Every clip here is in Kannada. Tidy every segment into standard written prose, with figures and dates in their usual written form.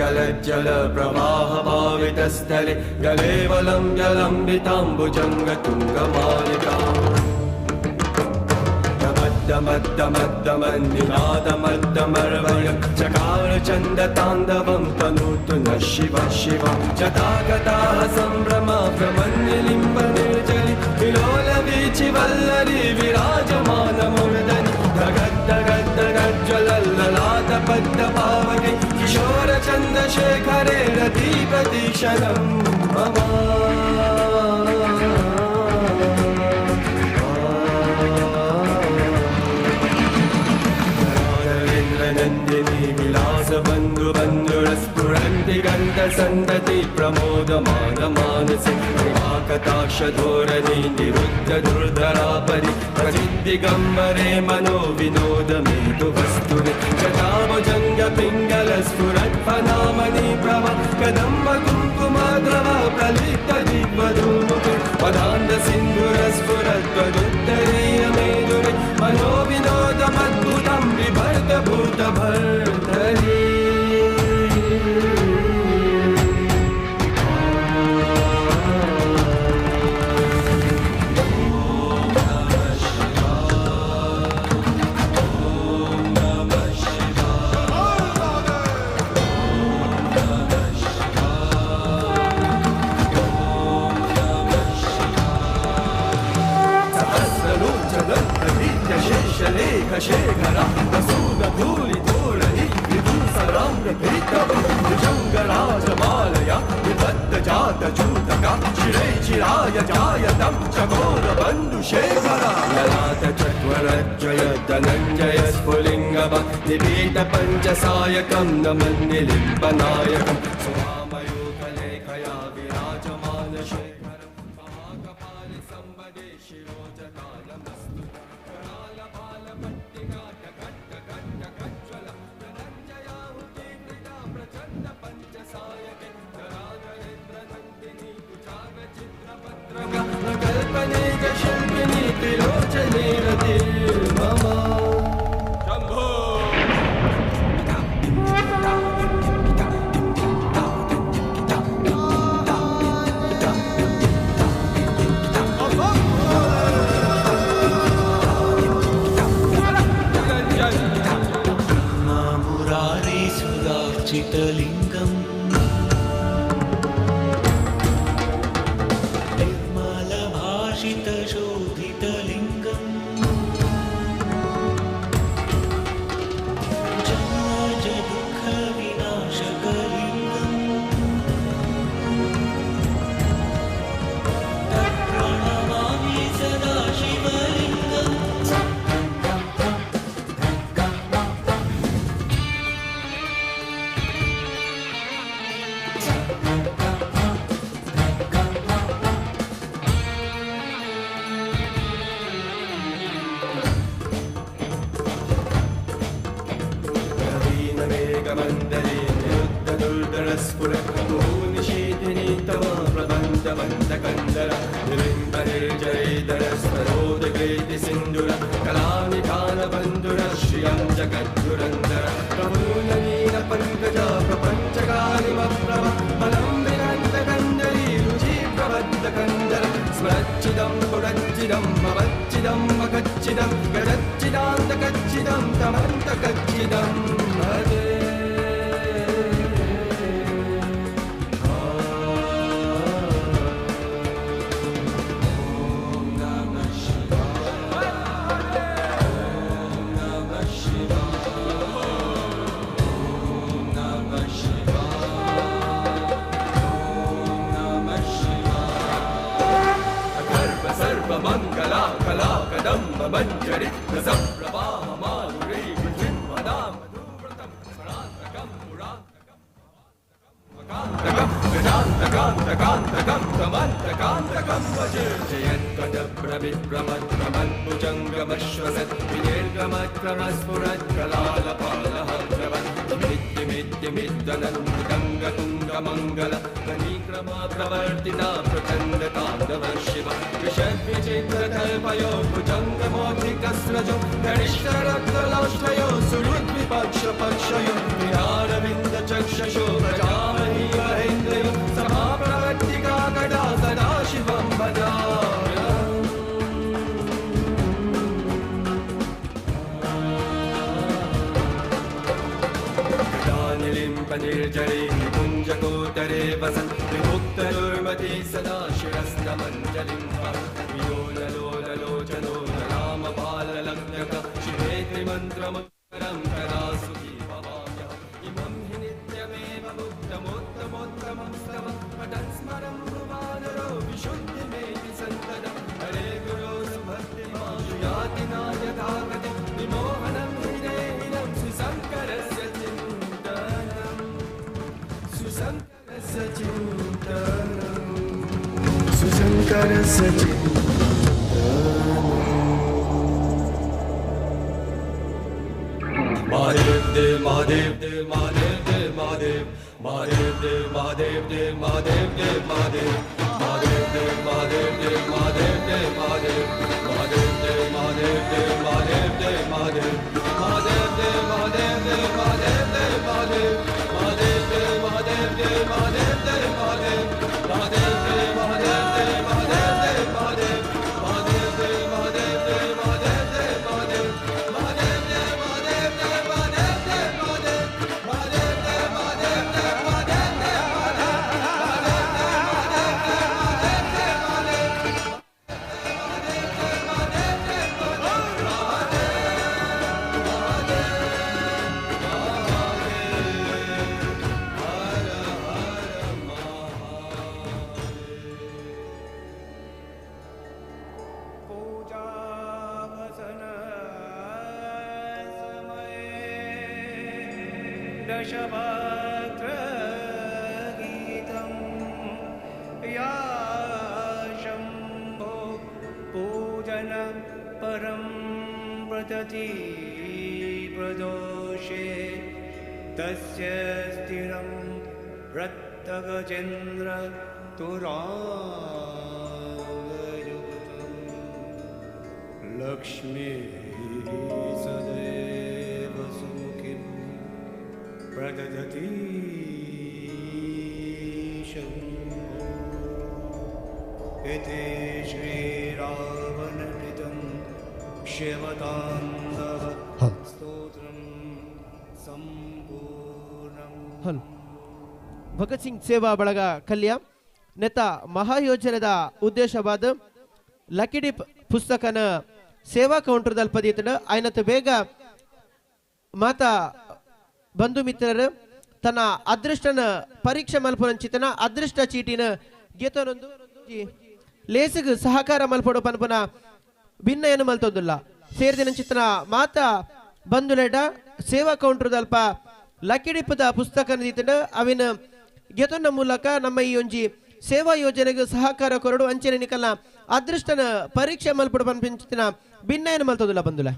पिङ्गलज्जल प्रवाहभावितस्थले गलेवलं जलम्बिताम्बुजङ्गतुङ्गमालिका दमद्दमद्दमद्दमन्निनादमद्दमर्वयं चकार चन्दताण्डवं तनोतु न शिव शिव जतागताः सम्भ्रमा भ्रमन्निलिम्बनिर्जलि विलोलवीचिवल्लरी विराजमानमूर्धनि धगद्धगद्धगज्ज्वलल्ललाटपद्मपावके किशोरचन्द्रशेखरे रतिप्रतीक्षणं मम नन्दिनी विलासबन्धुबन्धुरस्फुरन्ति गन्धसन्दति प्रमोदमानमानसे कटाक्षधोरणी निरुद्धदुर्धरापरि प्रचिद्दिगम्बरे मनो विनोदमेतु वस्तुनि जटाभुजङ्गपिङ्गलस्फुरत्फनामणि प्रभ कदम्बकुङ्कुमद्रव प्रलिप्तदिग्वधूमुखे पदान्तसिन्धुरस्फुरत्वदुत्तरीयमेदुरे मनो विनोदमद्भुतं विभर्गभूतभर्तरी शेखर वसून धूलि धूलि विभूसरां भुजङ्गराजमालया विबद्धजातचूतका शिरे चिराय जायतं चकोरबन्धुशेखर ललाटचत्वरज्जय धनञ्जय स्फुलिङ्गम निपीतपञ्चसायकं नमन्निलिम्बनायकं सुवामयोगलेखया विराजमान शेखर महाकपालि सम्बदे शिरोजतालमस्तु कल्पने च शिल्पिनी त्रिलोचने रतिर्मम शम्भो मुरारी सुरार्चितलिङ्गम् निर्मलभाषितशोभितलिङ्गम् जन्मजदुःखविनाशकलिङ्गम् तत्प्रणमामि सदा शिवलिङ्गम् मेघमन्दरे निरुद्धदुर्धरस्फुरनिशीतिनी तव प्रबन्धबन्धकन्दर निलिम्बनिर्जरीधरस्वरोदकृति सिन्धुर कलानिधानबन्धुर श्रियं जगद्दुरन्दर प्रभूननीलपङ्कज प्रपञ्चकारिमप्रभ फलं विनन्दकन्दरी रुचिप्रबद्धकन्दर स्मरच्चिदं पुरच्चिदं भवच्चिदं मखच्चिदं गजच्चिदान्तकच्चिदं तमन्तकच्चिदं भजे सर्वमङ्गला कला कदम्ब मञ्जरि रसप्रवाह माधुरी पृथ्वीं वदा मधुव्रतं स्मरान्तकं पुरान्तकं गजान्तकान्तकान्तकं तमन्तकान्तकं भजे जयत्कजप्रविभ्रमद्भ्रमद्भुजङ्गमश्वसत् विनिर्गमक्रमस्फुरत्कलालपालः मिद्यमिद्यमिद्दनन्दुदङ्गतुङ्गमङ्गल घनीक्रमप्रवर्तिता प्रचण्डताण्डव शिव विषद्विचित्रकल्पयो भुजङ्गमोधिकस्रजो घनिष्ठरक्तलाष्टयो सुहृद्विपक्षपक्षयो विहारविन्दचक्षुषो निर्जरे कुञ्जकोटरे वसन् विमुक्तरुर्मति सदा शिरस्तमञ्जलिं विलोललोललोचनो रामबाललग्नक शिवेति मन्त्रमुत्तरं कदा सुखी भवाम्यः इमं हि नित्यमेव मुक्तमोत्तमोत्तमं स्तव पठन् स्मरं भुवानरो विशुद्धिमेति सन्ततं हरे गुरो सुभक्तिमाशु याति नायकागतिं विमोहनं हृदेहिनं सुशङ्करस्य चिन्तनं सुशङ्करस्य चिन्तनं सुशङ्करस्य चिन्तनं Mahadev Dev Mahadev Dev Mahadev Dev Mahadev Mahadev Dev Mahadev Dev Mahadev Dev Mahadev Mahadev Dev Mahadev Dev Mahadev Dev Mahadev Mahadev Dev Mahadev Dev Mahadev Dev Mahadev Mahadev Dev Mahadev Dev Mahadev Dev Mahadev Mahadev Dev Mahadev Dev Mahadev Dev Mahadev Mahadev Dev Mahadev Dev Mahadev Dev Mahadev Mahadev Dev Mahadev Dev Mahadev Dev Mahadev Mahadev Dev Mahadev Dev दशवक्त्रगीतं या शम्भो पूजनं परं व्रतति प्रदोषे तस्य स्थिरं रक्तगजेन्द्र तुरागयुक्तं लक्ष्मी सदैव सुमुखीं प्रददति शम्भो इति श्रीरावणकृतं शिवताण्डव स्तोत्रं सम्पूर्णम् ಹಲೋ ಭಗತ್ ಸಿಂಗ್ ಸೇವಾ ಬಳಗ ಕಲ್ಯ ನೆತ ಮಹಾಯೋಜನೆದ ಉದ್ದೇಶವಾದ ಲಕಿಡಿಪ್ ಪುಸ್ತಕನ ಸೇವಾ ಕೌಂಟರ್ ದಲ್ಪದಿತ್ತಡ ಆಯ್ನತ ಬೇಗ ಮಾತಾ ಬಂಧು ಮಿತ್ರರು ತನ್ನ ಅದೃಷ್ಟನ ಪರೀಕ್ಷೆ ಮಲ್ಪುನಂಚಿತನ ಅದೃಷ್ಟ ಚೀಟಿನ ಗೀತನೊಂದು ಲೇಸಿಗೆ ಸಹಕಾರ ಮಲ್ಪಡು ಪನ್ಪನ ಭಿನ್ನ ಏನು ಮಲ್ತೊಂದುಲ್ಲ ಸೇರಿದಿನ ಚಿತ್ರನ ಮಾತಾ ಬಂಧುಲೆಡ ಸೇವಾ ಕೌಂಟರ್ ದಲ್ಪ ಲಕಿಡಿಪದ ಪುಸ್ತಕ ನೀತಿನ ಅವಿನ ಗೆತನ ಮೂಲಕ ನಮ್ಮ ಈ ಒಂಜಿ ಸೇವಾ ಯೋಜನೆಗೆ ಸಹಕಾರ ಕೊರಡು ಅಂಚನೆ ನಿಕಲ್ನ ಅದೃಷ್ಟನ ಪರೀಕ್ಷೆ ಮಲ್ಪಡು ಪನ್ಪಿಂಚಿನ ಭಿನ್ನ ಏನು ಮಲ್ತೊಂದುಲ್ಲ ಬಂಧುಲ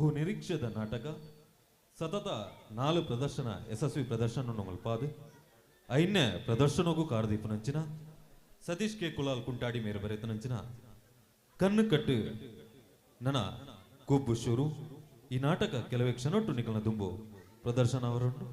ಬಹು ನಿರೀಕ್ಷಿತ ನಾಟಕ ಸತತ 4 ಪ್ರದರ್ಶನ ಯಶಸ್ವಿ ಪ್ರದರ್ಶನ ಮಲ್ಪಾದು ಐನ್ಯ ಪ್ರದರ್ಶನಗೂ ಕಾರದೀಪನಂಚಿನ ಸತೀಶ್ ಕೆ ಕುಲಾಲ್ ಕುಂಟಾಡಿ ಮೇರೆ ಬರೆತನಂಚಿನ ಕಣ್ಣು ಕಟ್ಟು ನನ್ನ ಕೊಬ್ಬು ಶುರು ಈ ನಾಟಕ ಕೆಲವೇ ಕ್ಷಣೊಟ್ಟು ನಿಕಲನ ದುಂಬು ಪ್ರದರ್ಶನ ಅವರನ್ನು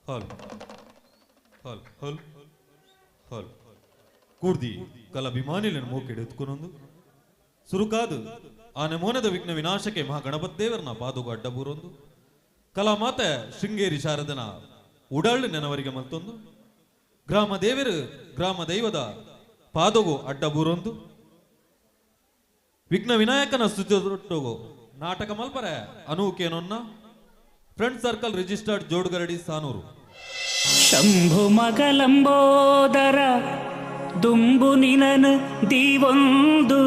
हल हल हल हल ಕೂರ್ದಿ ಕಲಾಭಿಮಾನಿಗಳನ್ನು ಮೋಕೆಡೆತ್ಕೊಂದು ಸುರುಕಾದು ಆ ನಮೂನದ ವಿಘ್ನ ವಿನಾಶಕ್ಕೆ ಮಹಾಗಣಪತಿದೇವರನ್ನ ಪಾದುಗ ಅಡ್ಡಬೂರೊಂದು ಕಲಾಮಾತೆ ಶೃಂಗೇರಿ ಶಾರದನ ಉಡಾಳು ನೆನವರಿಗೆ ಮತ್ತೊಂದು ಗ್ರಾಮ ದೇವರು ಗ್ರಾಮ ದೈವದ ಪಾದುಗು ಅಡ್ಡಬೂರೊಂದು ವಿಘ್ನ ವಿನಾಯಕನ ಸ್ತುತಿಯೊಟ್ಟುಗು ನಾಟಕ ಮಲ್ಪರೆ ಅನೂಕೇನೊನ್ನ ಫ್ರೆಂಡ್ ಸರ್ಕಲ್ ರಿಜಿಸ್ಟರ್ಡ್ ಜೋಡುಗರಡಿ ಸಾನೂರು ಶಂಭು ಮಗಲಂಬೋದರ ದುಂಬು ನಿನನು ದೀವೊಂದು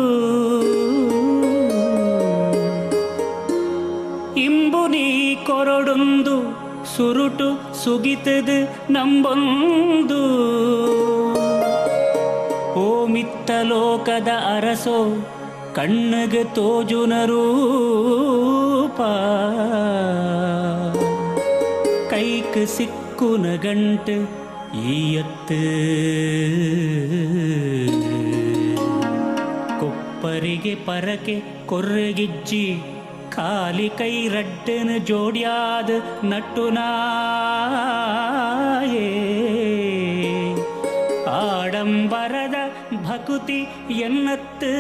ಇಂಬು ನೀ ಕೊರಡೊಂದು ಸುರುಟು ಸುಗಿತದು ನಂಬೊಂದು ಓ ಮಿತ್ತ ಲೋಕದ ಅರಸೋ ಕಣ್ಣಗೆ ತೋಜುನ ರೂಪ ಕೈಕ್ ಸಿಕ್ಕುನ ಗಂಟು ಈಯತ್ತು ಕೊಪ್ಪರಿಗೆ ಪರಕೆ ಕೊರ್ರಗಿಜ್ಜಿ ಖಾಲಿ ಕೈ ರಡ್ಡನ ಜೋಡ್ಯಾದ ನಟ್ಟುನಾಯೇ ಆಡಂಬರದ ಭಕುತಿ ಎನ್ನತ್ತು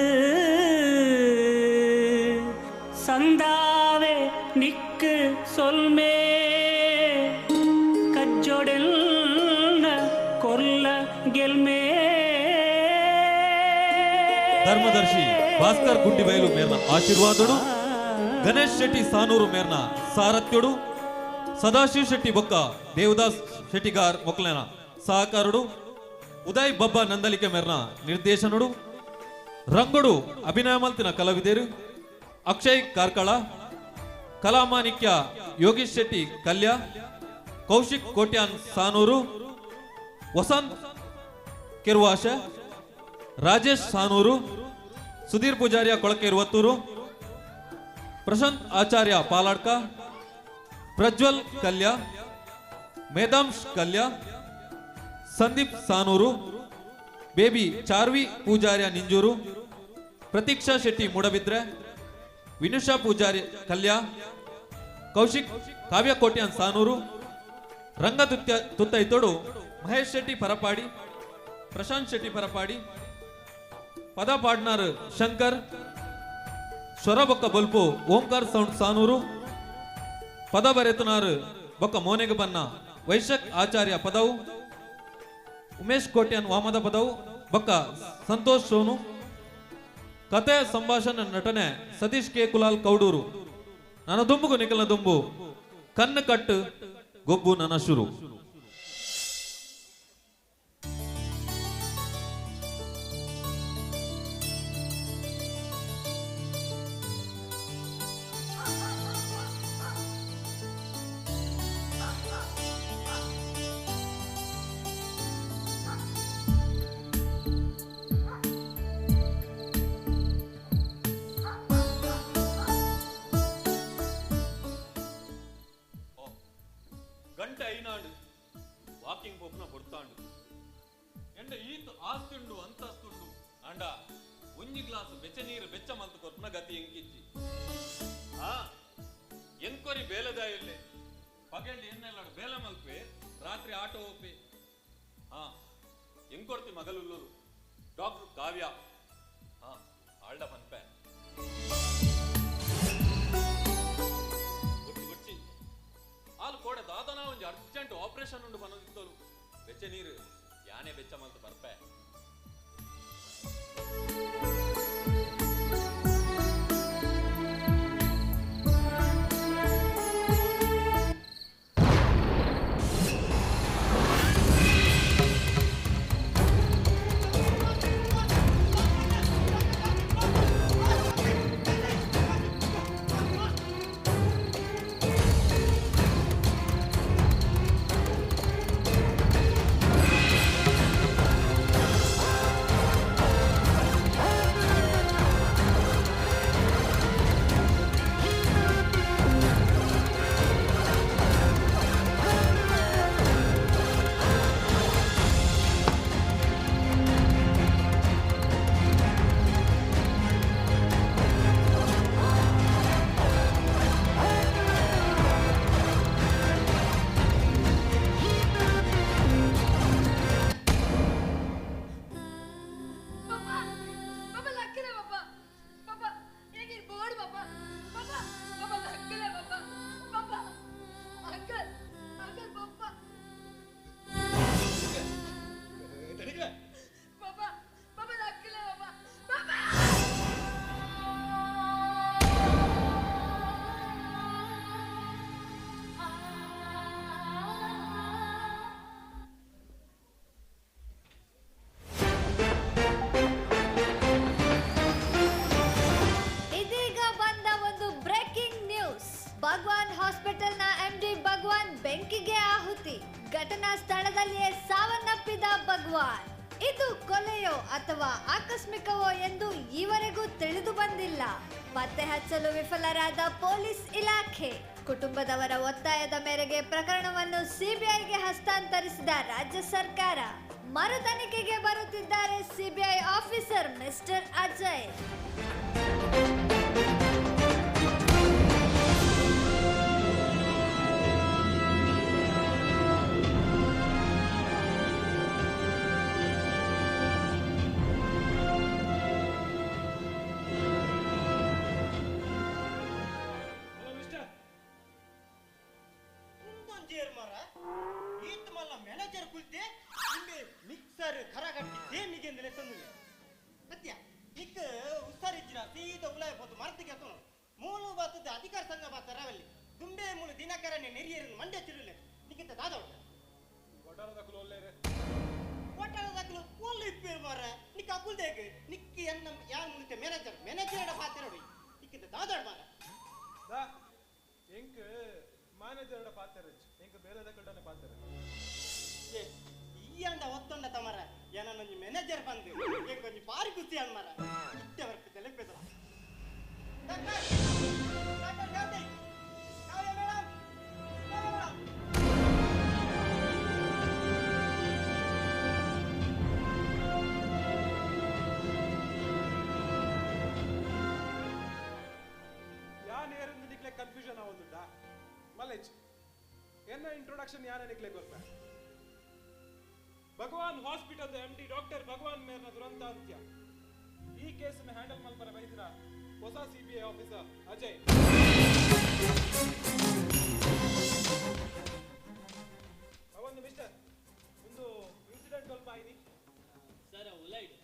ಸಂದಾವೆ ನಿಕ್ಕು ಸೊಲ್ಮೆ ಕಜ್ಜೊಡೆಲ್ಲ ಕೊಲ್ಲ ಗೆಲ್ಮೆ ಧರ್ಮದರ್ಶಿ ಭಾಸ್ಕರ್ ಗುಂಡಿಬೈಲು ಮೇರ್ನ ಆಶೀರ್ವಾದಡು ಗಣೇಶ್ ಶೆಟ್ಟಿ ಸಾನೂರು ಮೇರ್ನ ಸಾರಥ್ಯಡು ಸದಾಶಿವ್ ಶೆಟ್ಟಿ ಬೊಕ್ಕ ದೇವದಾಸ್ ಶೆಟ್ಟಿಗಾರ್ ಮೊಕ್ಲೆನ ಸಹಕಾರಡು ಉದಯ್ ಬಬ್ಬ ನಂದಲಿಕೆ ಮೇರ್ನ ನಿರ್ದೇಶನಡು ರಂಗಡು ಅಭಿನಯ ಮಲ್ತಿನ ಕಲಾವಿದರು ಅಕ್ಷಯ್ ಕಾರ್ಕಳ ಕಲಾಮಾಣಿಕ್ಯ ಯೋಗೀಶ್ ಶೆಟ್ಟಿ ಕಲ್ಯ ಕೌಶಿಕ್ ಕೋಟ್ಯಾನ್ ಸಾನೂರು ವಸಂತ್ ಕೆರ್ವಾಶ ರಾಜೇಶ್ ಸಾನೂರು ಸುಧೀರ್ ಪೂಜಾರಿಯ ಕೊಳಕೆ ಇರುವತ್ತೂರು ಪ್ರಶಾಂತ್ ಆಚಾರ್ಯ ಪಾಲಾಡ್ಕ ಪ್ರಜ್ವಲ್ ಕಲ್ಯ ಮೇಧಾಂಶ್ ಕಲ್ಯ ಸಂದೀಪ್ ಸಾನೂರು ಬೇಬಿ ಚಾರ್ವಿ ಪೂಜಾರ್ಯ ನಿಂಜೂರು ಪ್ರತೀಕ್ಷಾ ಶೆಟ್ಟಿ ಮೂಡಬಿದ್ರೆ ವಿನುಷಾ ಪೂಜಾರಿ ಕಲ್ಯ ಕೌಶಿಕ್ ಕಾವ್ಯ ಕೋಟ್ಯಾನ್ ಸಾನೂರು ರಂಗ ತುತ್ತೈತೋಡು ಮಹೇಶ್ ಶೆಟ್ಟಿ ಪರಪಾಡಿ ಪ್ರಶಾಂತ್ ಶೆಟ್ಟಿ ಪರಪಾಡಿ ಪದ ಪಾಡ್ನಾರ್ ಶಂಕರ್ ಸ್ವರಬೊಕ್ಕ ಬಲ್ಪು ಓಂಕಾರ್ ಸೌಂಡ್ ಸಾನೂರು ಪದ ಬರೆತನಾರ್ ಬೊಕ್ಕ ಮೋನೆಗೆ ಬನ್ನ ವೈಶಕ್ ಆಚಾರ್ಯ ಪದವು ಉಮೇಶ್ ಕೋಟ್ಯಾನ್ ವಾಮದ ಪದವು ಬೊಕ್ಕ ಸಂತೋಷ್ ಸೋನು ಕತೆ ಸಂಭಾಷಣೆ ನಟನೆ ಸತೀಶ್ ಕೆ ಕುಲಾಲ್ ಕೌಡೂರು ನನ್ನ ದುಂಬುಗು ನಿಖಲ್ನ ದುಂಬು ಕಣ್ಣು ಕಟ್ಟು ಗೊಬ್ಬು ನನ್ನ ಶುರು ಗಂಟೆ ಐನಾಡು ವಾಕಿಂಗ್ ಪೋಪ್ನ ಕೊಡ್ತಾಂಡು ಎಂಡ ಈತ್ ಆಸ್ತುಂಡು ಅಂತಸ್ತುಂಡು ಅಂಡ ಒಂಜಿ ಗ್ಲಾಸ್ ಬೆಚ್ಚ ನೀರು ಬೆಚ್ಚ ಮಲ್ತು ಕೊರ್ಪನ ಗತಿ ಎಂಕಿಜ್ಜಿ ಎಂಕೊರಿ ಬೇಲದಾಯಿಲ್ಲೆ ಪಗೆಂಡು ಎನ್ನೆಲ್ಲಾಡು ಬೇಲ ಮಲ್ಪೆ ರಾತ್ರಿ ಆಟೋ ಹೋಪೆ ಎಂಕೊಡ್ತಿ ಮಗಲುಲ್ಲೂರು ಡಾಕ್ಟರ್ ಕಾವ್ಯ ಆಳ್ಡ ಪನ್ಪೆ ಹಾಲು ಕೋಡ ದಾದನ ಒಂಜಿ ಅರ್ಜೆಂಟ್ ಆಪರೇಷನ್ ಉಂಡು ಪನ್ನದಿತ್ತೋಲು ಬೆಚ್ಚ ನೀರು ಯಾನೆ ಬೆಚ್ಚ ಮಲ್ತು ಬರ್ಪೆ ಭಗವಾನ್ ಹಾಸ್ಪಿಟಲ್ನ ಎಂಡಿ ಭಗವಾನ್ ಬೆಂಕಿಗೆ ಆಹುತಿ. ಘಟನಾ ಸ್ಥಳದಲ್ಲಿಯೇ ಸಾವನ್ನಪ್ಪಿದ ಭಗವಾನ್. ಇದು ಕೊಲೆಯೋ ಅಥವಾ ಆಕಸ್ಮಿಕವೋ ಎಂದು ಈವರೆಗೂ ತಿಳಿದು ಬಂದಿಲ್ಲ. ಪತ್ತೆ ಹಚ್ಚಲು ವಿಫಲರಾದ ಪೊಲೀಸ್ ಇಲಾಖೆ. ಕುಟುಂಬದವರ ಒತ್ತಾಯದ ಮೇರೆಗೆ ಪ್ರಕರಣವನ್ನು ಸಿಬಿಐಗೆ ಹಸ್ತಾಂತರಿಸಿದ ರಾಜ್ಯ ಸರ್ಕಾರ. ಮರು ತನಿಖೆಗೆ ಬರುತ್ತಿದ್ದಾರೆ CBI officer mister Ajay. Manager ಕುಲ್ತೆ ನಿಂಗೆ ಮಿಕ್ಸರ್ ಖರಗಟ್ಟಿ ಸೇಮಿಗೆ ಅಂದ್ರೆ ತಂದಿಲ್ಲ ಸತ್ಯ ಇಕ್ಕ ಉಸ್ತಾರಿಜ್ಜಿನ ಸೀದಾ ಉಲಾಯ ಹೋತು ಮರತಿಗೆ ತೋನು ಮೂಲು ಬಾತದ ಅಧಿಕಾರ ಸಂಘ ಬಾತರವಲ್ಲಿ ದುಂಬೆ ಮೂಲು ದಿನಕರನೆ ನೆರಿಯರನ್ನು ಮಂಡ್ಯ ತಿರುಲೆ ನಿಕ್ಕಿಂತ ದಾದೌಟ ಒಟ್ಟಾರ ದಕ್ಕಲು ಒಳ್ಳೆರೆ ಒಟ್ಟಾರ ದಕ್ಕಲು ಒಳ್ಳೆ ಇಪ್ಪೇರು ಮಾರ ನಿಕ್ಕ ಅಕುಲ್ದೇಗೆ ನಿಕ್ಕಿ ಎನ್ನ ಯಾನ್ ಮುಲ್ತೆ ಮ್ಯಾನೇಜರ್ ಪಾತ್ರ ನಿಕ್ಕಿಂತ ದಾದೌಟ ಮಾರ ದಾ ಎಂಕ ಮ್ಯಾನೇಜರ್ ಪಾತ್ರ ಎಂಕ ಬೇರೆ ದಕ್ಕಲ್ಡನೆ ಪಾತ್ರ ಈ ಅಂಡ ಒತ್ತೊಂಡ ತಮರ ಏನೊಂದು ಮ್ಯಾನೇಜರ್ ಬಂದು ಕೊಂಚ ಪಾರಿ ಕುಸ್ತಿ ಅನ್ ಮರ ಇಟ್ಟೆ ವರ್ಕ್ ತಲೆಪೆದರ ಯಾನ್ ಏರಿಂದ ನಿಕ್ಲೆ ಕನ್ಫ್ಯೂಷನ್ ಆಗೋದುಂಟ ಮಲ್ಲೇಜ್ ಎನ್ನ ಇಂಟ್ರೊಡಕ್ಷನ್ ಯಾನ ನಿಕ್ಲೆ ಗೊತ್ತಾ ಭಗವಾನ್ ಹಾಸ್ಪಿಟಲ್ ಎಂಡಿ ಡಾಕ್ಟರ್ ಭಗವಾನ್ ಮೇರ್ನ ದುರಂತ ಅಂತ್ಯ. ಈ ಕೇಸನ್ನು ಹ್ಯಾಂಡಲ್ ಮಲ್ಪರ ಬೈದ್ರ ಹೊಸ ಸಿಬಿಐ ಆಫೀಸರ್ ಅಜಯ್. ಮಾಹಿತಿ ಸರ್ ಉಲೈಡ್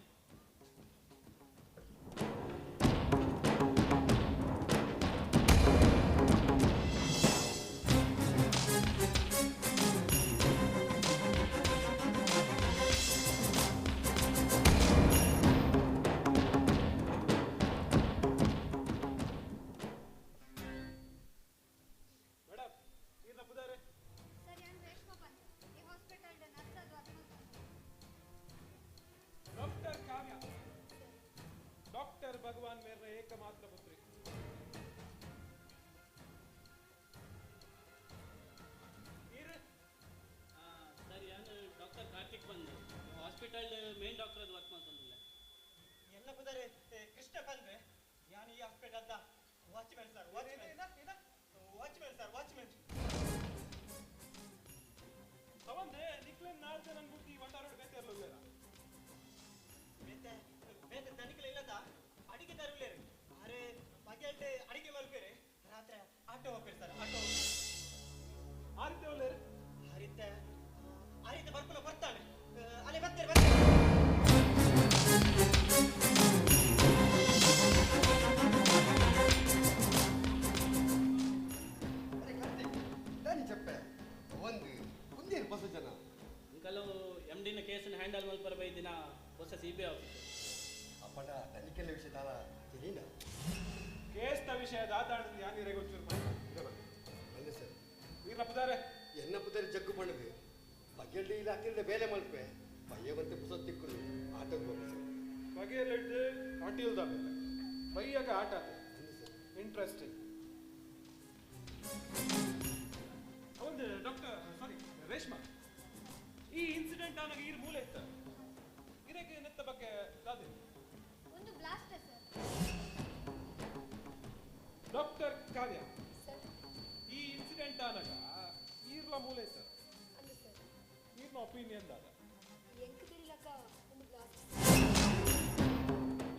ಮೇಡಮ್ ಈರ್ನ ಪುದಾರೆ ಸರ್ ನಾನು ರೇಷ್ಮಾ ಬಂದೆ ಈ ಹಾಸ್ಪಿಟಲ್ ನರ್ಸ್ ಅದು ಡಾಕ್ಟರ್ ಕಾವ್ಯ ಡಾಕ್ಟರ್ ಭಗವಾನ್ ಮೇರ್ನ ಏಕಮಾತ್ರ ಪುತ್ರಿ ಈರ್ ಸರ್ ನಾನು ಡಾಕ್ಟರ್ ಕಾರ್ತಿಕ್ ಬಂದು ಹಾಸ್ಪಿಟಲ್ ಮೇನ್ ಡಾಕ್ಟರ್ ಅದು ವರ್ಕ್ ಮಾಡ್ಕೊಂಡಿಲ್ಲ ಎಲ್ಲ ಪುದಾರೆ ಕೃಷ್ಣ ಬಂದ್ರೆ ಯಾನ್ ಈ ಹಾಸ್ಪಿಟಲ್ ದ watchman sir watchman sir watchman ಅವಂದೆ ನಿಕ್ಲೆನ್ ನಾಡ್ದೆ ನನ್ ಬುದ್ಧಿ ಒಂಟಾರೋಡ್ ಬೇತಿರ್ಲಿಲ್ಲ ಬೇತೆ ಬೇತೆ ತನಿಖೆಲಿಲ್ಲದ ಅಡಿಗೆ ತರಲೇರು ಅರೆ ಬಗೆಲ್ಟೆ ಅಡಿಗೆ ಮಲ್ಪೇರೆ ರಾತ್ರಿ ಆಟೋ ಹೋಗ್ಬೇರು ಸರ್ ಆಟೋ ಆರಿತೆ ಒಳ್ಳೆರು ಅರಿತೆ ಅರಿತೆ ಬರ್ಕೊಳ ಬರ್ತಾನೆ ಅಲ್ಲೇ ಬರ್ತಾರೆ ಬರ್ತಾರೆ దాన్ని చెప్పా ಒಂದು ಮುಂದೆ ಬಸ ಜನ ಅಂಕಲು ಎಮ್ ಡಿನ ಕೇಸನ್ನು ಹ್ಯಾಂಡಲ್ ಮಲ್ಪರ ಬೈದಿನ ಹೊಸ ಸಿ ಬಿ ಆಫೀಸರ್ ಅಪ್ಪಟ ತನಿಖೆಯ ವಿಷಯ ತಾನ ತಿಳಿನ ಕೇಸ್ನ ವಿಷಯ ದಾತಾಡಿದ ಯಾನಿರೆ ಗೊತ್ತಿರು ಅಲ್ಲ ಸರ್ ಈರ್ನ ಪುದಾರೆ ಎನ್ನ ಪುದರಿ ಜಗ್ಗು ಪಣದು ಬಗೆಯಲ್ಲಿ ಇಲ್ಲ ಹಾಕಿದ್ರೆ ಬೇಲೆ ಮಲ್ಪೆ ಬಯ್ಯವಂತೆ ಪುಸ ತಿಕ್ಕಲು ಆಟಕ್ಕೆ ಹೋಗಿ ಸರ್ ಬಗೆಯಲ್ಲಿದ್ದು ಅಟಿಲ್ದ ಮೇಲೆ ಬೈಯಾಗ ಆಟ ಅಂದು ಸರ್ ಇಂಟ್ರೆಸ್ಟಿಂಗ್ ಒಂದು ಡಾಕ್ಟರ್ ಸಾರಿ ರೇಷ್ಮಾ ಈ ಇನ್ಸಿಡೆಂಟ್ ಆನಾಗ ಈರ್ ಮೂಲೆ ಇತ್ತ ಇದಕ್ಕೆ ನೆತ್ತ ಬಗ್ಗೆ ದಾದೆ ಒಂದು ಬ್ಲಾಸ್ಟರ್ ಸರ್ ಡಾಕ್ಟರ್ ಕಾವ್ಯ ಸರ್ ಈ ಇನ್ಸಿಡೆಂಟ್ ಆನಾಗ ಈರ್ಲ ಮೂಲೆ ಇತ್ತ ಅಂದು ಸರ್ ಈರ್ನ ಒಪಿನಿಯನ್ ದಾದ ಎಂಕ್ ತಿಳಿಲಕ ಒಂದು ಬ್ಲಾಸ್ಟರ್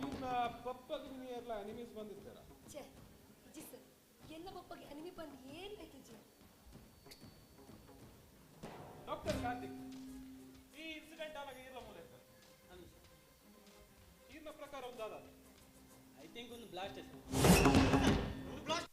ಈರ್ನ ಪಪ್ಪಗ ನೀರ್ಲ ಅನಿಮೀಸ್ ಬಂದಿದ್ದಾರ ಛೇ ಇಜಿ ಸರ್ ಎನ್ನ ಪಪ್ಪಗೆ ಅನಿಮಿ ಬಂದು ಏನ್ ಆಯ್ತು ಜಿ ಡಾಕ್ಟರ್ ಕಾರ್ತಿಕ್ ಈ ಇನ್ಸಿಡೆಂಟ್ ಆನಾಗ ಈರ್ಲ ಮೂಲೆ ಇತ್ತ ಈರ್ನ ಪ್ರಕಾರ ಒಂದು ದಾದ ಐ ಥಿಂಕ್ ಒಂದು ಬ್ಲಾಸ್ಟ್ ಸರ್ ಒಂದು ಬ್ಲಾಸ್ಟ್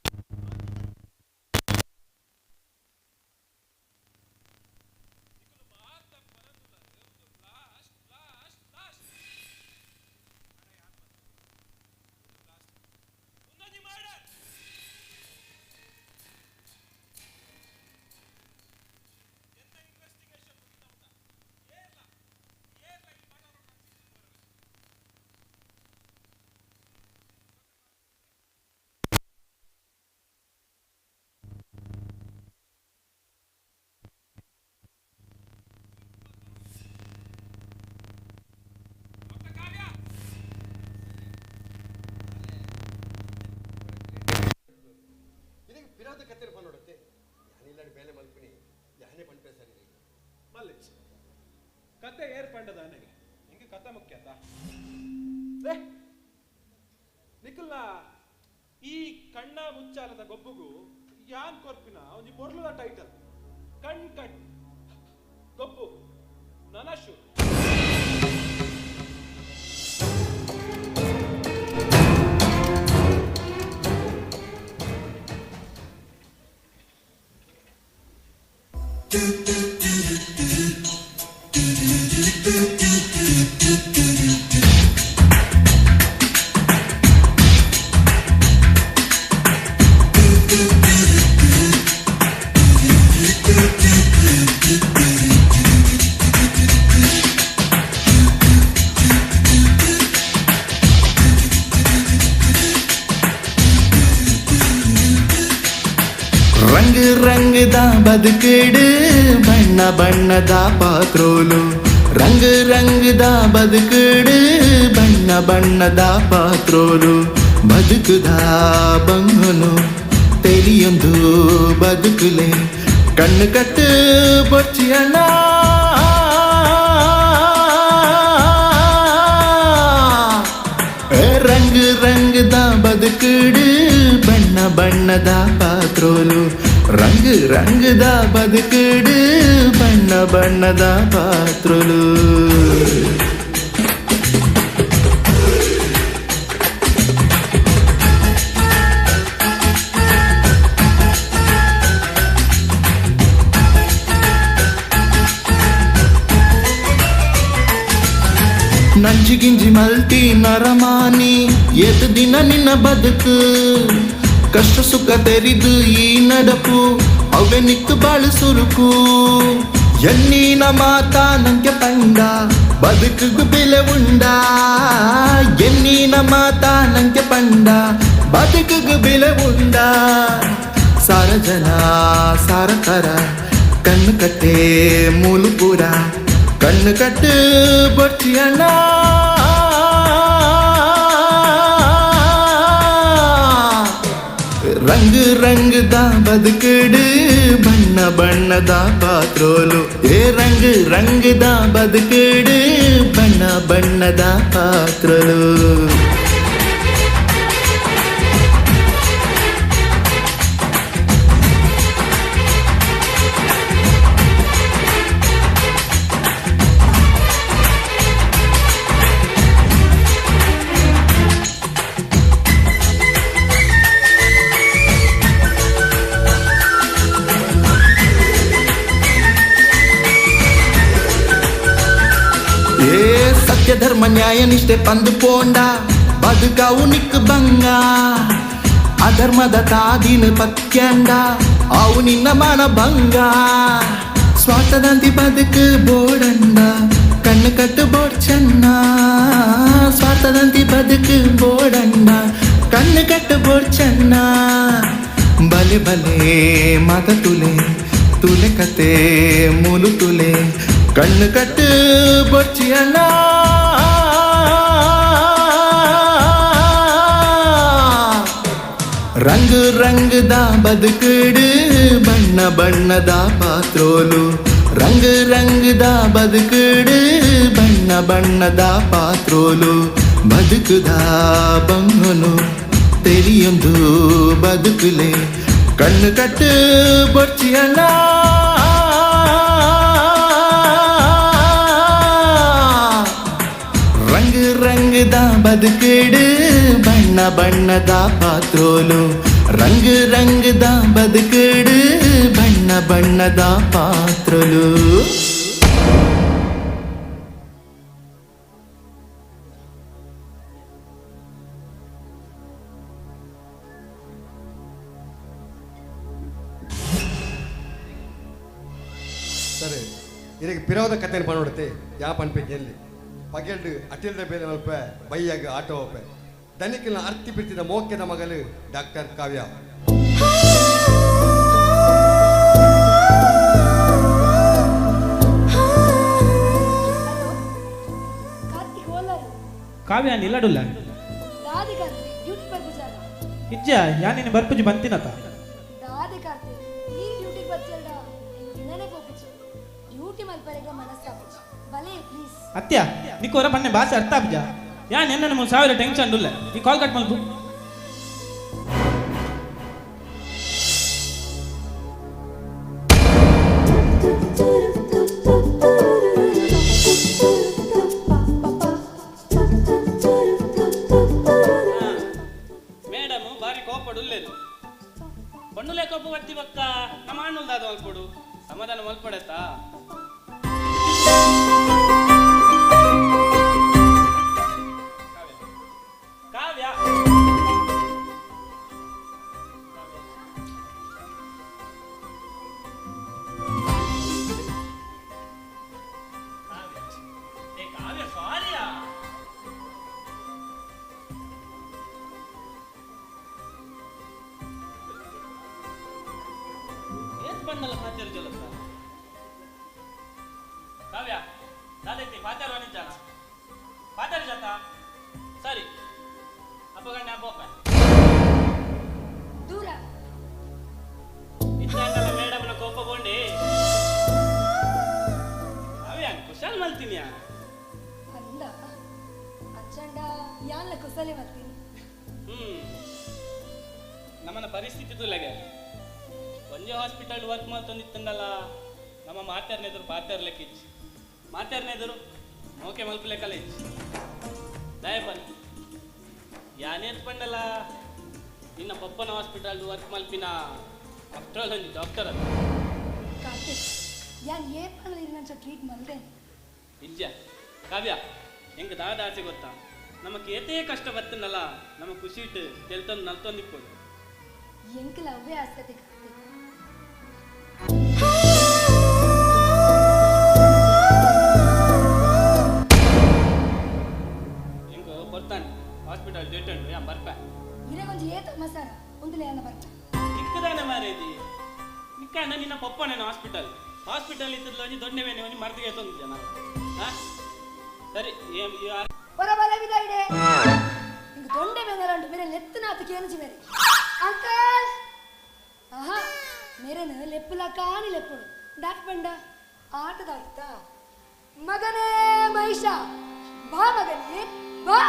ಇದಕ್ಕೆ ವಿರೋಧ ಕತ್ತಿರ ಬಂದೋಡುತ್ತೆ ಯಾನಿಲ್ಲ ಬೇಲೆ ಮಲ್ಪಿನಿ ಯಾನೇ ಪಂಪೆ ಸರಿ ಮಲ್ಲಿಚ್ ಕತೆ ಏರ್ಪಂಡದ ನನಗೆ ಹಿಂಗೆ ಕತೆ ಮುಖ್ಯ ಅಂತ ನಿಖಲ್ನ ಈ ಕಣ್ಣ ಮುಚ್ಚಾಲದ ಗೊಬ್ಬುಗು ಯಾನ್ ಕೊರ್ಪಿನ ಒಂಜಿ ಪೊರ್ಲುದ ಟೈಟಲ್ ಕಣ್ ಕಣ್ ಗೊಬ್ಬು ನನಶು ರಂಗ್ ರಂಗದ ಬದುಕಿಡು ಬಣ್ಣ ಬಣ್ಣದ ಪಾತ್ರೋಲು ರಂಗ್ ರಂಗದ ಬದುಕಿಡು ಬಣ್ಣ ಬಣ್ಣದ ಪಾತ್ರೋಲು ಬದುಕುದ ಬಂಗನು ತೆಲಿಯೊಂದು ಬದುಕುಲೆ ಕಣ್ಣು ಕಟ್ಟು ಬೊಚ್ಚಿಯಣ್ಣ ರಂಗ್ ರಂಗದ ಬದುಕಿಡು ಬಣ್ಣ ಬಣ್ಣದ ಪಾತ್ರೋಲು ರಂಗು ರಂಗದ ಬದುಕುಡು ಬಣ್ಣ ಬಣ್ಣದ ಪಾತ್ರಲು ನಂಜಿ ಗಿಂಜಿ ಮಲ್ತಿ ನರಮಾನಿ ಎದು ದಿನ ನಿನ್ನ ಬದುಕು ಕಷ್ಟ ಸುಖ ತೆರಿದು ಈ ನಡಪು ಅವೇ ನಿಕ್ಕು ಬಾಳು ಸುರುಕು ಎನ್ನೀನ ಮಾತ ನಂಗೆ ಪಂಡ ಬದುಕಿಗೂ ಬೆಲೆ ಉಂಡ ಎನ್ನೀನ ಮಾತ ನಂಗೆ ಪಂಡ ಬದುಕಿಗೂ ಬೆಲೆ ಉಂಡ ಸಾರ ಜನ ಸಾರ ತರ ಕಣ್ಣು ಕಟ್ಟೆ ಮೂಲು ಪೂರ ಕಣ್ಣು ಕಟ್ಟು ಬರ್ತಿಯಣ್ಣ ರಂಗು ರಂಗದ ಬದುಕುಡು ಬಣ್ಣ ಬಣ್ಣದ ಪಾತ್ರೋಲು ಏ ರಂಗು ರಂಗದ ಬದುಕುಡು ಬಣ್ಣ ಬಣ್ಣದ ಪಾತ್ರೋಲು ಧರ್ಮ ನ್ಯಾಯ ನಿಷ್ಠೆ ಪಂದು ಪೋಂಡ ಬದುಕವು ನಿಕ್ ಬಂಗ ಅಧರ್ಮದ ತಾದಿನ ಪತ್ಯಂಡ ಅವು ನಿನ್ನ ಮನ ಭಂಗ ಸ್ವಾರ್ಥದಂತಿ ಬದುಕು ಬೋಡಂಡ ಕಣ್ಣು ಕಟ್ಟು ಬೋಡ್ ಚೆನ್ನ ಸ್ವಾರ್ಥದಂತಿ ಬದುಕು ಬೋಡಂಡ ಕಣ್ಣು ಕಟ್ಟು ಬೋಡ್ ಚೆನ್ನ ಬಲೆ ಬಲೆ ಮಾತ ತುಲೆ ತುಲೆ ಕತೆ ಮೂಲು ತುಲೆ ಕಣ್ಣು ಕಟ್ಟು ಬೊಚ್ಚಿಯಣ್ಣ ರಂಗು ರಂಗದ ಬದುಕುಡು ಬಣ್ಣ ಬಣ್ಣದ ಪಾತ್ರೋಲು ರಂಗು ರಂಗದ ಬದುಕುಡು ಬಣ್ಣ ಬಣ್ಣದ ಪಾತ್ರೋಲು ಬದುಕುದ ಬಂಗನು ತೆರಿಯೊಂದು ಬದುಕುಲೆ ಕಣ್ಣು ಕಟ್ಟು ಬೊಚ್ಚಿಯಣ್ಣ ರಂಗು ರಂಗದ ಬದುಕುಡು ಬಣ್ಣ ಬಣ್ಣದ ಪಾತ್ರೋಲು ರಂಗು ರಂಗದ ಬದುಕುಡು ಬಣ್ಣ ಬಣ್ಣದ ಪಾತ್ರೋಲು ಸರಿ ಇದಕ್ಕೆ ಪಿರೋದ ಕತೆ ಪಣೋಡುತ್ತೆ ಯಾ ಪನ್ಪೆಗೆ ಎಲ್ಲಿ ಪಗೆಲ್ಡು ಅಟಿಲ್ದ ಬೇಲೆ ಮಲ್ಪ ಬೈಯಾಗ ಆಟೋ ಒಪ್ಪೆ ದನಿಕಿನ ಅರ್ತಿ ಬಿಟ್ಟಿದ ಮೋಕ್ಯದ ಮಗಳು ಡಾಕ್ಟರ್ ಕಾವ್ಯ ಕಾವ್ಯ ನಿಲ್ಲಡುಲ್ಲ ಇಜ್ಜ ಯಾನಿನ ಬರ್ಪುಜಿ ಬಂತಿನತ ಅತ್ಯ ನಿಕ್ಕೋರ ಬನ್ನೆ ಭಾಷೆ ಅರ್ಥ ಆಪ್ಜ ಯಾ ನೆನ್ನ 3000 ಟೆನ್ಷನ್ ಡುಲ್ಲ ಈ ಕಾಲ್ ಕಟ್ ಮಲ್ಪು ಮೇಡಮ್ ಬಾರಿ ಕೋಪಡುಲ್ಲೇರು ಬಣ್ಣುಲೆ ಕೋಪ ಬರ್ತಿ ಬಕ್ಕ ನಮ್ಮ ಅಣ್ಣುಲ್ದಾದ ಮಲ್ಪಡು ಸಮಾಧಾನ ಮಲ್ಪಡತ್ತಾ ಬಣ್ಣಲ್ಲ ಪಾತ್ಯಾರ ಜಲಸ ಕಾವ್ಯ ದಾದೈತಿ ಪಾತ್ಯಾರ ವಾಣಿಜ್ಯಾನ ಪಾತ್ಯಾರ ಜಾತ ಸರಿ ಅಪ್ಪಗಣ್ಣ ಅಪ್ಪಪ್ಪ ದೂರ ಇತ್ತಂಗಲ್ಲ ಮೇಡಮ್ನ ಕೋಪ ಬೋಂಡಿ ಕಾವ್ಯ ಕುಶಲ್ ಮಲ್ತಿನ್ಯಾ ಅಂದ ಅಚ್ಚಂಡ ಯಾನ್ಲ ಕುಸಲೆ ಮಲ್ತೀನಿ ನಮ್ಮನ ಪರಿಸ್ಥಿತಿ ತುಲೆಗೆ ಒಂದೇ ಹಾಸ್ಪಿಟಲ್ ವರ್ಕ್ ಮಾಡ್ತಂದಿತ್ತಂದಲ್ಲ ನಮ್ಮ ಮಾತಾರ್ನೆದ್ರು ಪಾತಾರ್ಲೆಕ್ಕಿಚ್ಚು ಮಾತಾರ್ನೆದ್ರು ನೋಕೆ ಮಲ್ಪಲೆಕ್ಕಲ್ಲ ಇಚ್ಚು ದಯಪನ್ ಯಾನೇರ್ಪಂಡಲ್ಲ ನಿನ್ನ ಪಪ್ಪನ ಹಾಸ್ಪಿಟಲ್ ವರ್ಕ್ ಮಲ್ಪಿನ ಆಫ್ಟರ್ ಆಲ್ ಡಾಕ್ಟರ್ ಅಲ್ಲ ಕಾರ್ತಿಕ್ ಯಾನ್ ಏನ್ ಮಾಡಲಿಲ್ಲ ನಂಚ ಟ್ರೀಟ್ ಮಾಡ್ದೆ ನಿಜ ಕಾವ್ಯ ಹೆಂಗೆ ದಾದ ಆಸೆ ಗೊತ್ತಾ ನಮಗೆ ಏತೇ ಕಷ್ಟ ಬರ್ತನಲ್ಲ ನಮಗೆ ಖುಷಿ ಇಟ್ಟು ತೆಲ್ತಂದು ನಲ್ತೊಂದಿಪ್ಪದು ಎಂಕಲ ಅವೇ ಆಸೆ ಹೆಂಗ ಬರ್ತಾನೆ ಹಾಸ್ಪಿಟಲ್ ಡೇಟ್ ಉಂಟು ಯಾ ಬರ್ಪ ಇರೇ ಕೊಂಚ ಏತ ಮಸಾರ ಒಂದಲೇ ಅನ್ನ ಬರ್ತ ಚಿಕ್ಕದಾನೆ ಮಾರೇದಿ ನಿಕ್ಕಣ್ಣ ನಿನ್ನ ಪಪ್ಪನೇನು ಹಾಸ್ಪಿಟಲ್ ಇದ್ದದ್ದು ಒಂಜಿ ದೊಡ್ಡವೇನೆ ಒಂಜಿ ಮರ್ದಿಗೆ ತಂದಿದ್ದೆ ನಾನು ಹಾ ಸರಿ ಹೊರ ಬಲವಿದ ಇಡೆ ಇಂಗ ದೊಂಡೆ ಬೆಂಗಲಂಟು ಮೇರೆ ನೆತ್ತನಾತು ಕೇಳಿಸಿ ಮೇರೆ ಅಂಕಲ್ ಆಹಾ ಮೇರೆನ ಲೆಪ್ಪುಲ ಕಾಣಿ ಲೆಪ್ಪುಡು ಡಾಕ್ ಬಂಡ ಆಟದಾಡ್ತಾ ಮಗನೇ ಮಹಿಷ ಬಾ ಮಗನೇ ಬಾ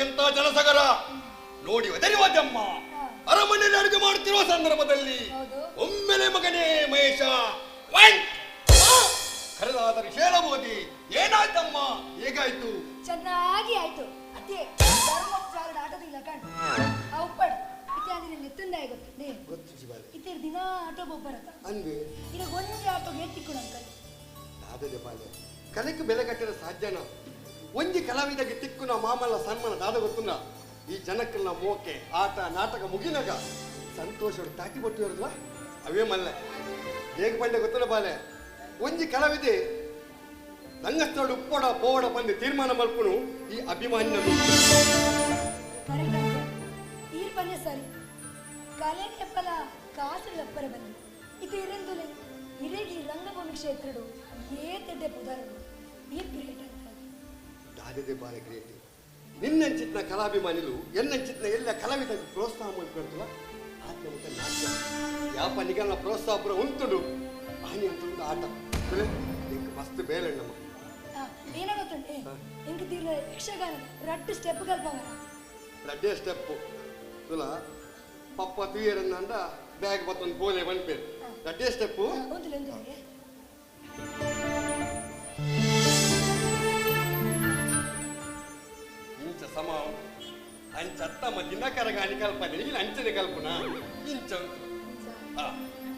ಎಂತ ಜನಸಾಗರ ನೋಡಿ ಒದರಿವಾದಮ್ಮ ಅರಮನೆಯಲ್ಲಿ ಅಡುಗೆ ಮಾಡುತ್ತಿರುವ ಸಂದರ್ಭದಲ್ಲಿ ಒಮ್ಮೆಲೆ ಮಗನೇ ಮಹೇಶ ಕರೆದಾದರೆ ಹೇಳಬಹುದಿ ಏನಾಯ್ತಮ್ಮ ಹೇಗಾಯ್ತು ಚೆನ್ನಾಗಿ ಆಯ್ತು ಅದೇ ಧರ್ಮೋಪಚಾರದ ಆಟದಿಲ್ಲ ಕಣ್ ಅಪ್ಪಡ್ ಇತ್ಯಾದಿ ನೆತ್ತಂದಾಯ ಗೊತ್ತೇ ಗೊತ್ತು ಶಿವಾಲಿ ಇತ್ತರ ದಿನ ಆಟೋ ಬೊಬ್ಬರತ ಅಂದು ಈಗ ಒಂದೇ ಆಟೋ ಎತ್ತಿಕೊಂಡು ಅಂಕಲ್ ದಾದದೆ ಬಾಲೆ ಕಲೆಗೆ ಬೆಲೆ ಕಟ್ಟಲು ಸಾಧ್ಯನಾ ಒಂಜಿ ಕಲಾವಿದಗೆ ತಿಕ್ಕುನ ಮಾಮಲ್ಲ ಸನ್ಮಾನ ದಾದ ಗೊತ್ತುನ ಈ ಜನಕ್ಕೆಲ್ಲ ಮೋಕೆ ಆಟ ನಾಟಕ ಮುಗಿನಾಗ ಸಂತೋಷ ತಾಟಿ ಬಟ್ಟು ಇರೋದ್ವಾ ಅವೇ ಮಲ್ಲ ಹೇಗೆ ಬಂಡೆ ಗೊತ್ತಲ್ಲ ಬಾಲೆ ಒಂಜಿ ಕಲಾವಿದೆ ರಂಗಸ್ಥಳ ಉಪ್ಪಡ ಪೋವಡ ಬಂದು ತೀರ್ಮಾನ ಮಲ್ಪುನು ಈ ಅಭಿಮಾನಿನ ಈರ್ ಬಂದೆ ಸರಿ ಕಲೆ ಎಪ್ಪಲ ಕಾಸು ಎಪ್ಪರ ಬಂದು ಇದು ಇರೆಂದುಲೆ ಇರೇಗಿ ರಂಗಭೂಮಿ ಕ್ಷೇತ್ರಡು ಏತೆಡ್ಡೆ ಪುದಾರಡು ಈ ಗ್ರೇಟ್ ದಾದದೆ ಬಾಲೆ ಗ್ರೇಟ್ ನಿನ್ನಂಚಿತ್ನ ಕಲಾಭಿಮಾನಿಲು ಎನ್ನಂಚಿತ್ನ ಎಲ್ಲ ಕಲಾವಿದ ಪ್ರೋತ್ಸಾಹ ಮಾಡ್ಕೊಳ್ತವ ಆತ್ಮಕ ನಾಟ್ಯ ಯಾಪ ನಿಗಲ್ನ ಪ್ರೋತ್ಸಾಹ ಪುರ ಉಂಟುಡು ಆನಿ ಅಂತ ಒಂದು ಆಟ ಮಸ್ತ್ ಬೇಲೆ ನಮ್ಮ ಏನ ಗೊತ್ತುಂಟೆ ಎಂಕ ತೀರ್ಲ ಯಕ್ಷಗಾನ ರಟ್ಟು ಸ್ಟೆಪ್ ಕಲ್ಪಂಗ ರಡ್ಡೆ ಸ್ಟೆಪ್ ತುಲ ಪಪ್ಪ ತುಯ್ಯರನ್ನ ಬ್ಯಾಗ್ ಬತ್ತೊಂದು ಬೋಲೆ ಬಂದ್ಪೇರು ರಡ್ಡೆ ಸ್ಟೆಪ್ಪು ಒಂದುಲೆ ಒಂದುಲೆ ಇಂಚ ಸಮ ಅಂಚತ್ತಮ್ಮ ದಿನಕರಗಾನಿ ಕಲ್ಪನೆ ಇಲ್ಲಿ ಅಂಚನೆ ಕಲ್ಪನ ಇಂಚ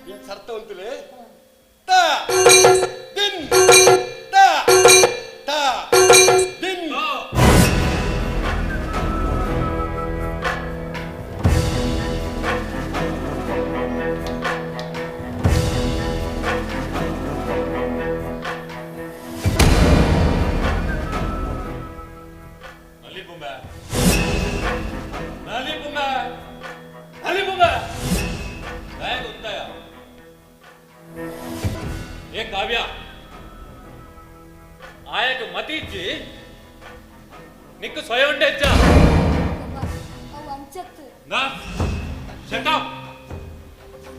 ಇಂಚ ಅರ್ಥ ಉಂಟುಲೆ ತ ದಿನ್ ತ ತ ದಿನ್ ಕಾವ್ಯ ಆಯಕ ಮತಿಜ್ಜಿ ನಿಕ್ಕು ಸ್ವಯಂಡೆ ಇಜ್ಜ ಅವು ಅಂಚತ್ತು ನಾ ಶಟಪ್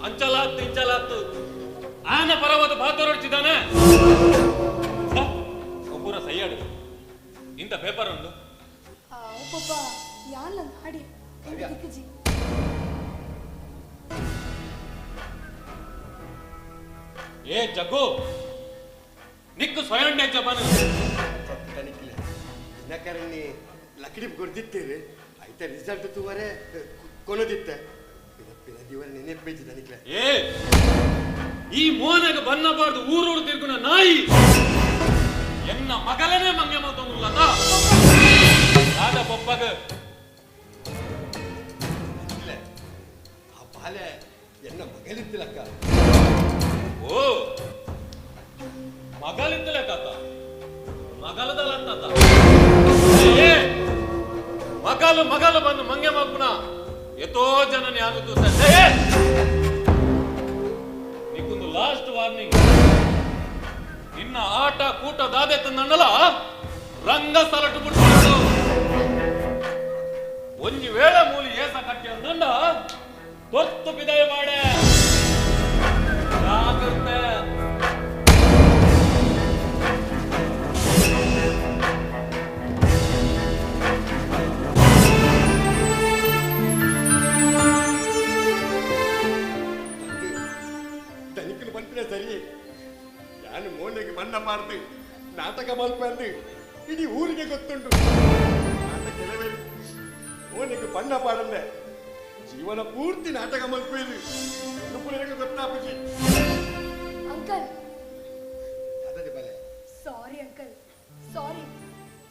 ಅಂಚಲಾತ್ತು ಇಂಚಲಾತ್ತು ಆನ ಪರವಾದ ಬಾತೋರಡ್ಚಿದಾನೆ ಒಬ್ಬರ ಸೈಯಾಡು ಇಂಥ ಪೇಪರ್ ಉಂಟು ಒಬ್ಬ ಯಾನ ನಾಡಿ ದಿಕ್ಕಜಿ ಏ ಜಗ್ಗು ನಿಕ್ಕು ಸ್ವಯಂ ಜಬಾನ ತನಿಖಿಲ್ಲ ದಿನಕರಣ್ಣಿ ಲಕಡಿ ಕೊಡ್ದಿತ್ತೇವೆ ಆಯ್ತಾ ರಿಸಲ್ಟ್ ತೂವರೆ ಕೊನದಿತ್ತೆ ಪಿನ ದಿವರ ನೆನೆಪ್ಪೇಜಿ ತನಿಖಿಲ್ಲ ಏ ಈ ಮೋನಗ ಬನ್ನಬಾರ್ದು ಊರೂರು ತಿರ್ಗುನ ನಾಯಿ ಎನ್ನ ಮಗಲನೇ ಮಂಗೆ ಮಾತೊಂದುಲ್ಲದ ಆದ ಪಪ್ಪಗ ಇಲ್ಲ ಆ ಬಾಲೆ ಎನ್ನ ಮಗಳಿದ್ದಿಲ್ಲಕ್ಕ ಓ ಮಗಳಿದ್ದಲೆ ಕಥ ಮಗಲದಲ್ಲ ಮಗಲು ಬಂದು ಮಂಗೆ ಮಗ್ಗುಣ ಎಷ್ಟೋ ಜನ ಆಗುತ್ತು ನಿಕ್ಕೊಂದು ಲಾಸ್ಟ್ ವಾರ್ನಿಂಗ್ ಇನ್ನ ಆಟ ಕೂಟ ದಾದೆ ತಂದಲ್ಲ ರಂಗ ಸಲಟು ಬಿಟ್ಟು ಒಂಜಿ ವೇಳೆ ಮೂಲಿ ಏಸ ಕಟ್ಟಿ ಅಂದಂಡ ತೊತ್ತು ಬಿದಾಯ ಮಾಡೆ ಮಲ್ಪ ಅಂದು ಇಡೀ ಊರಿಗೆ ಗೊತ್ತುಂಟು. ನಾಟಕ ಕೆಲವೇ ಓನಿಗೆ ಬಣ್ಣ ಪಾಡಂದೆ ಜೀವನ ಪೂರ್ತಿ ನಾಟಕ ಮಲ್ಪೇದು ನನಗೆ ಗೊತ್ತಾಪಿ. ಅಂಕಲ್ ಅದಕ್ಕೆ ಬಲೆ ಸಾರಿ ಅಂಕಲ್ ಸಾರಿ.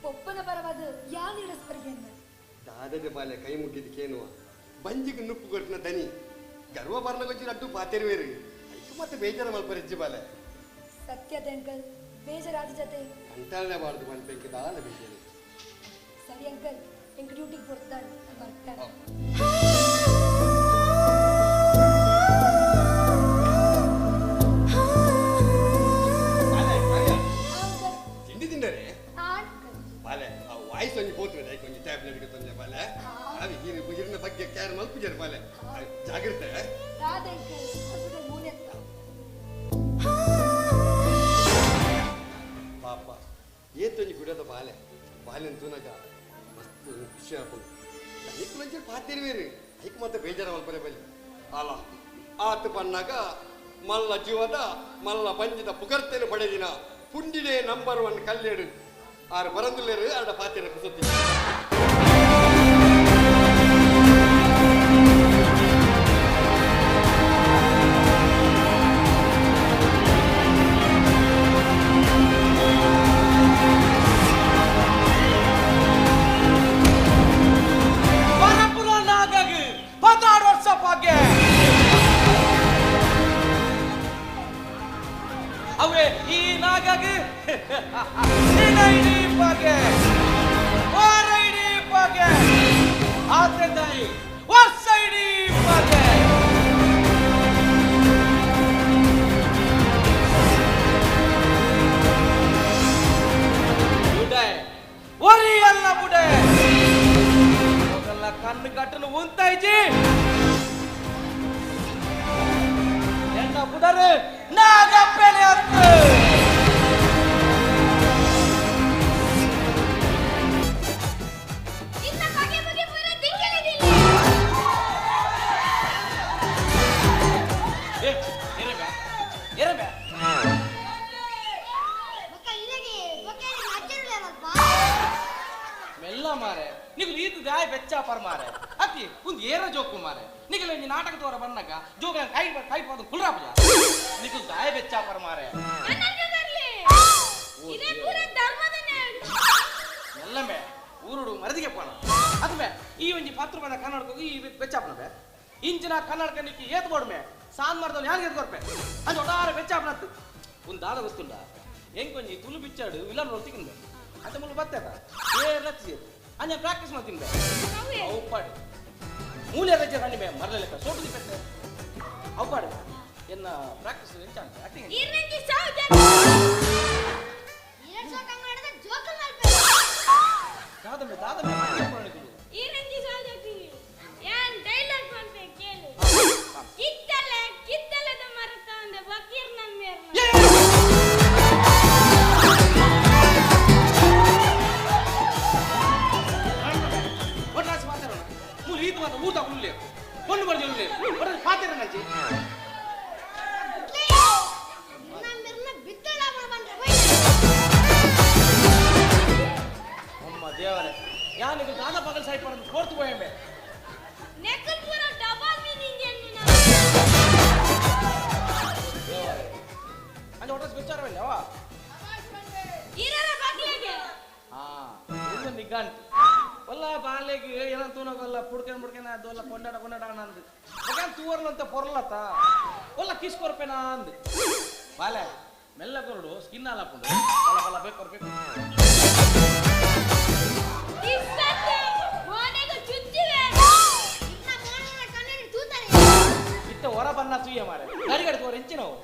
ಪೊಪ್ಪನ ಪರವಾದ ಯಾವ ಸ್ಪರ್ಧೆ ಅಂದ ದಾದದ ಬಾಲೆ ಕೈ ಮುಗಿದಕ್ಕೇನು ಬಂಜಿಗೆ ನುಪ್ಪು ಕೊಟ್ಟಿನ ದನಿ ಗರ್ವ ಬರ್ಲಗೊಚ್ಚಿ ಅಡ್ಡು ಪಾತೆರುವೇರು ಐಕು ಮತ್ತೆ ಬೇಜಾರ ಮಲ್ಪರಿಜ್ಜಿ ಬಾಲೆ. ಸತ್ಯದ ಅಂಕಲ್ ಬೇಜಾರಾದ ಜೊತೆ ಅಂತಾಳೆ ಬಾರ್ದು ಮಲ್ಪೆಂಗೆ ದಾಲ ಬೇಜಾರು. ಸರಿ ಅಂಕಲ್ ಎಂಕ ಡ್ಯೂಟಿಗೆ ಬರ್ತಾಳೆ ಬರ್ತಾಳೆ. ತಿಂಡಿ ತಿಂದರೆ ಬಾಲೆ ಆ ವಾಯ್ಸ್ ಒಂಜಿ ಹೋಗ್ತದೆ ಕೊಂಚ ಟ್ಯಾಬ್ಲೆಟ್ ತೊಂದರೆ ಬಾಲೆ ಅವಿ ಹಿರಿನ ಬಗ್ಗೆ ಕ್ಯಾರ್ ಮಲ್ಪಿಜರ್ ಬಾಲೆ ಜಾಗ್ರತೆ. ಪಾಪ ಏತೊಂಜಿ ಬಿಡೋದ ಬಾಲೆ ಬಾಲ್ಯನ ತೂನಗ ಮಸ್ತ್ ಖುಷಿ ಹಾಕೊಂಡು ನನಗೆ ಮಂచి ಪಾತಿರುವೇರು ಐಕ್ ಮತ್ತೆ ಬೇಜಾರ ಮಲ್ಪರೆ ಬಲ್ಲಿ ಅಲ್ಲ ಆತ ಬನ್ನಾಗ ಮಲ್ಲ ಜೀವದ ಮಲ್ಲ ಬಂಜಿದ ಪುಕರ್ತೇನೆ ಪಡೆದಿನ ಪುಂಡಿನೇ ನಂಬರ್ 1 ಕಲ್ಲೇಡು ಆರು ಬರಂದುಲ್ಲೇರು ಆಡ ಪಾತಿರ ಕುಸುತ್ತಿ. ಅವೇ ಈ ನಾಗಾಗಿ ಒರಿಯಲ್ಲ ಬುಡೆ ಕಣ್ಣು ಕಟ್ಟಲು ಉಂತಾಯ್ಜಿ ಎನ್ನ ಬುಡರು ನಾಗಪ್ಪೆಲೆ ಅಂತ ಮೆಲ್ಲ ಮಾರೆ ನೀವು ಈತು ದಾಯ ಬೆಚ್ಚಾಪರ್ ಮಾರೆ ಅತಿ ಒಂದು ಏರ ಜೋಕು ಮಾರೆ ನಿಗಲ ಈ ನಾಟಕ ತೋರ ಬನ್ನಕ ಜೋಗ ಕೈ ಕೈ ಪಾದು ಕುಲ್ರಾಪಜ ನಿಗಲ ದಾಯ ಬೆಚ್ಚಾಪರ್ ಮಾರೆ ಎಲ್ಲಮೆ ಊರುಡು ಮರದಿಗೆ ಪೋಣ ಅದುಮೆ ಈ ಒಂಜಿ 10 ರೂಪಾಯಿ ಕನ್ನಡಕ ಈ ಬೆಚ್ಚಾಪನಬೆ ಇಂಚಿನ ಕನ್ನಡಕ ನಿಕ್ಕಿ ಏತ್ ಬೋಡ್ಮೆ ಸಾನ್ ಮಾಡ್ದವ್ ಯಾರಿಗೆ ಎತ್ ಕೊರ್ಪೆ ಅದು ಒಟ್ಟಾರೆ ಬೆಚ್ಚಾಪನತ್ತು ಒಂದು ದಾದ ಗೊತ್ತುಂಡ ಹೆಂಗೊಂಜಿ ತುಳು ಬಿಚ್ಚಾಡು ವಿಲನ್ ರೋಲ್ ತಿಕ್ಕನ್ಬೆ ಅಂತ ಮುಳ್ಳು ಬರ್ತದ ಏರ್ ಲಕ್ಷ ಅಂಜ ಪ್ರಾಕ್ಟೀಸ್ ಮಾಡ್ತೀನಿ ಅವು ಪಾಡು ಮೂಲೆ ರಜೆ ಕಣ್ಣಿಮೆ ಮರಲೆಕ್ಕ ಸೋಟು ಪೆಟ್ಟೆ ಅವು ಪಾಡು ಎನ್ನ ಪ್ರಾಕ್ಟೀಸ್ ಎಂಚ ಅಂತ ಆಕ್ಟಿಂಗ್ ದಾದಮೆ ದಾದಮೆ ಊಟ ಉಳ್ಳೆ ಕೊಂಡು ಬರ್ಜಿ ಉಳ್ಳೆ ಪಾತಿರ ನಂಜಿ ಅಮ್ಮ ದೇವರೇ ಯಾನಿಗೆ ದಾದ ಪಗಲ್ ಸೈಡ್ ಪಡೆದು ಕೋರ್ತು ಹೋಯಂಬೆ ಅಂಜ ಒಟ್ಟಸ್ ವಿಚಾರವಿಲ್ಲ ಅವ ನಿಗಾಂಟ್ ಒಲ್ಲ ಬಾಲೆಗೆ ಏನಂತ ತೂನಗೊಲ್ಲ ಪುಡ್ಕನ್ ಅದೊಲ್ಲ ಕೊಂಡಾಡ ಅಂದ್ ಮಗನ್ ತೂರ್ಲಂತ ಪೊರ್ಲತ್ತ ಒಲ್ಲ ಕಿಸ್ಕೊರ್ಪೆನಾ ಅಂದ್ ಬಾಲೆ ಮೆಲ್ಲ ಕೊರಡು ಸ್ಕಿನ್ ಹಾಲಾಕೊಂಡು ಬಲ ಬಲ ಬೇಕು ಇತ್ತ ಹೊರ ಬನ್ನ ತೂಯ ಮಾರೆ ಗಡಿಗಡಿ ತೋರ ಹೆಂಚಿ ನಾವು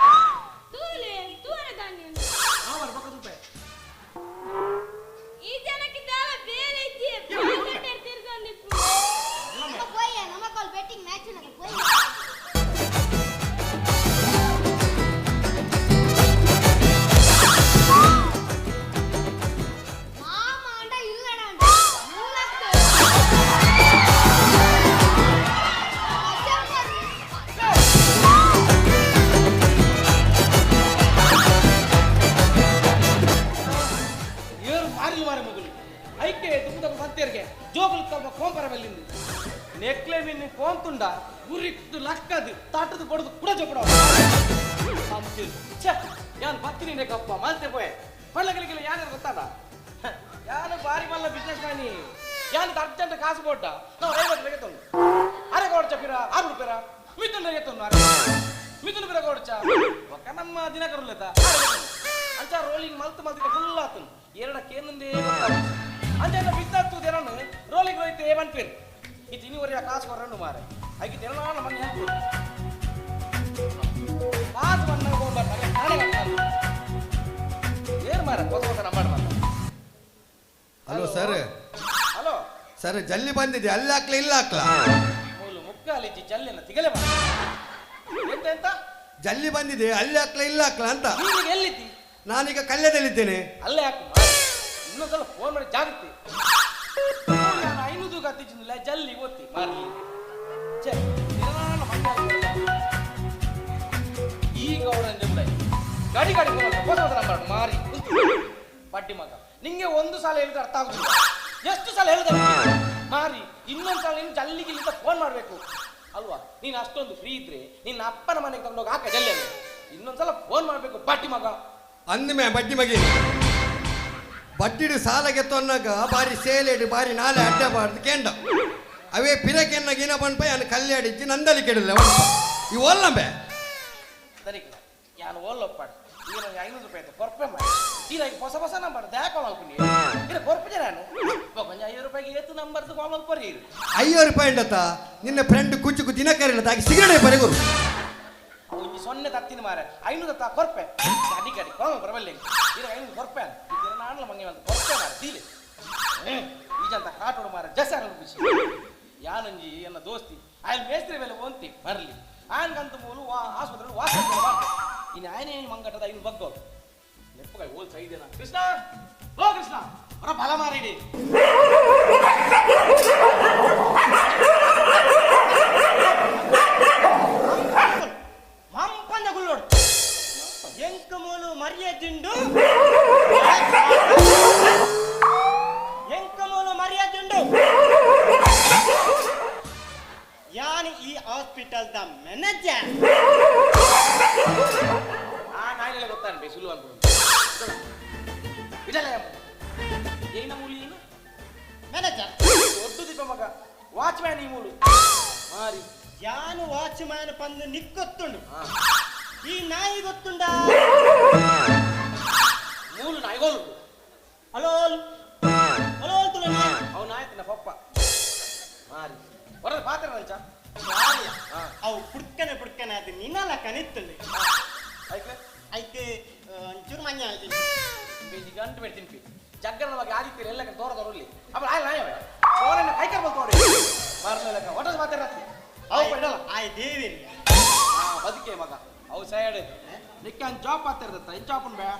ಐಕೆ ದುಮ್ಮದ ಸತ್ಯರಿಗೆ ಜೋಗುಲು ಕಲ್ಪ ಕೋಂಪರ ಬೆಲ್ಲಿಂದು ನೆಕ್ಲೆ ಮಿನ್ನಿ ಕೋಂತುಂಡ ಗುರಿಟ್ಟು ಲಕ್ಕದು ತಾಟದು ಕೊಡದು ಕೂಡ ಜೋಪಡ ಯಾನ್ ಬತ್ತೀನಿ ನೆಕ್ಕಪ್ಪ ಮಾಲ್ತೆ ಪೋಯ್ ಪಳ್ಳಗಳಿಗೆ ಯಾರು ಗೊತ್ತಾದ ಯಾರು ಬಾರಿ ಮಲ್ಲ ಬಿಸ್ನೆಸ್ ಮ್ಯಾನಿ ಯಾನ್ ಅರ್ಜೆಂಟ್ ಕಾಸು ಕೊಟ್ಟ ನಾವು 50 ಗೆತ್ತೊಂದು ಅರೆ ಕೊಡ್ಚ ಪಿರ 6 ರೂಪಾಯಿ ಮಿಥುನ ಗೆತ್ತೊಂದು ಮಿಥುನ ಪಿರ ಕೊಡ್ಚ ಒಕ್ಕ ನಮ್ಮ ದಿನ ಕರುಲೆತ ಅಂಚ ರೋಲಿಂಗ್ ಮಲ್ತು ಫುಲ್ ಆತನು ಎರಡಕ್ಕೆ ಏನಂದೇ ಅಂಚ ಬಿತ್ತತ್ತು ದೇರನು ರೋಲಿಂಗ್ ಹೋಯ್ತು ಏಮನ್ ಪೇರು ಇದು ಇನ್ನೂವರೆಯ ಕಾಸು ಕೊರಣ್ಣು ಮಾರೆ ಹಾಗೆ ತೆರನಾಳ ಮನೆ ಕಾಸು ಬಣ್ಣ ಹೋಗ್ಬಾರ್ದು ಏನು ಮಾರ ಹೊಸ ಹೊಸ ನಂಬರ್ ಮಾರ. Hello sir. ಹಲೋ ಸರ್ ಜಲ್ಲಿ ಬಂದಿದೆ ಅಲ್ಲಿ ಹಾಕ್ಲ ಇಲ್ಲ ಹಾಕ್ಲ ಮೂಲು ಮುಕ್ಕಾಲಿಜ್ಜಿ ಜಲ್ಲಿನ ತಿಗಲೆ ಮಾರ ಎಂತ ಎಂತ ಜಲ್ಲಿ ಬಂದಿದೆ ಅಲ್ಲಿ ಹಾಕ್ಲ ಇಲ್ಲ ಹಾಕ್ಲ ಅಂತ. ನೀನೀಗ ಎಲ್ಲಿದ್ದಿ? ನಾನೀಗ ಕಲ್ಯದಲ್ಲಿದ್ದೇನೆ. ಅಲ್ಲೇ ಹಾಕು ಇನ್ನೊಂದ್ಸಲ ಫೋನ್ ಮಾಡಿ ಜಾಗೃತಿ. ನಾನು 500 ಕತ್ತಿದ್ದಿಲ್ಲ ಜಲ್ಲಿ ಓದ್ತಿ ಮಾರ್ಲಿ ಈಗ ಅವರನ್ನು ಗಾಡಿ ಗಾಡಿ ಹೊಸ ಹೊಸ ನಂಬರ್ ಮಾರಿ ಪಟ್ಟಿ ಮಗ ನಿಂಗೆ ಒಂದು ಸಲ ಹೇಳಿದ್ರೆ ಅರ್ಥ ಆಗುದಿಲ್ಲ ಎಷ್ಟು ಸಲ ಹೇಳಿದ್ರೆ ಮಾರಿ ಇನ್ನೊಂದು ಸಲ ನೀನು ಜಲ್ಲಿಗಿಲ್ಲಿಂದ ಫೋನ್ ಮಾಡಬೇಕು ಅಲ್ವಾ? ನೀನು ಅಷ್ಟೊಂದು ಫ್ರೀ ಇದ್ರೆ ನಿನ್ನ ಅಪ್ಪನ ಮನೆಗೆ ತಗೊಂಡೋಗಿ ಹಾಕ ಜಲ್ಲಿ ಇನ್ನೊಂದ್ಸಲ ಫೋನ್ ಮಾಡಬೇಕು ಪಟ್ಟಿ ಮಗ ಅಂದಮೇ ಬಡ್ಡಿ ಮಗಿ ಬಡ್ಡಿಡು ಸಾಲಗೆ ತೊನ್ನಾಗ ಬಾರಿ ಸೇಲೆಡು ಬಾರಿ ನಾಲೆ ಅಡ್ಡಬಾರ್ದು ಕೆಂಡ ಅವೇ ಪಿರಕೆನ್ನ ಗಿನ ಪನ್ಪೈ ಅನ್ನು ಕಲ್ಯಾಡಿಚ್ಚಿ ನಂದಲಿ ಕೆಡಲ್ಲ ಇವು ಒಲ್ಲಂಬೆ ಸರಿ ಯಾನು ಓಲ್ಲೊಪ್ಪಾಡು ಈಗ ನನಗೆ 500 ರೂಪಾಯಿ ಆಯ್ತು ಕೊರ್ಪೆ ಮಾಡಿ ಈಗ ಹೊಸ ಹೊಸ ನಂಬರ್ ದಾಕೊಳ್ಳಿ ಇದು ಕೊರ್ಪೆ ನಾನು ಕೊಂಚ 5 ರೂಪಾಯಿಗೆ ಏತು ನಂಬರ್ದು ಕಾಮಲ್ ಪರಿ 5 ರೂಪಾಯಿ ಉಂಡತ್ತ ನಿನ್ನ ಫ್ರೆಂಡ್ ಕುಚ್ಚು ದಿನ ಕರಿಲ್ಲ ತಾಗಿ ಸಿಗಡೆ ಬರೆಗುರು ಒಂಜಿ ಸೊನ್ನೆ ತತ್ತಿನ ಮಾರ 500 ತಾ ಕೊರ್ಪೆ ಗಾಡಿ ಗಾಡಿ ಕಾಮಲ್ ಬರಬಲ್ಲೆ ಈಗ 500 ಕೊರ್ಪೆ ಇದು ನಾನು ಮಂಗೆ ಅಂತ ಕೊರ್ಪೆ ಮಾರ ತೀಲೆ ಈಜಂತ ಕಾಟೋಡು ಮಾರ ಜಸಾರ ಬಿಸಿ ಯಾನಂಜಿ ಎನ್ನ ದೋಸ್ತಿ ಆಯ್ಲ್ ಮೇಸ್ತ್ರಿ ಮೇಲೆ ಒಂತಿ ಬರಲಿ ಆಯನ್ಗಂತ ಮೂಲು ಆಸ್ಪತ್ರೆ ವಾಸ ಇನ್ನು ಆಯನೇ ಮಂಗಟದ ಇನ್ನು ಬಗ್ಗೋದು ನೆಪ್ಪಗಾಯ ಓಲ್ ಸೈದೇನ ಕೃಷ್ಣ ಓ ಕೃಷ್ಣ ಹೊರ ಫಲ ಮಾರಿಡಿ ಮಂಪಂದ ಗುಳ್ಳೋಡು ಎಂಕ ಮೂಲು ಮರ್ಯಾದಿಂಡು ಎಂಕ ಮೂಲು ಮರ್ಯಾದಿಂಡು ಯಾನಿ ಈ ಹಾಸ್ಪಿಟಲ್ದ ಮ್ಯಾನೇಜರ್ ಆ ನಾಯಿಲೆ ಗೊತ್ತಾನೆ ಸುಳ್ಳು ಅನ್ಕೊಂಡು ಇದಲ್ಲ ಏನ ಮೂಲಿ ಏನು ಮ್ಯಾನೇಜರ್ ಒಟ್ಟು ದೀಪ ಮಗ ವಾಚ್ಮ್ಯಾನ್ ಈ ಮೂಲು ಮಾರಿ ಯಾನು ವಾಚ್ಮ್ಯಾನ್ ಪಂದು ನಿಕ್ಕೊತ್ತುಂಡು ಈ ನಾಯಿ ಗೊತ್ತುಂಡ ಮೂಲು ನಾಯಿಗೋಲು ಹಲೋ ಹಲೋ ತುಳ ಅವು ನಾಯ್ತಿನ ಪಪ್ಪ ಮಾರಿ ಹೊರದ ಪಾತ್ರ ನಂಚ ಅವು ಪುಡ್ಕನೆ ಅದು ನಿನ್ನಲ್ಲ ಕನಿತ್ತುಂಡು ಆಯ್ತು ಆಯ್ತು ಒಂಚೂರು ಮഞ്ഞ ಬೇಜಿ ಗಂಟು ಬೇಡ ತಿನ್ಪಿ ಜಗ್ಗನ ಬಗ್ಗೆ ಆದಿತ್ತೀರಿ ಎಲ್ಲ ತೋರ ತೋರಲಿ ಅಪ್ಪ ಆಯ್ತು ನಾಯವೇ ಸೋರನ್ನ ಕೈಕರ್ ಬಂದು ತೋರಿ ಮಾರ್ಲೆಕ್ಕ ಒಟ್ಟದ ಮಾತಾಡತ್ತಿ ಅವು ಬಿಡಲ್ಲ ಆಯ್ ದೇವಿ ಬದುಕೆ ಮಗ ಅವು ಸೈಡ್ ನಿಕ್ಕ ಜಾಬ್ ಆಗ್ತಿರ್ತತ್ತ ಈ ಜಾಬ್ ಬೇ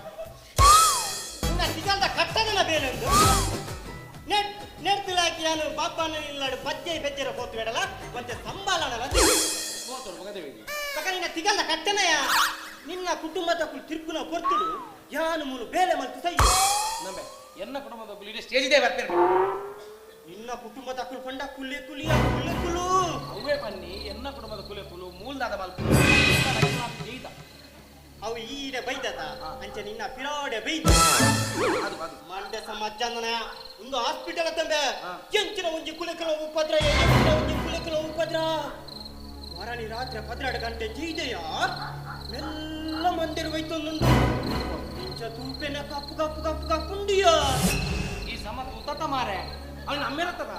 ಇನ್ನ ಸಿಗಲ್ದ ಕಟ್ಟದನ ಬೇಲೆಂದು ನೆಡ್ತಿಲಾಕಿ ನಾನು ಬಾಪನ ಇಲ್ಲಾಡು ಬಜ್ಜೆ ಬೆಜ್ಜರ ಹೋತು ಬೇಡಲ್ಲ ಮತ್ತೆ ಸಂಬಾಲನಲ್ಲ ಹೋತರು ಮಗದೇವಿ ತಕ ನಿನ್ನ ಸಿಗಲ್ದ ಕಟ್ಟನೆಯ ನಿನ್ನ ಕುಟುಂಬದ ತಿರ್ಪುನ ಕೊರ್ತುಡು ಯಾನು ಮೂಲು ಬೇಲೆ ಮಲ್ತು ಸೈ ನಂಬೆ ಎನ್ನ ಕುಟುಂಬದ ಕುಲಿ ಸ್ಟೇಜ್ ಇದೆ ಬರ್ತಿರ್ಬೇಕು ನಿನ್ನ ಕುಟುಂಬದ ಕೊಂಡ ಕುಲಿ ಕುಲಿಯ ಕುಲಿ ಕುಲು ಅವೇ ಬನ್ನಿ ಎನ್ನ ಕುಟುಂಬದ ಕುಲಿ ಕುಲು ಮೂಲದಾದ ಮಲ್ಪು ಜೈದ ಅವು ಈಡ ಬೈದದ ಅಂಚ ನಿನ್ನ ಪಿರಾಡೆ ಬೈದ ಅದು ಅದು ಮಂಡ್ಯ ಸಮಾಜನ ಒಂದು ಹಾಸ್ಪಿಟಲ್ ತಂಬೆ ಎಂಚಿನ ಒಂಜಿ ಕುಲಕಲ ಉಪದ್ರ ಒಂಜಿ ಕುಲಕಲ ಉಪದ್ರ ಮರಣಿ ರಾತ್ರಿ 12 ಗಂಟೆ ಜೈದೆಯ ಮೆಲ್ಲ ಮಂದಿರ ಬೈತೊಂದುಂಡು ಇಂಚ ತೂಪೆನ ಕಪ್ಪು ಕಪ್ಪು ಕಪ್ಪು ಕಪ್ಪುಂಡಿಯ ಈ ಸಮ ಉತ್ತತ ಮಾರೆ ಅವನು ನಮ್ಮಿರತ್ತದ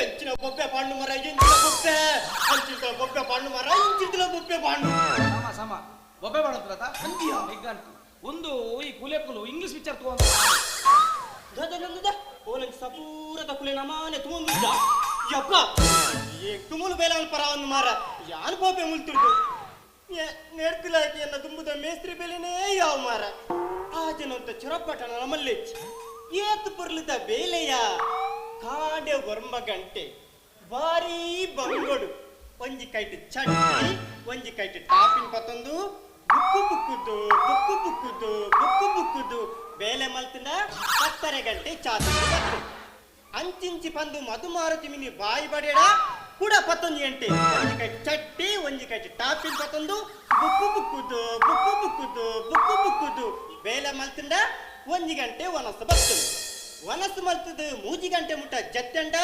ಎಂಚಿನ ಬೊಬ್ಬೆ ಪಾಂಡು ಮರ ಎಂಚಿನ ಬೊಬ್ಬೆ ಅಂಚಿನ ಬೊಬ್ಬೆ ಪಾಂಡು ಮರ ಇಂಚಿನ ಬೊಬ್ಬೆ ಪಾಂಡು ಸಮ ಸಮ ಬೊಬ್ಬೆ ಮಾಡುತ್ತದ ಅಂದಿಯ ಎಗ್ಗಂಟು ಒಂದು ಈ ಕುಲೆಕುಲು ಇಂಗ್ಲಿಷ್ ಪಿಕ್ಚರ್ ತಗೊಂಡು ಓಲಂಗೆ ಸಪೂರದ ಕುಲೆ ನಮಾನೆ ತಗೊಂಡಿದ್ದ ಯಪ್ಪ ಎಷ್ಟು ಮೂಲು ಬೇಲ ಪರವನ್ನು ಮಾರ ಯಾರು ಬೊಬ್ಬೆ ಮುಲ್ತಿರ್ದು ನೆಡ್ತಿಲಾಕಿ ಅನ್ನ ತುಂಬುದ ಮೇಸ್ತ್ರಿ ಬೆಲೆನೇ ಯಾವ ಮಾರ ಆ ಜನಂತ ಚುರಪಟ್ಟಣ ನಮ್ಮಲ್ಲಿ ಏತು ಪರ್ಲಿದ ಬೇಲೆಯ ಕಾಡೆ ವರ್ಮ ಗಂಟೆ ಬಾರಿ ಬಂಗೋಡು ಒಂಜಿ ಕೈಟ್ ಚಟ್ನಿ ಒಂಜಿ ಕೈಟ್ ಟಾಪಿನ ಪತ್ತೊಂದು ಬುಕ್ಕು ಬುಕ್ಕುದು ಬುಕ್ಕು ಬುಕ್ಕುದು ಬುಕ್ಕು ಬುಕ್ಕುದು ಬೇಲೆ ಮಲ್ತಿನ 10 ಗಂಟೆ ಚಾತು ಅಂಚಿಂಚಿ ಬಂದು ಮಧುಮಾರುತಿ ಮಿನಿ ಬಾಯಿ ಬಡಿಯಡ ಕೂಡ 11 ಗಂಟೆ ಒಂಜಿ ಕೈ ಚಟ್ಟಿ ಒಂಜಿ ಕೈ ಟಾಪಿನ್ ಪತ್ತೊಂದು ಬುಕ್ಕು ಬುಕ್ಕುದು ಬೇಲೆ ಮಲ್ತಿಂದ 1 ಗಂಟೆ ವನಸ್ಸು ಬರ್ತದೆ ವನಸ್ಸು ಮಲ್ತದ 3 ಗಂಟೆ ಮುಟ್ಟ ಜತ್ತಂಡ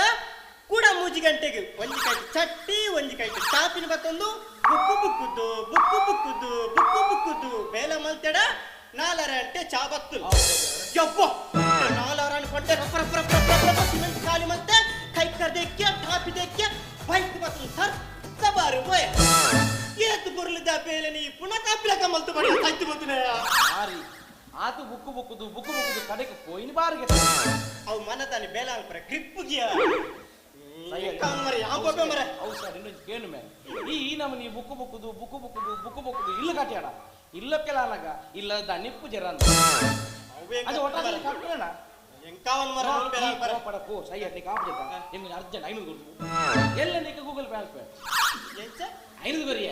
ಕೂಡ 3 ಗಂಟೆಗೆ ಒಂಜಿ ಕೈ ಚಟ್ಟಿ ಒಂಜಿ ಕೈ ಟಾಪಿನ ಪತ್ತೊಂದು ಬುಕ್ಕು ಬೇಲೆ ಮಲ್ತಡ 4 ಗಂಟೆ ಚಾ ಬತ್ತು ಯಪ್ಪ 4 ಅನ್ಕೊಂಡೆ ಸಿಮೆಂಟ್ ಖಾಲಿ ಮತ್ತೆ ಕೈ ಕರ್ದಕ್ಕೆ ಟಾಪಿ ದಕ್ಕೆ ಬೈಕ್ ಬತ್ತು ಸರ್ ಸಬಾರು ಹೋಯ್ ಏತು ಬುರ್ಲಿದ ಬೇಲೆ ನೀ ಪುನಃ ಟಾಪಿಲ ಕಮಲ್ತು ಬಡಿ ಸೈತು ಬತ್ತನೆ ಆರಿ ಆತು ಬುಕ್ಕು ಕಡೆಗೆ ಪೋಯಿನ ಬಾರಿಗೆ ಅವು ಮನತಾನೆ ಬೇಲ ಅಲ್ಪರ ಗ್ರಿಪ್ ಗಿಯ ಮರೆ ಆಂಬೆ ಮರೆ ಅವು ಸರ್ ಇನ್ನೊಂದು ಕೇಳು ಮೇ ಈ ನಮನಿ ಬುಕ್ಕು ಇಲ್ಲ ಕಟ್ಯಾಡ ಇಲ್ಲಕ್ಕೆಲ್ಲ ಅನಗ ಇಲ್ಲದ ನಿಪ್ಪು ಜರ ಅಂತ ಅದು ಒಟ್ಟಾರೆ ಕಟ್ಟೋಣ ಎಂಕಾವನ್ ಮರ ಬೇಲ ಅಲ್ಪರ ಪಡಕೋ ಸೈ ಅತ್ತೆ ಕಾಪಜತ ನಿಮಗೆ ಅರ್ಜೆಂಟ್ 500 ಕೊಡು ಎಲ್ಲ ನಿಕ್ಕೆ ಗೂಗಲ್ ಪೇ ಅಲ್ಪೆ ಎಂಚ 500 ಕೊರಿಯ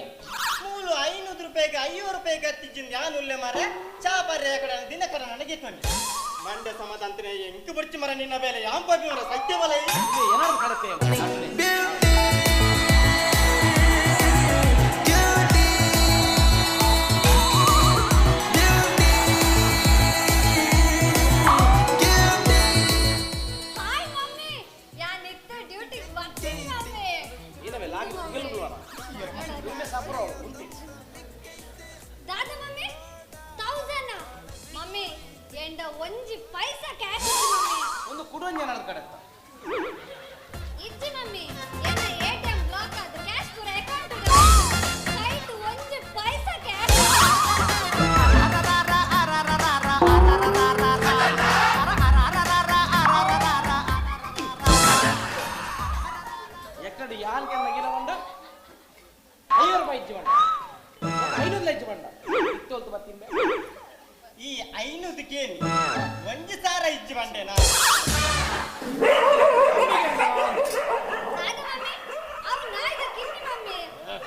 ಮೂಲು 500 ರೂಪಾಯಿಗೆ 500 ರೂಪಾಯಿಗೆ ಹತ್ತಿಜಿಂದ ಯಾನು ಉಲ್ಲೆ ಮಾರೆ ಚಾ ಬರ್ರೆ ಕಡೆ ದಿನಕರ ನನಗೆ ತೊಂಡಿ ಮಂಡ್ಯ ಸಮಾಧಾಂತನೆ ಎಂಕು ಬರ್ಚಿ ಮರ ನಿನ್ನ ಬೇಲೆ ಯಾಂಪಾಪಿ ಮರ ಸತ್ಯವಲ ಏನಾದ್ರು ಕಡತೆ ಒಂಜಿ ಪೈಸಾ ಕ್ಯಾಶ್ ಒಂದು ಕುಡೊಂಜ ನನ್ನ ಕಡೆ ಇಜ್ಜಿ ಮಮ್ಮಿ ಎನ್ನ ಎಟಿಎಂ ಬ್ಲಾಕ್ ಆದ ಕ್ಯಾಶ್ ಪೂರ ಅಕೌಂಟ್ ಸೈಟ್ ಒಂಜಿ ಪೈಸಾ ಕ್ಯಾಶ್ ಎಕ್ಕಡಿ ಯಾನ್ ಕೆನ್ನ ಬಂದ 500 ರೂಪಾಯಿ ಇಜ್ಜಿ ಬಂದ 500 ಇಜ್ಜಿ ಬಂದ ಇತ್ತೋಲ್ತು ಬರ್ತೀನಿ ಈ 500 ಕೇನಿ ಒಂಜಿ ಸಾರ ಇಜ್ಜಿ ಬಂಡೆನಾ ನಾನು ಮಮ್ಮಿ ಅವು ನಾಯಿದ ಕಿನ್ನಿ ಮಮ್ಮಿ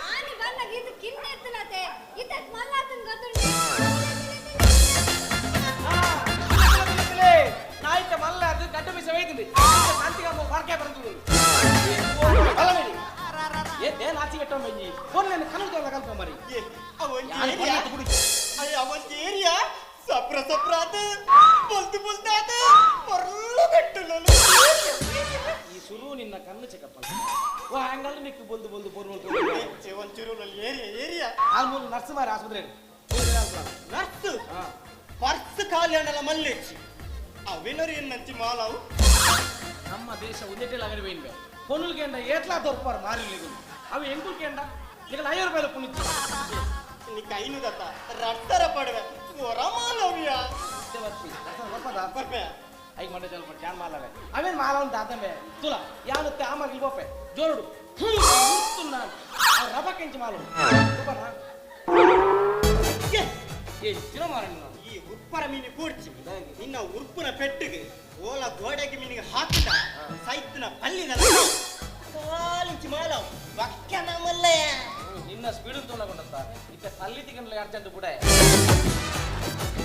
ಆನಿ ಬಂದಾಗ ಇದು ಕಿನ್ನಿ ಎತ್ತಲತೆ ಇದಕ್ ಮಲ್ಲಾತನ್ ಗೊತ್ತುಂಟು ನಾಯಿತ ಮಲ್ಲ ಅದು ಗಡ್ಡ ಬಿಸ ವೈದ್ಯಂದಿ ಶಾಂತಿಗ ಹೊರಕೆ ಬರ್ತದೆ ಅಲ್ಲಮೇಡಿ ಏ ನಾಚಿ ಕೆಟ್ಟ ಮಂಜಿ ಫೋನ್ ನನ್ನ ಕನಲ್ತ ಕಲ್ಪ ಮರಿ ಅವೊಂಜಿ ಏರಿಯಾ ಅಯ್ಯ ಅವೊಂಜಿ ಏರಿಯಾ ಸಪ್ರ ಅದು ಬೊಲ್ತು ಅದು ಮೊರ್ಲು ಗಟ್ಟು ಈ ಸುರು ನಿನ್ನ ಕಣ್ಣು ಚೆಕಪ್ಪ ಓ ಹ್ಯಾಂಗಲ್ ನಿಕ್ಕು ಬೊಲ್ದು ಪೊರ್ವಲ್ ಒಂಚೂರು ಏರಿಯಾ ಆಲ್ಮೂಲ್ ನರ್ಸ್ ಮಾರಿ ಆಸ್ಪತ್ರೆ ನರ್ಸ್ ಪರ್ಸ್ ಖಾಲಿ ಅಂಡಲ ಮಲ್ಲೆಚ್ಚಿ ಅವಿನರು ಎನ್ನಂಚಿ ಮಾಲಾವು ನಮ್ಮ ದೇಶ ಉದ್ದೆಟ್ಟೆಲ್ಲ ಅಗಡಿ ಬೈನ್ಬೆ ಪೊನ್ನುಲ್ ಕೇಂಡ ಏಟ್ಲಾ ತೋರ್ಪಾರ ಮಾರಿಲಿಗೆ ಅವು ಎಂಕುಲ್ ಕೇಂಡ ಈಗ 500 ರೂಪಾಯಿ ಪುಣಿಚ್ಚಿ ನಿಕ್ಕ 500 ದತ್ತ ರಟ್ಟರ ಪಡವೆ ಹೊರಮಾಲವ್ಯಾ ಬರ್ಬೆ ಐಗ ಮಂಡೆ ಸ್ವಲ್ಪ ಜಾನ್ ಮಾಲವೆ ಅವೇನ್ ಮಾಲ ಅಂತ ಆತಂಬೆ ತುಲ ಯಾನುತ್ತೆ ಆಮರ್ ಇಲ್ಬೋಪೆ ಜೋರುಡು ನಾನು ರಬ ಕೆಂಚಿ ಮಾಲು ತುಬನ ಏ ಚಿರ ಮಾರಣ್ಣ ಈ ಉಪ್ಪರ ಮೀನು ಕೂಡ್ಚಿ ನಿನ್ನ ಉರ್ಪುನ ಪೆಟ್ಟಿಗೆ ಓಲ ಗೋಡೆಗೆ ಮೀನಿಗೆ ಹಾಕಿದ ಸೈತ್ನ ಪಲ್ಲಿನ ಕಾಲಿಂಚಿ ಮಾಲವ್ ಬಕ್ಕ ನಮ್ಮಲ್ಲೇ ನಿನ್ನ ಸ್ಪೀಡ್ ತೊಗೊಂಡಂತ ಇತ್ತ ತಲ್ಲಿ ತಿಗನ್ಲೆ ಅರ್ಜೆಂಟ್ ಕೂಡ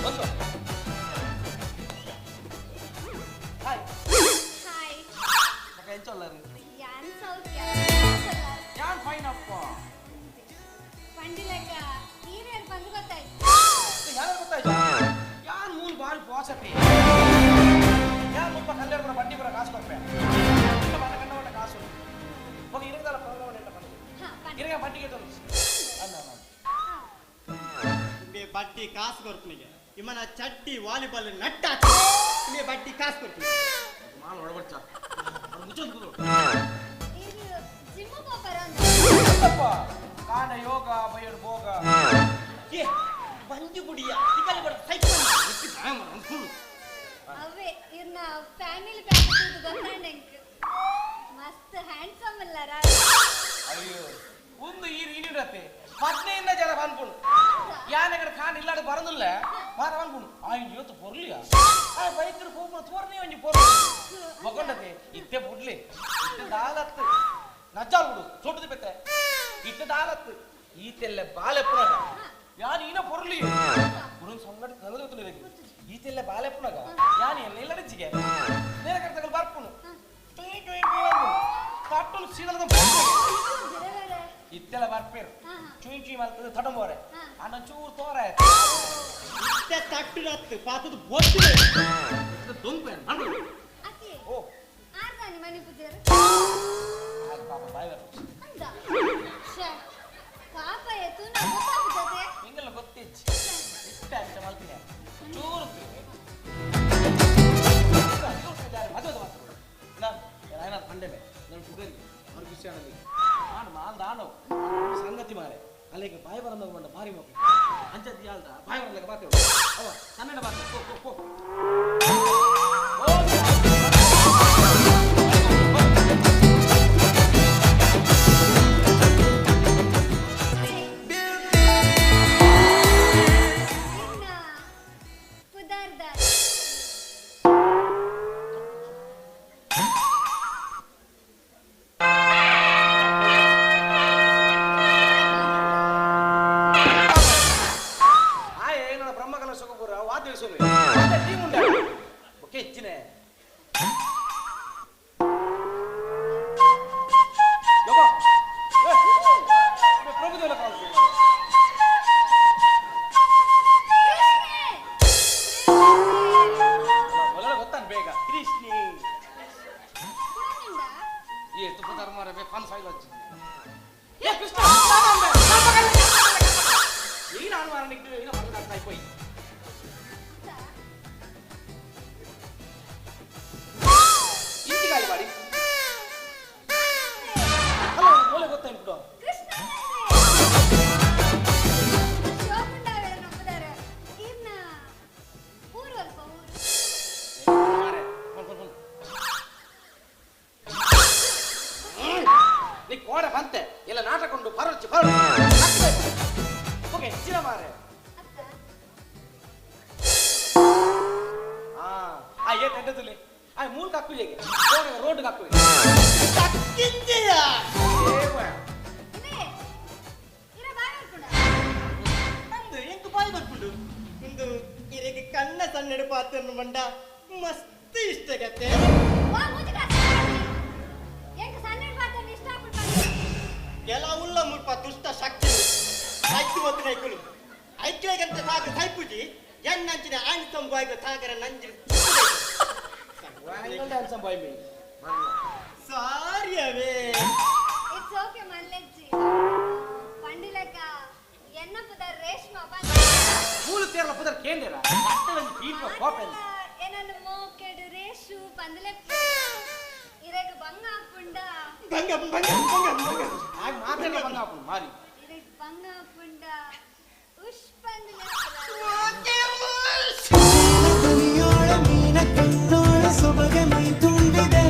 ಒಂದು ಹಾಯ್ ಹಾಯ್ ಮಗ ಎಂಚೊಲ್ಲರು ಯಾನ್ ಸೌಖ್ಯ ಯಾನ್ ಫೈನ್ ಅಪ್ಪ ಪಂಡಿಲಕ್ಕ ಹೀರಿಯರ್ ಬಂದು ಗೊತ್ತಾಯ್ತು ಯಾರು ಗೊತ್ತಾಯ್ತು ಯಾನ್ ಮೂಲ ಬಾರಿ ಪಾಸಟಿ ಯಾನ್ ಮುಪ್ಪ ಕಲ್ಯಾಣ ಕೂಡ ಬಡ್ಡಿ ಬರ ಕಾಸು ಕೊಡ್ಬೆ ಮನ ಕಣ್ಣವಟ ಕಾಸು ಹೋಗಿ ಇರಗದಲ್ಲ ಪ್ರೋಗ್ರಾಮ್ ಅಂತ ಬಂದು ಇರಗ ಬಡ್ಡಿಗೆ ತಂದು ಅಲ್ಲ ಬೇ ಬಡ್ಡಿ ಕಾಸು ಕೊಡ್ತೀನಿ ಇಮನ ಚಡ್ಡಿ ವಾಲಿಬಾಲ್ ನಟ್ಟ ಬೇ ಬಡ್ಡಿ ಕಾಸು ಕೊಡ್ತೀನಿ ಮಾಲ್ ಒಳಬಡ್ಚ ಮುಚ್ಚೊಂದು ಕೂದು ಇದು ಜಿಮ್ ಹೋಗರ ಅಪ್ಪ ಕಾಣ ಯೋಗ ಬಯಡ್ ಭೋಗ ಏ ಬಂಜು ಗುಡಿಯ ಸಿಗಲ್ ಬಡ ಸೈಕಲ್ ಅವೇ ಇರ್ನ ಫ್ಯಾಮಿಲಿ ಪ್ಯಾಕೇಜ್ ಗೊತ್ತಾಂಡೆಂಕ್ ಮಸ್ತ್ ಹ್ಯಾಂಡ್ಸಮ್ ಅಲ್ಲರ ಅಯ್ಯೋ ಒಂದು ಇರತ್ತೆ ಪದ್ನೆಯಿಂದ ಜನ ಬಂದ್ಕೊಂಡು ಯಾನಗರ ಖಾನ್ ಇಲ್ಲಾಡ ಬರದಿಲ್ಲ ಮಾರ ಬಂದ್ಕೊಂಡು ಇವತ್ತು ಪೊರ್ಲಿಯ ಆ ಬೈಕರ್ ಹೋಗ್ಬಿಡು ತೋರ್ನಿ ಒಂಜಿ ಪೊರ್ಲಿ ಮಗೊಂಡತೆ ಇತ್ತೆ ಬುಡ್ಲಿ ಇತ್ತೆ ದಾಲತ್ತು ನಜ್ಜಾಲ್ ಬಿಡು ಚೋಟದ ಬೆತ್ತೆ ಇತ್ತೆ ದಾಲತ್ತು ಈತೆಲ್ಲ ಬಾಲೆ ಪುರ ಯಾನ್ ಈನ ಪೊರ್ಲಿ ಪುರನ್ ಸಂಗಡ ಕಲದ ಈತೆಲ್ಲ ಬಾಲೆಪ್ಪುನಾಗ ಯಾನಿ ಎಲ್ಲ ರಿಚ್ಚಿಗೆ ನೇರ ಕರ್ತಗಳು ಬರ್ಪುನು ಕಟ್ಟುನು ಸೀದಲದ ಇತ್ತೆಲ್ಲ ಬರ್ಪೇರು ಚುಯಿ ಚುಯಿ ಮಾಡ್ತದೆ ತಡಂಬೋರೆ ಅಣ್ಣ ಚೂರು ತೋರ ಇತ್ತೆ ತಟ್ಟು ರತ್ತು ಪಾತದ ಬೋತ್ತಿದೆ ದೊಂಪೆ ಅತಿ ಓ ಆರ್ದಾನಿ ಮನೆ ಪೂಜಾರು ಆಗ ಪಾಪ ಬಾಯಿ ಬರ್ಪು ಅಂದ ಛೇ ಪಾಪ ಎತ್ತು ನಾ ಗೊತ್ತಾಗ್ತದೆ ಹಿಂಗೆಲ್ಲ ಗೊತ್ತಿಚ್ಚಿ ಇಷ್ಟ ಅಂತ ಮಾಡ್ತೀನಿ ಚೂರು ಮದುವೆ ಮಾತ್ರ ಏನಾದ್ರು ಪಂಡೆ ನಾನು ಸುಗರಿ ಅವ್ರ ವಿಷಯದಲ್ಲಿ ನಾನು ಮಾಲ್ದಾನು ಸಂಗತಿ ಮಾರೆ ಅಲ್ಲಿಗೆ ಬಾಯಿ ಬರಂದಾಗ ಬಂದ ಭಾರಿ ಮಕ್ಕಳು ಅಂಚದ್ದು ಯಾಲ್ದ ಬಾಯಿ ಬರಲಿಕ್ಕೆ ಮಾತೇವು ಅವ ಕನ್ನಡ ಮಾತು ಕಣ್ಣ ಸನ್ನೆಡು ಪಾತ್ರ ಮಂಡ ಮಸ್ತ್ ಇಷ್ಟ ಗತ್ತೆ ಕೆಲವುಲ್ಲ ಮುಲ್ಪ ದುಷ್ಟ ಶಕ್ತಿ ಐಕ್ಯ ಮತ್ತು ನೈಕುಲು ಐಕ್ಯಗಂತ ಸಾಕು ಕೈಪುಜಿ ಎಣ್ಣಂಚಿನ ಆಣಿತಂಬಾಯ್ಗ ಸಾಗರ ನಂಜಿ ಸಾರಿಯವೇ ಇಟ್ಸ್ ಓಕೆ ಮಲ್ಲೆಜ್ಜಿ ಪಂಡಿಲಕ ಎನ್ನ ಪುದರ್ ರೇಷ್ಮಾ ಮೂಲ ತೇರಲ ಪುದರ್ ಕೇಂದ್ರ ಅಟ್ಟಲಂಜಿ ಪೀಟ್ವ ಕೋಪೆಲ್ಲ ಏನನ್ನ ಮೋಕೆಡು ರೇಷು ಪಂದಿಲೆ ಇರೆಗ ಬಂಗ ಹಾಪುಂಡ ಬಂಗ ಆಗ ಮಾತಾಡ ಬಂಗ ಹಾಪುಂಡ ಮಾರಿ ಇರೆಗ ಬಂಗ ಹಾಪುಂಡ ಉಷ್ ಪಂದಿಲೆ ದುನಿಯೋಳ ಮೀನ ಕಣ್ಣೋಳ ಸೊಬಗ ಮೈ ತುಂಬಿದೆ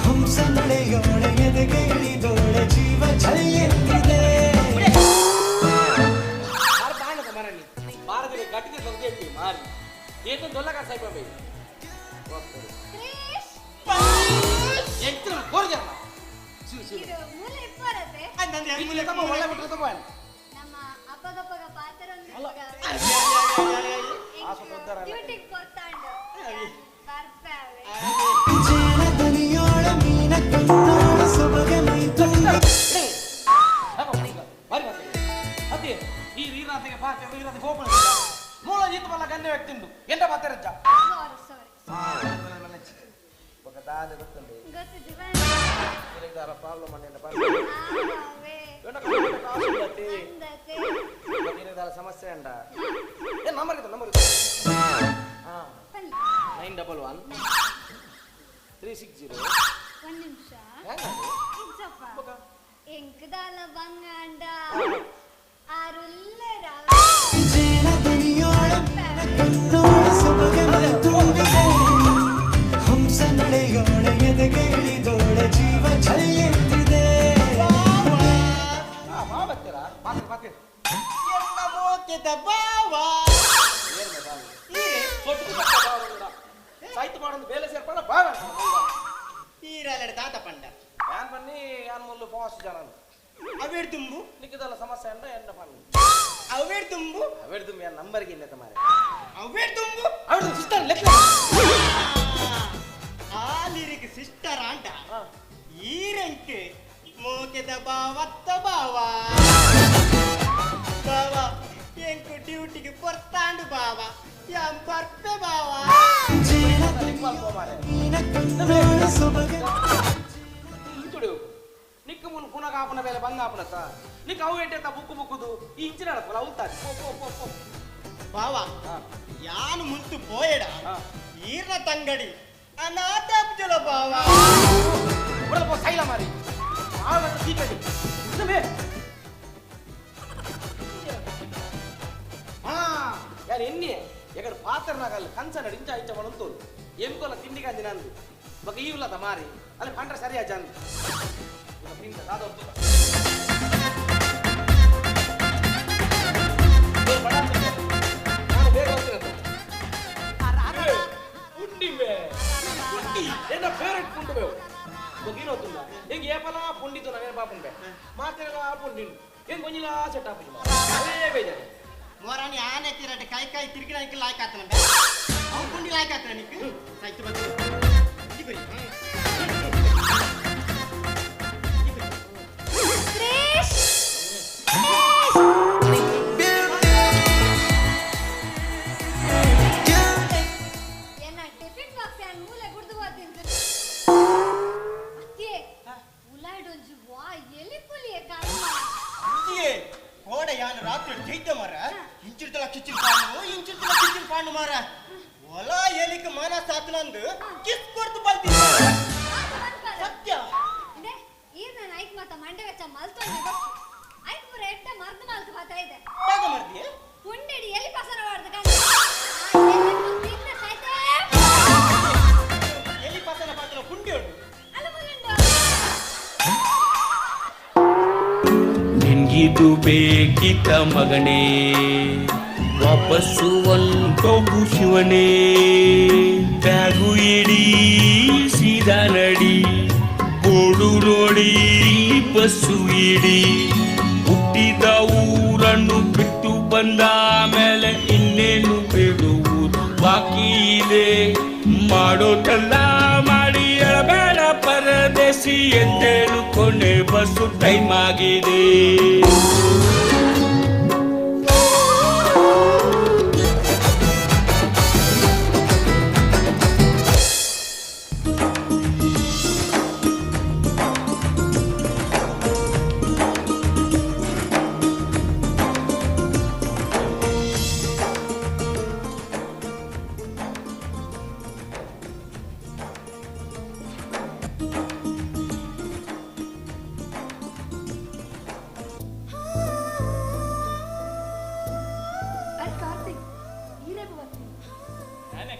ಹಂಸ ನಡೆಯೋಳ ಎದೆಗೆ ಇಳಿದೋಳ ಜೀವ ಛಲ್ಲೆತ್ತಿದೆ ಭಾರತದಲ್ಲಿ ಗಟ್ಟಿಗೆ ಸಂಖ್ಯೆ ಮಾರಿ ಏತನ್ ದೊಲ್ಲಕ ಸಾಯ್ಬಾಬೆ ಎಂತ ಕೋರ್ಜನ ಇದು ಮೂಲೆ ಇಪ್ಪರತೆ ಇಲ್ಲಿ ತಮ್ಮ ಒಳ್ಳೆ ಬಿಟ್ಟು ತಮ್ಮ ನಮ್ಮ ಅಪ್ಪಗಪ್ಪಗ ಪಾತ್ರ ಅಲ್ಲ. ಡ್ಯೂಟಿಗೆ ಕೊತ್ತಾಂಡು ಬರ್ತಾವೆ ಜೇನ ದುನಿಯೋಳ ಮೀನ ಕಣ್ಣೋಳ ಸೊಬಗ ಮೈ ತುಂಬಿದೆ ಅದೇ ಈ ರೀರಾತಿಗೆ ಪಾರ್ಟಿ ರೀರಾತಿ ಹೋಗ್ಬಿಡ ಮೂಲ ಜೀತ ಬಲ್ಲ ಗಣ್ಯ ವ್ಯಕ್ತಿ ಉಂಟು ಎಂತ ಮಾತಾಡಜ್ಜ ಸಾರಿ ఒక దాని గుర్తుంది ಗೊತ್ತು ಜೀವನ ಇರದಾರ ಪ್ರಾಬ್ಲಮ್ ಅಣ್ಣ ಆವೆ ಅಂದತೆ ಇರದಾರ ಸಮಸ್ಯೆ ಅಂಡ ಏ ನಂಬರ್ ಹಾ 911 360 ಒಂದು ನಿಮಿಷ ಹೆಂಗದು ಇಜ್ಜಪ್ಪ ಎಂಕದಾಲ ಬಂಗ ಅಂಡ ಆರುಲ್ಲರ ಜೇನ ದುನಿಯೋಳ ಮೀನ ಕಣ್ಣೋಳ ಸೊಬಗ ಮೈ ತುಂಬಿದೆ ಹಂಸ ನಡೆಯೋಳ ಎದೆಗೆ ಇಳಿದೋಳ ಜೀವ ಛಲ್ಲೆತ್ತಿದೆ ಬಾ ಬರ್ತೀರಾ ಮಾತ್ರ ಎಲ್ಲ ಮೋಕೆದ ಬಾವ ಸಾಹಿತ್ಯ ಮಾಡೋದು ಬೇಲೆ ಸೇರ್ಕೊಂಡ ಬಾಳ ಈರಲ್ಲಡ ತಾತ ಪಂಡ ಯಾನ್ ಬನ್ನಿ ಯಾನ್ ಮುಲ್ಲು ಪಾಸ್ ಜನ ಅವೇಡ್ ತುಂಬು ನಿಕ್ಕದಲ್ಲ ಸಮಸ್ಯೆ ಅಂಡ ಎಂಡ ಪಣ್ಣು ಅವೇಡ್ ತುಂಬು ಅವೆಡ್ದು ಯಾನ್ ನಂಬರ್ಗೆ ಇಲ್ಲ ತಮಾರೆ ಅವೇಡ್ ತುಂಬು ಅವೆಡ್ದು ಸಿಸ್ಟರ್ ಲೆಕ್ಕ ಆ ಲಿರಿಕ್ ಸಿಸ್ಟರ್ ಅಂಟ ಈರಂಕೆ ಮೋಕೆದ ಬಾವತ್ತ ಬಾವ ಬಾವ ಎಂಕು ಡ್ಯೂಟಿಗೆ ಬರ್ತಾಂಡು ಬಾವ ಯಾಂ ಬರ್ಪೆ ಬಾವ ನಿಕ್ಕ ಮುನ್ ಪುನಃ ಆಪನ ಬೇಲೆ ಬಂಗ ಆಪನತ ನಿಕ್ಕ ಅವು ಎಂಟೆತ್ತ ಬುಕ್ಕು ಬುಕ್ಕುದು ಈ ಇಂಚಿನ ಅಡಪಲ್ಲ ಉಲ್ತಾದಿ ಬಾವ ಯಾನು ಮುಂತು ಪೋಯಡ ಈರ್ನ ತಂಗಡಿ ಅನಾಥ ಅಬ್ಜಲ ಬಾವ ಬರಲ್ಪ ಸೈಲ ಮಾರಿ ಆಗ ಸೀಕಡಿ ನಮೇ ಯಾರು ಎನ್ನಿ ಯಾಕಡೆ ಪಾತ್ರನಾಗಲ್ಲ ಕನ್ಸನ ಇಂಚ ಇಂಚ ಮನಂತು ಎಂಕೊಲ್ಲ ತಿಂಡಿ ಕಂದಿ ನಂದು ಬಕ ಈ ಉಲ್ಲದ ಮಾರಿ ಅಲ್ಲಿ ಕಂಡ್ರೆ ಸರಿಯಾ ಜನ್ ఎన్న ఫేవరెట్ ఫుడ్ బే బగినోతుందా ఎంగ ఏపలా పుండితో నగన పాపం బే మాతెలా పుండిండు ఎంగ కొంజిలా సెట్ ఆపు అదే బేజారు మోరాని ఆనే తిరట కై కై తిరిగినానికి లాయక్ ఆతన బే అవు పుండి లాయక్ ఆతన నీకు సైతు బదు ఇదిగరి ಹೊಲ ಎಲಿಕ್ಕೆ ಮಾನ ಸಾತ್ನಂದು ಕಿಸ್ ಕೊಡ್ತು ಬಲ್ತಿ ಸತ್ಯ ಈರ್ನ ನೈಟ್ ಮತ್ತ ಮಂಡೆ ವೆಚ್ಚ ಮಲ್ತು ಐಕ್ ಪುರ ಎಟ್ಟ ಮರ್ದ ಮಲ್ತು ಬಾತಾ ಇದೆ ಯಾಕ ಮರ್ದಿ ಪುಂಡೆಡಿ ಎಲಿ ಪಸನ ಮಾಡ್ದ ಎಲಿ ಪಸನ ಪಾತ್ರ ಪುಂಡಿ ಉಂಟು ಅಲ್ಲ ಮುಗಿಂಡು ನಿನ್ಗಿದು ಬೇಕಿತ್ತ ಮಗನೇ ವಾಪಸ್ಸು ಒಂದು ಶಿವನೇ ಬ್ಯಾಗು ಇಡಿ ಸೀದಾ ನಡಿ ಬೋಡು ನೋಡಿ ಬಸ್ಸು ಇಡಿ ಹುಟ್ಟಿದ ಊರನ್ನು ಬಿಟ್ಟು ಬಂದ ಮೇಲೆ ಇನ್ನೇನು ಬಿಡುವುದು ಬಾಕಿ ಇದೆ ಮಾಡೋದೆಲ್ಲ ಮಾಡಿ ಎಳಬೇಡ ಪರದೇಶಿ ಎಂದೇಳು ಕೊನೆ ಬಸ್ಸು ಟೈಮ್ ಆಗಿದೆ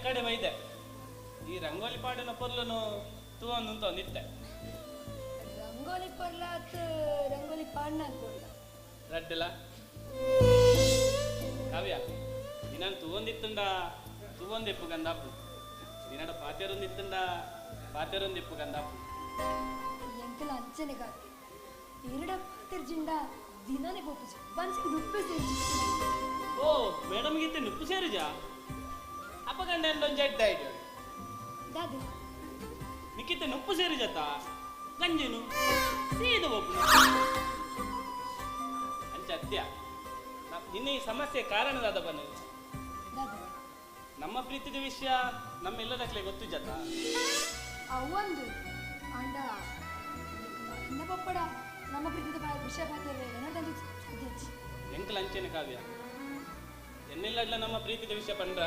ಕಡೆ ಬೈದೆ ಈ ರಂಗೋಲಿ ಪಾಡಿನ ಪೊರ್ಲನು ತೂವೊಂದು ನಿತ್ತೆ ರಂಗೋಲಿ ಪರ್ಲಾತ್ ರಂಗೋಲಿ ಪಾಡ್ನ ಕೊಡ್ಲ ರಡ್ಡಲ ಕಾವ್ಯ ದಿನ ತೂವೊಂದಿತ್ತುಂಡ ತೂವೊಂದೆಪ್ಪು ಗಂದಾಪು ದಿನಡ ಪಾತ್ಯರೊಂದಿತ್ತುಂಡ ಪಾತ್ಯರೊಂದೆಪ್ಪು ಗಂದಾಪು ಎಂಕಲ ಅಂಚನೆ ಕಾತಿ ಎರಡ ಪಾತ್ಯರ್ಜಿಂಡ ದಿನನೇ ಪೋಪುಜಿ ಬನ್ಸಿಗೆ ನುಪ್ಪು ಸೇರಿ ಓ ಮೇಡಮ್ ಗಿತ್ತೆ ನುಪ್ಪು ಸೇರಿಜಾ ಅಪ್ಪಗಂಡ ಎಂದೊಂದು ಜಡ್ಡ ಇಡು ದಾದು ನಿಕ್ಕಿತ್ತೆ ನುಪ್ಪು ಸೇರಿ ಜತ ಗಂಜೇನು ಸೀದ ಒಬ್ಬ ಅಂಚ ಅತ್ಯ ನಿನ್ನ ಈ ಸಮಸ್ಯೆ ಕಾರಣದಾದ ಬನ್ನ ದಾದು ನಮ್ಮ ಪ್ರೀತಿದ ವಿಷಯ ನಮ್ಮೆಲ್ಲದಕ್ಲೆ ಗೊತ್ತು ಜತ ಅವೊಂದು ಅಂಡ ಇನ್ನ ಪಪ್ಪಡ ನಮ್ಮ ಪ್ರೀತಿದ ವಿಷಯ ಪಾತ್ರೆ ಏನಂತಂದು ಸಾಧ್ಯ ಎಂಕಲ ಅಂಚೆನೆ ಕಾವ್ಯ ಎನ್ನೆಲ್ಲ ನಮ್ಮ ಪ್ರೀತಿದ ವಿಷಯ ಪಂಡ್ರ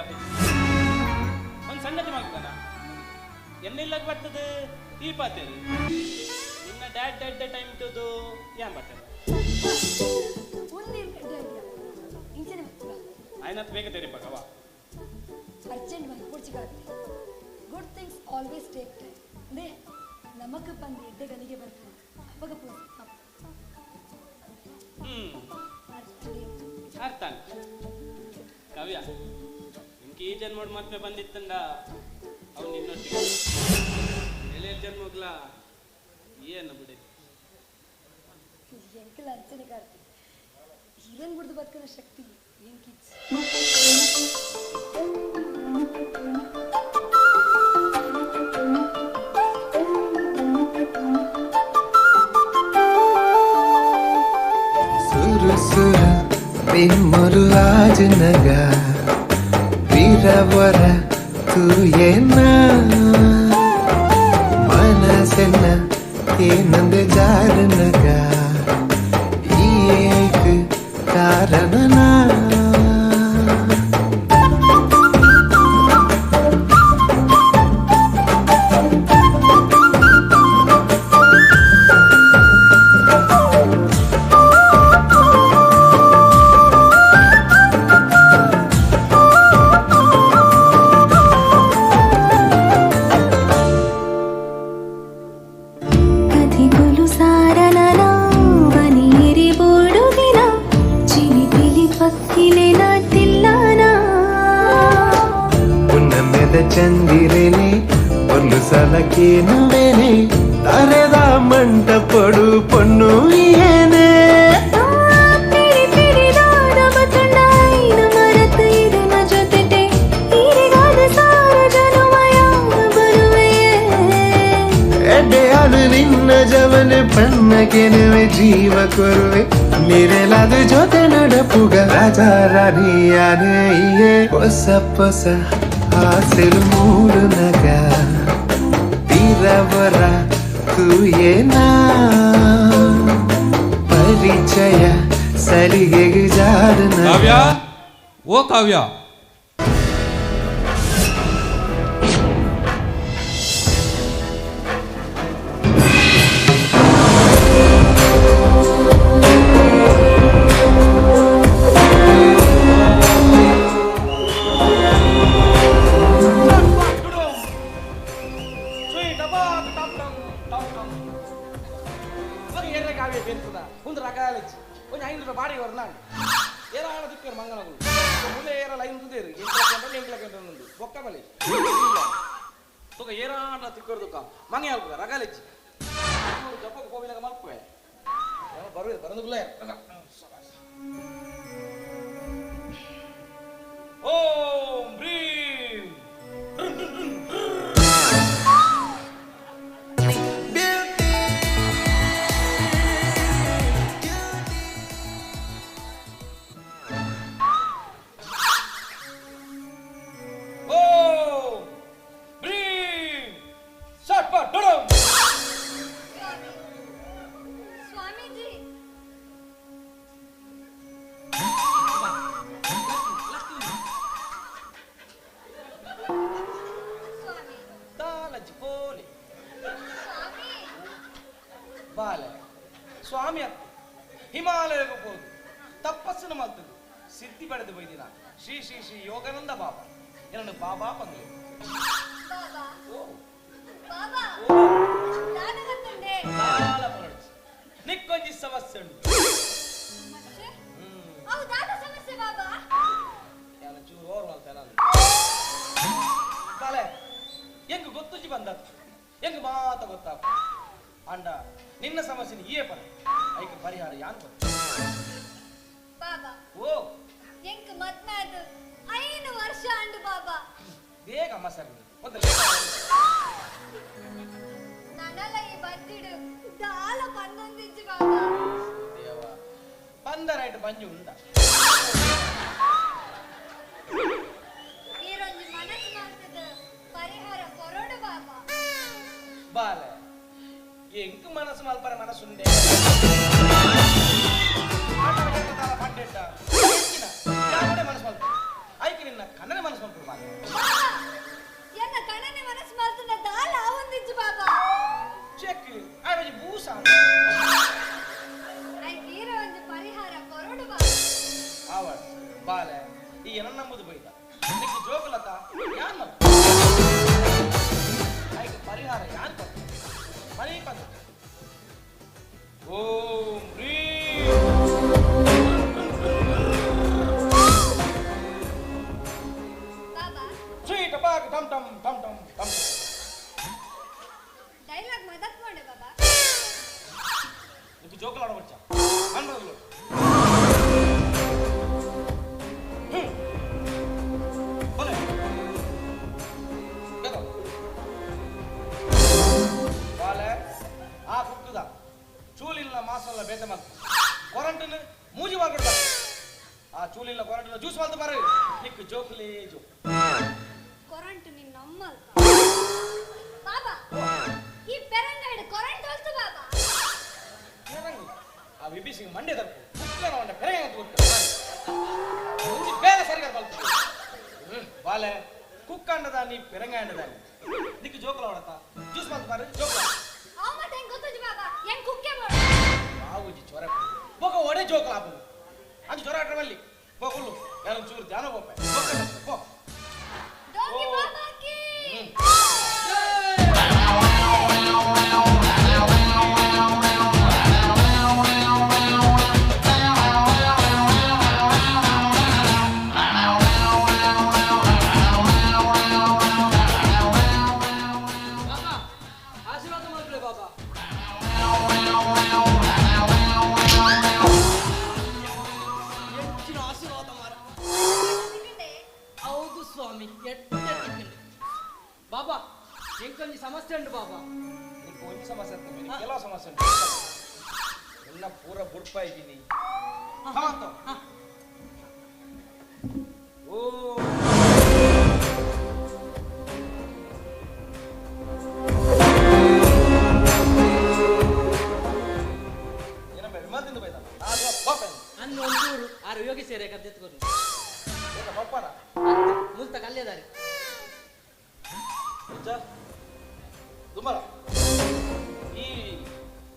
ಒಂದು ಸಂಗತಿ ಮಾಡ್ತಾನ ಎನ್ನೆಲ್ಲ ಬರ್ತದೆ ಈ ಪಾತ್ರೆ ನಿನ್ನ ಡ್ಯಾಡ್ ಡ್ಯಾಡ್ ಟೈಮ್ ಇಟ್ಟದು ಯಾನ್ ಬರ್ತಾರೆ ಒಂದೇನು ಗಡ್ಡೆ ಆಗಿಲ್ಲ ಇಂಚನೆ ಬರ್ತೀವ ಆಯ್ನತ್ ಬೇಗ ತೆರಿಪಕ್ಕವ ಅರ್ಜೆಂಟ್ ಬಂದು ಕುಡ್ಚಿಗಾಗ್ತಿ good things always take time ಅಂದ್ರೆ ನಮಕ್ ಬಂದು ಎಡ್ಡೆ ಗಲಿಗೆ ಬರ್ತಾರೆ ಅವಾಗ ಅರ್ಥ ಕಾವ್ಯ ನಿಮ್ಗೆ ಈ ಜನ್ಮೋಡ್ ಮದ್ವೆ ಬಂದಿತ್ತಂಡ ಅವ್ ನಿನ್ನೊಟ್ಟಿಗೆ ಎಳೆಯ ಜನ್ಮಗ್ಲ ಏನು ಬಿಡಿ ಎಂಕಲ ಅರ್ಚನೆ ಕಾರ್ತಿ ಹೀರೋನ್ ಬಿಡ್ದು ಬದುಕನ ಶಕ್ತಿ ಎಂಕಿಚ್ಚ सुर सुर बिमरु आज नगा वीरवर तू ये ना मनसेन ಏನಂದ ಜಾರನಗ ಈ ಏಕ ಕಾರಣನ ಚಂದಿರೇನೆ ಒಂದು ಸಲಕ್ಕೆ ನವೇನೆ ತರೆದ ಮಂಟಪಡು ಪೊನ್ನು ಏನೇ ಎಡ್ಡೆಯಾಲು ನಿನ್ನ ಜವನೆ ಪಣ್ಣಗೆನುವೆ ಜೀವ ಕೊರುವೆ ನೀರೆಲಾದ ಜೊತೆ ನಡಪುಗ ರಾಜ ರಾಣಿಯಾನೆ ಹೊಸ ಹೊಸ ಆಸೆಲು ಮೂಡು ನಗ ತೀರವರ ತೂಯೇನಾ ಪರಿಚಯ ಸಲಿಗೆಗೆ ಜಾರನ ಕಾವ್ಯ ಓ ಕಾವ್ಯ ಓಂ ಭ್ರೀಂ ಸ್ವಾಮಿ ಅತ್ತ ಹಿಮಾಲಯಕ್ಕೆ ಹೋದು ತಪಸ್ಸನ್ನು ಮಾಡ್ತದೆ ಸಿದ್ಧಿ ಪಡೆದು ಬೈದಿನ ಶ್ರೀ ಶ್ರೀ ಶ್ರೀ ಯೋಗಾನಂದ ಬಾಬಾ ಎರಡು ಬಾಬಾ ಪಂಗ್ಲೆ ನಿಕ್ಕೊಂಜಿ ಸಮಸ್ಯೆ ಉಂಟು ಚೂರು ಓರ್ ಮಾಡ್ತೇನೆ ಬಾಲೆ ಹೆಂಗ ಗೊತ್ತುಜಿ ಬಂದತ್ತು ಹೆಂಗ ಮಾತ ಗೊತ್ತಾಗ ಅಂಡ ನಿನ್ನ ಸಮಸ್ಯೆ ಏ ಪರ ಐಕ ಪರಿಹಾರ ಯಾನ್ ಬಾಬಾ ಓ ಎಂಕ ಮದ್ನಾದ 5 ವರ್ಷ ಅಂಡು ಬಾಬಾ ಬೇಗ ಮಸರ್ ನನಲ ಈ ಬದ್ದಿಡು ದಾಲ ಬಂದೊಂದಿಜ್ಜಿ ಬಾಬಾ ದೇವ ಬಂದರೈಟ್ ಬಂಜು ಉಂಡ ಈರೊಂದು ಮನಸ್ಸು ಮಾಡ್ತದ ಪರಿಹಾರ ಕೊರೋಡು ಬಾಬಾ ಬಾಲೆ ಎಂಕ ಮನಸ್ಸು ಮಲ್ಪರ ಮನಸ್ಸುಂಡೆ ಪಂಡೆಟ್ಟ ಯಾವಡೆ ಮನಸ್ಸು ಮಲ್ಪ ಐಕೆ ನಿನ್ನ ಕನ್ನಡ ಮನಸ್ಸು ಮಲ್ಪ ಬಾಲೆ ಎನ್ನ ಕಣ್ಣನೆ ಮನಸ್ಸು ಮಾಡ್ತದ ದಾಲ ಆವೊಂದಿಜ್ಜಿ ಬಾಬಾ ಚೆಕ್ ಆವಜಿ ಬೂಸ ಐಕೆ ಈರ ಒಂದು ಪರಿಹಾರ ಕೊರೋಡು ಬಾಬಾ ಆವಡ ಬಾಲೆ ಈ ಎನ್ನ ನಂಬುದು ಬೈದ ನಿಕ್ಕೆ ಜೋಕಲತ ಯಾನ್ ಮಲ್ಪ ಐಕೆ ಪರಿಹಾರ ಯಾನ್ ಕೊತ್ತ ಮನೆ ಪದ ಓಂ ಭ್ರೀಂ ಬಾಬಾ ಶ್ರೀ ಟಪಾಕ್ ಟಮ್ ಟಮ್ ಟಮ್ ಟಮ್ ಟಮ್ ಡೈಲಾಗ್ ಮದತ್ ಮಾಡೆ ಬಾಬಾ ಮಲ್ಲ ಬೇತೆ ಮಲ್ ಕೊರಂಟನ್ ಮೂಜಿ ಮಾಡ್ಕೊಡ್ತಾರ ಆ ಚೂಲಿಲ್ಲ ಕೊರಂಟನ ಜ್ಯೂಸ್ ಮಲ್ತು ಬಾರ ನಿಕ್ ಜೋಕ್ಲೇ ಜೋ ಕೊರಂಟ್ ನಿನ್ನ ಅಮ್ಮಲ್ ಬಾಬಾ ಈ ಪೆರಂಗಾಯ್ಡ್ ಕೊರಂಟ್ ಹೊಲ್ತು ಬಾಬಾ ಆ ವಿಬಿಸಿಗೆ ಮಂಡ್ಯ ತರ್ಪು ಕುಕ್ಕನ ಮಂಡ ಪೆರಂಗ ಅಂತ ಮೂಜಿ ಬೇರೆ ಸರಿಗಾರ ಮಲ್ತು ಬಾಲೆ ಕುಕ್ಕಂಡದ ನೀ ಪೆರಂಗಾಂಡದ ನಿಕ್ ಜೋಕ್ಲ ಹೊಡತ ಜ್ಯೂಸ್ ಮಲ್ತು ಬಾರ ಜೋಕ್ಲ ಅವ ಮತ್ತೆ ಹೆಂಗ್ ಗೊತ್ತುಜಿ ಬಾಬಾ ಹೆಂಗ್ ಕುಕ್ಕೆ ಮಾಡ ಬಾವುಜಿ ಚೊರ ಬೋಕ ಒಡೆ ಜೋಕ್ಲ ಆಪು ಅಂಜು ಚೊರ ಅಟ್ರವಲ್ಲಿ ಬೋಕುಲ್ಲು ನಾನು ಚೂರು ಧ್ಯಾನ ಬೋಪೆ ಬೋ ಡೋಂಗಿ ಬಾಬಾ ಕಿ ಬಾಬಾ ಎಂಕೊಂದು ಸಮಸ್ಯೆ ಉಂಟು ಬಾಬಾ ನಿಂಗೆ ಒಂದು ಸಮಸ್ಯೆ ಅಂತ ಕೆಲವು ಸಮಸ್ಯೆ ಉಂಟು ಎಲ್ಲ ಪೂರ ಬುಡ್ಪ ಇದ್ದೀನಿ ಓ ಏನಮ್ಮ ವಿಮಾನದಿಂದ ಬೈದ ಅನ್ನ ಒಂಚೂರು ಆರು ಯೋಗಿ ಸೇರೆ ಕದ್ದೆತ್ಕೊಂಡು ಬಪ್ಪನ ಮುಲ್ತ ಕಲ್ಲೇದಾರಿ ದುಮ್ಮಲ ಈ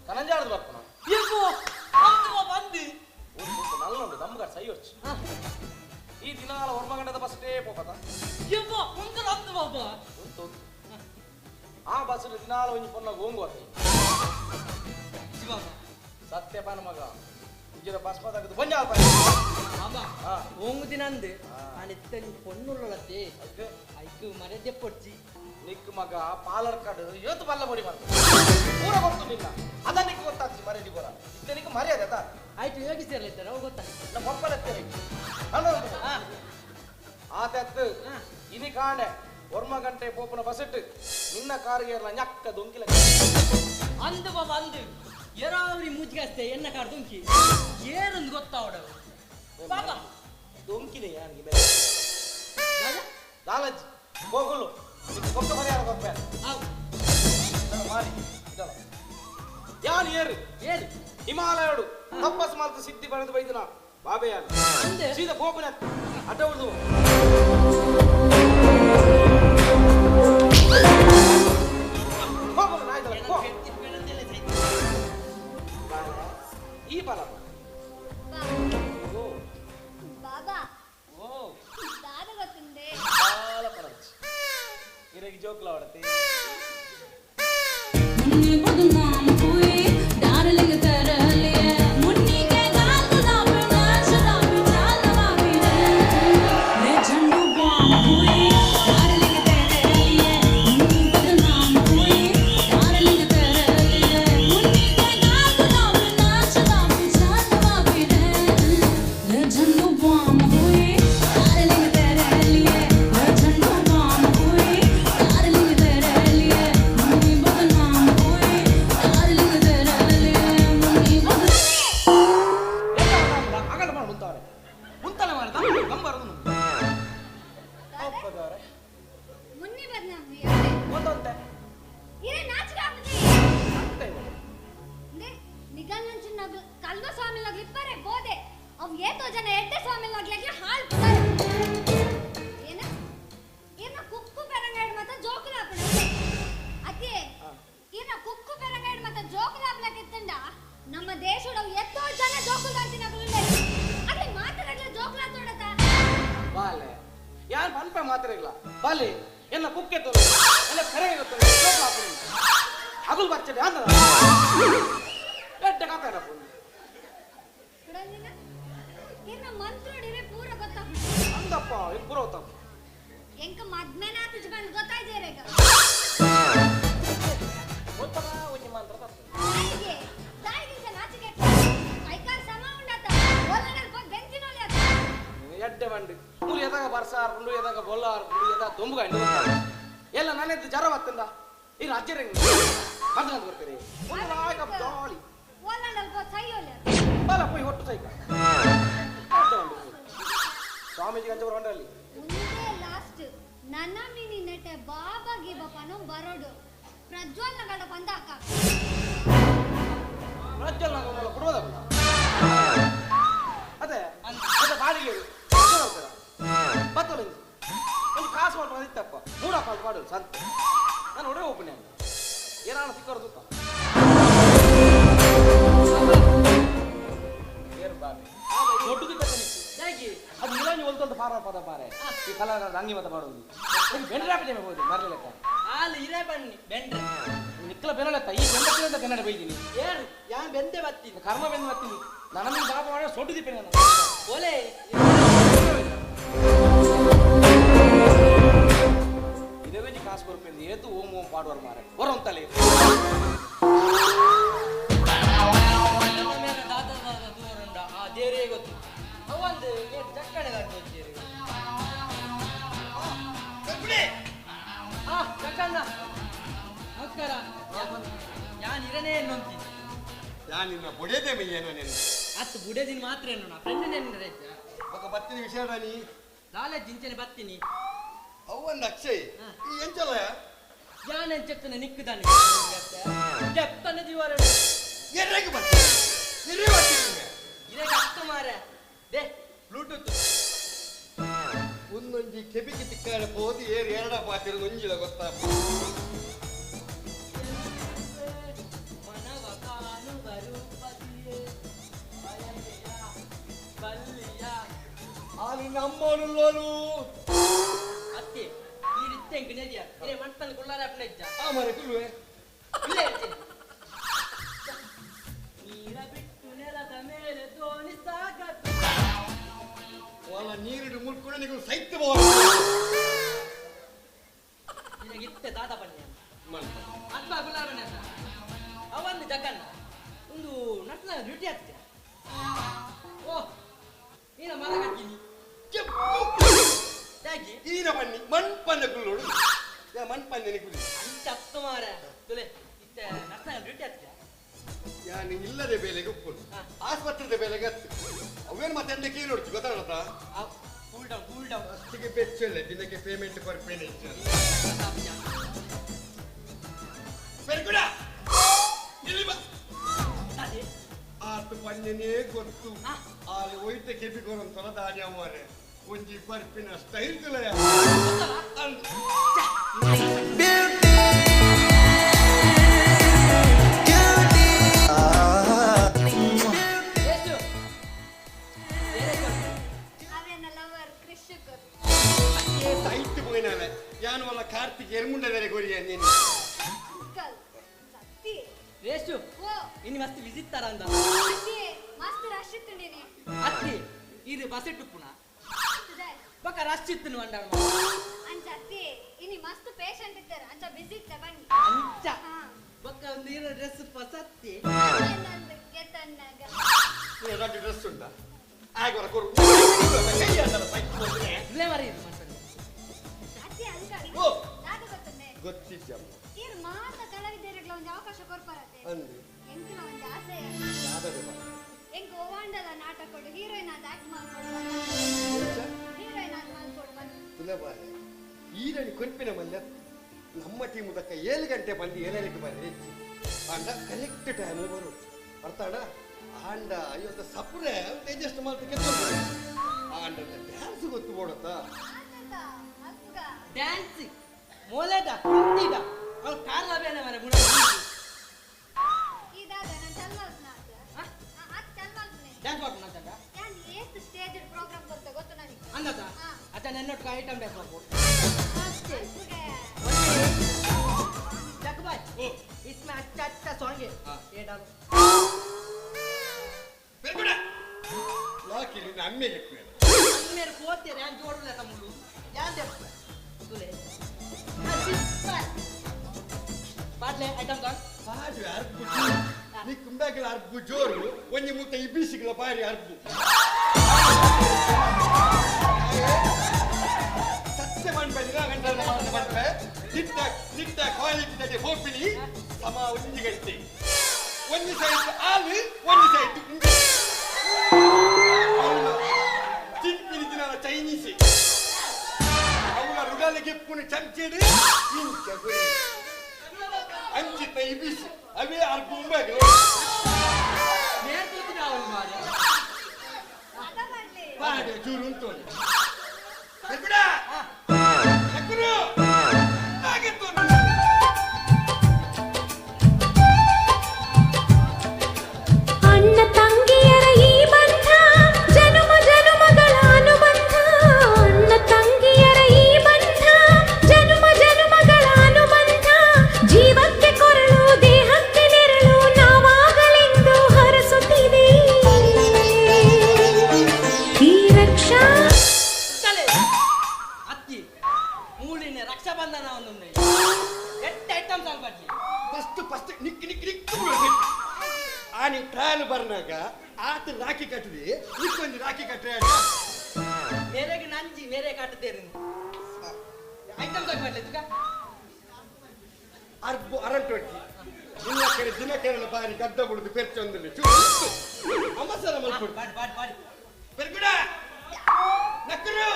ಕನಂಜಾಳದ ಬರ್ಪನ ಬಂದು ನಲ್ಲುಂಡು ನಮ್ಗಾರ ಸೈ ಹೊಚ್ಚು ಈ ದಿನಾಲ ಹೊರ್ಮಗಂಡದ ಬಸ್ಟೇ ಪೋಪತ ಬಾಬಾ ಉಂಟು ಆ ಬಸ್ ದಿನಾಲ ಒಂಜಿ ಪೊನ್ನ ಗೋಂಗು ಸತ್ಯಪಾನ ಮಗ ಇಜ್ಜರ ಬಸ್ ಮಾತಾಡಿದ್ದು ಬಂಜಾಲ್ ಬಾಬಾ ಓಂಗು ದಿನ ಅಂದು ನಾನಿತ್ತ ಪೊನ್ನುಳ್ಳತ್ತೆ ಐಕು ಮರೆದೆ ಪೊಡ್ಚಿ ನಿಕ್ ಮಗ ಪಾಲರ್ ಕಾರ್ಡ್ ಇವತ್ತು ಬಲ್ಲ ಬಡಿ ಮಾಡ್ತು ಪೂರ ಗೊತ್ತು ನಿನ್ನ ಅದ ನಿಕ್ ಗೊತ್ತಾಗ್ತಿ ಮರ್ಯಾದೆ ಗೋರ ಇತ್ತ ನಿಕ್ ಮರ್ಯಾದೆ ಅದ ಆಯ್ತು ಯೋಗಿ ಸೇರ್ಲಿದ್ದಾರೆ ಅವು ಗೊತ್ತಾಗ್ತದೆ ನಮ್ಮ ಒಪ್ಪಲತ್ತೇವೆ ಆತತ್ತು ಇನಿ ಕಾಂಡೆ ಒರ್ಮ ಗಂಟೆ ಪೋಪನ ಬಸಟ್ಟು ನಿನ್ನ ಕಾರಿಗೆ ñಕ್ಕ ದೊಂಕಿಲ ಅಂದು ಬಾಬಾ ಅಂದು ಎರಾವರಿ ಮುಜ್ಜಿಗಷ್ಟೇ ಎನ್ನ ಕಾರ್ ದುಂಕಿ ಏರೊಂದು ಗೊತ್ತಾವಡ ಬಾಬಾ ದೊಂಕಿದೆ ಯಾನಿಗೆ ಬೇರೆ ದಾಲಜ್ಜಿ ಹೋಗಲು ಕೊಕ್ಕ ಪರಿಹಾರ ಕೊಪ್ಪೆ ಮಾಡಿ ಇದಲ್ಲ ಯಾನ್ ಏರು ಏರು ಹಿಮಾಲಯಡು ತಪ್ಪಸ್ ಮಾಲ್ತು ಸಿದ್ಧಿ ಬರೆದು ಬೈದಿನ ಬಾಬೆಯಾನ ಸೀದಾ ಪೋಪನ ಅಡ್ಡ ಉಳಿದು ಹೋಗಲು ನಾಯ್ದಲ್ಲ ಈ ಬಲ ಬಾಬಾ ಓ ದಾದ ಗೊತ್ತುಂದೆ ಬಾಲ ಪರಂಚ್ ಇರಗಿ ಜೋಕ್ಲ ಹೊಡತಿ ಮುನ್ನಿ ಬದ್ನಾಮಿ ಒಂದೊಂದೆ ಇರೆ ನಾಚಿಕೆ ಆಗುದಿ ನಿಗಲ್ నుంచి ಕಲ್ವ ಸ್ವಾಮಿಲಾಗ್ಲಿ ಇಪ್ಪರೆ ಬೋದೆ ಅವ್ ಏತೋ ಜನ ಎಡ್ಡೆ ಸ್ವಾಮಿಲಾಗ್ಲಿ ಹಾಳ್ ಬಿಡಾರೆ ಏನ ಕುಕ್ಕು ಪೆರಂಗಾಯ್ಡ್ ಮತ್ತ ಜೋಕುಲ ಆಪಣ ಅದೇ ಏನ ಕುಕ್ಕು ಪೆರಂಗಾಯ್ಡ್ ಮತ್ತ ಜೋಕುಲ ಆಪಲಕ್ಕೆ ಇತ್ತಂಡ ನಮ್ಮ ದೇಶದವ್ ಎತ್ತೋ ಜನ ಜೋಕುಲ ಅಂತಿನಗಲೇ ಅದೇ ಮಾತರಗ್ಲ ಜೋಕುಲ ತೋಡತ ಬಾಲೆ ಯಾನ್ ಪನ್ಪೆ ಮಾತರಗ್ಲ ಬಾಲೆ ಎಲ್ಲ ಕುಕ್ಕೆ ತೋಲ ಎಲ್ಲ ಕರೆಗೆ ಗೊತ್ತಲ್ಲ ಜೋಕುಲ ಆಪಣ ಅಗುಲ್ ಬರ್ಚಡೆ ಅಂದದ ಎಡ್ಡೆ ಕಾತಾರ ಪುಣ್ಯ ಕಡಂದಿನ ಏನ ಮಂತ್ರೋಡಿರೆ ಪೂರ ಗೊತ್ತಾಗ ಅಂದಪ್ಪ ಇದು ಪೂರ ಗೊತ್ತಾಗ ಎಂಕ ಮದ್ಮೆನ ತುಜ ಬಂದ್ ಗೊತ್ತಾಯ್ದೇರೆಗ ಗೊತ್ತಲ್ಲ ಒಂಜಿ ಮಂತ್ರ ತಪ್ಪು ತಾಯಿಗೆ ನಾಚಿಕೆ ಐಕಾರ್ ಸಮ ಉಂಡತ ಒಲ್ಲನಲ್ ಪೋ ಬೆಂಚಿನೋಲಿ ಅತ ಎಡ್ಡೆ ಬಂಡಿ ಮೂರು ಎದಾಗ ಬರ್ಸಾರ್ ಉಂಡು ಎದಾಗ ಬೊಲ್ಲಾರ್ ಉಂಡು ಎದಾಗ ದೊಂಬುಗ ಇಂಡು ಎಲ್ಲ ನನ್ನೆದ್ದು ಜರ ಬತ್ತಂದ ಈ ರಾಜ್ಯ ರಂಗ ಬರ್ತಾರೆ ಒಂದು ನಾಯಕ ಜಾಲಿ ಒಲ್ಲಂಡಲ್ಪ ಸೈಯೋಲ್ಲ ಬಾಲ ಪೋಯಿ ಹೊಟ್ಟು ಸೈಕ ಸ್ವಾಮೀಜಿ ಅಂಚ ಬರೋಂಡ್ರಲ್ಲಿ ಮುಂದೆ ಲಾಸ್ಟ್ ನನ್ನ ಮಿನಿ ನೆಟ್ಟೆ ಬಾಬಾ ಗೀಬಪ್ಪನು ಬರೋಡು ಪ್ರಜ್ವಲ್ನ ಗಡ ಬಂದಾಕ ಪ್ರಜ್ವಲ್ ನಾಗ ಕೊಡುವುದ ಅದೇ ಅದೇ ಬಾಡಿಗೆ ಬತ್ತಲ್ಲ ಒಂದು ಕಾಸು ಮಾಡ್ಕೊಂಡು ಇತ್ತಪ್ಪ 3 ಕಾಸು ಮಾಡೋದು ಸಂತ ನಾನು ಒಡೆ ಹೋಗ್ಬಿಟ್ಟೆ ಏನಾನ ಸಿಕ್ಕೋರು ಸುತ್ತ ಏರು ಬಾಬಿ ಒಟ್ಟುಗಿದ್ದ ಹೇಗೆ ಅದು ಇಲಾಂಜಿ ಒಲ್ತಂತ ಪಾರ ಪದ ಪಾರೆ ಈ ಕಲರ್ ಅಂಗಿ ಮತ ಮಾಡೋದು ಬೆಂಡ್ರೆ ಹಾಕಿದೆ ಹೋಗುದು ಮರಲಿಕ್ಕ ಹಾಲು ಇರೇ ಬನ್ನಿ ಬೆಂಡ್ರೆ ನಿಕ್ಕಲ ಬೆರಳೆತ್ತ ಈ ಬೆಂಡ ಕನ್ನಡ ಬೈದಿನಿ ಏನು ಯಾನ್ ಬೆಂದೆ ಬತ್ತೀನಿ ಕರ್ಮ ಬೆಂದು ಬರ್ತೀನಿ ನನ್ನ ಬಾಬಾ ಮಾಡೋ ಸೊಟ್ಟು ದಿಪ್ಪೆ ನಾನು ಒಲೆ ಇದೇ ಕಾಸು ಕೊರ್ಪೆಂದು ಏತು ಓಂ ಓಂ ಪಾಡುವರು ಮಾರೆ ಹೊರಂತಲೇ ದೂರಂಡ ಆ ದೇವರೇ ಗೊತ್ತು ಅವಂದು ಚಕ್ಕಣೆ ಚಕ್ಕಣ್ಣ ನಮಸ್ಕಾರ ಯಾನ್ ಇರನೇ ಅನ್ನೊಂತೀನಿ ನಾನು ನಿನ್ನ ಬುಡೇದೆ ಮೇಯೇನೋ ನೆನ್ನೆ ಅತ್ತು ಬುಡದಿನ ಮಾತ್ರ ಏನು ಫ್ರೆಂಡ್ ನೆನ್ನೆ ఒక బత్తిని విషయాడని ನಾಳೆ ಜಿಂಚನೆ ಬತ್ತೀನಿ ಅವ್ವಂದ ಅಕ್ಷಯ್ ಈ ಎಂಚಲ್ಲ ಯಾನ್ ಚೆತ್ತನ ನಿಕ್ಕದಾನೆ ಚೆತ್ತನ ಜೀವರ ಎರ್ರೆಗೆ ಬತ್ತಿ ಇರೇ ಬತ್ತಿ ಇರೇ ಅಷ್ಟ ಮಾರೆ ದೇ ಬ್ಲೂಟೂತ್ ಒಂದೊಂಜಿ ಕೆಬಿಗೆ ತಿಕ್ಕಾಡ ಹೋದಿ ಏರ್ ಎರಡ ಪಾತಿರ ಒಂಜಿಲ ಗೊತ್ತಾ ಮನವ ಕಾನು ಬರುಪತಿಯೇ ಬಯಲೆಯ ಬಲ್ಲಿಯ ಆಲಿ ನಮ್ಮೋನುಲ್ಲೋನು ಅತ್ತೆ ಈ ರೀತಿ ಹೆಂಗೆ ನೆದಿಯ ಇರೇ ಮಣ್ಪನ ಕುಳ್ಳಾರ ಅಪ್ನೆ ಇಜ್ಜ ಆ ಮರೆ ಕುಲ್ವೆ ಇಲ್ಲೇ ಇರ್ತೀನಿ ನೀರ ಬಿಟ್ಟು ನೆಲದ ಮೇಲೆ ದೋಣಿ ಸಾಗತ್ತು వాళ్ళ ನೀರಿಡು ಮುಟ್ಕೊಂಡು ನೀವು ಸೈತ್ ಬೋದು ನಿನಗಿತ್ತೆ ದಾದ ಬನ್ನಿ ಅಪ್ಪ ಗುಲಾಬ ನೆಸ ಅವಂದು ಜಗನ್ನ ಒಂದು ನಟ್ನ ಡ್ಯೂಟಿ ಆಗ್ತದೆ ಓ ನೀನ ಮರ ಕಟ್ಟಿನಿ ಹೇಗೆ ಈನ ಬನ್ನಿ ಮಣ್ಪನ್ನ ಕುಲ್ಲೋಡು ಯಾ ಮಣ್ಪನ್ನ ಕುಲಿ ಅಂಚ ಹತ್ತು ಮಾರ ತುಲೆ ಇತ್ತೆ ನಟ್ನ ಡ್ಯೂಟಿ ಆಗ್ತದೆ ಯಾ ನೀ ಇಲ್ಲದೆ ಬೇಲೆಗೆ ಉಪ್ಪು ಆಸ್ಪತ್ರೆದ ಬೇಲೆಗೆ ಹತ್ತು ಅವೇನು ಮತ್ತೆ ಎಂತ ಕೀಳು ಹೊಡ್ತು ಗೊತ್ತಾಗತ್ತಾ ಕೂಲ್ ಡೌನ್ ಅಷ್ಟಿಗೆ ಬೆಚ್ಚಲ್ಲ ದಿನಕ್ಕೆ ಪೇಮೆಂಟ್ ಕೊರ್ಪೇನೆ ಬೆರ್ಗುಡ ಇಲ್ಲಿ ಬಾ ಆತು ಪನ್ಯನೇ ಗೊತ್ತು ಅಲ್ಲಿ ಒಯ್ತೆ ಕೆಪಿಗೋರಂತಲ್ಲ ದಾಡಿ ಅಮ್ಮರೆ ಒಂಜಿ ಬರ್ಪಿನ ಸ್ಟೈಲ್ ತುಲಯ ಅವೇನ ಲವರ್ ಕೃಷಿಕರು ಸೈಟ್ പോയിനാണ് ഞാൻ വല്ല കാർത്തിക് എരുമുണ്ട വരെ കൊരിയ ನೀನು ಅಂಕಲ್ ಸತ್ತಿ ರೇಷು ಓ ಇನ್ನು ಮಸ್ತ್ ವಿಸಿಟ್ ತರ ಅಂದ ಅತ್ತಿ ಮಸ್ತ್ ರಶ್ ಇತ್ತುಂಡಿನಿ ಅತ್ತಿ ಇದು ಬಸೆಟ್ಟು ಪುಣ ಬಕ ರಶ್ ಇತ್ತು ಅಂಡಾಳ ಅಂಚ ಅತ್ತಿ ಇನಿ ಮಸ್ತ್ ಪೇಷಂಟ್ ಇದ್ದಾರೆ ಅಂಚ ಬಿಸಿ ಇತ್ತ ಬನ್ನಿ ಅಂಚ ಬಕ ಒಂದು ಇರೋ ಡ್ರೆಸ್ ಪಸತ್ತಿ ನಂದು ಗೆತನ್ನಾಗ ನೀನು ದೊಡ್ಡ ಡ್ರೆಸ್ ಉಂಟಾ ಆಗ ಕೊರು ಇಲ್ಲೇ ಮರಿ ಇದು ಮಾಡ್ತಾರೆ ಅತ್ತಿ ಅಂಕಲ್ ಓ ನಾದು ಗೊತ್ತುಂಡೆ ಗೊತ್ತಿದ್ದಮ್ಮ ಇರ್ ಮಾತ ಕಲಾವಿದರಿಗೆ ಒಂದು ಅವಕಾಶ ಕೊಡ್ಪಾರತ್ತೆ ಅಂದು ಎಂಕಿನ ಒಂದು ಆಸೆ ಯಾದದೆ ಬಾ ಎಂಕ ಓವಾಂಡದ ನಾಟಕ ಕೊಡು ಹೀರೋಯಿನ್ ಆದ ಆಕ್ಟ್ ಮಾಡ್ಕೊಡು ಹೀರೋಯಿನ್ ಆದ ಮಾಡ್ಕೊಡು ಬನ್ನಿ ಸುಲಭಾಲೆ ಈರని ಕೊರ್ಪಿನ ಮಲ್ಲ ನಮ್ಮ ಟೀಮ್ ದಕ್ಕ 7 ಗಂಟೆ ಬಂದು 7ಕ್ಕೆ ಬರ್ರಿ ಅಂಡ ಕರೆಕ್ಟ್ ಟೈಮ್ ಬರು ಬರ್ತಾಡ ಆಂಡ ಇವತ್ತು ಸಪ್ರೆ ಅಡ್ಜಸ್ಟ್ ಮಾಡ್ತಕ್ಕೆ ಆಂಡ ಡ್ಯಾನ್ಸ್ ಗೊತ್ತು ಬೋಡತ್ತಾ ಡ್ಯಾನ್ಸ್ ಮೊಲೆದ ಕುಂತಿದ ಅವ್ರು ಕಾಲ ಬೇನೆ ಮರೆ ಗುಣ ಇದಾಗ ನಾನು ಚಲ್ಮಲ್ಸ್ನಾಥ ಅದು ಚಲ್ಮಲ್ಸ್ನೆ ಡ್ಯಾನ್ಸ್ ಮಾಡ್ಕೊಂಡು ಅಂತಂದ ಯಾನ್ ಏತ್ ಸ್ಟೇಜ್ ಪ್ರೋಗ್ರಾಮ್ ಗೊತ್ತು ನನಗೆ ಅಂದದ ಅಚ್ಚ ನನ್ನೊಟ್ಟಿಗೆ ಐಟಮ್ ಡ್ಯಾನ್ಸ್ ಮಾಡ್ಬೋದು ಅಷ್ಟೇ ಜಗ್ಬಾಯ್ इसमें अच्छा अच्छा सॉन्ग है ये डालो ಬೆರ್ಗುಡ ಯಾಕೆ ನಿನ್ನ ಅಮ್ಮೆಗೆ मेरे पोते रे यान जोड़ लेता मुलु यान दे तुले पाटले आइटम कौन ಪಾಡು ಅರ್ಬು ನೀ ಕುಂಬಾಗಿಲ ಅರ್ಬು ಜೋರು ಒಂಜಿ ಮುತ್ತ ಇಬ್ಬಿಸಿಗಳ ಬಾರಿ ಅರ್ಬು ಸತ್ಯ ಮಾಡ್ಬೇಡಿ ಗಂಟೆ ಮಾಡ್ತಾರೆ ನಿಟ್ಟ ನಿಟ್ಟ ಕ್ವಾಲಿಟಿ ಹೋಗ್ಬಿಡಿ ಸಮ ಒಂಜಿ ಗಂಟೆ ಒಂದು ಸೈಡ್ ಹಾಲು ಒಂದು ಸೈಡ್ ತಿನ್ಪಿನ ಚೈನೀಸ್ ಅವಳ ರುಗಾಲಿಗೆ ಪುಣ ಚಂಚೆಡು ಇಂಚ ಗುರಿ ಅಂಚಿತ ಇಬಿಸಿ ಅವೇ ಆರು ಗುಂಬಾಗಿ ಬಾಡೆ ಚೂರು ಉಂಟು ಅಣ್ಣ ತಂಗಿಯರ ಈ ಬಂಧ ಜನುಮ ಜನುಮಗಳ ಅನುಬಂಧ ಅಣ್ಣ ತಂಗಿಯರ ಈ ಬಂಧ ಜನುಮ ಜನುಮಗಳ ಅನುಬಂಧ ಜೀವಕ್ಕೆ ಕೊರಳು ದೇಹಕ್ಕೆ ನೆರಳು ನಾವಾಗಲೆಂದು ಹರಸುತ್ತಿದೆ ಈ ರಕ್ಷಾ ಅತ್ತಿ ಮೂಳಿನ ರಕ್ಷಾಬಂಧನ ಒಂದೊಂದು ಎಷ್ಟು ಐಟಮ್ ಸಾಂಗ್ ಬರ್ಲಿ ಫಸ್ಟ್ ನಿಕ್ಕಿ ನಿಕ್ಕಿ ನಿಕ್ಕಿ ಆನಿ ಟ್ರಯಲ್ ಬರ್ನಾಗ ಆತ ರಾಖಿ ಕಟ್ಟಿದೆ ನಿಕ್ಕೊಂದು ರಾಖಿ ಕಟ್ಟರೆ ಮೇರೆಗೆ ನಂಜಿ ಮೇರೆ ಕಾಟುತ್ತೇನೆ ಐಟಮ್ ಸಾಂಗ್ ಬರ್ಲಿ ತುಕ ಅರ್ಬು ಅರಂಟೊಟ್ಟಿ ನಿನ್ನ ಕಡೆ ದಿನ ಕೇರಳ ಬಾರಿ ಗದ್ದ ಬಿಡುದು ಪೆರ್ಚೊಂದಲ್ಲಿ ಅಮಸರ ಮಲ್ಕೊಡು ಬಾಡಿ ಬಾಡಿ ಬಾಡಿ ಬೆರ್ಗುಡ ನಕ್ಕರು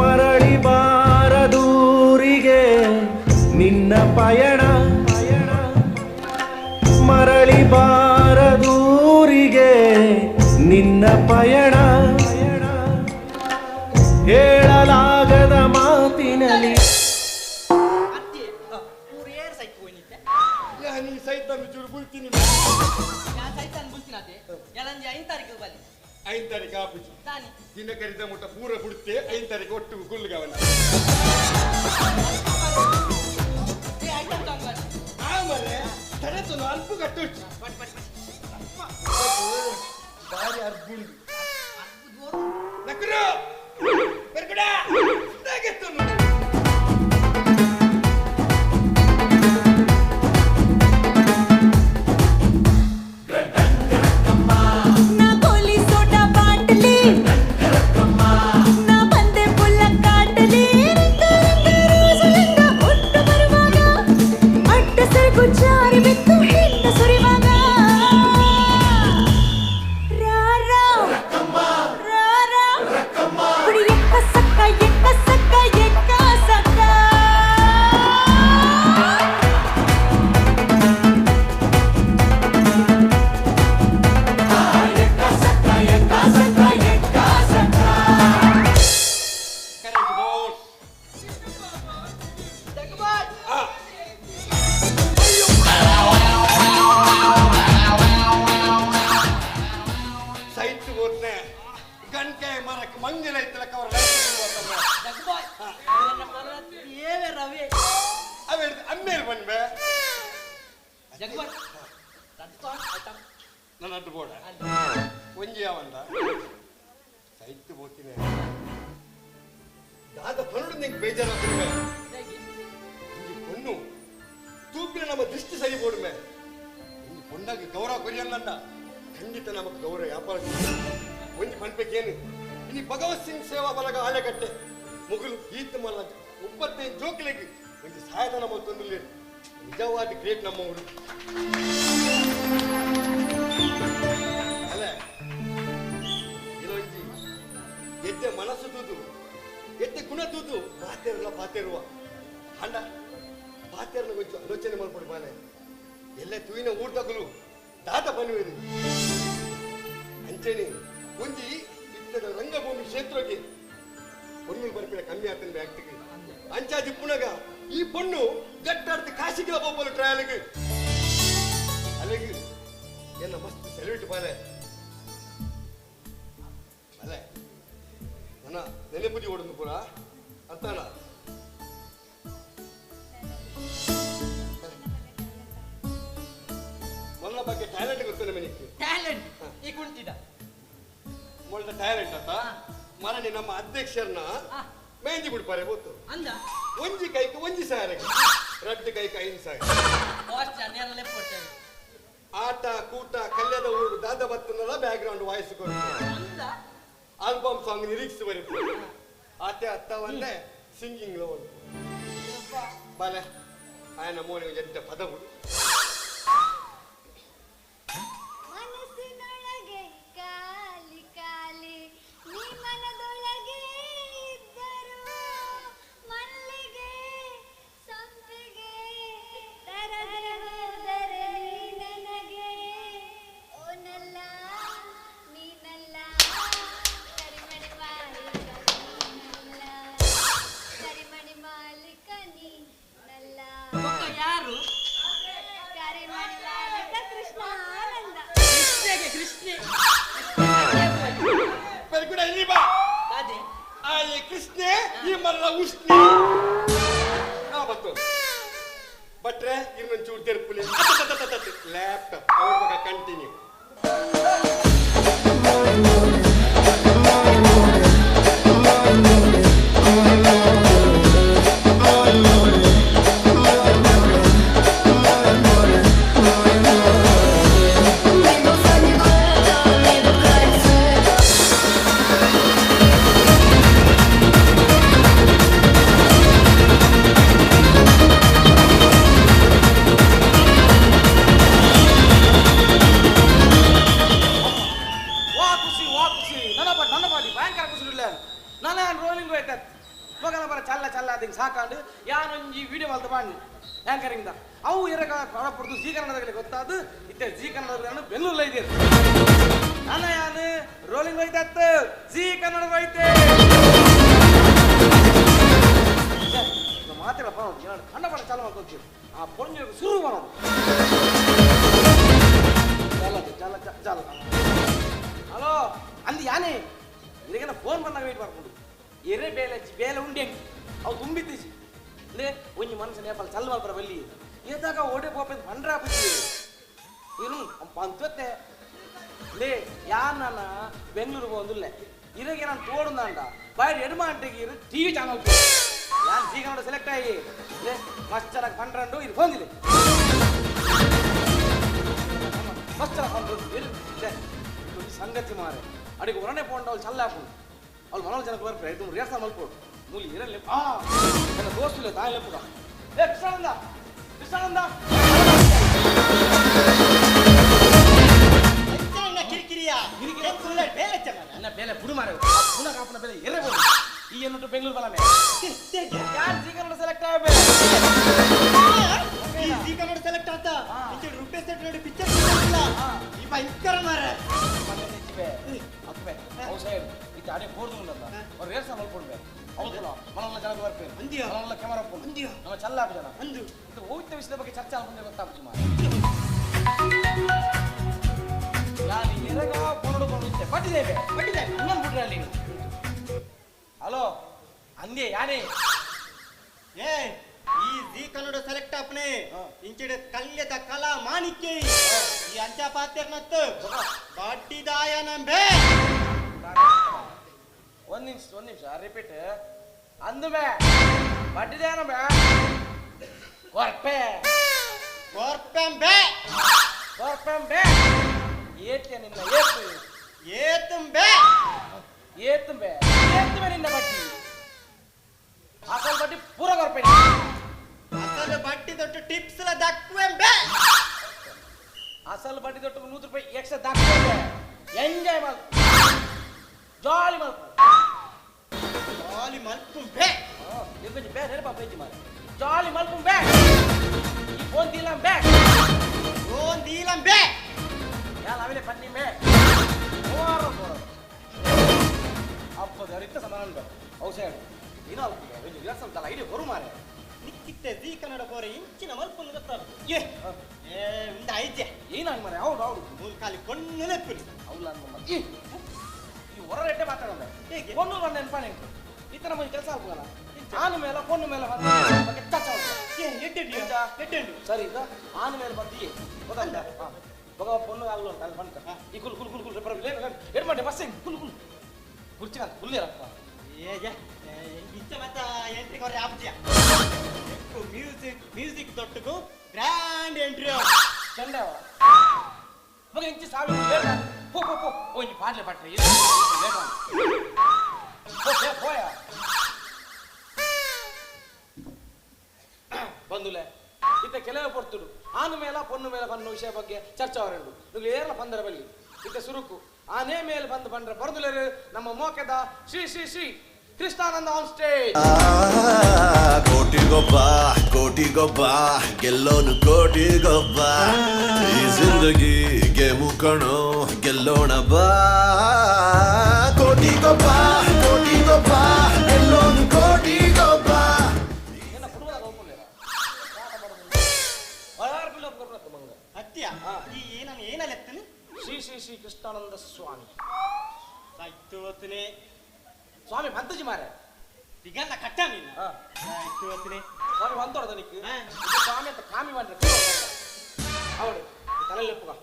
ಮರಳಿ ಬಾರದೂರಿಗೆ ನಿನ್ನ ಪಯಣ ಮರಳಿ ಬಾರದೂರಿಗೆ ನಿನ್ನ ಪಯಣ ಹೇಳಲಾಗದ ಮಾತಿನಲ್ಲಿ ಅತ್ತಿ ಊರು ಏರ್ ಸೈಕ್ ಹೋಯ್ನಿತ್ತೆ ನೀ ಸೈತ ಚೂರು ಬುಳ್ತೀನಿ ಯಾ ಸೈತಾನ್ ಬುಲ್ತಿನ ಅತ್ತೆ ಎಲ್ಲಂಜಿ 5 ತಾರೀಕು ಬಲ್ಲಿ 5 ತಾರೀಕು ಆಪುಜಿ ತಾನಿ ದಿನ ಕರಿದ ಮುಟ್ಟ ಪೂರ ಬಿಡುತ್ತೆ 5 ತಾರೀಕು ಒಟ್ಟು ಗುಲ್ಗವನ ಏ ಐಟಮ್ ಸಾಂಗ್ ಬರ್ಲಿ ಆಮೇಲೆ ತಡೆತನು ಅಲ್ಪ ಕಟ್ಟು ಬಾಡಿ ಬಾಡಿ ಬಾರಿ ಅರ್ಬುಂಡು ನಕ್ಕರು ಬೆರ್ಗುಡ ನಾಗೆತ್ತನು ನಾ ಗೋಲಿ ಸೋಡಾ ಬಾಟಲಿ ನಾ ಬಂದೆ ಪುಲ್ಲ ಕಾಟಲಿ ರೋಸಲಿಂದ ಒಟ್ಟು ಬರುವಾಗ ಅಡ್ಡ ಸರಕು ಜಾರಿ ಬಿತ್ತು ಹಿಂದ ಸುರಿವಾಗ ರಾರಾ ರಾರಾ ಕುಡಿ ಎಕ್ಕ ಸಕ್ಕ ಎಕ್ಕ ಸಕ್ಕ ಎಕ್ಕ ಸಕ್ಕ ಕರೆಕ್ಟ್ ಬೋಲ್ ಜಗಬಾದ್ ಸೈಟ್ ಹೋದ್ನೆ ಗಂಟೆ ಮರಕ್ಕೆ ಮಂಗಲ ಐತಲ್ಲ ಕವರ್ ಜಗಬಾದ್ ನನ್ನ ಪರತ್ ಏವೆ ರವಿ ಅವೇ ಅಮ್ಮೇಲೆ ಬಂದ್ಬೆ ಜಗಬಾದ್ ರತ್ಸಾಂಗ್ ಐಟಮ್ ನನ್ನ ಅಡ್ಡು ಬೋಡ ಒಂಜಿ ಅವಂದ ಸೈಟ್ ಹೋಗ್ತೀನಿ ದಾದ ಪನ್ನೊಂದು ನಿಂಗೆ ಬೇಜಾರಾಗ್ತಿವೆ ಹೇಗೆ ಈ பொண்ணு ತೂಪಿನ ನಮ್ಮ ದೃಷ್ಟಿ ಸರಿ ಬೋಡ್ಮೆ ಈ ಪೊಂಡಾಗ ಗೌರವ ಕೊರಿಯಲ್ಲಂದ ಖಂಡಿತ ನಮಗೆ ಗೌರವ ವ್ಯಾಪಾರ ಒಂಜಿ ಪನ್ಪೇಕೇನು ಇನಿ ಭಗವತ್ ಸಿಂಗ್ ಸೇವಾ ಬಲಗ ಆಲೆಕಟ್ಟೆ ಮುಗುಲು ಈತ ಮಲ್ಲ 35 ಜೋಕಿಲೆಗೆ ಒಂಜಿ ಸಹಾಯಧನ ಮತ್ತೊಂದು ನಿಜವಾದ ಗ್ರೇಟ್ ನಮ್ಮ ಊರು ಅಲ್ಲ ಇಲ್ಲೊಂಜಿ ಎದ್ದೆ ಮನಸ್ಸು ತೂದು ಎದ್ದೆ ಗುಣ ತೂದು ಪಾತೆರಲ್ಲ ಪಾತೆರುವ ಹಂಡ ಪಾತೆರನ ಕೊಂಚ ಆಲೋಚನೆ ಮಾಡ್ಬಿಡು ಬಾಲೆ ಎಲ್ಲ ತೂಯಿನ ಊರ್ದಗಲು ದಾತ ಬನ್ನುವುದು ಅಂಚೆನೆ ಒಂಜಿ ಇತ್ತದ ರಂಗಭೂಮಿ ಕ್ಷೇತ್ರಕ್ಕೆ ಪೊಣ್ಣು ಬರ್ಪಿನ ಕಮ್ಮಿ ಆಗ್ತದೆ ವ್ಯಕ್ತಿಗೆ ಅಂಚಾದಿ ಪುನಗ ಈ ಪೊಣ್ಣು ಗಟ್ಟಾಡ್ತಿ ಕಾಶಿಗಿಲ ಬೋಪಲು ಟ್ರಯಲ್ಗೆ ಅಲ್ಲಿಗೆ ಎಲ್ಲ ಮಸ್ತ್ ಸೆಲ್ಯೂಟ್ ಬಾಲೆ ಅಲ್ಲೇ ನನ್ನ ನೆನೆಪುದಿ ಓಡೋದು ಪೂರ ಅಂತಾನ ಮೊನ್ನ ಬಗ್ಗೆ ಟ್ಯಾಲೆಂಟ್ ಗೊತ್ತು ಮನೆಗೆ ಟ್ಯಾಲೆಂಟ್ ಈ ಕುಂತಿದ ಮೊಳ್ಳ ಟ್ಯಾಲೆಂಟ್ ಅಂತ ಮರಣಿ ನಮ್ಮ ಅಧ್ಯಕ್ಷರನ್ನ ಮೆಹಂದಿ ಬಿಡ್ಪಾರೆ ಗೊತ್ತು ಅಂದ ಒಂಜಿ ಕೈಗೆ ಒಂಜಿ ಸಾರಿಗೆ ರಡ್ಡು ಕೈಗೆ 5 ಸಾವಿರ ಕಾಸ್ಟ್ ನೇರಲ್ಲೇ ಕೊಡ್ತೇವೆ ಆಟ ಕೂಟ ಕಲ್ಯದ ಊರು ದಾದ ಬತ್ತನಲ್ಲ ಬ್ಯಾಕ್ ಗ್ರೌಂಡ್ ವಾಯ್ಸ್ ಕೊಡ್ತು ಅಂದ ಆಲ್ಬಮ್ ಸಾಂಗ್ ಲಿರಿಕ್ಸ್ ಬರುತ್ತೆ ಆತೆ ಅತ್ತವನ್ನೇ ಸಿಂಗಿಂಗ್ ಲೋ ಬಾಲೆ ಆಯನ ಮೋನಿಗೆ ಎಂತ ಪದ ಬಿಡು ಕೃಷ್ಣೆ ಬೆಳಗುಡ ಇಲ್ಲಿ ಬಾ ಅದೇ ಆ ಈ ಕೃಷ್ಣೆ ಈ ಮರದ ಉಷ್ಣೆ ನಾ ಬತ್ತು ಬಟ್ರೆ ಇನ್ನೊಂಚೂರು ತೆರ್ಪುಲಿ ಲ್ಯಾಪ್ಟಾಪ್ ಅವ್ರ ಬಗ್ಗೆ ಕಂಟಿನ್ಯೂ ಸಾಕಾಂಡು ಯಾನೊಂಜಿ ವಿಡಿಯೋ ಮಲ್ತ ಬಾಂಡ್ ಆಂಕರಿಂಗ್ ಅವು ಎರಗ ಪ್ರಾಡಕ್ಟ್ ಜಿ ಕನ್ನಡದಲ್ಲಿ ಗೊತ್ತಾದು ಇತ್ತೆ ಜಿ ಕನ್ನಡದಲ್ಲಿ ಬೆಂಗಳೂರಲ್ಲಿ ಇದೆ ನಾನು ಯಾನು ರೋಲಿಂಗ್ ಹೋಯ್ತತ್ತು ಜಿ ಕನ್ನಡ ಹೋಯ್ತೆ ಮಾತಾಡ ಬರೋದು ಕನ್ನಡ ಪಡ ಚಾಲು ಮಾಡ್ಕೊತೀವಿ ಆ ಪೊಂಜ ಶುರು ಮಾಡೋದು ಚಲ ಚಲ ಚಲ ಹಲೋ ಅಂದು ಯಾನೇ ಇದಕ್ಕೆಲ್ಲ ಫೋನ್ ಬಂದಾಗ ವೇಟ್ ಮಾಡ್ಕೊಂಡು ಎರೆ ಬೇಲೆ ಉಂಡೆ ಅವು ತುಂಬಿತ್ತೀಸಿ ಲೇ ಒಂಜಿ ಮನುಷ್ಯ ನೇಪಾಳ ಚಲ್ ಮಲ್ಪರ ಬಲ್ಲಿ ಏದಾಗ ಓಡೆ ಪೋಪ ಪಂಡ್ರ ಬಿಸಿ ಇರು ಪಂತತ್ತೆ ಲೇ ಯಾನ ಬೆಂಗಳೂರು ಹೋಗುದಿಲ್ಲ ಇರಗೆ ನಾನು ತೋಡುಂದ ಬಯರ್ ಎಡ್ಮ ಅಂಟೆಗೆ ಇರು ಟಿವಿ ಚಾನಲ್ ಯಾನ್ ಜಿ ಕನ್ನಡ ಸೆಲೆಕ್ಟ್ ಆಗಿ ಲೇ ಮಸ್ತ್ ಚೆನ್ನಾಗಿ ಪಂಡ್ರಂಡು ಇದು ಬಂದಿಲ್ಲ ಮಸ್ತ್ ಚೆನ್ನಾಗಿ ಸಂಗತಿ ಮಾರೆ ಅಡಿಗೆ ಹೊರನೆ ಪೋಂಡ ಅವ್ಳು ಚಲ್ಲ ಹಾಕೊಂಡು ಅವ್ಳು ಮನೋಲ್ ಜನಕ್ಕೆ ಬರ್ತಾರೆ ಇದು ರೇಸ ಮಲ್ಕೊಡು ಮೂಲಿ ಇರಲಿ ನನ್ನ ದೋಸ್ತಿಲ್ಲ ತಾಯಿ ಲೆಪ್ಪುಗ ಏ ಕೃಷ್ಣಾನಂದ ಕೃಷ್ಣಾನಂದ ಕಿರಿಕಿರಿಯ ನನ್ನ ಬೇಲೆ ಬುಡು ಮಾರ ಪುನಃ ಕಾಪನ ಬೇಲೆ ಎರೆಬೋದು ಈ ಎನ್ನುಟ್ಟು ಬೆಂಗಳೂರು ಬಲ ಯಾರು ಜಿ ಕನ್ನಡ ಸೆಲೆಕ್ಟ್ ಆಗಬೇಕು ಜಿ ಕನ್ನಡ ಸೆಲೆಕ್ಟ್ ಆತ ರೂಪೇಶ್ ಶೆಟ್ಟಿ ನೋಡಿ ಪಿಕ್ಚರ್ ಈ ಭಯಂಕರ ಮಾರ ಇದು ಅಡೆ ಬೋರ್ದು ಉಂಟಲ್ಲ ಅವ್ರು ರೇಸ ಮಲ್ಕೊಡ್ಬೇಕು ಹೌದಲ್ಲ ಮನಲ್ಲ ಜನಕ್ಕೆ ಬರ್ಬೇಕು ಅಂದಿಯ ಮನಲ್ಲ ಕ್ಯಾಮರಾ ಹಾಕೊಂಡು ಅಂದಿಯ ನಮ್ಮ ಚಲ್ಲಾಕ ಜನ ಅಂದು ಇದು ಹೋಗ್ತ ವಿಷಯದ ಬಗ್ಗೆ ಚರ್ಚೆ ಆಗ್ಬಂದ್ರೆ ಗೊತ್ತಾಗ್ತು ಮಾರ ನಾನು ಎರಗ ಕೊಂಡುಕೊಂಡಿದ್ದೆ ಪಟ್ಟಿದ್ದೇವೆ ಇನ್ನೊಂದು ಬಿಟ್ರೆ ಅಲ್ಲಿ ಹಲೋ ಅಂದೇ ಯಾನೇ ಏ ಈ ಜಿ ಕನ್ನಡ ಸೆಲೆಕ್ಟ್ ಆಪ್ನೆ ಇಂಚಿಡ ಕಲ್ಯದ ಕಲಾ ಮಾಣಿಕ್ಯ ಈ ಅಂಚ ಪಾತ್ಯರ್ನತ್ತು ಬಾಟಿದಾಯ ನಂಬೆ ಒಂದ್ ನಿಮಿಷ ರಿಪೀಟ್ ಅಂದುಮೆ ಬಡ್ಡಿದೇನ ಬೇ ಕೊರ್ಪೆ ಕೊರ್ಪೆಂಬೆ ಕೊರ್ಪೆಂಬೆ ಏತ್ಯ ನಿನ್ನ ಏತುಂಬೆ ಏತುಂಬೆ ನಿನ್ನ ಬಡ್ಡಿ ಅಸಲ್ ಬಡ್ಡಿ ಪೂರ ಕೊರ್ಪೆ ಅಸಲು ಬಡ್ಡಿ ದೊಡ್ಡ ಟಿಪ್ಸ್ ಲ ದಕ್ಕುವೆಂಬೆ ಅಸಲ್ ಬಡ್ಡಿ ದೊಡ್ಡ ₹100 ಎಕ್ಸ್ಟ್ರಾ ದಕ್ಕುವೆಂಬೆ ಎಂಜಾಯ್ ಮಾಡು ಜಾಲಿ ಮಲ್ಪು ಜಾಲಿ ಮಲ್ಪುಂಬೆ ಇವತ್ತು ಬೇ ನೆನಪ ಬೇಜಿ ಮಾರ ಜಾಲಿ ಮಲ್ಪುಂಬೆ ಈ ಫೋನ್ ದೀಲಂಬೆ ಯಾಲ ಅವಲೇ ಪನ್ನಿಂಬೆ ಓರ ಓರ ಅಪ್ಪದ ಅರಿತ ಸಮಾನ ಔಷಧ ಏನೋ ಅಲ್ಪ ಇದು ವ್ಯಾಸಂ ತಲ ಇಡಿ ಹೊರು ಮಾರೆ ನಿಕ್ಕಿತ್ತೆ ಜಿ ಕನ್ನಡ ಬೋರೆ ಇಂಚಿನ ಮಲ್ಪುಂದು ಗೊತ್ತಾರ ಏ ಉಂದ ಐಜೆ ಏನಾಗಿ ಮಾರೆ ಹೌದು ಮೂಲ ಖಾಲಿ ಕೊಣ್ಣು ನೆಪ್ಪುಲಿ ಅವಲ್ಲ ನಮ್ಮ ಈ ಹೊರರೆಡ್ಡೆ ಮಾತಾಡೋಣ ಹೇಗೆ ಕೊಣ್ಣು ಬಂದ ನೆನಪಾನೆ ಇತರ ಮಂದಿ ಕೆಲಸ ಆಗ್ಬೋದಲ್ಲ ಆನ ಮೇಲೆ ಕೊಣ್ಣು ಮೇಲೆ ಬಗ್ಗೆ ಚರ್ಚೆ ಎಡ್ಡೆಂಡು ಸರಿ ಈಗ ಆನ ಮೇಲೆ ಬರ್ತೀವಿ ಗೊತ್ತಾಗ್ತಾ ಬಗ ಪೊಣ್ಣು ಅಲ್ಲ ಅಲ್ಲಿ ಬಂತ ಈ ಕುಲ್ ಕುಲ್ ಕುಲ್ ಕುಲ್ ಬರಲಿ ಎಡ್ ಮಾಡಿ ಬಸ್ ಕುಲ್ ಕುಲ್ ಕುರ್ಚಿ ಅಂತ ಕುಲ್ಲಿರಪ್ಪ ಏಗೆ ಇಚ್ಚ ಮತ್ತ ಎಂಟ್ರಿ ಕೊರೆ ಆಪ್ಜಿಯ ಮ್ಯೂಸಿಕ್ ತೊಟ್ಟುಗು ಗ್ರ್ಯಾಂಡ್ ಎಂಟ್ರಿ ಚಂಡವ ಬಗ ಇಂಚಿ ಸಾವಿ ಪೋ ಪೋ ಪೋ ಓ ಪಾಡ್ಲೆ ಪಟ್ರೆ ಹೋಯ ಬಂದುಲೆ ಇತ್ತ ಕೆಲವೇ ಪೊರ್ತುಡು ಆನ ಮೇಲ ಪೊಣ್ಣು ಮೇಲೆ ಬಂದ ವಿಷಯ ಬಗ್ಗೆ ಚರ್ಚೆ ಅವರೆಂಡು ನೀವು ಏರ್ಲ ಬಂದರ ಬಲ್ಲಿ ಇತ್ತ ಸುರುಕು ಆನೆ ಮೇಲೆ ಬಂದು ಬಂದ್ರೆ ಬರದುಲೇರು ನಮ್ಮ ಮೋಕೆದ ಶ್ರೀ ಶ್ರೀ ಶ್ರೀ ಕೃಷ್ಣಾನಂದ ಆನ್ ಸ್ಟೇಜ್ ಕೋಟಿಗೊಬ್ಬ ಗೆಲ್ಲೋನು ಕೋಟಿಗೊಬ್ಬ ಈ ಜಿಂದಗಿ ಗೆಮು ಕಣೋ ಗೆಲ್ಲೋಣ ಬಾ ಕೋಟಿಗೊಬ್ಬ ಗೆಲ್ಲೋನು ಕೋಟಿಗೊಬ್ಬ ಅತ್ಯ ಈ ಏನಲೆತ್ತನು ಶ್ರೀ ಶ್ರೀ ಶ್ರೀ ಕೃಷ್ಣಾನಂದ ಸ್ವಾಮಿ ಸಾಯ್ತುವತ್ತನೆ ಸ್ವಾಮಿ ಬಂತಜಿ ಮಾರೆ ಈಗಲ್ಲ ಕಟ್ಟ ನೀನು ಸಾಯ್ತುವತ್ತನೆ ಸ್ವಾಮಿ ಬಂತೋಡದ ನಿಕ್ಕು ಸ್ವಾಮಿ ಅಂತ ಕಾಮಿ ಮಾಡ್ರೆ ಅವಳು ತಲೆಯಲ್ಲಿ ಒಪ್ಪುಗ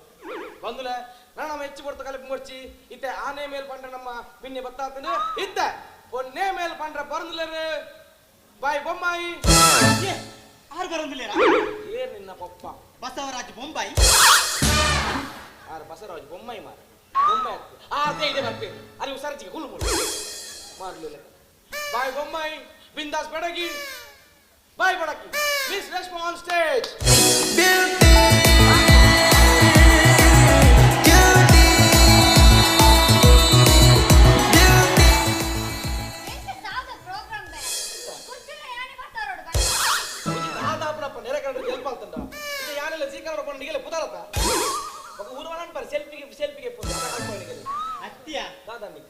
ಬಂದುಲೆ ನಾನು ನಮ್ಮ ಹೆಚ್ಚು ಕೊಡ್ತ ಕಲಿಪು ಮುಡ್ಚಿ ಇತ್ತೆ ಆನೆ ಮೇಲೆ ಪಂಡ್ರೆ ನಮ್ಮ ಪಿನ್ನೆ ಬತ್ತಾತನು ಇತ್ತೆ ಒನ್ನೇ ಮೇಲೆ ಪಂಡ್ರೆ ಬರಂದಿಲ್ಲರು ಬಾಯ್ ಬೊಮ್ಮಾಯಿ ಆರು ಬರಂದಿಲ್ಲ ಏನ್ ನಿನ್ನ ಪಪ್ಪ ಬಸವರಾಜ್ ಬೊಂಬಾಯಿ ಆರು ಬಸವರಾಜ್ ಬೊಮ್ಮಾಯಿ ಮಾರ ಬೊಮ್ಮಾಯಿ ಅದೇ ಇದೆ ಬರ್ಪೆ ಅಲ್ಲಿ ಉಸರ್ಜಿಗೆ ಹುಲ್ಲು ಮುಳ್ಳು ಮಾಡ್ಲಿಲ್ಲ ಬಾಯ್ ಬೊಮ್ಮಾಯಿ ಬಿಂದಾಸ್ ಬೆಡಗಿ ಬಾಯ್ ಬಡಕಿ ಪ್ಲೀಸ್ ರೆಸ್ಪಾನ್ಸ್ ಆನ್ ಸ್ಟೇಜ್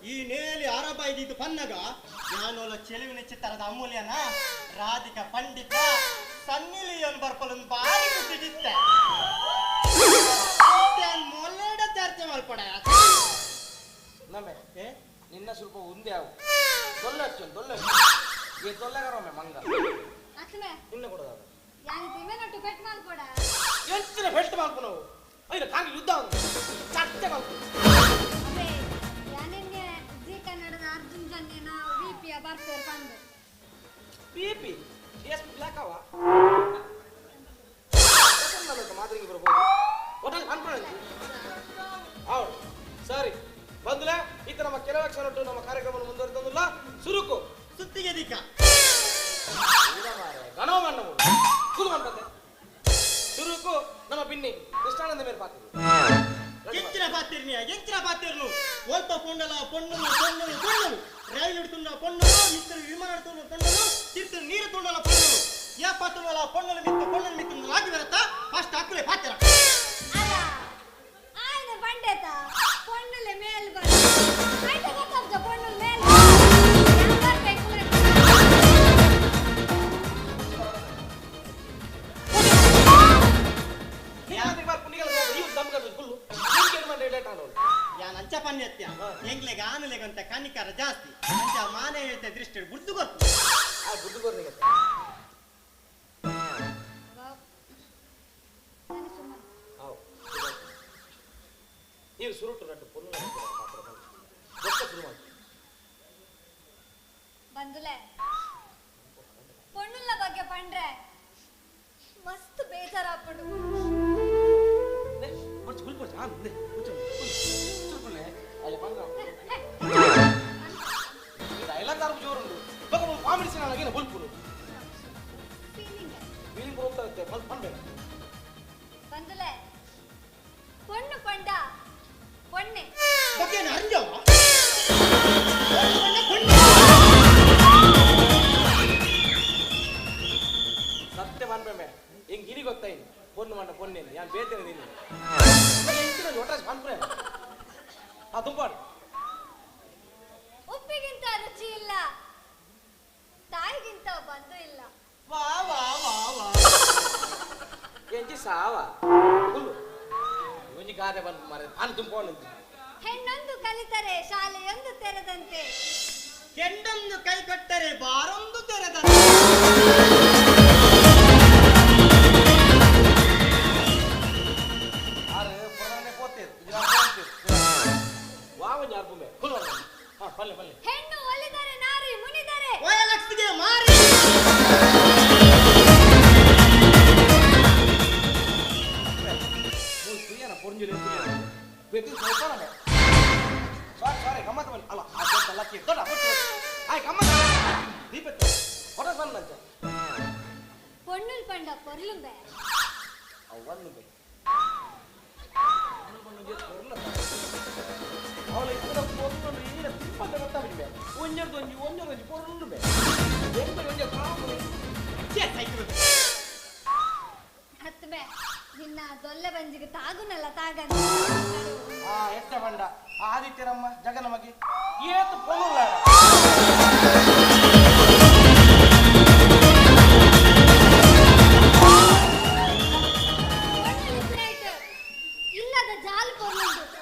ಈ ನೇಲಿ ಆರಂಭ ಇದ್ದಿದ್ದು ಪನ್ನಗ ಯಾನೋಲ ಚೆಲುವಿನ ಚಿತ್ರದ ಅಮೂಲ್ಯನ ರಾಧಿಕಾ ಪಂಡಿತ ಸನ್ನಿ ಲಿಯೋನ್ ಬರ್ಪಲೊಂದು ಬಾರಿ ಖುಷಿಗಿತ್ತೆ ಮೊಲ್ಲೆಡ ಚರ್ಚೆ ಮಾಡ್ಪಡ ನಮ್ಮೆ ನಿನ್ನ ಸ್ವಲ್ಪ ಉಂದೆ ಅವು ದೊಲ್ಲೆ ಈ ದೊಲ್ಲೆಗಾರೊಮ್ಮೆ ಮಂಗ ನಿನ್ನ ಕೊಡೋದ ಎಂಚಿನ ಬೆಲ್ಟ್ ಮಾಡ್ಕೊನವು ಐನ ಕಾಂಗಿ ಯುದ್ಧ ಒಂದು ಚರ್ಚೆ ಮಾಡ್ಕೊಂಡು ಪಿಪಿ ಎಸ್ ಬ್ಲಾಕ್ ಅವ ಮಾದರಿಗೆ ಬರ್ಬೋದು ಒಟ್ಟಲ್ಲಿ ಅನ್ಕೊಳ್ಳಿ ಹೌದು ಸರಿ ಬಂದ್ಲ ಈತ ನಮ್ಮ ಕೆಲವಕ್ಷ ಹೊರಟು ನಮ್ಮ ಕಾರ್ಯಕ್ರಮವನ್ನು ಮುಂದುವರಿತಂದಿಲ್ಲ ಸುರುಕು ಸುತ್ತಿಗೆ ದಿಕ್ಕ ಗಣವ ಮಣ್ಣವು ಕುಲು ಮಾಡ್ತಂದೆ ಸುರುಕು ನಮ್ಮ ಪಿನ್ನಿ ಕೃಷ್ಣಾನಂದ ಮೇಲೆ ಪಾತ್ರ ಎಂಚಿನ ಪಾತಿರ್ನು ಓಲ್ಪ ಪೊಂಡಲ ಪೊಣ್ಣಲು ರೈಲು ಇಡ್ತುಂಡ ಪೊಣ್ಣಲು ಇತ್ತರು ವಿಮಾನ ಇಡ್ತುಂಡ ಪೊಣ್ಣಲು ತಿರ್ತು ನೀರು ತುಂಡಲ ಪೊಣ್ಣಲು ಯಾ ಪಾತುಂಡಲ ಪೊಣ್ಣಲು ಮಿತ್ತು ಆಗಿ ಬರತ್ತಾ ಫಸ್ಟ್ ಹಾಕಲೆ ಪಾತ್ರ ಆಯ್ನ ಬಂಡೆತ ಪೊಣ್ಣಲೆ ಮೇಲ್ ಬರ ಆಯ್ತ ಗೊತ್ತಾಗ್ತ ಪೊಣ್ಣಲು ಮೇಲ್ ಯಾನ್ ಅಂಚ ಪನ್ಯತ್ಯ ಎಂಗ್ಲೆಗ ಆನಲೆಗಂತ ಕನಿಕರ ಜಾಸ್ತಿ ಅಂಚ ಮಾನೆ ಹೇಳ್ತೆ ದೃಷ್ಟಿ ಬುದ್ದು ಗೊತ್ತು ಆ ಬುದ್ದು ಗೊರ್ನಿಗೆ ನೀವು ಸುರುಟು ನಟ್ಟು ಪೊನ್ನು ಶುರು ಮಾಡಿ ಬಂದುಲೆ ಪೊಣ್ಣುಲ್ಲ ಬಗ್ಗೆ ಪಂಡ್ರೆ ಮಸ್ತ್ ಬೇಜಾರಾಗ್ಬಿಡು ಡೈಲಾಗ್ ಜೋರುಂಡು ಬಗ ಕಾಮಿಡಿ ಸೀನ್ ಆಗಿನ ಬುಲ್ಪುನು ಫೀಲಿಂಗ್ ಹೋಗ್ತಾ ಇರುತ್ತೆ ಪನ್ಬೇಡ ಬಂದುಲೆ ಪೊಣ್ಣು ಪಂಡ ಪೊಣ್ಣೆ ಬಗ್ಗೆ ಅಂಜವ ಸತ್ಯ ಪನ್ಬೇಮೆ ಹೆಂಗ್ ಗಿರಿ ಗೊತ್ತಾಯಿನಿ ಪೊಣ್ಣು ಮಂಡ ಪೊಣ್ಣೆನು ಯಾನ್ ಬೇತೇನೆ ನೀನು ಒಟ್ರಾಸ್ ಪನ್ಪುರೆ ಆ ತುಂಬಾಡು ಉಪ್ಪಿಗಿಂತ ರುಚಿ ಇಲ್ಲ ತಾಯಿಗಿಂತ ಬಂದು ಇಲ್ಲ ವಾ ವಾ ವಾ ವಾ ಎಂಜಿ ಸಾವ ಹುಲ್ಲು ಒಂಜಿ ಗಾದೆ ಬಂದು ಮಾರೆ ಪಾನ್ ತುಂಬೋಣ ಹೆಣ್ಣೊಂದು ಕಲಿತರೆ ಶಾಲೆಯೊಂದು ತೆರೆದಂತೆ ಕೆಂಡೊಂದು ಕೈ ಕೊಟ್ಟರೆ ಬಾರೊಂದು ತೆರೆದಂತೆ ಹೆಣ್ಣು ಒಲಿದರೆ ನಾರಿ ಮುನಿದರೆ ವಯಲಕ್ಷ್ಮಿಗೆ ಮಾರಿ ಸಾರಿ ಗಮ್ಮತ್ ಬನ್ನಿ ಅಲ್ಲ ಅದೆಲ್ಲ ದೊಡ್ಡ ಆಯ್ ಗಮ್ಮತ್ ದೀಪ ಹೊರ ಬಂದಂತೆ பொண்ணுல் பண்ட பொருளும்பே ಅವನು ಬೇ ಅವಳ ಇತರ ಪೊರುಳು ಈನ ತಿಪ್ಪಂತ ಗೊತ್ತಾಗ್ಬಿಡ್ಬೇ ಒಂಜೊಂದು ಪೊರುಳು ಬೇ ಒಂಜ ಕಾಮು ಹತ್ತಬೇ ನಿನ್ನ ದೊಲ್ಲೆ ಬಂಜಿಗೆ ತಾಗುನಲ್ಲ ತಾಗನ ಎತ್ತ ಬಂಡ ಆದಿತ್ಯರಮ್ಮ ಜಗನಮಗೆ ಏತು ಪೊರುಳ ಇಲ್ಲದ ಜಾಲ್ ಪೊರುಳು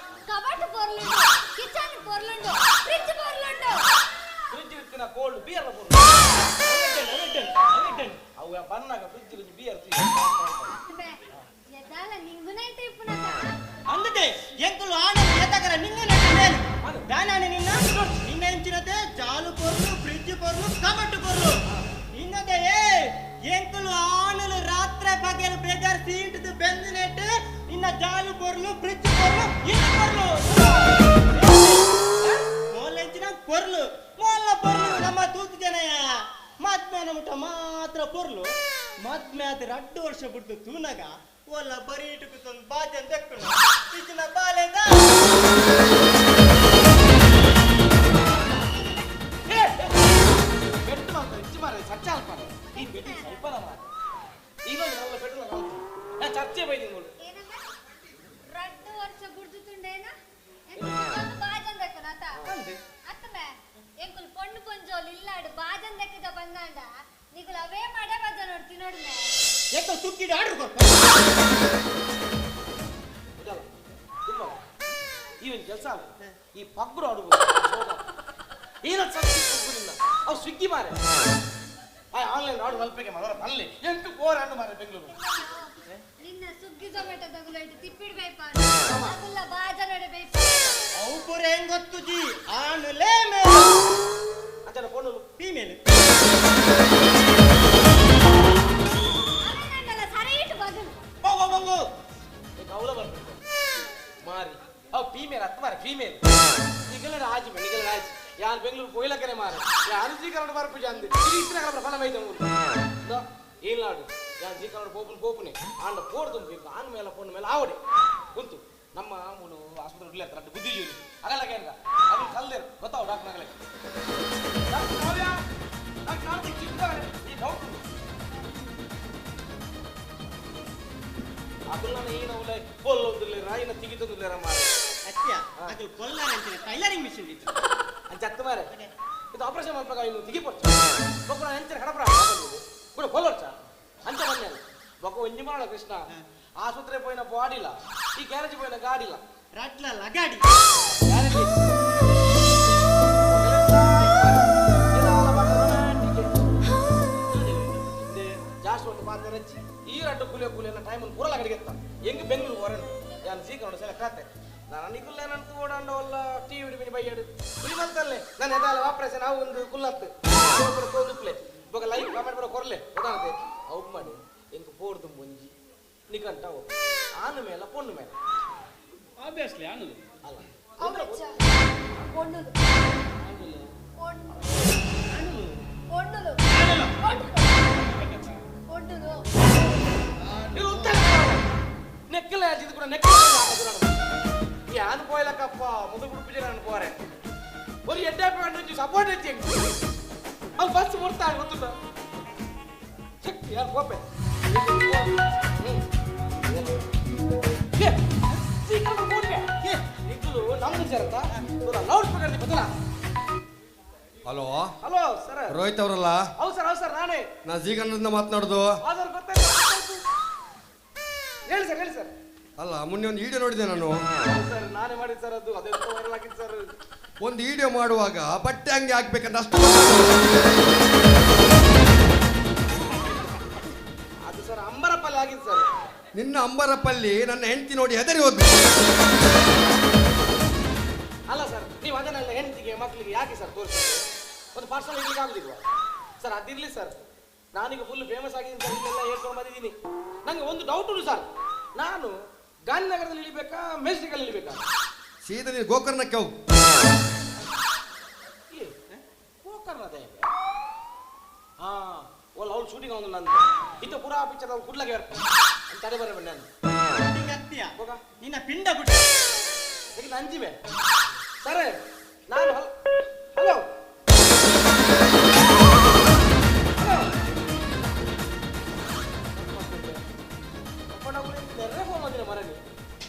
ಬಗೆಲ್ ಬೇಜಾರ್ ಸೀಂಟ್ದು ಬೆಂದು ನೆಟ್ಟು ಇನ್ನ ಜಾಲು ಬರ್ಲು ಬ್ರಿಡ್ಜ್ ಬರ್ಲು ಇನ್ನು ಬರ್ಲು ಮೋಲೆಂಚಿನ ಬರ್ಲು ಮೋಲ್ಲ ಬರ್ಲು ನಮ್ಮ ತೂತು ಜನಯ ಮದ್ಮೇನ ಮುಟ್ಟ ಮಾತ್ರ ಬರ್ಲು ಮದ್ಮೆ ಅದು 2 ವರ್ಷ ಬಿಟ್ಟು ತೂನಗ ಒಲ್ಲ ಬರೀ ಇಟ್ಟುಕೊಂದು ಬಾಜಿ ಅಂತ ಎಕ್ಕೊಂಡು ಇಚ್ಚಿನ ಬಾಲೆದ ಬೆಟ್ಟು ಮಾಡ್ತಾರೆ ಇಚ್ಚು ಮಾರ ಚರ್ಚೆ ಅಲ್ಪಾರೆ ಈ ಬೆಟ್ಟು ಸ್ವಲ್ಪ ಇವಾಗ ನಮ್ಮ ಬೆಟ್ಟು ನಾನು ಚರ್ಚೆ ಬೈದಿ ನೋಡು 2 ವರ್ಷ ಗುರ್ಜುతుండేనా బాజం దక్కనత అత్తమే ఎంకుల్ పొన్ను పొంజోలు ఇల్లాడు బాజం దక్కద ಬಂದಾಂಡ ನಿಗುಲ ಅವೇ ಮಾಡೇ ಬಜ ನೋಡ್ತಿ ನೋಡ್ಮೆ ಏಕ ಸುಕ್ಕಿಡ ಆರ್ಡರ್ ಕೊಡ್ಪ ಇದಲ್ಲ ತುಂಬಾ ಇವನ್ ಕೆಲಸ ಈ ಪಗ್ರು ಅಡುಗು ಏನ ಸತ್ತಿ ಪಗ್ಗುನಿಲ್ಲ ಅವು ಸ್ವಿಗ್ಗಿ ಮಾರೆ ಆನ್ಲೈನ್ ಆರ್ಡರ್ ಮಲ್ಪೆಗೆ ಮಾಡೋ ಅಲ್ಲಿ ಎಂಟು ಕೋರ್ ಅನ್ನು ಮಾರೆ ಬೆಂಗಳೂರು ನಿನ್ನ ಸುಗ್ಗಿ ಜೊಮೆಟೊ ದಗುಲ ಇಟ್ಟು ತಿಪ್ಪಿಡ್ಬೇಕ ಅಗುಲ್ಲ ಬಾಜ ನಡಬೇಕು ಅವು ಪುರೆ ಹೆಂಗ್ ಗೊತ್ತು ಜಿ ಆನುಲೇ ಮೇ ಅಂಚನ ಫೋನ್ ಫೀಮೇಲ್ ಅವನಂಗಲ್ಲ ಸರಿ ಇಟ್ಟು ಬದಲು ಹೋಗೋ ಈಗ ಅವಳ ಬರ್ಬೇಕು ಮಾರಿ ಅವು ಫೀಮೇಲ್ ಅತ್ತ ಮಾರೆ ಫೀಮೇಲ್ ಈಗಲ್ಲ ರಾಜಿ ನಿಗಲ ರಾಜಿ ಯಾನ್ ಬೆಂಗಳೂರು ಕೋಯಿಲಕನೆ ಮಾರೆ ಯಾರು ಜೀಕರಣ ಬರ್ಪುಜ ಅಂದೆ ಇದು ಇತ್ರ ಕಲ ಫಲ ಮೈದ ಮೂರು ಏನ್ ಲಾಡು ಯಾನ್ ಜೀಕರಣ ಪೋಪುನೆ ಆಂಡ ಪೋಡ್ ತುಂಬಬೇಕು ಆನ್ ಮೇಲೆ ಫೋನ್ ಮೇಲೆ ಆವಡೆ ಕುಂತು ನಮ್ಮ ಮೂನು ಆಸ್ಪತ್ರೆ ಉಡ್ಲೆ ಹತ್ರ ಬುದ್ಧಿ ಜೀವಿ ಆಗಲ್ಲ ಕೇಂದ್ರ ಅದನ್ನ ಕಲ್ದೇರು ಗೊತ್ತಾವು ಡಾಕ್ಟರ್ ಆಗಲೇ ಡಾಕ್ಟರ್ ಕಾವ್ಯ ಡಾಕ್ಟರ್ ನಾಲ್ಕು ಚಿಕ್ಕವರೆ ಈ ಡೌಟ್ ಅದನ್ನ ಏನು ಅವಳೆ ಕೊಲ್ಲೊಂದಿಲ್ಲ ರಾಯಿನ ತೆಗಿತೊಂದಿಲ್ಲ ಮಾರೆ ಅತ್ಯ ಅದು ಕೊಲ್ಲ ಅಂತಿನ ಟೈಲರಿಂಗ್ ಮಿಷನ್ ಇತ್ತು ಅಂಚತ್ತ ಮಾರೆ ಇದು ಆಪರೇಷನ್ ಮಾಡ್ಬೇಕು ಇನ್ನು ತೆಗಿಪೊಚ್ಚ ಬೊಕ್ಕ ಎಂಚರ ಕಡಪ್ರ ಕೂಡ ಕೊಲ್ಲೊಚ್ಚ ಅಂಚ ಬನ್ನಿ ಬೊಕ್ಕ ಒಂಜಿ ಮಾಡ ಕೃಷ್ಣ ಆಸ್ಪತ್ರೆ ಪೋಯಿನ ಬಾಡಿಲ್ಲ ಈ ಗ್ಯಾರೇಜ್ ಪೋಯಿನ ಗಾಡಿಲ್ಲ ರಟ್ಲ ಲಗಾಡಿ ಗ್ಯಾರೇಜ್ ಜಾಸ್ತಿ ಒಂದು ಮಾತು ರಚ್ಚಿ ಈ ರಡ್ಡು ಕುಲಿಯ ಟೈಮ್ ಒಂದು ಪೂರಲ್ಲ ಕಡೆಗೆತ್ತ ಹೆಂಗ್ ಬೆಂಗಳೂರು ಹೊರನು ಯಾನು ಸೀಕೊಂಡು ಸಲ ಕಾತೆ ನಾನು ನಿಕುಲ್ಲ ನನ್ನ ತೋಡಂಡ ಒಲ್ಲ ಟಿ ವಿ ಬಿನಿ ಬೈಯಾಡು ಕುಲಿ ಬಂತಲ್ಲೇ ನಾನು ಎದಾಲ ಆಪರೇಷನ್ ನಾವು ಒಂದು ಕುಲ್ಲತ್ತು ತೋದುಪ್ಲೆ ಇವಾಗ ಲೈವ್ ಕಾಮೆಂಟ್ ಬರೋ ಕೊರಲೆ ಗೊತ್ತಾಗುತ್ತೆ ಔಟ್ ಮಾಡಿ ಹೆಂಗ್ ಪೋಡ್ದು ಮುಂಜಿ ನಿಕಂಟ ಆನ ಮೇಲೆ ಪೊಣ್ಣು ಮೇಲೆ ಆಬ್ವಿಯಸ್ಲಿ ಆನದು ಅಲ್ಲ ಅವಚ್ಚ பொண்ணுது பொண்ணுது பொண்ணுது ಇದು ಉತ್ತರ ನೆಕ್ಕಲ ಇದು ಕೂಡ ನೆಕ್ಕಲ ಯಾನ್ ಪೋಯ್ಲಕ್ಕಪ್ಪ ಮುದು ಬಿಡ್ಪಿಜೆ ನಾನು ಪೋರೆ ஒரு எட்டாப்பி வந்து சப்போர்ட் வச்சு அவன் பஸ் கொடுத்தாங்க ಗೊತ್ತುಂಟಾ ಚೆಕ್ ಯಾರು ಕೋಪೆ ಹಲೋ ಹಲೋ ಸರ್ ರೋಹಿತ್ ಅವರಲ್ಲ? ಹೌದು ಸರ್ ನಾನೇ. ನಾ ಜೀಗಣ್ಣದಿಂದ ಮಾತನಾಡುದು. ಹೇಳಿ ಸರ್ ಅಲ್ಲ ಮೊನ್ನೆ ಒಂದು ವಿಡಿಯೋ ನೋಡಿದೆ ನಾನು. ಸರ್ ನಾನೇ ಮಾಡಿದ್ದು ಸರ್ ಅದು ಅದೇ ವೈರಲ್ ಆಗಿತ್ತು ಸರ್. ಒಂದು ವಿಡಿಯೋ ಮಾಡುವಾಗ ಬಟ್ಟೆ ಅಂಗಿ ಹಾಕ್ಬೇಕಂತ ಅಷ್ಟು ಅದು ಸರ್ ಅಂಬರಪಲ್ಲಿ ಆಗಿತ್ತು ಸರ್. ನಿನ್ನ ಅಂಬರಪಲ್ಲಿ ನನ್ನ ಹೆಂಡತಿ ನೋಡಿ ಹೆದರಿ ಹೋದ್ಲು. ಅಲ್ಲ ಸರ್ ನೀವು ಅದನ್ನೆಲ್ಲ ಹೆಂಡತಿಗೆ ಮಕ್ಕಳಿಗೆ ಯಾಕೆ ಸರ್ ತೋರಿಸ್ತಾರೆ? ಒಂದು ಪಾರ್ಸಲ್ ಇಡ್ಲಿಕ್ಕೆ ಆಗುದಿಲ್ವಾ ಸರ್? ಅದಿರ್ಲಿ ಸರ್, ನಾನೀಗ ಫುಲ್ ಫೇಮಸ್ ಆಗಿದ್ದೀನಿ ಸರ್, ಇಲ್ಲೆಲ್ಲ ಹೇಳ್ಕೊಂಡು ಬಂದಿದ್ದೀನಿ. ನಂಗೆ ಒಂದು ಡೌಟ್ ಉಂಟು ಸರ್, ನಾನು ಗಾಂಧಿನಗರದಲ್ಲಿ ಇಳಿಬೇಕಾ ಮೆಜೆಸ್ಟಿಕಲ್ಲಿ ಇಳಿಬೇಕಾ? ಸೀದಾ ನೀನು ಗೋಕರ್ಣಕ್ಕೆ ಹೋಗು. ಗೋಕರ್ಣದ ಹಾ ಒಳ್ಳೆ ಅವ್ಳು ಶೂಟಿಂಗ್ ಅವನು ನಂದು ಇದು ಪುರಾ ಪಿಕ್ಚರ್ ಅವ್ಳು ಕುಡ್ಲಾಗೆ ಅಂತ ತಡೆ ಬರ ಬಣ್ಣ ಹೋಗ ನಿನ್ನ ಪಿಂಡ ಬಿಟ್ಟು ಅಂಜಿವೆ ಸರ್. ನಾನು ಹಲೋ ಫೋನ್ ಮಾಡಿನ ಮರನಿ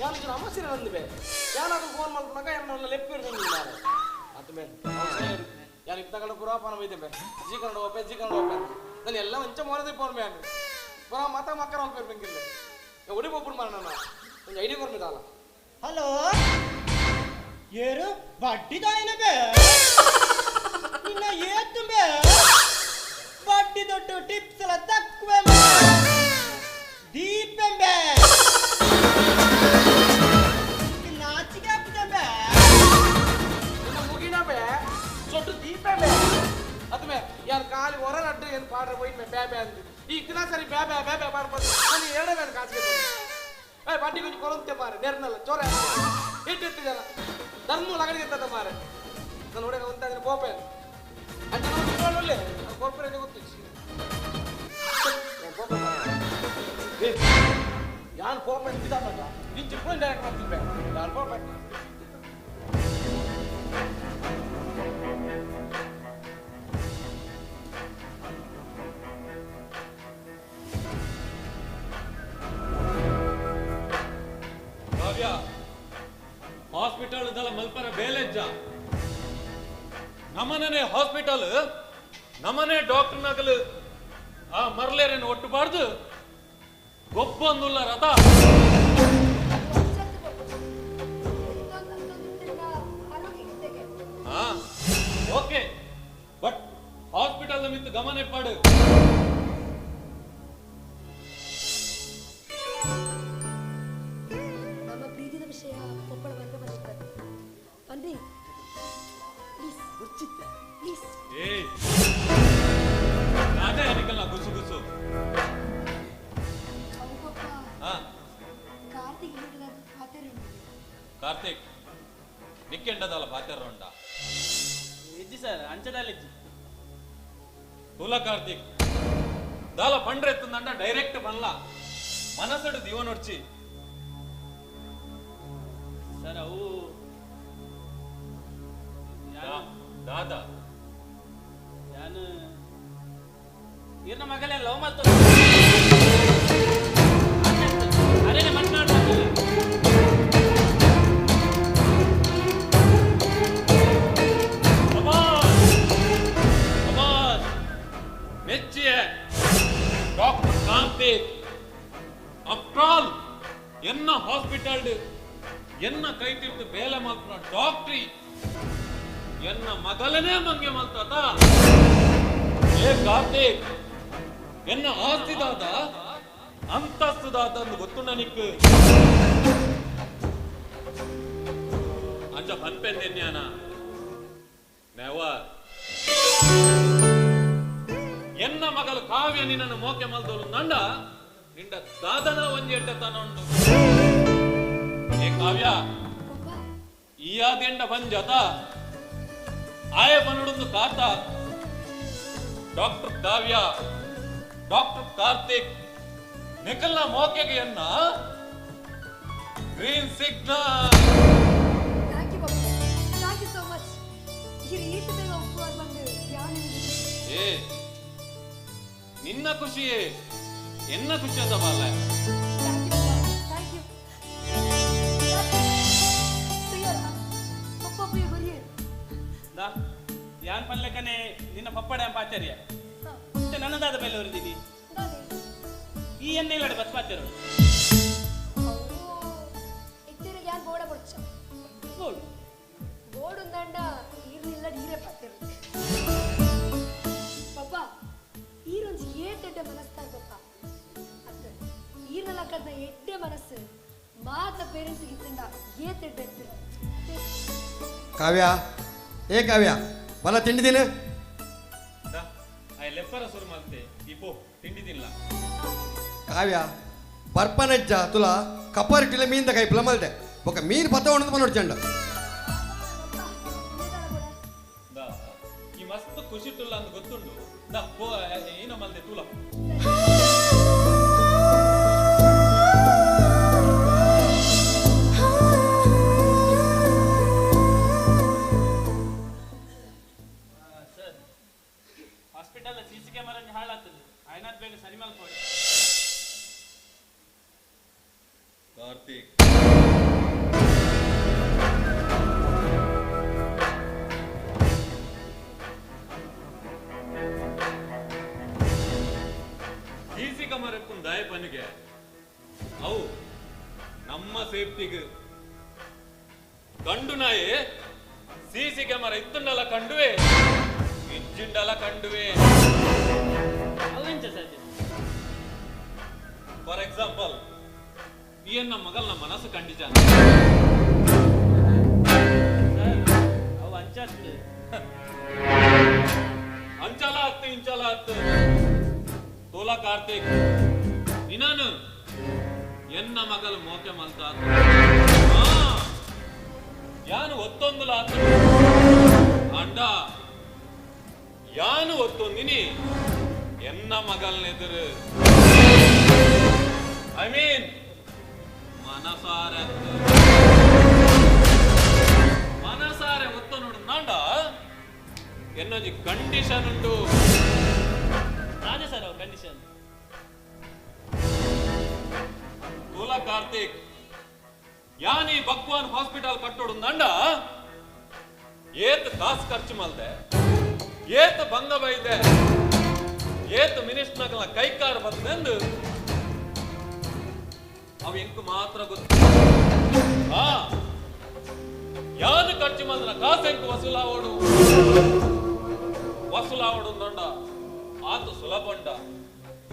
ಯಾರು ಸಮಸ್ಯೆ ನಂದಿವೆ ಯಾರಾದ್ರೂ ಫೋನ್ ಮಾಡ್ಕೊಂಡಾಗ ನನ್ನ ಲೆಪ್ಪಿರ್ತೀನಿ ಮಾರ ಅದ ಮೇಲೆ ಯಾರು ಇತ್ತಗಡ ಪುರಾಪನ ಬೈದೆ ಜಿ ಕನ್ನಡ ಹೋಪೆ ನಾನು ಎಲ್ಲ ಮಂಚ ಮೋರದೆ ಫೋನ್ ಮ್ಯಾನ್ ಪುರಾ ಮಾತಾ ಮಕ್ಕಳ ಹೋಗ್ಬೇಕಿಲ್ಲ ಒಡಿ ಒಬ್ಬರು ಮಾರ ನಾನು ಒಂದು ಐಡಿಯಾ ಕೊಡ್ಬೇಕಲ್ಲ. ಹಲೋ ಏರು ಬಡ್ಡಿದಾಯನ ಬೇ ನಿನ್ನ ಏತು ಬೇ ಬಡ್ಡಿ ದೊಡ್ಡ ಟಿಪ್ಸ್ ಎಲ್ಲ ತಕ್ಕುವೆ ದೀಪೆಂಬೆ ನಾಚಿಗೆ ಹಾಕ್ತಂಬೆ ನಿನ್ನ ಮುಗಿನ ಬೇ ದೊಡ್ಡ ದೀಪ ಬೇ ಅದ್ಮೇ ಯಾರು ಕಾಲಿ ಹೊರ ನಡ್ಡು ಏನು ಪಾಡ್ರೆ ಹೋಯ್ತು ಬೇ ಬೇ ಅಂದು ಈ ದಿನ ಸರಿ ಬ್ಯಾ ಬ್ಯಾ ಬ್ಯಾ ಬ್ಯಾ ಮಾಡ್ಬೋದು ನಾನು ಎರಡೇ ಬೇಡ ಕಾಸಿಗೆ ಏ ಬಡ್ಡಿ ಕುಂಜಿ ಕೊರಂತೆ ಮಾರೆ ನೆರ್ನಲ್ಲ ಚೋರ ಇಟ್ಟಿಟ್ಟಿದ್ದಲ್ಲ ಧರ್ಮ ಲಗಡಿಗೆ ಇರ್ತದ ಮಾರೆ ನಾನು ಹುಡುಗ ಒಂದಾದ್ರೆ ಗೋಪೆ ಅಂತ ಒಳ್ಳೆ ಕೋರ್ಪೊರೇಟ್ ಗೊತ್ತಿತ್ತು ಯಾನ್ ಕೋಪೆ ಇದ್ದಾನಲ್ಲ ನೀನು ಚಿಕ್ಕ ಡೈರೆಕ್ಟ್ ಮಾಡ್ತಿದ್ದೆ ಯಾನ್ ಕೋಪೆ ಕಾವ್ಯ ಹಾಸ್ಪಿಟಲ್ ದಲ್ಲ ಮಲ್ಪರ ಬೇಲೆಜ್ಜ ನಮ್ಮನೇ ಹಾಸ್ಪಿಟಲ್ ನಮ್ಮನೆ ಡಾಕ್ಟರ್ ನಗಲು ಆ ಮರ್ಲೇರನ್ನು ಒಟ್ಟುಬಾರ್ದು ಗೊಬ್ಬೊಂದುಲ್ಲ ರಥ ಹಾ ಓಕೆ ಬಟ್ ಹಾಸ್ಪಿಟಲ್ ಮಿತ್ತು ಗಮನ ಪಾಡು ನಮ್ಮ ಪ್ರೀತಿದ ವಿಷಯ ಒಬ್ಬಳ ಬಂದು ಬರುತ್ತದೆ ಬನ್ನಿ ಪ್ಲೀಸ್ ಪ್ಲೀಸ್ ಏ ನಾನೇ ಅನಿಕಲ್ಲ ಗುಸು ಗುಸು ಹಾ ಕಾರ್ತಿಕ್ ಪಾತೆರು ಕಾರ್ತಿಕ್ ನಿಕ್ಕೆಂಡದಲ್ಲ ಪಾತೆರೋಂಡ ಇಜ್ಜಿ ಸರ್ ಅಂಚದಲ್ಲಿಜ್ಜಿ ತುಲ ಕಾರ್ತಿಕ್ ದಾಲ ಪಂಡ್ರೆ ಎತ್ತುಂದಂಡ ಡೈರೆಕ್ಟ್ ಬನ್ಲ ಮನಸ್ಸಡು ದಿವನೊಡ್ಚಿ ಸರ್ ಅವು ದಾದಾ ನಾನು ಇರ್ನ ಮಗಲೇ ಲವ್ ಮಾಡ್ತ ಅರೇನೆ ಮಾತನಾಡ್ಬೇಕು ಮೆಚ್ಚಿಯ ಡಾಕ್ಟರ್ ಕಾರ್ತಿಕ್ ಆಫ್ಟರ್ ಆಲ್ ಎನ್ನ ಹಾಸ್ಪಿಟಲ್ ಎನ್ನ ಕೈ ತಿರ್ದು ಬೇಲೆ ಮಾತ್ರ ಡಾಕ್ಟ್ರಿ ಎನ್ನ ಮಗಲನೇ ಮಂಗೆ ಮಲ್ತದ ಏ ಕಾರ್ತಿಕ್ ಎನ್ನ ಆಸ್ತಿದಾದ ಅಂತಸ್ತುದಾದ ಅಂದು ಗೊತ್ತು ನನಗೆ ಅಂಚ ಪನ್ಪೆಂದೆನ್ಯಾನ ನೆವರ್ ಎನ್ನ ಮಗಲು ಕಾವ್ಯ ನಿನ್ನನ್ನು ಮೋಕೆ ಮಲ್ದೋಲು ನಂಡ ನಿಂಡ ದಾದನ ಒಂಜಿ ಎಡ್ಡೆ ತನೊಂಡು ಏ ಕಾವ್ಯ ಈ ಆದೆಂಡ ಬಂಜತ ಆಯ ಬನುಡುಂದು ಕಾತ ಡಾಕ್ಟರ್ ಕಾವ್ಯ ಡಾಕ್ಟರ್ ಕಾರ್ತಿಕ್ ನಿಖಲ್ನ ಮೋಕೆಗೆ ಎನ್ನ ಗ್ರೀನ್ ಸಿಗ್ನಲ್ ಥ್ಯಾಂಕ್ ಯು ಬಾಬಾ ಥ್ಯಾಂಕ್ ಯು ಸೋ ಮಚ್ ಈ ರೀತಿ ಬೇಗ ಒಪ್ಪುವಾಗ ಬಂದು ಯಾರು ಏ ನಿನ್ನ ಖುಷಿಯೇ ಎನ್ನ ಖುಷಿ ಅದ ಬಾಲ ಥ್ಯಾಂಕ್ ಯು ಪ್ರಿಯರ ಪಪ್ಪ ಪ್ರಿಯ ಬರಿಯೇ ದಾ ಯಾನ್ ಪಲ್ಲೆಕನೆ ನಿನ್ನ ಪಪ್ಪಡ ಪಾಚಾರ್ಯ ಮತ್ತೆ ನನ್ನದಾದ ಬೆಲೆ ಹೊರದಿನಿ ಈ ಎಣ್ಣೆ ಇಲ್ಲಡೆ ಬಸ್ ಪಾಚಾರು ಇತ್ತಿರ ಯಾನ್ ಬೋಡ ಬಡ್ಚ ಬೋಡು ಬೋಡು ದಂಡ ಈರ್ನಿಲ್ಲ ಡೀರೆ ಪಾತಿರು ಪಪ್ಪ ಈರೊಂಜಿ ಏಟೆಡ್ಡೆ ಮನಸ್ತಾರ ಪಪ್ಪ ಅತ್ತ ಈರ್ನಲ್ಲ ಕಡ್ನ ಎಡ್ಡೆ ಮನಸ್ಸು ಮಾತ ಪೇರೆಂಟ್ಸ್ ಇತ್ತಂಡ ಏತೆಡ್ಡೆ ಎತ್ತಿರ ಕಾವ್ಯ ಏ ಕಾವ್ಯ ಬಲ ತಿಂಡಿದೀನಿ ಆ ಲೆಪ್ಪರ ಸುರು ಮತ್ತೆ ಇಪ್ಪೋ ತಿಂಡಿದಿಲ್ಲ ಕಾವ್ಯ ಬರ್ಪನಜ್ಜ ತುಲ ಕಪ್ಪರಿಟ್ಟಿಲ್ಲ ಮೀನ್ ಕೈ ಪ್ಲಮಲ್ದೆ ఒక ಮೀನ್ ಪತ್ತ ಉಣ್ಣದು ಮನೋಡ್ ಚಂಡ ದಾ ಈ ಮಸ್ತ್ ಖುಷಿ ತುಲ್ಲ ಅಂತ ಗೊತ್ತುಂಡು ದಾ ಪೋ ಏನ ಮಲ್ದೆ ತುಲ ಸರ್ ಹಾಸ್ಪಿಟಲ್ ಸಿಸಿ ಕ್ಯಾಮರಾ ಹಾಳಾಗ್ತದೆ ಆಯ್ನಾದ್ ಬೇಗ ಸರಿ ಮಾಡ್ಕೊಡಿ ಕಾರ್ತಿಕ್ ಸಿಸಿ ಕ್ಯಾಮರಾ ದಾಯ ಪನಿಗೆ ಅವು ನಮ್ಮ ಸೇಫ್ಟಿಗೆ ಕಂಡು ನಾಯೇ ಸಿಸಿ ಕ್ಯಾಮರಾ ಇತ್ತುಂಡಲ್ಲ ಕಂಡುವೆ ಇಜ್ಜಿಂಡಲ್ಲ ಕಂಡುವೆ ಅವೆಂಚ ಸರ್ ಫಾರ್ ಎಕ್ಸಾಂಪಲ್ ಈ ನಮ್ಮ ಮಗಲ್ನ ಮನಸ್ಸು ಕಂಡಿಜ ಅವು ಅಂಚಾಸ್ತು ಅಂಚಲ ಹತ್ತು ಇಂಚಲ ಹತ್ತು ತೋಲ ಕಾರ್ತಿಕ್ ನೀನು ಎನ್ನ ಮಗಲು ಮೋಕೆ ಮಲ್ತ ಯಾನು ಒತ್ತೊಂದುಲ ಅಂಡ ಯಾನು ಒತ್ತೊಂದಿನಿ ಎನ್ನ ಮಗಲ್ನೆದುರು ಐ ಮೀನ್ ಮನಸಾರೆ ಒತ್ತ ನೋಡು ನಾಂಡ ಎನ್ನೊಂದು ಕಂಡೀಷನ್ ಉಂಟು ರಾಜೇ ಸರ್ ಅವ್ರ ಕಂಡೀಷನ್ ತೋಲ ಕಾರ್ತಿಕ್ ಯಾನಿ ಭಗವಾನ್ ಹಾಸ್ಪಿಟಲ್ ಕಟ್ಟೋಡು ನಂಡ ಏತ್ ಕಾಸು ಖರ್ಚು ಮಲ್ದೆ ಏತ್ ಭಂಗ ಬೈದೆ ಏತ್ ಮಿನಿಸ್ಟರ್ಗಳ ಕೈಕಾರ ಬಂದೆಂದು ಅವು ಎಂಕು ಮಾತ್ರ ಗೊತ್ತು ಯಾವ್ದು ಖರ್ಚು ಮಲ್ದ ಕಾಸು ಎಂಕು ವಸೂಲಾವಡು ನಂಡ ಆತು ಸುಲಭಂಡ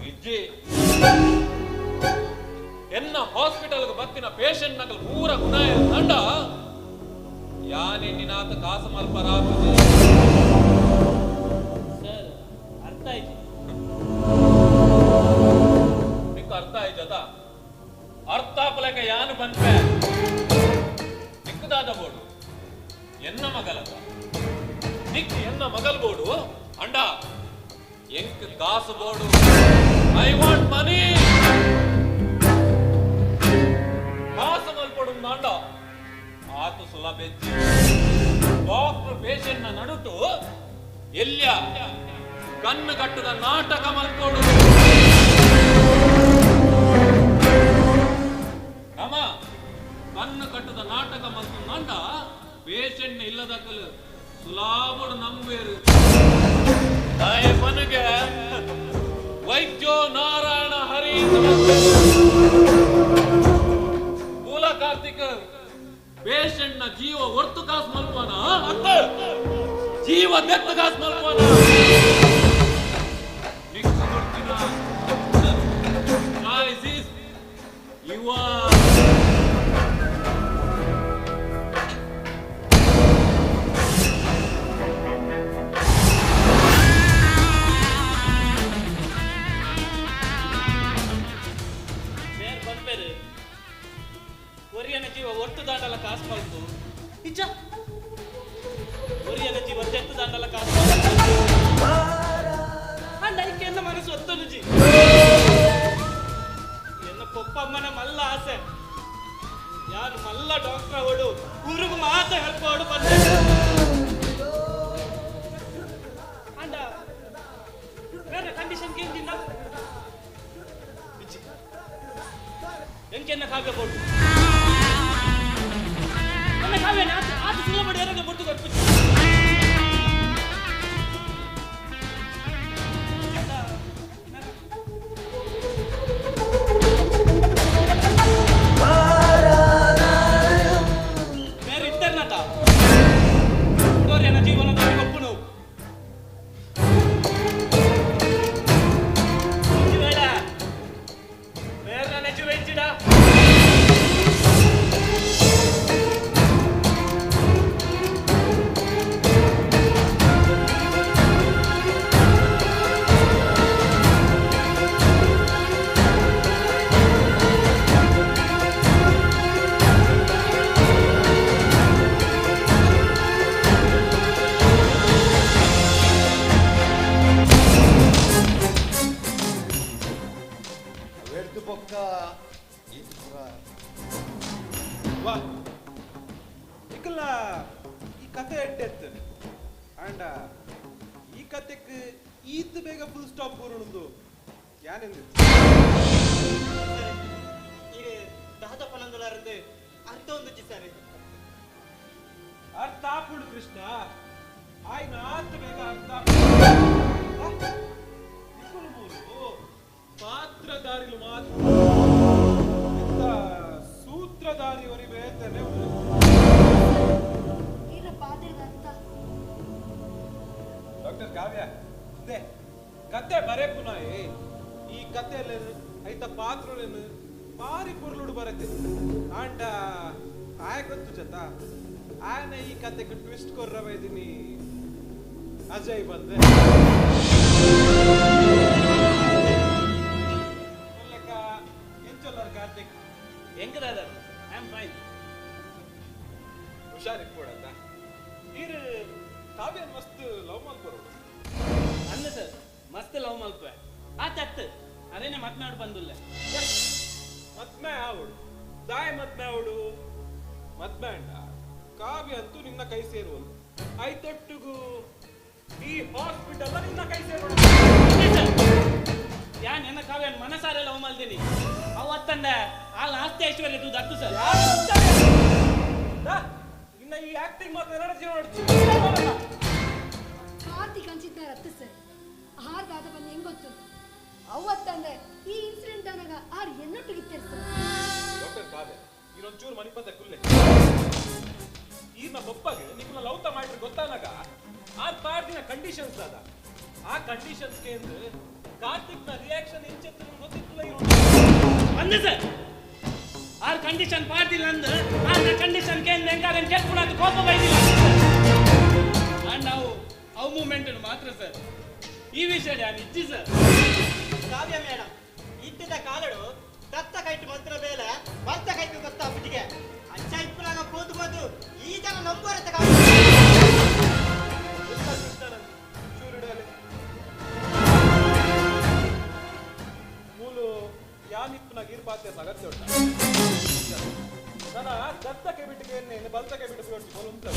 ಇಜ್ಜಿ ಎನ್ನ ಹಾಸ್ಪಿಟಲ್ಗೆ ಬತ್ತಿನ ಪೇಷಂಟ್ ನಗಲ್ ಪೂರ ಗುಣ ನಂಡ ಯಾನೆನ್ನಿನಾತ ಕಾಸು ಮಲ್ಪರಾಗುದು ಸರ್ ಅರ್ಥ ಆಯ್ತು ನಿಂಗೆ ಅರ್ಥ ಆಯ್ತದ ಅರ್ಥ ಆಪಲಕ ಯಾನು ಬಂದ್ಪೆ ನಿಕ್ಕದಾದ ಬೋಡು ಎನ್ನ ಮಗಲದ ನಿಕ್ ಎನ್ನ ಮಗಲ್ ಬೋಡು ಅಂಡ ಎಂಕ್ ಕಾಸು ಬೋಡು ಐ ವಾಂಟ್ ಮನಿ ಕಾಸು ಮಲ್ಪಡು ನಾಂಡ ಆತು ಸುಲಭೆಚ್ಚಿ ಡಾಕ್ಟರ್ ಪೇಷಂಟ್ ನ ನಡುಟು ಎಲ್ಯ ಕಣ್ಣು ಕಟ್ಟದ ನಾಟಕ ಮಲ್ಪಡು ಅಮ್ಮ ಕಣ್ಣು ಕಟ್ಟದ ನಾಟಕ ಮಲ್ತು ನಾಂಡ ಪೇಷಂಟ್ ಇಲ್ಲದಕ್ಕಲು ಸುಲಾಭಡು ನಂಬೇರು ಪನಗೆ ವೈದ್ಯೋ ನಾರಾಯಣ ಹರಿ ಮೂಲ ಕಾರ್ತಿಕ್ ಪೇಷಂಟ್ ನ ಜೀವ ಹೊರ್ತು ಕಾಸು ಮಲ್ಪನ ಅಂತ ಜೀವ ದೆತ್ತ ಕಾಸು ಮಲ್ಪನ ಒರಿಯನ ಜೀವ ಒಟ್ಟು ದಾಂಡಲ ಕಾಸು ಮಲ್ತು ನಿಜ ಒರಿಯನ ಜೀವ ತೆತ್ತು ದಾಂಡಲ ಕಾಸು ಅಂಡ ಎನ್ನ ಮನಸ್ಸು ಒತ್ತನು ಜಿ ಎನ್ನ ಪೊಪ್ಪಮ್ಮನ ಮಲ್ಲ ಆಸೆ ಯಾರು ಮಲ್ಲ ಡಾಕ್ಟರ್ ಅವಡು ಊರಿಗೂ ಮಾತ್ರ ಹೆಲ್ಪ್ ಅವಡು ಬಂದೆ ಅಂಡ ಬೇರೆ ಕಂಡೀಷನ್ ಕೇಂದ್ರಿಂದ ಎಂಕೆನ್ನ ಕಾವ್ಯ ಬೋಡು ನನ್ನ ಕಾವ್ಯನ ಆತ ಸುಲಭ ಎರಗ ಬೊಟ್ಟು ಕೊಟ್ಟು ಬೇರೆ ಇಂಟರ್ನೆಟ್ ನನ್ನ ಜೀವನದ ಒಪ್ಪುನು ಬೇಡ ಬೇರೆ ನನ್ನ ಜೀವ ಹೆಚ್ಚಿಡ ಈ ಕತೆ ಎಡ್ಡೆತ್ತು ಅಂಡ ಈ ಕತೆಕ್ ಈತ್ ಬೇಗ ಫುಲ್ ಸ್ಟಾಪ್ ಕೂರುಣದು ಯಾನೆಂದು ಈಗ ದಾದ ಪನಂದುಲಾರದು ಅರ್ಥ ಒಂದು ಸರಿ ಅರ್ಥ ಆಪುಡು ಕೃಷ್ಣ ಆಯ್ನ ಆತ್ ಬೇಗ ಅರ್ಥ ಪಾತ್ರಧಾರಿಲು ಮಾತ್ರ ಸೂತ್ರಧಾರಿಯವರಿ ಬೇತನೆ ಡಾಕ್ಟರ್ ಕಾವ್ಯ ಕತೆ ಬರೇ ಪುನಃ ಈ ಕತೆಯಲ್ಲಿ ಐತ ಪಾತ್ರಗಳನ್ನು ಬಾರಿ ಪುರ್ಲುಡು ಬರತ್ತೆ ಅಂಡ ಆಯ ಗೊತ್ತು ಜತ ಆಯನ ಈ ಕತೆಗೆ ಟ್ವಿಸ್ಟ್ ಕೊರ್ರವ ಇದೀನಿ ಅಜಯ್ ಬಂದೆ ಹೆಂಗದ ಐ ಆಮ್ ಫೈನ್. ಹುಷಾರಿಟ್ಕೊಡಲ್ಲ ನೀರು ಕಾವ್ಯ ಮಸ್ತ್ ಲವ್ ಮಾಡ್ಕೊರೋಡು ಅಲ್ಲ ಸರ್, ಮಸ್ತ್ ಲವ್ ಮಲ್ಪೆ ಆತತ್ತು ಅದೇನೆ ಮಾತನಾಡು ಬಂದುಲ್ಲ. ಮದ್ಮೆ ಆವಡು ದಾಯ ಮದ್ಮೆ ಆವಡು ಮದ್ಮೆ ಅಂಡ ಕಾವ್ಯ ಅಂತೂ ನಿನ್ನ ಕೈ ಸೇರುವಳು ಐತೊಟ್ಟಿಗೂ ಈ ಹಾಸ್ಪಿಟಲ್ ನಿನ್ನ ಕೈ ಸೇರೋಡು. ಯಾ ನನ್ನ ಕಾವ್ಯ ಮನಸಾರೆ ಲವ್ ಮಲ್ತೀನಿ ಅವತ್ತಂದ ಅಲ್ಲಿ ಆಸ್ತಿ ಐಶ್ವರ್ಯ ತೂ ದತ್ತು ಸರ್. ಇನ್ನ ಈ ಆಕ್ಟಿಂಗ್ ಮಾತ್ರ ಎನರ್ಜಿ ಕಾರ್ತಿಕ್ ಅಂಚಿದ್ನ ರತ್ತು ಸರ್ ಆರ್ಗಾದ ಬಂದು ಹೆಂಗ್ ಗೊತ್ತು ಅವತ್ತಂದ್ರೆ ಈ ಇನ್ಸಿಡೆಂಟ್ ಅನ್ನಾಗ ಆರ್ ಎನ್ನೊಟ್ಟಿಗಿತ್ತೇರ್ ಸರ್. ಡಾಕ್ಟರ್ ಕಾವ್ಯ ಇನ್ನೊಂಚೂರು ಮನಿಪದ ಕುಲ್ಲೆ ಈರ್ನ ಬೊಪ್ಪಗೆ ನಿಮ್ಮನ್ನ ಲೌತ ಮಾಡ್ರಿ ಗೊತ್ತಾನಾಗ ಆರ್ ಪಾರ್ದಿನ ಕಂಡೀಷನ್ಸ್ ಅದ ಆ ಕಂಡೀಷನ್ಸ್ಗೆ ಅಂದ್ರೆ ಕಾರ್ತಿಕ್ನ ರಿಯಾಕ್ಷನ್ ಇಂಚೆತ್ತು ಗೊತ್ತಿಲ್ಲ ಅಂದೆ ಸರ್ ಆರ್ ಕಂಡೀಷನ್ ಪಾಡ್ದಿಲ್ಲ ಅಂದ ಆರ್ ಕಂಡೀಷನ್ ಕೇಂದ್ರ ಹೆಂಗಾರ ಕೇಳ್ಕೊಳೋದು ಕೋಪ ಬೈದಿಲ್ಲ ಅಂಡ್ ಅವು ಮೂಮೆಂಟ್ ಮಾತ್ರ ಸರ್ ಈ ವಿಷಯ ನಾನು ಇಚ್ಚಿ ಸರ್. ಕಾವ್ಯ ಮೇಡಮ್ ಇದ್ದಿದ್ದ ಕಾಲಡು ತತ್ತ ಕೈಟ್ ಮಂತ್ರ ಬೇಲೆ ಬರ್ತ ಕೈಟ್ ಗೊತ್ತಾ ಬುಟ್ಟಿಗೆ ಅಚ್ಚ ಇಪ್ಪನಾಗ ಕೂತು ಬಂದು ಈ ಜನ ನಂಬೋರತ್ತ ಮೂಲು ಯಾನಿಪ್ಪನಾಗ ಇರ್ಬಾತೆ ಅಗತ್ಯ ಉಂಟ ನನ್ನ ದತ್ತಕ್ಕೆ ಬಿಟ್ಟಿಗೆ ಎಣ್ಣೆ ಬಲ್ತಕ್ಕೆ ಬಿಟ್ಟು ಬೋಲು ಉಂಟು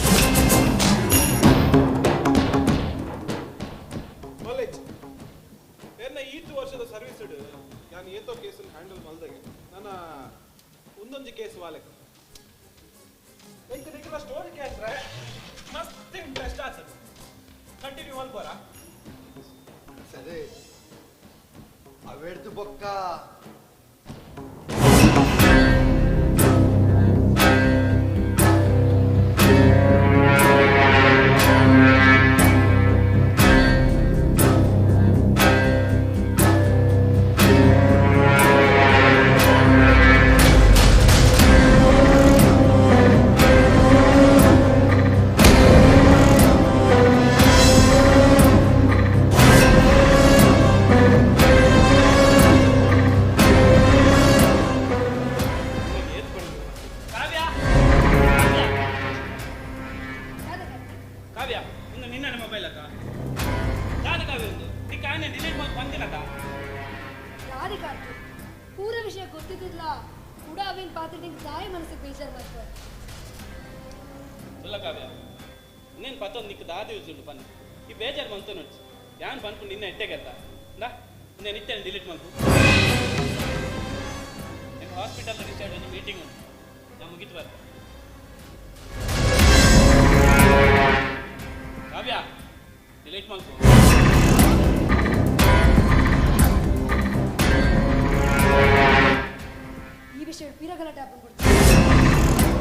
ಕಾಲೇಜ್ ಎನ್ನ ಈತು ವರ್ಷದ ಸರ್ವಿಸ್ ಇಡು ನಾನು ಏತೋ ಕೇಸನ್ನು ಹ್ಯಾಂಡಲ್ ಮಲ್ದಾಗೆ ನನ್ನ ಒಂದೊಂದು ಕೇಸ್ ವಾಲೆಕ್ ಎಂತ ಸ್ಟೋರಿ ಕೇಳ್ರೆ ಮಸ್ತ್ ಇಂಟ್ರೆಸ್ಟ್ ಆಗ್ತದೆ ಕಂಟಿನ್ಯೂ ಮಲ್ಬೋರಾ ಸರಿ ಅವೆಡ್ದು ಬೊಕ್ಕ ಕಾವ್ಯ ಇನ್ನು ನಿನ್ನ ಮೊಬೈಲ್ ಅಕ್ಕ ಯಾವ್ದು ಕಾವ್ಯ ಒಂದು ನಿನ್ನ ಡಿಲೀಟ್ ಮಾಡಿ ಬಂದಿಲ್ಲಕ್ಕ ಯಾರಿಗೆ ಕಾರ್ತಿಕ್ ಪೂರ ವಿಷಯ ಗೊತ್ತಿದ್ದಿಲ್ಲ ಕೂಡ ಅವೇನ್ ಪಾತ್ರ ನಿಂಗೆ ದಾಯ ಮನಸ್ಸಿಗೆ ಬೇಜಾರು ಮಾಡ್ತಾರೆ. ಇಲ್ಲ ಕಾವ್ಯ ಇನ್ನೇನು ಪತ್ತೊಂದು ನಿಕ್ಕ ದಾದಿ ಯೂಸ್ ಬನ್ನಿ ಈ ಬೇಜಾರು ಬಂತು ನೋಡಿ ಯಾನ್ ಬಂದ್ಕೊಂಡು ನಿನ್ನ ಎಟ್ಟೆಗೆಲ್ಲ ನಾ ಇನ್ನೇನು ಇಟ್ಟೆ ಡಿಲೀಟ್ ಮಾಡ್ತು ನಿಮ್ಮ ಹಾಸ್ಪಿಟಲ್ ಡಿಸೈಡ್ ಒಂದು ಮೀಟಿಂಗ್ ಉಂಟು ನಾ ಮುಗಿತು ಬರ್ತ ಕಾವ್ಯ ಡಿಲೀಟ್ ಮಾಡ್ಕೊ. ಈ ವಿಷಯ ಪಿರಗಲಾಟ ಹಾಕೊಂಡ್ಬಿಡ್ತಾರೆ.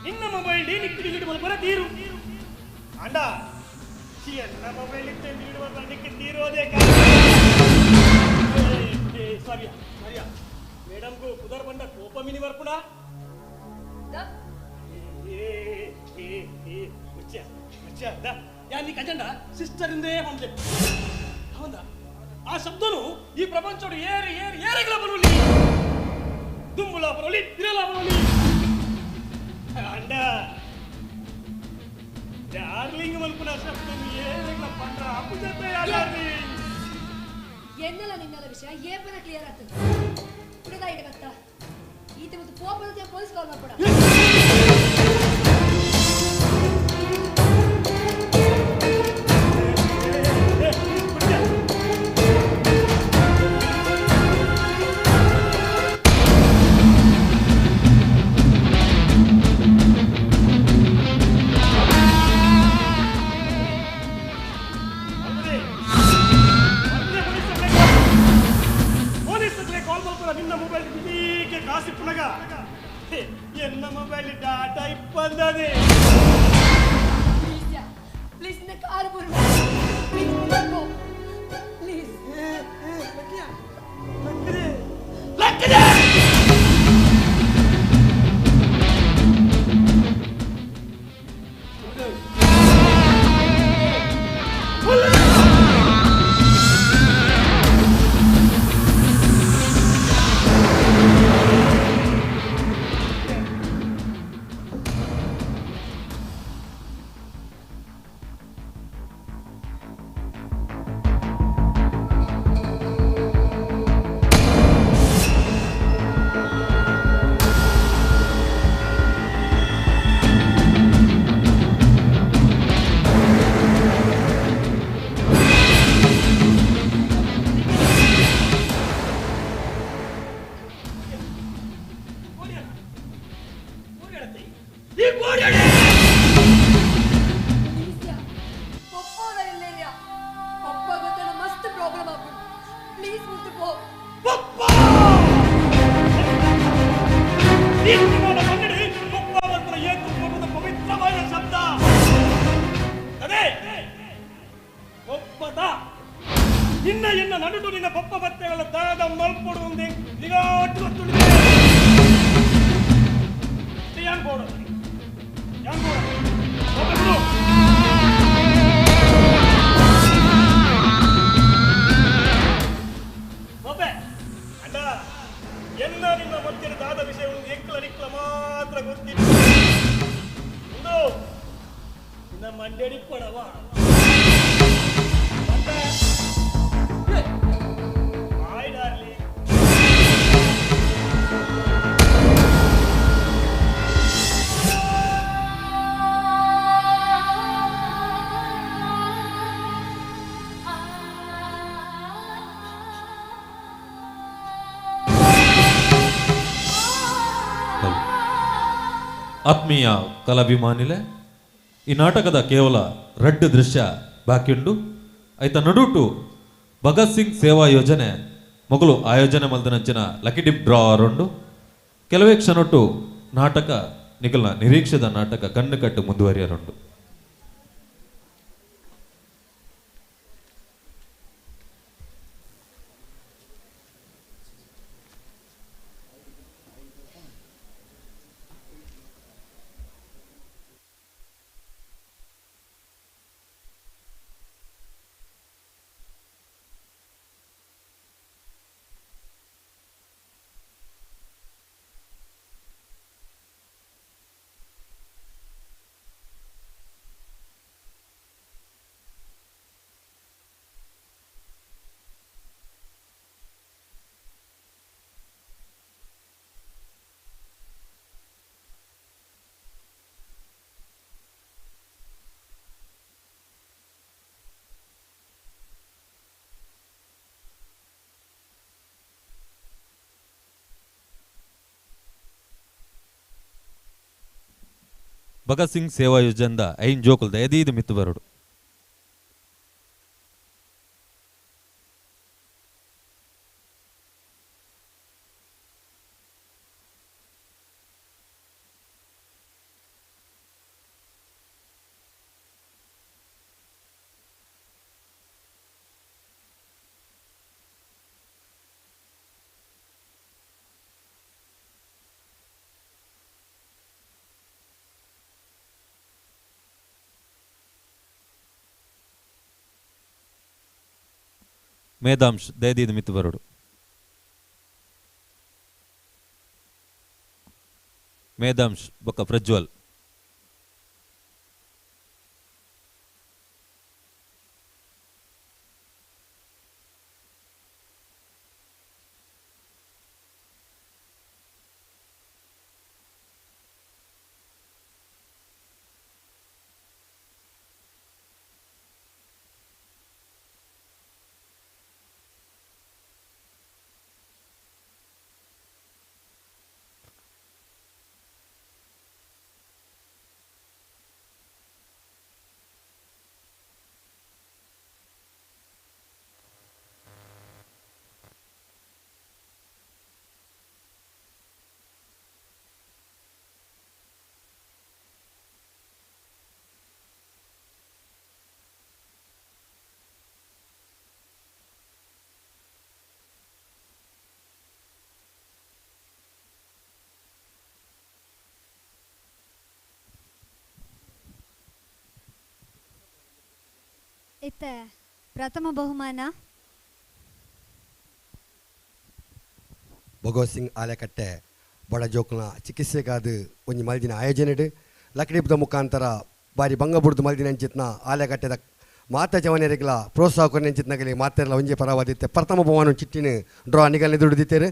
ನಿನ್ನ ಮೊಬೈಲ್ ನಿಕ್ಕೆ ಡಿಲೀಟ್ ಮಾಡ್ಬರ ತೀರು ಅಂಡ ಎನ್ನ ಮೊಬೈಲ್ ಇತ್ತೆ ಡಿಲೀಟ್ ಮಾಡ್ಬರ ನಿಕ್ಕೆ ತೀರೋದೇ ಸರಿಯಾ ಸರಿಯಾ ಮೇಡಮ್ಗೂ ಕುದರ್ ಬಂದ ಕೋಪ ಮಿನಿ ಬರ್ಪುಡ ಯಾನಿ ಕಜಂಡ ಸಿಸ್ಟರ್ ಇಂದೇ ಬಂದೆ ಹೌದಾ ಆ ಶಬ್ದನು ಈ ಪ್ರಪಂಚೋಡು ಏರಿ ಏರಿ ಏರಿಗಳ ಬರುವಲಿ ದುಂಬುಳ ಬರುವಲಿ ತಿರಲ ಬರುವಲಿ ಅಂಡ ಡಾರ್ಲಿಂಗ್ ಮಲ್ಪುನ ಶಬ್ದನು ಏರಿಗಳ ಪಂಡ್ರ ಅಪ್ಪು ಜೊತೆ ಡಾರ್ಲಿಂಗ್ ಎನ್ನೆಲ್ಲ ನಿನ್ನೆಲ್ಲ ವಿಷಯ ಏಪನ ಕ್ಲಿಯರ್ ಆಗ್ತದೆ ಕುಡಿದ ಇಡ ಗೊತ್ತಾ ಈತ ಮತ್ತು ಫೋನ್ ಬರುತ್ತೆ ಪೊಲೀಸ್ ಕಾಲ್ ಮಾಡ್ಕೊಡ. ನಿನ್ನ ಮೊಬೈಲ್ ಇದೀಗೆ ಕಾಸಿ ಪುನಗ ಎನ್ನ ಮೊಬೈಲ್ ಡಾಟಾ ಇಪ್ಪಂದದೆ ಪ್ಲೀಸ್ ನ ಕಾರ್ ಬರ್ಬೋ ಪ್ಲೀಸ್ ಬರ್ಬೋ ಪ್ಲೀಸ್ ಲಕ್ಕದೆ ನಿನ್ನ ಎನ್ನ ನಡುಟು ನಿನ್ನ ಪಪ್ಪ ಬತ್ತೆಗಳ ದಾದ ಮಲ್ಪೊಡುವುದೇ ನಿಗಾಟು ಗೊತ್ತುಳಿದೆ ಯಾನ್ ಬೋಡ ಒಬ್ಬೆ ಅಣ್ಣ ಎನ್ನ ನಿನ್ನ ಮಧ್ಯದ ದಾದ ವಿಷಯ ಒಂದು ಎಕ್ಕಲ ನಿಕ್ಕಲ ಮಾತ್ರ ಗೊತ್ತಿಲ್ಲ ಒಂದು ನಿನ್ನ ಮಂಡ್ಯಡಿ ಪಡವ ಆತ್ಮೀಯ ಕಲಾಭಿಮಾನಿಲೆ ಈ ನಾಟಕದ ಕೇವಲ ರೆಡ್ ದೃಶ್ಯ ಬಾಕಿ ಉಂಡು ಐತ ನಡುಟು ಭಗತ್ ಸಿಂಗ್ ಸೇವಾ ಯೋಜನೆ ಮೊಗಲು ಆಯೋಜನೆ ಮಲ್ದನಂಚಿನ ಲಕ್ಕಿ ಡಿಪ್ ಡ್ರಾ ಆರುಂಡು ಕೆಲವೇ ಕ್ಷಣೊಟ್ಟು ನಾಟಕ ನಿಖಲ್ನ ನಿರೀಕ್ಷಿತ ನಾಟಕ ಕಣ್ಣು ಕಟ್ಟು ಮುಂದುವರಿಯರುಂಡು. ಭಗತ್ ಸಿಂಗ್ ಸೇವಾ ಯೋಜನೆದ ಐನ್ ಜೋಕುಲ್ದ ಎದೀದು ಮಿತ್ತು ಬರಡು ಮೇಧಾಂಶ್ ದಯದೀದು ಮಿತ್ತು ಬರಡು ಮೇಧಾಂಶ್ ಬೊಕ್ಕ ಪ್ರಜ್ವಲ್ ಇತ್ತೆ ಪ್ರಥಮ ಬಹುಮಾನ ಭಗವತ್ ಸಿಂಗ್ ಆಲೆಕಟ್ಟೆ ಬಡ ಜೋಕುಲ್ನ ಚಿಕಿತ್ಸೆಗಾದ ಒಂಜಿ ಮಲ್ದಿನ ಆಯೋಜನೆ ಲಕ್ಡಿಪದ ಮುಖಾಂತರ ಬಾರಿ ಬಂಗಬುಡ್ದು ಮಲ್ದಿನ ಅಂಚಿತ್ನ ಆಲೆಕಟ್ಟೆದ ಮಾತ ಜವನಿಯರಿಗಳ ಪ್ರೋತ್ಸಾಹ ಕೊನೆ ಅಂಚಿತ್ನಗಲಿ ಮಾತೆಲ್ಲ ಒಂಜಿ ಪರವಾದಿತ್ತೆ ಪ್ರಥಮ ಬಹುಮಾನ ಚಿಟ್ಟಿನ ಡ್ರಾ ನಿಗಲ್ನ ದುಡಿದಿತ್ತೇರು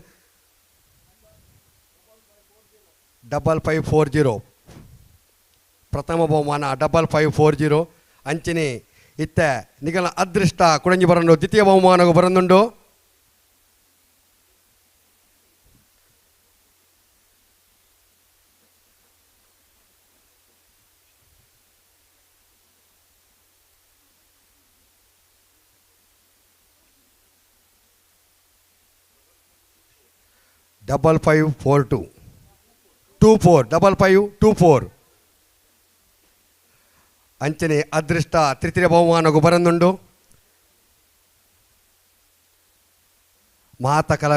5540 ಪ್ರಥಮ ಬಹುಮಾನ 5540 ಅಂಚನೆ ಇತ್ತ ನಿಗಲ ಅದೃಷ್ಟ ಕುಡಂಜಿ ಬರನ್ನು ದ್ವಿತೀಯ ಬಹುಮಾನಗೂ ಬರನುಂಡು ಡಬಲ್ 5524 ಅಂಚನೆ ಅದೃಷ್ಟ ತೃತೀಯ ಬಹುಮಾನಗೂ ಬರನುಂಡು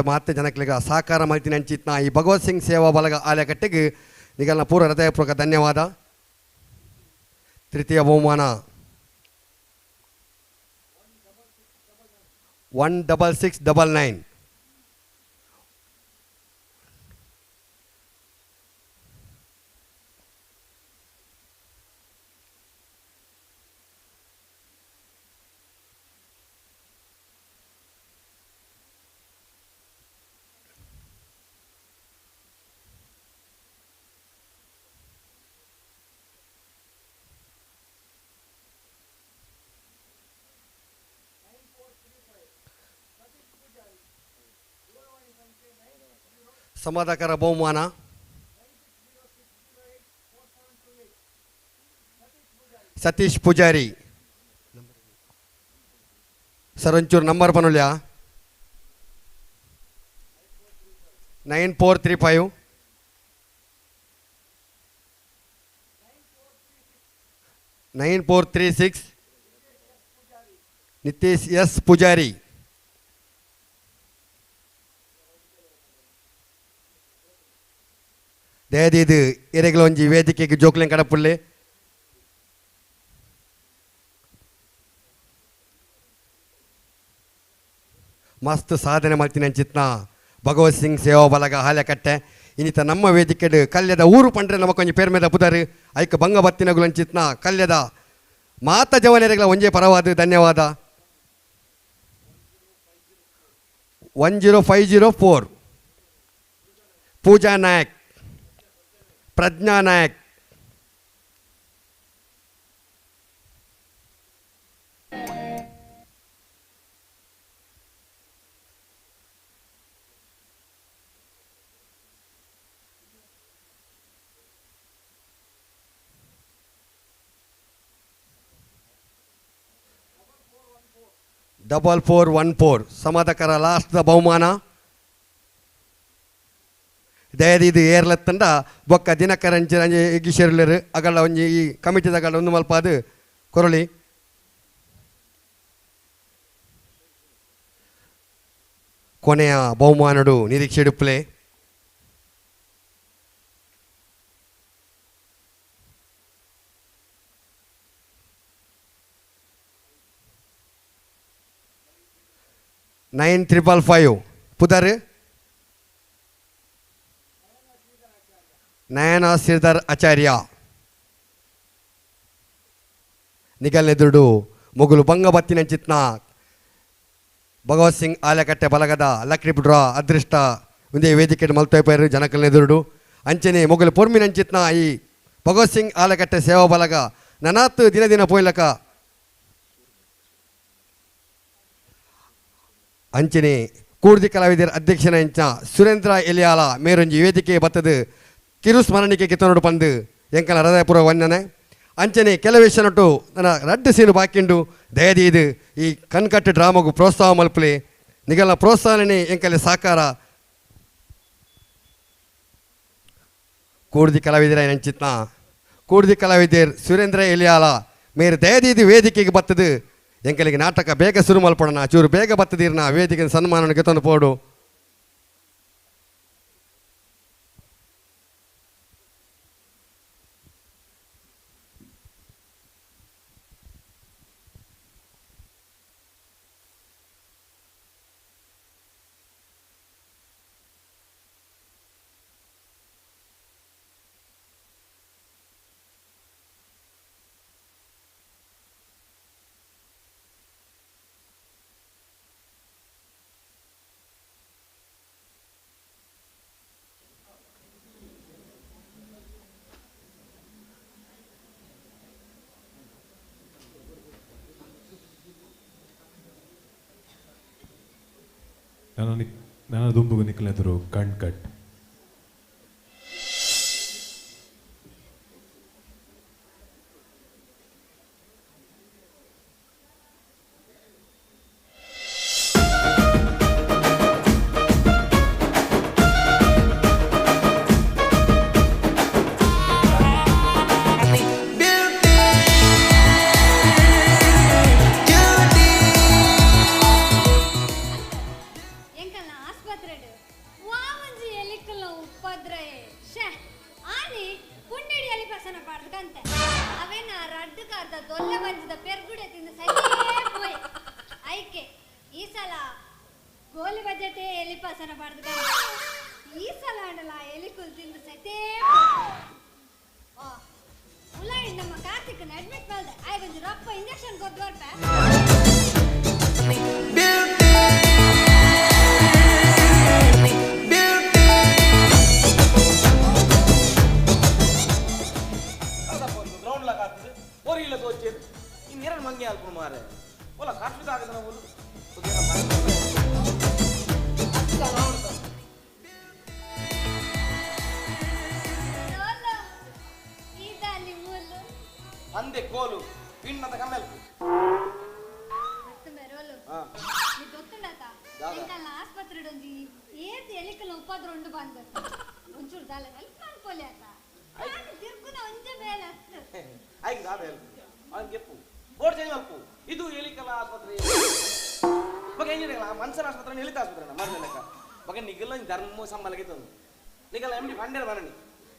ಮಾತೆ ಜನಕ್ಲಿಗ ಸಾಕಾರ ಮಲ್ತಿನ ಅಂಚಿತ್ನ ಈ ಭಗವತ್ ಸಿಂಗ್ ಸೇವಾ ಬಲಗ ಆಲೆಕಟ್ಟೆಗೆ ನಿಗಲ್ನ ಪೂರ್ವ ಹೃದಯಪೂರ್ವಕ ಧನ್ಯವಾದ. ತೃತೀಯ ಬಹುಮಾನ 16699 ಸಮಾಧಾಕರ ಬಹುಮಾನ ಸತೀಶ್ ಪೂಜಾರಿ ಸರ್ ಒಂಚೂರು ನಂಬರ್ ಬನ್ನುಲ್ಯಾ 9435 9436 ನಿತೇಶ್ ಎಸ್ ಪೂಜಾರಿ ದಯದಿದು ಎರೆಗಳೊಂಜಿ ವೇದಿಕೆಗೆ ಜೋಕ್ಲೆನ್ ಕಡಪುಳ್ಳೆ ಮಸ್ತ್ ಸಾಧನೆ ಮಾಡ್ತೀನಿ ಅಂಚಿತ್ನ ಭಗವತ್ ಸಿಂಗ್ ಸೇವಾ ಬಲಗ ಹಾಲೆಕಟ್ಟೆ ಇನ್ನಿತ ನಮ್ಮ ವೇದಿಕೆ ಕಲ್ಯದ ಊರು ಪಂಡ್ರೆ ನಮ್ಮ ಕೊಂಚ ಪೇರ್ ಮೇಲೆ ಪುದಾರು ಐಕ ಬಂಗ ಬತ್ತಿನಗುಲು ಅಂಚಿತ್ನ ಕಲ್ಯದ ಮಾತ ಜವನೆರೆಗಳ ಒಂಜೇ ಪರವಾದ ಧನ್ಯವಾದ. 10504 ಪೂಜಾ ನಾಯಕ್ ಪ್ರಜ್ಞಾ ನಾಯಕ್ ಡಬಲ್ 414 ಸಮಾಧಾಕರ ಲಾಸ್ಟ್ ಬಹುಮಾನ ದಯದಿದು ಏರ್ಲತ್ತಂಡ ಬೊಕ್ಕ ದಿನಕರಂಚಿ ಎಗಿಶೇರ್ಲರು ಅಗಲ ಒಂಜಿ ಈ ಕಮಿಟಿದಗಲ ಒಂದು ಮಲ್ಪ ಅದು ಕೊರಳಿ ಕೊನೆಯ ಬಹುಮಾನಡು ನಿರೀಕ್ಷೆ ಇಡುಪ್ಲೆ $9,555 ಪುದರ್ ನಯನ ಶ್ರೀಧರ್ ಆಚಾರ್ಯ ನಿಗಲ್ನೆದುರು ಮುಗುಲು ಬಂಗ ಬತ್ತಿನ ಚಿತ್ನ ಭಗವತ್ ಸಿಂಗ್ ಆಲೆಕಟ್ಟೆ ಬಲಗದ ಲಕ್ರಿ ಡ್ರಾ ಅದೃಷ್ಟ ಒಂದೇ ವೇದಿಕೆ ಮಲ್ತೋಯ್ಪರು ಜನಕಲ್ನೆದುರು ಅಂಚನೆ ಮುಗುಲು ಪೊರ್ಮಿನಂಚಿತ್ನ ಈ ಭಗವತ್ ಸಿಂಗ್ ಆಲೆಕಟ್ಟೆ ಸೇವಾ ಬಲಗ ನನಾತ್ ದಿನ ದಿನ ಪೋಯ್ಲಕ ಅಂಚನೆ ಕೂಡ್ದಿ ಕಲಾವಿದರ ಅಧ್ಯಕ್ಷನ ಇಂಚ ಸುರೇಂದ್ರ ಎಲಿಯಾಲ ಮೇರೊಂಜಿ ವೇದಿಕೆ ಬತ್ತದು ಕಿರು ಸ್ಮರಣಿಕೆ ಕಿತ್ತನೋಡು ಪಂದು ಎಂಕಲ ಹೃದಯಪೂರ್ವ ವಂದನೆ ಅಂಚನೆ ಕೆಲವೇಶನೊಟ್ಟು ನನ್ನ ರಡ್ಡು ಸೀನು ಬಾಕಿಂಡು ದಯದೀದು ಈ ಕಣ್ಕಟ್ಟು ಡ್ರಾಮಗೂ ಪ್ರೋತ್ಸಾಹ ಮಲ್ಪಲೆ ನಿಗಲ ಪ್ರೋತ್ಸಾಹನೆ ಎಂಕಲೆ ಸಾಕಾರ ಕೂಡ್ದಿ ಕಲಾವಿದರ ನೆಂಚಿತ್ನ ಕೂಡ್ದಿ ಕಲಾವಿದರ್ ಸುರೇಂದ್ರ ಎಲಿಯಾಲ ಮೇರು ದಯದೀದು ವೇದಿಕೆಗೆ ಬತ್ತದು ಎಂಕಲಿಗೆ ನಾಟಕ ಬೇಗ ಶುರು ಮಲ್ಪಡೋಣ ಚೂರು ಬೇಗ ಬತ್ತದಿರ್ನ ವೇದಿಕೆ ಸನ್ಮಾನಕ್ಕೆ ತಂದು ಪೋಡು ನನ್ನ ದುಂಬುಗು ನಿಕ್ಕಲೆದರು ಕಣ್ ಕಟ್ ಎಂಕಲ್ನ ಆಸ್ಪತ್ರೆಡು ವಾವಂಜಿ ಎಲಿಕಲ್ನ ಉಪದ್ರಯ ಶೇ ಆನಿ ಪುಂಡಿಡಿ ಎಲಿ ಪ್ರಸನ್ನ ಪಾಡ್ಕಂತೆ ಅವೇನ ರಡ್ಡು ಕಾರ್ದ ದೊಲ್ಲೆ ಬಂಜಿದ ಪೆರ್ಗುಡೆ ತಿಂದು ಸರಿಯೇ ಪೋಯ್ ಐಕೆ ಈ ಸಲ ಗೋಲಿ ಬಜೆಟೇ ಎಲಿ ಪ್ರಸನ್ನ ಪಾಡ್ಕಂತೆ ಈ ಸಲ ಅಂಡಲ ಎಲಿಕುಲ್ ತಿಂದು ಸತೇ ಉಲಾಯಿ ನಮ್ಮ ಕಾರ್ತಿಕ್ನ ಅಡ್ಮಿಟ್ ಮಾಡ್ದೆ ಆಯ್ ಬಂದು ರಪ್ಪ ಇಂಜೆಕ್ಷನ್ ಕೊದ್ದು ಬರ್ಪೆ ಗ್ರೌಂಡ್ ಲಾಕ್ ಆಗ್ತದೆ ಓರಿ ಇಲ್ಲ ತೋಚೇದು ಇನ್ನೆರಡು ಮಂಗೆ ಅಲ್ಪ ಮಾರೆ ಓಲ ಕಾಟ್ಲಿಕ್ಕೆ ಆಗದ ನಾವು ಅಂದೆ ಕೋಲು ಪಿಣ್ಣದ ಕಮ್ಮೆಲ್ಕು ನೀ ಗೊತ್ತುಂಡಾತ ಎಂಕಲ್ನ ಆಸ್ಪತ್ರೆಡ್ ಒಂಜಿ ಏತ್ ಎಲಿಕಲ್ನ ಉಪದ್ರ ಉಂಡು ಬಂದು ಒಂಚೂರು ದಾಲ ಹೆಲ್ಪ್ ಮಾಡ್ಕೊಲಿ ಆತ ತಿರ್ಗುನ ಒಂಜೆ ಬೇಲೆ ಅಷ್ಟು ಆಯ್ತು ದಾದ ಹೆಲ್ಪ್ ಅವನ್ ಗೆಪ್ಪು ಬೋರ್ಡ್ ಚೇಂಜ್ ಮಲ್ಪು ಇದು ಎಲಿಕಲ ಆಸ್ಪತ್ರೆ ಮಗ ಏನಿಲ್ಲ ಮನ್ಸರ ಆಸ್ಪತ್ರೆ ಎಲಿತ ಆಸ್ಪತ್ರೆ ಮಾಡ್ದೆ ಲೆಕ್ಕ ಮಗ ನಿಗಲ್ಲ ಧರ್ಮ ಸಂಬಳಗೆ ತಂದು ನಿಗಲ್ಲ ಎಮ್ ಡಿ ಫಂಡೇರ್ ಬರನಿ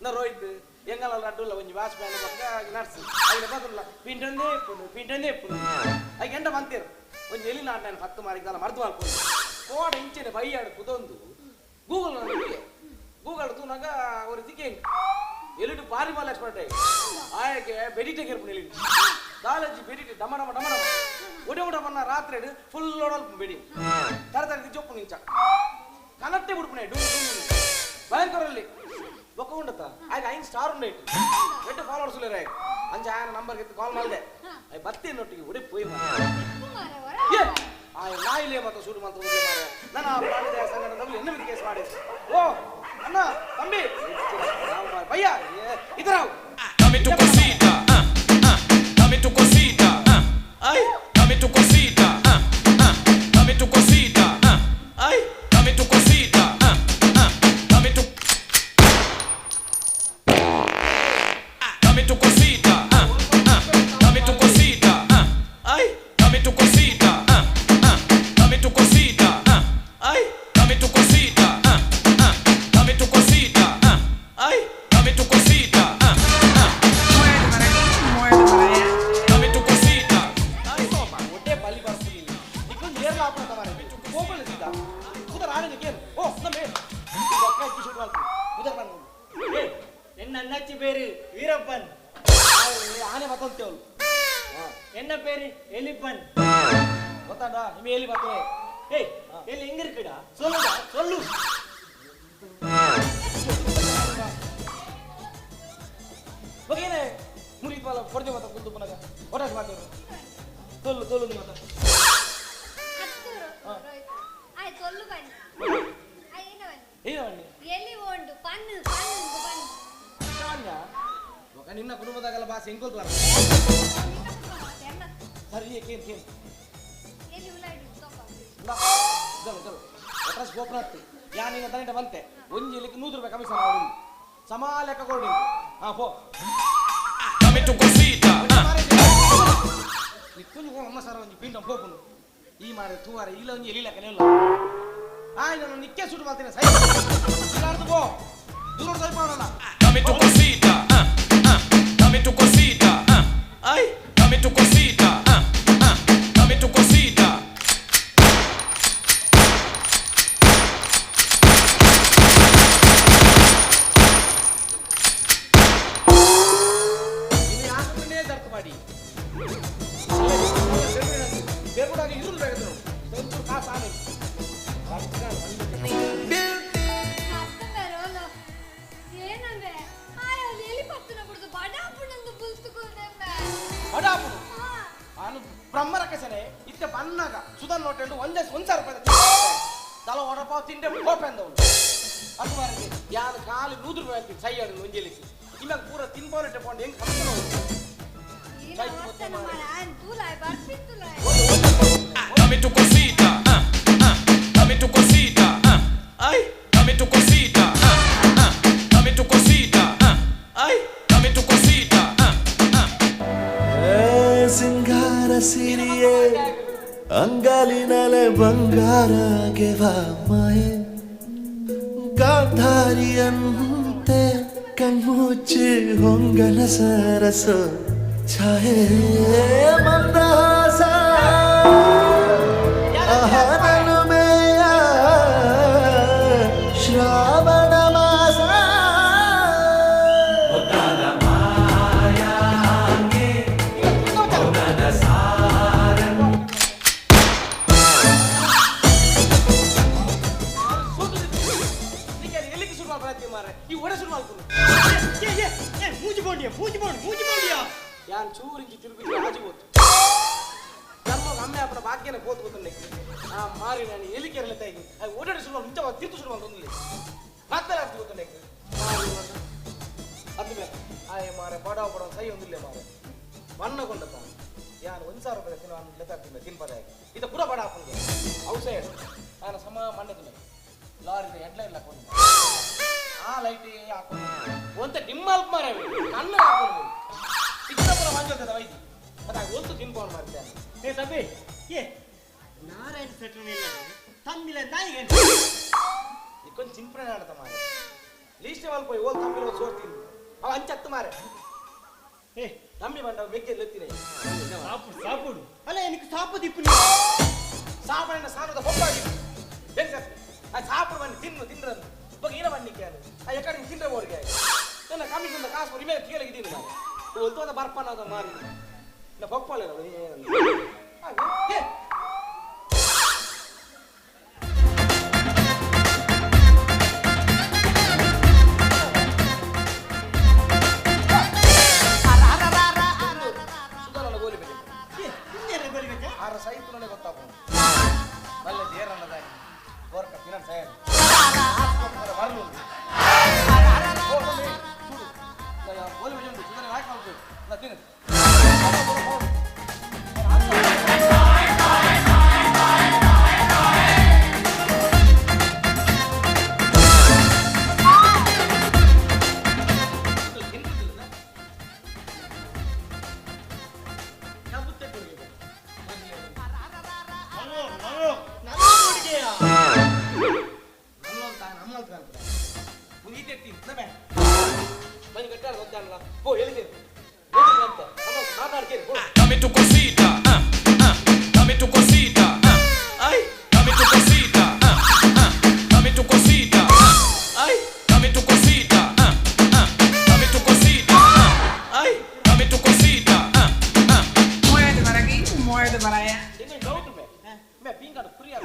ನಾ ರೋಹಿತ್ ಎಂಗಲ್ಲ ಅಡ್ಡುಲ್ಲ ಒಂಜಿ ವಾಚ್ ಮ್ಯಾನ್ ಪಕ್ಕ ನರ್ಸ್ ಐನ ಬದುಲ್ಲ ಪಿಂಟನ್ನೇ ಎಪ್ಪುನು ಐ ಎಂಡ ಬಂತೇರು ಒಂಜಿ ಎಲಿ ನಾಟ 10 ಮಾರಿಕಲ್ಲ ಮರ್ದು ಮಾಡ್ಕೊಂಡು ಕೋಡ ಇಂಚೆನೆ ಬೈಯಾಡು ಕುದೊಂದು ಗೂಗಲ್ ತೂನಾಗ ஒரு திக்கே ಎಲಿಡು ಬಾರಿ ಮಾಲ ಎಕ್ಸ್ಪರ್ಟ್ ಆಗಿ ಆಯಕ್ಕೆ ಬೆಡಿಟೆ ಕೆರ್ಪು ಎಲಿ ಕಾಲೇಜ್ ಬೆಡಿಟೆ ಡಮ ಡಮ ಡಮ ಡಮ ಒಡೆ ಒಡೆ ಬನ್ನ ರಾತ್ರಿ ಫುಲ್ ಓಡಲ್ ಬೆಡಿ ತರ ಜೊಪ್ಪು ನಿಂಚ ಕನಟ್ಟೆ ಬಿಡ್ಪುನೆ ಡು ಭಯಂಕರಲ್ಲಿ ಬೊಕ್ಕ ಉಂಡತ್ತ ಆಗ 5 ಸ್ಟಾರ್ ಉಂಡೆ ಎಟ್ಟು ಫಾಲೋವರ್ಸ್ ಉಳ್ಳೇ ಅಂಚ ಆಯನ ನಂಬರ್ ಗೆತ್ತು ಕಾಲ್ ಮಾಡಿದೆ ಐ ಬತ್ತೆ ನೊಟ್ಟಿಗೆ ಒಡೆ ಪೋಯ್ ನಾಯಿಲೆ ಮತ್ತು ಶೂಟ್ ಮಾತ್ರ ಉಂಡೆ ಮಾರೆ ನನ್ನ ಪ್ರಾಣಿದಯ ಸಂಘಟನೆಯಲ್ಲಿ ಎನ್ನ ಕೇಸ್ ಮಾಡಿ ಓ ಅಣ್ಣ ತಂಬಿ ಭಯ್ಯ ಇದರ Dame tu cosita, dame tu cosita, ay, dame tu cosita, dame tu cosita, ay, dame tu cosita, dame tu cosita, dame tu cosita, ay, dame tu cosita, dame tu cosita, ay, dame tu cosita, dame tu cosita, ay, dame tu cosita. என்னாச்சு பேரு வீரப்பன் ஆனே மத்தோம் என்ன பேரு எலிப்பன் ಗೊತ್ತಾಡಾ ನಿಮಗೆ ಎಲ್ಲಿ ಬರ್ತವೆ ஏய் எலி எங்க இருக்குடா சொல்லுடா சொல்லு ಬಗೇನೆ ಮುರಿ ಪಾಲ ಪೊರ್ಜೆ ಮತ ಕುಂತು ಪನಗ ಒಟಾಸ್ ಮಾಡ್ತಾರೆ ತೊಲ್ಲು ತೊಲ್ಲು ಮತ ಆಯ್ ತೊಲ್ಲು ಬನ್ನಿ ಆಯ್ ಏನ ಬನ್ನಿ ಎಲಿ ಓಂಡು ಪನ್ನು ಪನ್ನು ಪನ್ನು ಕಾಣ್ಯ ಒಕ ನಿನ್ನ ಕುಟುಂಬದಾಗಲ್ಲ ಬಾಸ್ ಎಂಕೊಲ್ತು ಬರ ಸರಿ ಏಕೇನ್ ಕೇನ್ ಎಲಿ ಉಲಾಯ್ಡು ತೋಪ ಚಲೋ ಚಲೋ ಒಟಾಸ್ ಗೋಪ್ರಾತ್ ಯಾ ನಿನ್ನ ತನಿಟ ಬಂತೆ ಒಂಜಿ ಎಲಿಗೆ 100 ರೂಪಾಯಿ ಕಮಿಷನ್ ಆವಡು ಸಮಾ ಲೆಕ್ಕ ಕೊಡಿ ಹಾ ಪೋ Dame tu cosita. ನಿಕ್ಕುಂಜು ಅಮ್ಮ ಸರ ಒಂಜಿ ಪಿಂಡ ಪೋಪುನು ಈ ಮಾರೆ ತೂವಾರೆ ಇಲ್ಲ ಒಂಜಿ ಎಲಿ ಲೆಕ್ಕನೇ ಇಲ್ಲ ಆಯ್ ನಾನು ನಿಕ್ಕೆ ಸುಟ್ಟು ಮಾಡ್ತೀನಿ ಸೈ ಇಲ್ಲಾರ್ದು ಪೋ ದೂರ ಸ್ವಲ್ಪ ಮಾಡೋಣ Dame tu cosita, dame tu cosita, ay, dame tu cosita, dame tu cosita. ini ಆಸ್ಪತ್ರೆನೇ ದರ್ಕ ಮಾಡಿ ಬೇರ್ಗುಡಾಗ ಇರುಳು ಬೇಕದು ಸ್ವಲ್ಪ ಕಾಸು ಆನೆ ಏನಂದ್ರೆ ಆಯ್ ಎಲಿ ಪತ್ತನ ಬಿಡುದು ಬಡಾಪುಣಂದು ಪುಸ್ತಕನೆ ಬಡಾಪುಡು ನಾನು ಬ್ರಹ್ಮರಕಸನೆ ಇತ್ತೆ ಬನ್ನಾಗ ಸುಧಾ ನೋಟೆಂಡು 1,000 ರೂಪಾಯಿ ತಲ ಒಡಪಾವ್ ತಿಂಡೆ ಹೋಪೆಂದವನು ಅದು ಮಾರಿಗೆ ಯಾರು ಕಾಲು 100 ರೂಪಾಯಿ ಆಗ್ತೀನಿ ಸೈ ಆಡಲು ಒಂಜೆಲಿಸಿ ಇಮ್ಯಾಗ ಪೂರ ತಿನ್ಬೋಲಿಟ್ಟೆ ಪೋಂಡು ಹೆಂಗೆ ಕಮ್ಮಿನ Dame tu cosita, dame tu cosita, ay, dame tu cosita, dame tu cosita, ay, dame tu cosita. ಸಿಂಗಾರ ಸಿರಿಯೇ ಅಂಗಾಲಿನಲೆ ಬಂಗಾರಗೆ ಮಾಯೆ ಗಾಂಧಾರಿಯಂತೆ ಕಣ್ಮುಚ್ಚಿ ಹೊಂಗನ ಸರಸ ಛಾಯೆ ಮಂದಹಾಸ ಆಹಾರನುಮೆಯ ಶ್ರಾವಣ ಮಾಸ ಯಾನ್ ಚೂರಿಂಚಿ ತಿರುಗಿ ಆಜಿಬೋತು ಧರ್ಮ ಅಮ್ಮೆ ಅಪ್ಪನ ಭಾಗ್ಯನ ಕೋತ್ಕೋತಂಡೆ ಆ ಮಾರಿ ನಾನು ಎಲಿಕೆರಲ್ಲ ತಾಯಿ ಓಡಾಡಿ ಶುರು ಮುಂಚೆ ತಿರ್ತು ಶುರು ಮಾಡ್ಕೊಂಡ್ಲಿ ಮತ್ತೆ ಆಗ್ತಿ ಗೊತ್ತಂಡೆ ಅದ್ಮೇಲೆ ಆಯ್ ಮಾರೆ ಬಡವ ಬಡವ ಸೈ ಒಂದಿಲ್ಲ ಮಾರೆ ಮಣ್ಣ ಕೊಂಡಪ್ಪ ಯಾನು 1000 ರೂಪಾಯಿ ತಿನ್ನ ಲೆತ್ತಾಗ್ತಿದ್ದೆ ತಿನ್ಪದಾಗಿ ಇದು ಪುರ ಬಡ ಹಾಕೊಂಡೆ ಔಸೈಡ್ ನಾನು ಸಮ ಮಣ್ಣದ ಲಾರಿ ಹೆಡ್ಲೈನ್ ಹಾಕೊಂಡು ಆ ಲೈಟ್ ಹಾಕೊಂಡು ಒಂತ ಡಿಮ್ಮಲ್ಪ್ ಮಾರ ಕಣ್ಣು ಹಾಕೊಂಡು ಇಷ್ಟಪುರ ಮಂಜದ ವೈದ್ಯ ಅದ ಒಂದು ತಿನ್ಕೊಂಡು ಮಾಡ್ತೇನೆ ಏ ತಬ್ಬಿ ಏ ನಾರಾಯಣ ಸೆಟ್ರನ್ ಇಲ್ಲ ತಮ್ಮಿಲ ನಾಯಿಗೆ ಇಕ್ಕೊಂದು ಚಿಂಪಣೆ ಆಡ್ತ ಮಾರೆ ಲೀಸ್ಟ್ ಮಲ್ಪ ಓಲ್ ತಮ್ಮಿಲ ಸೋರ್ತೀನಿ ಅವ ಅಂಚತ್ತು ಮಾರೆ ಏ ತಮ್ಮಿ ಬಂಡ ಬೆಕ್ಕೆ ಎತ್ತಿನೇ ಸಾಪುಡು ಅಲ್ಲ എനിക്ക് ಸಾಪು ದಿಪ್ಪು ಸಾಪಣ್ಣ ಸಾನದ ಹೊಪ್ಪಾಗಿ ಬೆನ್ಸತ್ ಆ ಸಾಪು ಬನ್ನಿ ತಿಂದ್ರ ಇವಾಗ ಏನ ಬನ್ನಿಕ್ಕೆ ಅದು ಆ ಎಕಡೆ ತಿಂದ್ರೆ ಓಡಿಗೆ ನನ್ನ ಕಮಿಷನ್ ಕಾಸು ಕೊಡಿ ಮೇಲೆ ಕೇಳಿಗೆ ಇದೀನಿ ನಾನು ಒಲ್ತೋದ ಬರ್ಪನ ಅದ ಮಾರಿ ನಾ ಹೊಪ್ಪಲ್ಲ ಸುಧಾರಣ ಗೋಲಿ ಬೇಕು ಆರ ಸೈತುನೇ ಗೊತ್ತಾಗ್ಬೋದು ನಲ್ಲ ದೇರನ್ನದ ಗೋರ್ಕ ತಿನ್ನ ಸೈಡ್ ಬರ್ಲು ಗೋಲಿ ಬಿಜಂಡು ಸುಧಾರಣ ಹಾಕಿ ಮಾಡ್ಬೇಕು ನಾ ತಿನ್ನು Dame tu cosita, dame tu cosita, ay, dame tu cosita, dame tu cosita, ay, dame tu cosita, dame tu cosita, ay, dame tu cosita. Muévete para aquí, muévete para allá. Tiene doubt me pinga do fria.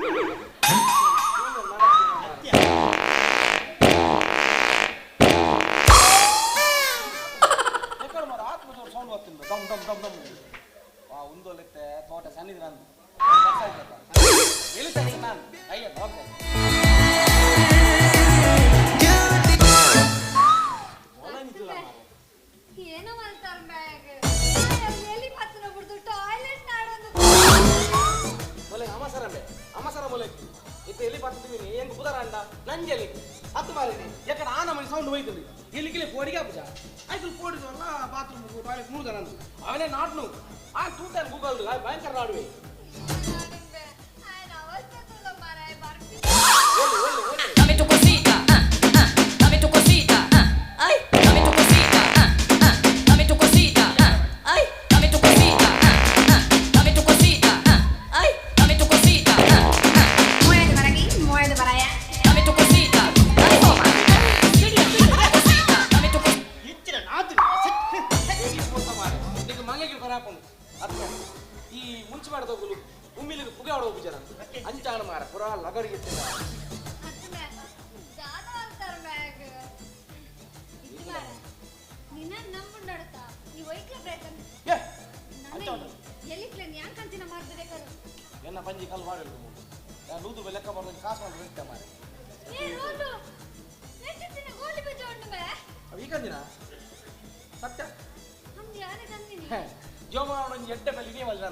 ದಮ್ ದಮ್ ದಮ್ ದಮ್ ಆ ಉಂದೋಲೆತ್ತೆ ತೋಟ ಸಣ್ಣಿದ್ರೆ ನಾನು ಎಲ್ಲಿದ್ದಾನೆ ನಾನು ಅಯ್ಯ ಹೋಗ್ತೇನೆ ಏನೋ ಮಾಡ್ತಾರೆ ಬ್ಯಾಗ್ ಎಲ್ಲಿ ಪತ್ತನ ಬಿಡ್ತು ಟಾಯ್ಲೆಟ್ ನಾಡೊಂದು ಮೊಲೆ ಅಮಸರ ಮೊಲೆ ಇತ್ತು ಎಲ್ಲಿ ಪತ್ತಿದ್ದೀನಿ ಹೆಂಗ್ ಬುಧರ ಅಂಡ ನಂಜಲಿ ಹತ್ತು ಮಾರಿದೆ ಯಾಕಂದ್ರೆ ಆ ನಮ್ಮನೆ ಸೌಂಡ್ ಹೋಯ್ತದೆ ಇಲ್ಲಿಗೆ ಪೋಡಿಗೆ ಆಪುಜ ಆಯ್ತು ಪೋಡಿದ್ವಲ್ಲ ಬಾತ್ರೂಮ್ ಟಾಯ್ಲೆಟ್ ಮೂರ್ದ ನಂದು ಅವನೇ ನಾಟ್ನು ಆ ತೂಟಲ್ಲಿ ಗೂಗಲ್ ಭಯಂಕರ ನಾಡುವೆ Dame tu cosita, dame tu cosita, ay, dame tu cosita, dame tu cosita, ay, dame tu cosita, dame tu cosita, ay, dame tu cosita, Muévete para aquí, muévete para allá. dame tu cosita, ay, toma, dame tu cosita. ಹೆಚ್ಚಿನ ನಾತು ಮಂಗಗೆ ಬರಾಕೊಂಡು ಅತ್ತ ಈ ಮುಂಚೆ ಮಾಡ್ದೋಗಲು ಉಮ್ಮಿಲಿಗೆ ಪುಗೆ ಆಡೋಗು ಜನ ಅಂಚಾಣ ಮಾರ ಪುರಾ ಲಗಡಿಗೆ ನಿನ್ನ ನಂಬುಂಡಾಡತ ಈ ವೈಕ್ಲ ಬ್ರೇಕನ್ ಎಲ್ಲಿಕ್ಲೆ ಯಾಕಂತಿನ ಮಾಡ್ಬೇಕಾರು ಎನ್ನ ಪಂಜಿ ಕಲ್ ಮಾಡಿದ್ರು ನಾನು ಲೂದು ಲೆಕ್ಕ ಮಾಡೋದು ಕಾಸು ಮಾಡಿ ಇರ್ತೆ ಮಾರೆ ಈಗಂದಿನ ಸತ್ಯ ಜೋಮಾವಣ ಎಟ್ಟೆ ಮೇಲೆ ನೀ ಮಲ್ಲ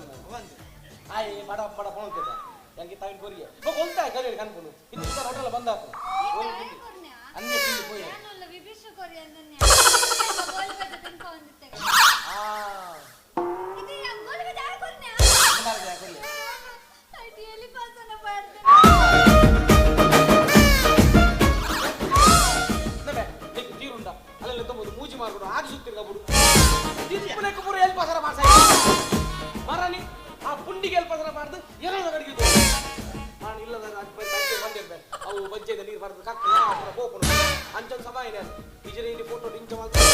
ಆಯ್ ಮಡ ಮಡ ಪೊಂತಿದ್ದ yangi tawin koriye bo golta gale kan bunu itu kita hotel banda aku anne pindu poye nanulla vibisha koriye anne gol beta tinko anditte idi ya gol beta ay korne andar ja koriye ay really pasana paadde nebe nik tirunda alalla tomodu muuji margodu aagi suttirga budu dirpulekku pura el pasara marsa marani ಆ ಪುಂಡಿಗೆ ಎಲ್ಲಿ ಪಸರ ಮಾಡ್ದು ಏನಾದ್ರು ಅಡಿಗೆ ನಾನು ಇಲ್ಲದ ಬಂದೆ ಬಂದಿರ್ಬೆ ಅವು ಬಜ್ಜೆದ ನೀರು ಬರ್ತದೆ ಕಕ್ಕಲ ಅದ್ರ ಹೋಗ್ಕೊಂಡು ಅಂಚನ್ ಸಭಾ ಇದೆ ಇಜರಿ ಇಲ್ಲಿ ಫೋಟೋ ಡಿಂಚ ಮಾಡ್ತಾರೆ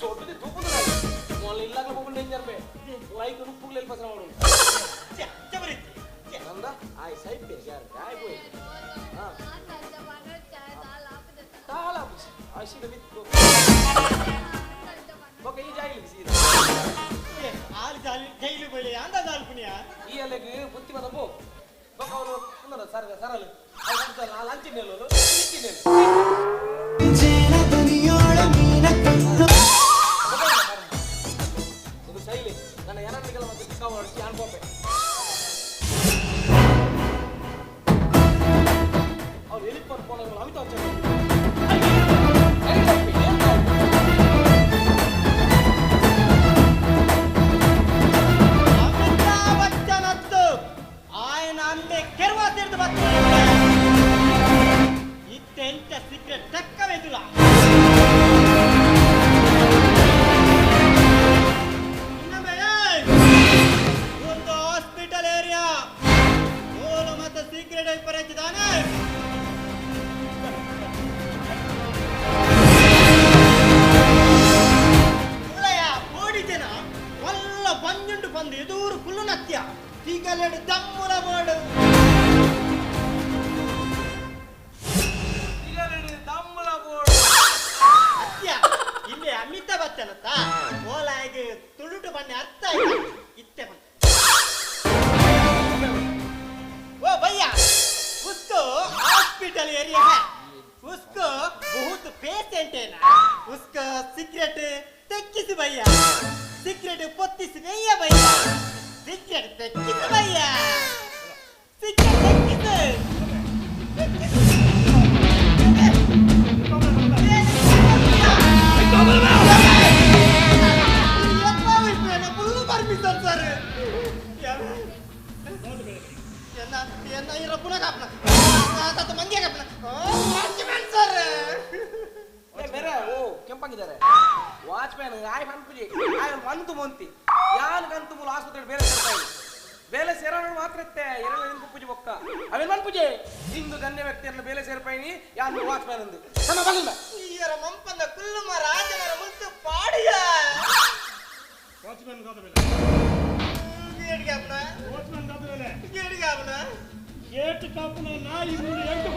ಸೋಟಿದೆ ತೂಪುದ ಮೊಲ್ಲ ಇಲ್ಲಾಗಲ ಹೋಗ್ಕೊಂಡು ಡೇಂಜರ್ ಬೇ ಲೈಕ್ ನುಪ್ಪುಗಳು ಎಲ್ಲಿ ಪಸರ ಮಾಡೋದು ನಂದ ಆಯ್ ಸೈಪೆ ಯಾರು ಆಯ್ ಹೋಯ್ ಹಾ ತಾಲ ಆಯ್ಸಿದ ಬಿತ್ತು ಓಕೆ ಈ ಜಾಯಿಲಿ ಸೀದಾ ಜೈಲು ಬಳಿ ಅಂದ ದಾಲ್ಪುನಿಯಾ ಈ ಅಲೆಗೆ ಬುತ್ತಿ ಬಂದ ಬೋ ಬಕ ಅವರು ಪುನರ ಸರಳ ಸರಳ ಅದು ಲಂಚಿ ನೆಲ್ಲೋದು ನಿಕ್ಕಿ ನೆಲ್ಲ ಇದು ಶೈಲಿ ನನ್ನ ಏನಂತಿಗೆಲ್ಲ ಮತ್ತೆ ಚಿಕ್ಕ ಹೊರಟಿ ಅನ್ಕೋಪೆ ಅವ್ರು ಎಲಿಪರ್ ಫೋನ್ ಅಮಿತಾಬ್ ಒಂದು ಹಾಸ್ಪಿಟಲ್ ಏರಿಯಾ ಓಲು ಮತ್ತೆ ಸೀಕ್ರೆಟ್ ಐಪರ್ ಹೆಚ್ಚಿದಾನೆ ಓಡಿ ಜನ ಒಲ್ಲ ಬಂಜುಂಡು ಬಂದು ಎದೂರು ಕುಲ್ಲು ನತ್ಯ ಸಿಗಲೆಡ್ ದಮ್ಮುಲ ಮಾಡು ಇಲ್ಲಿ ಅಮಿತಾಬ್ ಬಚ್ಚನ್ ಅಂತ ಓಲಾಗಿ ತುಳುಟು ಬನ್ನಿ ಅರ್ಥ ಆಯ್ತು ಇತ್ತೆ ಬನ್ನಿ ओ भैया उसको हॉस्पिटल एरिया है उसको बहुत पेशेंट है ना उसको सिगरेट तेक्किस भैया सिगरेट पोत्तिस भैया भैया सिगरेट तेक्किस भैया सिगरेट तेक्किस फुल्ल परमिशन सर यांना इरा पुन्हा कापला आता तर मंगे कापला वाचमॅन सर ए मेरे ओ ಕೆಂಪಂಗಿದ್ದಾರೆ ವಾಚ್ಮ್ಯಾನ್ ಆಯ್ ಹನ್ಪುಜಿ ಆಯ್ ಮಂತು ಮೊಂತಿ ಯಾನ್ ಗಂತು ಮುಲ ಆಸ್ಪತ್ರೆ ಬೇರೆ ಸೇರ್ತಾಯಿ ಬೇಲೆ ಸೇರೋಣ ಮಾತ್ರತ್ತೆ ಎರಲ ನಿಂತು ಪೂಜೆ ಬೊಕ್ಕ ಅವೆನ್ ಮನ್ಪುಜೆ ಇಂದು ಗಣ್ಯ ವ್ಯಕ್ತಿಯನ್ನು ಬೇಲೆ ಸೇರ್ಪೈನಿ ಯಾನ್ ವಾಚ್ಮ್ಯಾನ್ ಅಂದು ಸಮ ಬಗಲ್ಮ ಈರ ಮಂಪಂದ ಕುಲ್ಲುಮ ರಾಜನರ ಮುಂತು ಪಾಡಿಯ ವಾಚ್ಮ್ಯಾನ್ ಗಾದ ಬೇಲೆ ಗೇಟ್ ಕಾಪನ ವಾಚ್ಮ್ಯಾನ್ ಗಾದ ಬೇಲೆ ಗೇಟ್ ಕಾಪನ ಗೇಟ್ ಕಾಪನ ನಾಯಿ ಮುಂದೆ ಎಂಟು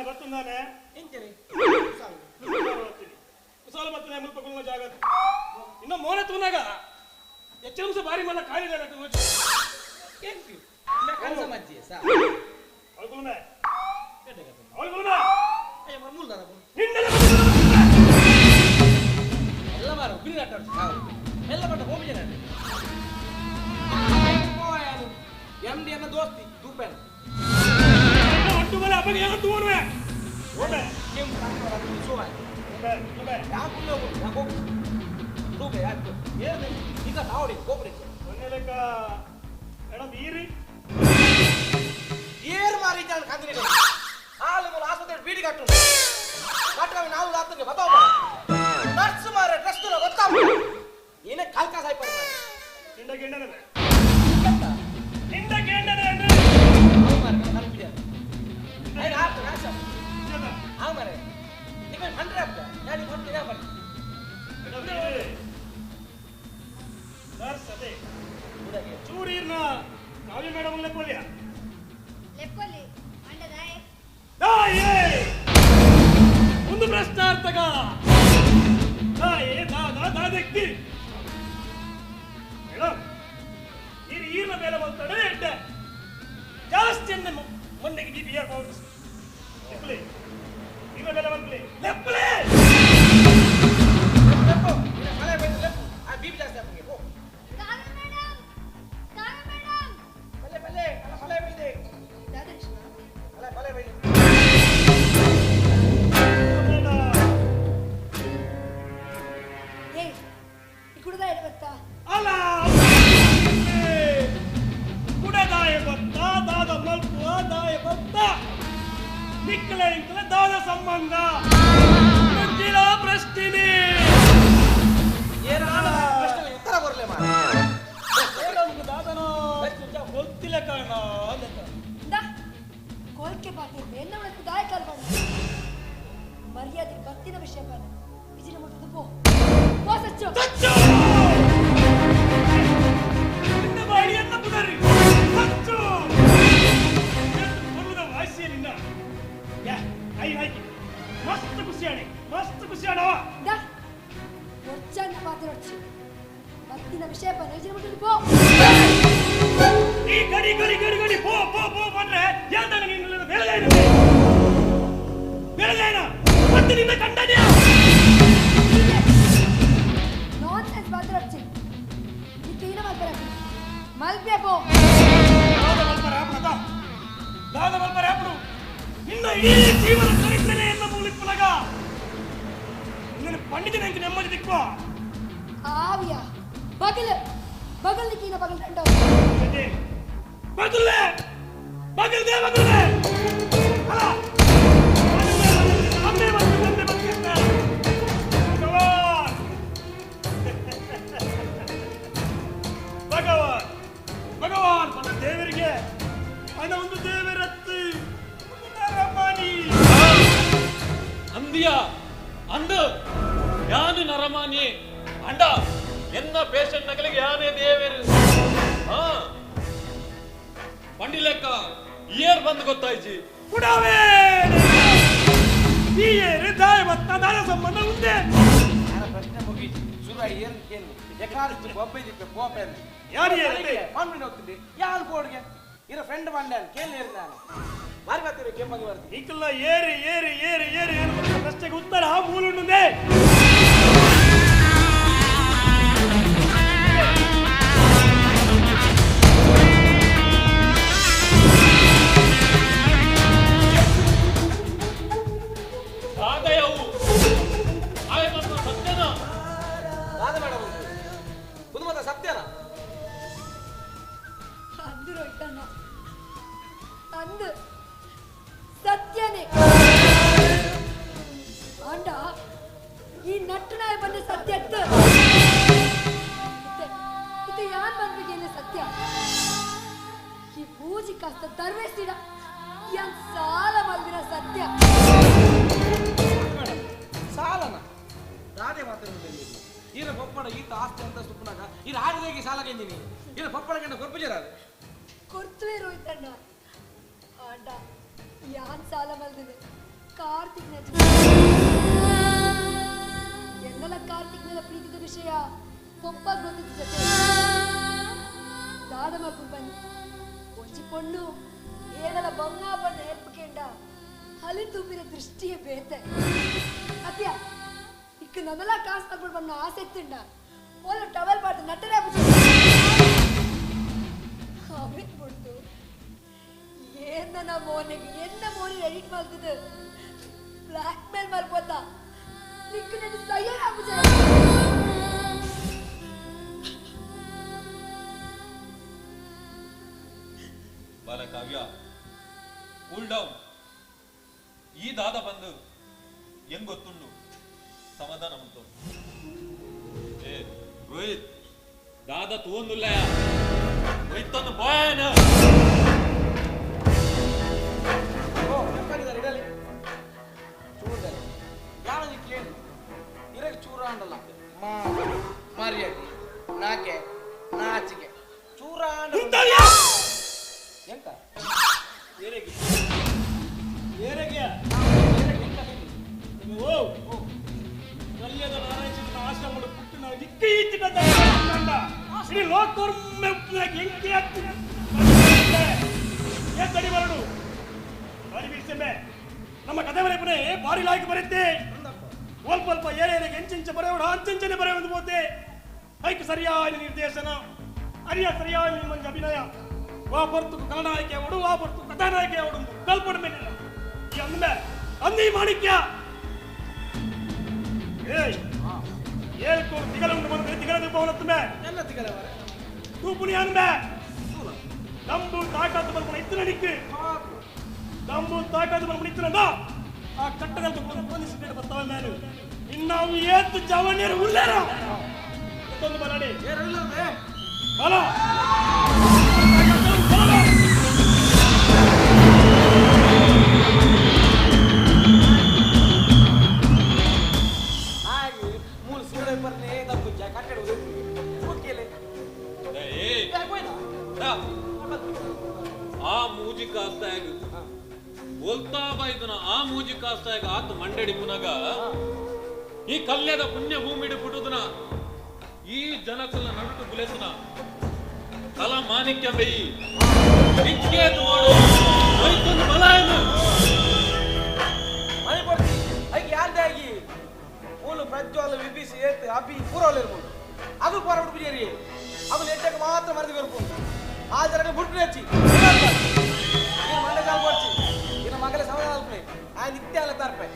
ಬರ್ತುಂದಾನೆ ಎಂಚರಿ ಕುಸಾಲ ಬರ್ತನೆ ಮುಲ್ಪ ಕುಲ್ಮ ಜಾಗ ಇನ್ನು ಮೋನೆ ತೂನಾಗ ಎಚ್ಚಂಸ ಬಾರಿ ಮಲ್ಲ ಖಾಲಿ ಜಾಗ ಹೋಗಿ ಎಂಕಿ ಮೆ ಕನ್ಸ ಮಜ್ಜಿ ಸಾ ಅವಳು ಕುಲ್ಮೆ ಅವಳು ಕುಲ್ಮೆ ಅಯ್ಯ ಮೂಲ ದಾರ ನಿನ್ನೆಲ್ಲ ಎಲ್ಲ ಬಾರ ಬಿಡಿ ಆಟ ಎಲ್ಲ ಬಟ್ಟ ಹೋಗಿ ಜನ ಓಯಾನು ಎಂಡಿ ಅನ್ನ ದೋಸ್ತಿ ದೂಪೆನ ಒಟ್ಟು ಬಲ ಅಪ್ಪಗೆ ಏನು ತೂನ್ವೆ ಓಬೆ ಕೆಂ ಕಾಂತರ ಸೋಯ ಓಬೆ ಯಾಕೆ ಹೋಗು ಯಾಕೋ ದೂಪೆ ಯಾಕೆ ಏನು ಈಗ ನಾವಡಿ ಗೋಪುರ ಒಂದೇ ಲೆಕ್ಕ ಎಡ ಬೀರಿ ಏರ್ ಮಾರಿ ಜಾನ್ ಕಾಂದಿನಿ ಹಾಲು ಮೂಲ ಆಸ್ಪತ್ರೆ ಬೀಡಿ ಕಟ್ಟು ಕಟ್ಟವೆ ನಾವು ರಾತ್ರಿಗೆ ಬತಾವ ನರ್ಸ್ ಮಾರೆ ಡ್ರೆಸ್ ತುಲ ಗೊತ್ತಾವ ಏನೇ ಕಾಲ್ಕಾ ಸಾಯ್ಪರ್ ನಿಂದ ಗೆಂಡನೆ ನಿಂದ ಗೆಂಡನೆ ಅಂದ್ರೆ ಮಾರೆ ನಾನು ಬಿಡಿ ಮರೆ ನಿಮಗೆ ಹಂಡ್ರೆ ಆಗ್ತ ಯಾರಿಗೆ ಬರ್ತೀರಾ ಬನ್ನಿ ಚೂರಿರ್ನ ಕಾವ್ಯ ಮೇಡಮ್ ಲೆಕ್ಕೊಲ್ಯ ಲೆಕ್ಕೊಲ್ಲಿ ಅಂಡದಾಯ್ ದಾಯೇ ಒಂದು ಪ್ರಶ್ನಾರ್ಥಕ ದಾಯೇ ದಾದಕ್ತಿ ಮೇಡಮ್ ಈರ್ನ ಮೇಲೆ ಬಂತಡೆ ಎಡ್ಡೆ ಜಾಸ್ತಿ ಅಂದೆ ಮೊನ್ನೆಗೆ ಬಿ ಬಿಯರ್ ಪೌಡರ್ ಲೆಪ್ಪಲೆ ಈರ್ನ ಮೇಲೆ ಬಂತಲೆ ಲೆಪ್ಪಲೆ ಲೆಪ್ಪು ಮಳೆ ಬಂದು ಲೆಪ್ಪು ಆ ಬೀಬಿ ಜಾಸ್ತಿ ಆಗ್ತದೆ ಓ ಕಾವ್ಯ ಮೇಡಮ್ ಬಲ್ಲೆ ಬಲ್ಲೆ ಅಲ್ಲ ಮಳೆ ಬೈದೆ ದಾದಕ್ಷಣ ಅಲ್ಲ ಮಳೆ ಬೈದೆ ಏಯ್ ಈ ಕುಡ್ದ ಎಡ ಬತ್ತಾ ಅಲ್ಲ ಕುಡದಾಯ ಬತ್ತ ದಾದ ಮಲ್ಪುವ ದಾಯ ಬತ್ತ ನಿಕ್ಕಲೆ ಇಂಕಲ ದಾದ ಸಂಬಂಧ ಮುಂದಿನ ಪ್ರಶ್ನೆ ಏನು ಪ್ರಶ್ನೆ ಉತ್ತರ ಬರಲೇ ಮಾಡ ನಮ್ಗೆ ದಾದನ ಗೊತ್ತಿಲ್ಲ ಕಾರಣ ಇಂದ ಕೋಲ್ಕೆ ಪಾತಿರ್ಬೆ ಎನ್ನ ಒಳಕ್ಕೆ ದಾಯ ಕಾಲ್ಬಾರ್ದು ಮರ್ಯಾದೆ ಭಕ್ತಿನ ವಿಷಯ ಕಾಲ ವಿಜಿನ ಮುಟ್ಟದು ಪೋ ಸಚ್ಚು ನಿನ್ನ ಬಾಡಿಯನ್ನ ಪುದರಿ ಸಚ್ಚು ಬರುವುದ ವಾಸಿಯನಿಂದ ಯಾ ಐ ಹಾಕಿ ಮಸ್ತ್ ಖುಷಿಯಾಣವ ಇಂದ ಒಚ್ಚನ್ನ ಪಾತಿರೊಚ್ಚು ಭಕ್ತಿನ ವಿಷಯ ಪಾಲ ವಿಜಿನ ಮುಟ್ಟದು ಪೋ ಈ ಗಡಿ ಪೋ ಬಂದ್ರೆ ಯಾವ್ದಾನ ನೀನು ಬೆಳೆದೇನ ಮತ್ತೆ ನಿನ್ನ ಕಂಡನ್ಯ ನಾನ್ಸೆನ್ಸ್ ಪಾತಿರೊಚ್ಚು ಇದು ಈನ ಮಲ್ಪರ ಮಲ್ಪೆ ಪೋ ದಾದ ಮಲ್ಪರ ಆಪಡು ನಿನ್ನ ಈ ಜೀವನ ಚರಿತ್ರೆನೇ ಎನ್ನ ಮೂಲಿಪ್ಪಲಗ ನಿನ್ನ ಪಂಡಿತನ ಇಂಕ ನೆಮ್ಮದಿ ದಿಕ್ಕೋ ಆವಿಯ ಬಗಲ್ ನಿಕ್ಕೀನ ಬಗಲ್ ದಂಡ ಬಗಲ್ಲೆ ಅಲ್ಲ ಅಮ್ಮೆ ಬಂದೆ ಭಗವಾನ್ ಬಂದ ದೇವರಿಗೆ ಹಣ ಒಂದು ದೇವರತ್ತು ನರಮಾನಿ ಅಂದಿಯ ಅಂದು ಯಾನು ನರಮಾನಿ ಅಂಡ ಎನ್ನ ಪೇಷಂಟ್ ನಗಲಿಗೆ ಯಾನೇ ದೇವರು ಪಂಡಿ ಲೆಕ್ಕ ಇಯರ್ ಬಂದು ಗೊತ್ತಾಯ್ತು ಕುಡಾವೇ ಈ ಏರು ದಾಯ ಬತ್ತ ದಾಯ ಸಂಬಂಧ ಉಂಟೆ ನನ್ನ ಪ್ರಶ್ನೆ ಮುಗೀತು ಶುರು ಏನು ಕೇಳಿ ಎಕಾರಿಸ್ತು ಬೊಬ್ಬೆ ದಿಪ್ಪೆ ಪೋಪೆ ಯಾರು ಮಾಡ್ಬಿಟ್ಟು ಹೋಗ್ತಿದ್ದೆ ಯಾರು ಬೋರ್ಡ್ಗೆ ಇರೋ ಫ್ರೆಂಡ್ ಬಂಡೆ ಕೇಳಿ ನಾನು ಮಾರಿ ಬರ್ತೀವಿ ಕೆಂಪಂಗಿ ಬರ್ತೀವಿ ಈಕಲ್ಲ ಏರಿ ಏನು ಪ್ರಶ್ನೆಗೆ ಉತ್ತರ ಮೂಲುಂಡುಂದೆ ಸತ್ಯನ ಅಂದು ರೋಯ್ತಣ್ಣ ಅಂದು ಸತ್ಯನೇ ಅಂಡ ಈ ನಟ್ಟನಾಯ ಬಂದ ಸತ್ಯ ಇದು ಯಾನ್ ಬಂದ್ಬಿಗೆ ಸತ್ಯ ಈ ಪೂಜಿ ಕಾಸ್ತ ತರ್ವೇಸಿಡ ಯಾನ್ ಸಾಲ ಮಲ್ದಿನ ಸತ್ಯ ಸಾಲನ ರಾಧೆ ಮಾತಾಡಿದ್ದೀನಿ ಈರ ಪಪ್ಪಡ ಈತ ಆಸ್ತಿ ಅಂತ ಸುಪ್ಪನಾಗ ಇದು ಆಡಿದಾಗಿ ಸಾಲ ಗೆಂದಿನಿ ಇದು ಪಪ್ಪಡಗಂಡ ಕೊರ್ಪುಜರಾದ ಕೊರ್ತುವೆ ರೋಯ್ತಣ್ಣ ಅಂಡ ಯಾನ್ ಸಾಲ ಮಲ್ದಿದೆ ಕಾರ್ತಿಕ್ ಎನ್ನಲ ಕಾರ್ತಿಕ್ನ ಪ್ರೀತಿದ ವಿಷಯ ಪಪ್ಪ ಗೊತ್ತಿದ್ದ ಜೊತೆ ದಾದ ಮಲ್ಪು ಬನ್ನಿ ಒಂಜಿ ಪೊಣ್ಣು ಏಡಲ ಬಂಗ ಬಂದ ಏರ್ಪಕೆಂಡ ಹಲಿ ತುಂಬಿನ ದೃಷ್ಟಿಯ ಬೇತೆ ಅತ್ಯ ಇಕ್ಕ ನನ್ನಲ ಕಾಸು ತಗೊಂಡು ಬಂದ ಆಸೆ ಎತ್ತಿಂಡ ಓಲ ಟವಲ್ ಪಾಡ್ದು ನಟ್ಟರೆ ಬಿಟ್ಟು ಏನ ಮೋನಿಗೆ ಎನ್ನ ಮೋನಿ ಎಡಿಟ್ ಮಾಡ್ತಿದ್ದು ಬ್ಲಾಕ್ ಮೇಲ್ ಮಾಡ್ಬೋದ ನಿಕ್ಕ ನನ್ನ ಸಯ್ಯರ್ ಆಗ್ಬಿಟ್ಟ ಬಾಲಕಾವ್ಯ ಕೂಲ್ ಡೌನ್ ಈ ದಾದ ಬಂದು ಹೆಂಗ್ ಗೊತ್ತುಂಡು ಸಮಾಧಾನ ಉಂಟು ಏ ರೋಹಿತ್ ದಾದ ತೂಂದುಲ್ಲ ರೋಹಿತ್ ಬಾಯನ ಓ ನೆನಪಾಗಿದ್ದಾರೆ ಇಡಲಿ ಮರ್ಯಾದೆ ನಾಕೆ ನಾಚಿಕೆ ಚೂರಾಣ ಎಂತ ಏರೆಗೆ ಏರೆಗೆ ಓ ಕಲ್ಯದ ನಾರಾಯಣ ಆಶ್ರಮಗಳು ಪುಟ್ಟು ನಾವು ಇತ್ತೀಚಿನ ಇಡೀ ಲೋಕರ್ಮೆಂಟ್ನಾಗ ಎಂಕಿ ಆಗ್ತದೆ ಏತಡಿ ಬರಡು ಬಾರಿ ಬಿಡಿಸೆ ನಮ್ಮ ಕಥೆ ಬರೆಯಪ್ಪನೇ ಬಾರಿ ಲಾಯ್ಕೆ ಬರುತ್ತೆ ಸ್ವಲ್ಪ ಏರಿಯಾಗೆ ಎಂಚಿಂಚ ಬರೆಯೋಡು ಅಂಚಂಚನೆ ಬರೆಯೋದು ಹೋತೆ ಐಕ್ ಸರಿಯಾದ ನಿರ್ದೇಶನ ಅರಿಯ ಸರಿಯಾದ ನಿಮ್ಮಂಜ ಅಭಿನಯ ವಾ ಬರ್ತು ಕಲನಾಯಕಿ ಅವಡು ವಾ ಬರ್ತು ಕಥಾನಾಯಕಿ ಅವಡು ಕಲ್ಪಡ ಮೇಲೆ ಈ ಅಂದ ಅಂದಿ ಮಾಣಿಕ್ಯ ಏಯ್ ಏಳ್ಕೋಡು ತಿಗಲನ್ನು ಬಂದ್ರೆ ತಿಗಲನ್ನು ಪವನತ್ತುಮೆ ಎಲ್ಲ ತಿಗಲ ತೂಪುನಿ ಅನ್ಬೆ ದಮ್ಮು ತಾಕಾತು ಬರ್ಕೊಂಡು ಇತ್ತು ನಿಕ್ಕೆ ದಮ್ಮು ತಾಕಾತು ಬರ್ಕೊಂಡು ಇತ್ತು ಆ ಕಟ್ಟದಲ್ಲಿ ಪೊಲೀಸ್ ಬರ್ತಾವೆ ನಾನು ಇನ್ನು ಏತ್ತು ಜವನಿಯರು ಉಳ್ಳೇರ ಮತ್ತೊಂದು ಬಲಾಡಿ ಬಲ ಹಾಗೆ ಮೂರು ಸೂಳೆ ಬರ್ನೆ ದಪ್ಪು ಕಟ್ಟಡ ಓಕೆಲೆ ಆ ಮೂಜಿ ಕಾಸ್ತಾಗ बोलता बायदನ ಆ ಮೂಜಿ ಕಾಸ್ತಾಗ ಆತ ಮಂಡಡಿ ಪುನಗ ಈ ಕಲ್ಯದ ಪುಣ್ಯ ಭೂಮಿಡಿ ಪುಟುದನ ಈ ಜನಕಲ್ಲ ನಡುಟು ಬುಲೆತನ ಕಲಾ ಮಾಣಿಕ್ಯ ಬೈ ನಿಕ್ಕೇತು ಮಾಡು ಐತೊಂದು ಬಲಾಯನು ಮನೆ ಬರ್ತಿ ಐಗೆ ಯಾಲ್ದಾಗಿ ಮೂಲು ಪ್ರಜ್ವಲ ವಿಬಿಸಿ ಏತ್ ಅಭಿ ಪೂರವಲಿರ್ಬೋದು ಅದು ಪರಬಿಟ್ಟು ಬಿಡಿಯರಿ ಅದು ನೆಟ್ಟಕ್ಕೆ ಮಾತ್ರ ಮರದಿ ಬರ್ಬೋದು ಆ ಜನಕ್ಕೆ ಬುಟ್ಟು ನೆಚ್ಚಿ ನೀನು ಮಂಡೆ ಕಾಲ್ ಬರ್ಚಿ ಇನ್ನು ಮಗಲೇ ಸಮಾಧಾನ ಅಲ್ಪನೆ ಆ ನಿತ್ಯ ಅಲ್ಲ ತಾರ್ಪೆ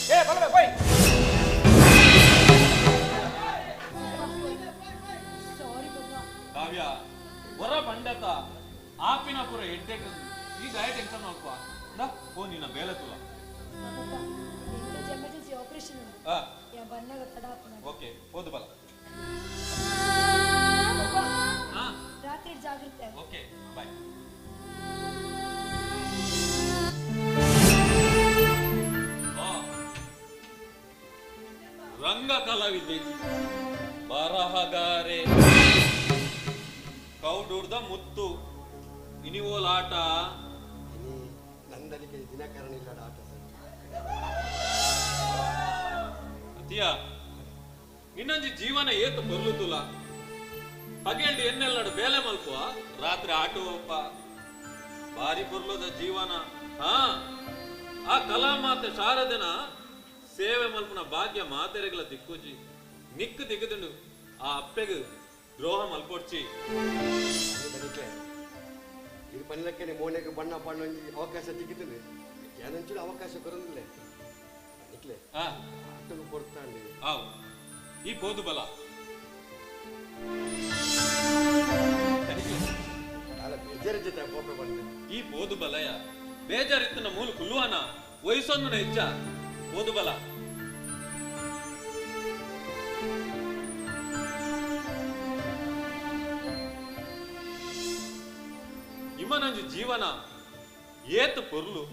ಏ ಬಲಬೆ ಬೈ ಕಾವ್ಯ ಹೊರ ಬಂಡತ ಆಪಿನ ಪುರ ಹೆಡ್ಡೇಕ್ ಈಗ ಟೆನ್ಷನ್ ಮಾಡ್ಕೋ ನಾ ಓ ನಿನ್ನ ಬೇಲೆ ತುಲ ಎಮರ್ಜೆನ್ಸಿ ಆಪರೇಷನ್ ಯಾ ಬನ್ನಗ ತಡಾಪನ ಓಕೆ ಓದು ಬಲ ರಾತ್ರಿ ಜಾಗೃತೆ ಓಕೆ ಬೈ ರಂಗ ಕಲಾವಿದೆ ಬರಹಗಾರೆ ಕೌಡೂರ್ದ ಮುತ್ತು ಇನಿವೋಲಾಟ ನಂದಲಿಗೆ ದಿನಕರಣ ಇಲ್ಲದ ಆಟ ಅತಿಯ ಇನ್ನೊಂದು ಜೀವನ ಏತು ಬರ್ಲುತ್ತುಲ ಹಗೇಳ್ದು ಎನ್ನೆಲ್ಲಡು ಬೇಲೆ ಮಲ್ಪುವ ರಾತ್ರಿ ಆಟುವಪ್ಪ ಬಾರಿ ಬರ್ಲುದ ಜೀವನ ಹಾ ಆ ಕಲಾ ಮಾತೆ ಶಾರದನ ಸೇವೆ ಮಲ್ಪನ ಭಾಗ್ಯ ಮಾತೆರೆಗಳ ದಿಕ್ಕುಜಿ ನಿಕ್ಕು ದಿಗದುಂಡು ಆ ಅಪ್ಪೆಗೆ ದ್ರೋಹ ಮಲ್ಪೊಡ್ಚಿ ಇದು ಪನ್ನಕ್ಕೆ ಮೋನೆಗೆ ಬಣ್ಣ ಪಣ್ಣೊಂಜಿ ಅವಕಾಶ ದಿಗಿದ್ರೆ ಏನಂಚೂರು ಅವಕಾಶ ಕೊರಂದಿಲ್ಲ ನಿಕ್ಲೆ ಆಟನು ಕೊಡ್ತಾಂಡಿ ಆವ್ ಈ ಬೋದು ಬಲ ಬೇಜಾರ ಜೊತೆ ಕೋಪ ಬಂದೆ ಈ ಬೋದು ಬಲಯ ಬೇಜಾರಿತ್ತನ ಮೂಲ ಕುಲ್ಲುವನ ವಯಸ್ಸೊಂದು ಹೆಚ್ಚ ಬೋದು ಬಲ ಇಮ್ಮನಂಜು ಜೀವನ ಏತು ಪೊರ್ಲು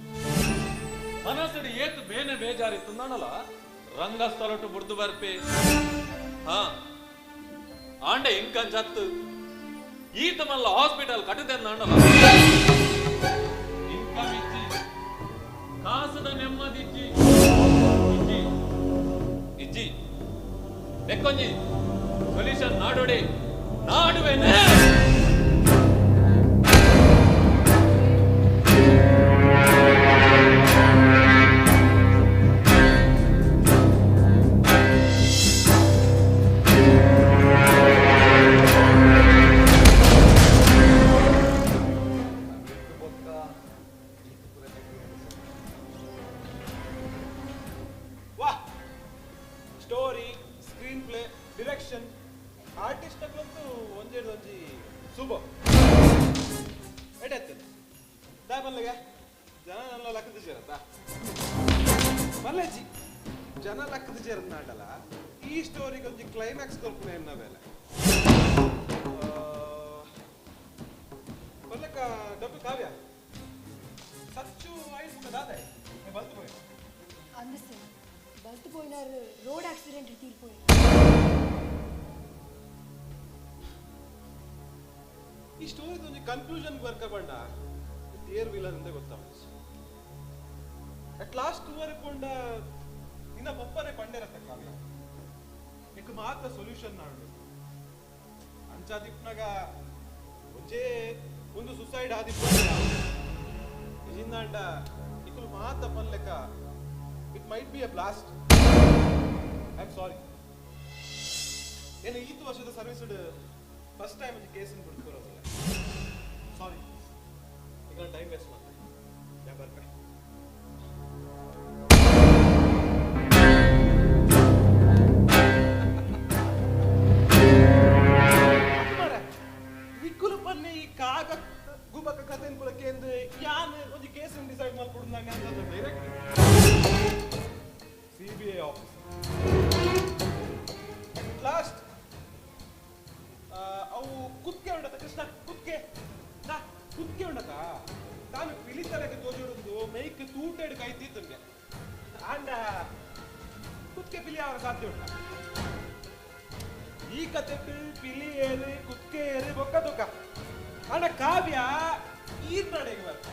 ಮನಸ್ಸಡಿ ಏತು ಬೇನೆ ಬೇಜಾರಿತ್ತು ನಾನಲ್ಲ ರಂಗಸ್ಥಳಟು ಬುಡ್ದು ಬರ್ಪೆ ಹಾ ಆಂಡೆ ಇಂಕಂಜತ್ತು ಈತ ಮಲ್ಲ ಹಾಸ್ಪಿಟಲ್ ಕಟ್ಟಿದೆ ನಾನಲ್ಲ ಇನ್ಕಮ್ ಇಜ್ಜಿ ಕಾಸದ ನೆಮ್ಮದಿಜ್ಜಿ ಇಜ್ಜಿ ಇಜ್ಜಿ ಬೆಕ್ಕೊಂಜಿ ಸೊಲ್ಯೂಷನ್ ನಾಡೋಡಿ ನಾಡುವೆನೆ story screen play direction artist ಆಗ್ಲಂತೂ ಒಂಜಿ ಶುಭ ಎಡತ್ತೇನೆ ದಾ ಬಲ್ಲಗೆ ಜನ ನನ್ನ ಲೆಕ್ಕದ ಸೇರತ್ತ ಬಲ್ಲೆಜ್ಜಿ ಜನ ಲೆಕ್ಕದ ಸೇರತ್ ನಾಟಲ್ಲ ಈ ಸ್ಟೋರಿಗೆ ಒಂಜಿ ಕ್ಲೈಮ್ಯಾಕ್ಸ್ ಕಲ್ಪನೆ ಎನ್ನ ಬೇಲೆ ಬಲ್ಲಕ ಡಬ್ಬು ಕಾವ್ಯ ಸಚ್ಚು ಆಯ್ತು ದಾದೆ ಬಂತು ಹೋಯ್ ಅಂದಿಸ್ತೆ ಬಲ್ತು போயினாரு ரோட் ஆக்சிடென்ட் தீர்ப்போய் ಈ ಸ್ಟೋರಿದ ಒಂದು ಕನ್ಕ್ಲೂಷನ್ ಬರ್ಕ ಬಂಡ ದೇರ್ ವಿಲನ್ ಅಂತ ಗೊತ್ತಾವ ಅಟ್ ಲಾಸ್ಟ್ ಕೊಂಡ ನಿನ್ನ ಪಪ್ಪನೇ ಪಂಡೆರತ್ತ ಕಾವ್ಯ ಇಕ್ ಮಾತ್ರ ಸೊಲ್ಯೂಷನ್ ನಾಡು ಅಂಚಾದಿಪ್ನಾಗ ಒಂಜೇ ಒಂದು ಸುಸೈಡ್ ಆದಿಪ್ಪ ಇಜಿಂದಾಂಡ ಇಕ್ಕಲು ಮಾತ ಪನ್ಲೆಕ್ಕ it might be a blast I am sorry ಏನು ಈತು ವರ್ಷದ ಸರ್ವಿಸ್ ಫಸ್ಟ್ ಟೈಮ್ ಒಂದು ಕೇಸನ್ನು ಬಿಡ್ಕೊರೋದಿಲ್ಲ ಸಾರಿ ಈಗ ಟೈಮ್ ವೇಸ್ಟ್ ಮಾಡ್ತಾರೆ ಯಾ ಬರ್ಬೇ ವಿಕ್ಕುಲು ಪನ್ನೆ ಈ ಕಾಗ ಗುಬಕ ಕಥೆ ಅನ್ಕೊಳಕ್ಕೆ ಅಂದ್ರೆ ಯಾನ್ ಒಂದು ಕೇಸನ್ನು ಡಿಸೈಡ್ ಮಾಡ್ಕೊಡು ನಂಗೆ ಅಂತ ಡೈರೆಕ್ಟ್ CBI ಆಫೀಸ್ ಲಾಸ್ಟ್ ಅವು ಕುತ್ಕೆ ಉಂಡತ ಕೃಷ್ಣ ಕುತ್ಕೆ ಉಂಡತ ತಾನು ಪಿಲಿತರಕ್ಕೆ ತೋಜುಡುದು ಮೈಕ್ ತೂಟೆಡ್ ಕೈತಿದ್ದಂಗೆ ಅಂಡ ಕುತ್ಕೆ ಪಿಲಿ ಅವರ ಸಾಧ್ಯ ಉಂಟ ಈ ಕತೆ ಪಿಲಿ ಏರಿ ಕುತ್ಕೆ ಏರಿ ಬೊಕ್ಕ ದುಃಖ ಅಂಡ ಕಾವ್ಯ ಈ ನಡೆಗೆ ಬರ್ತ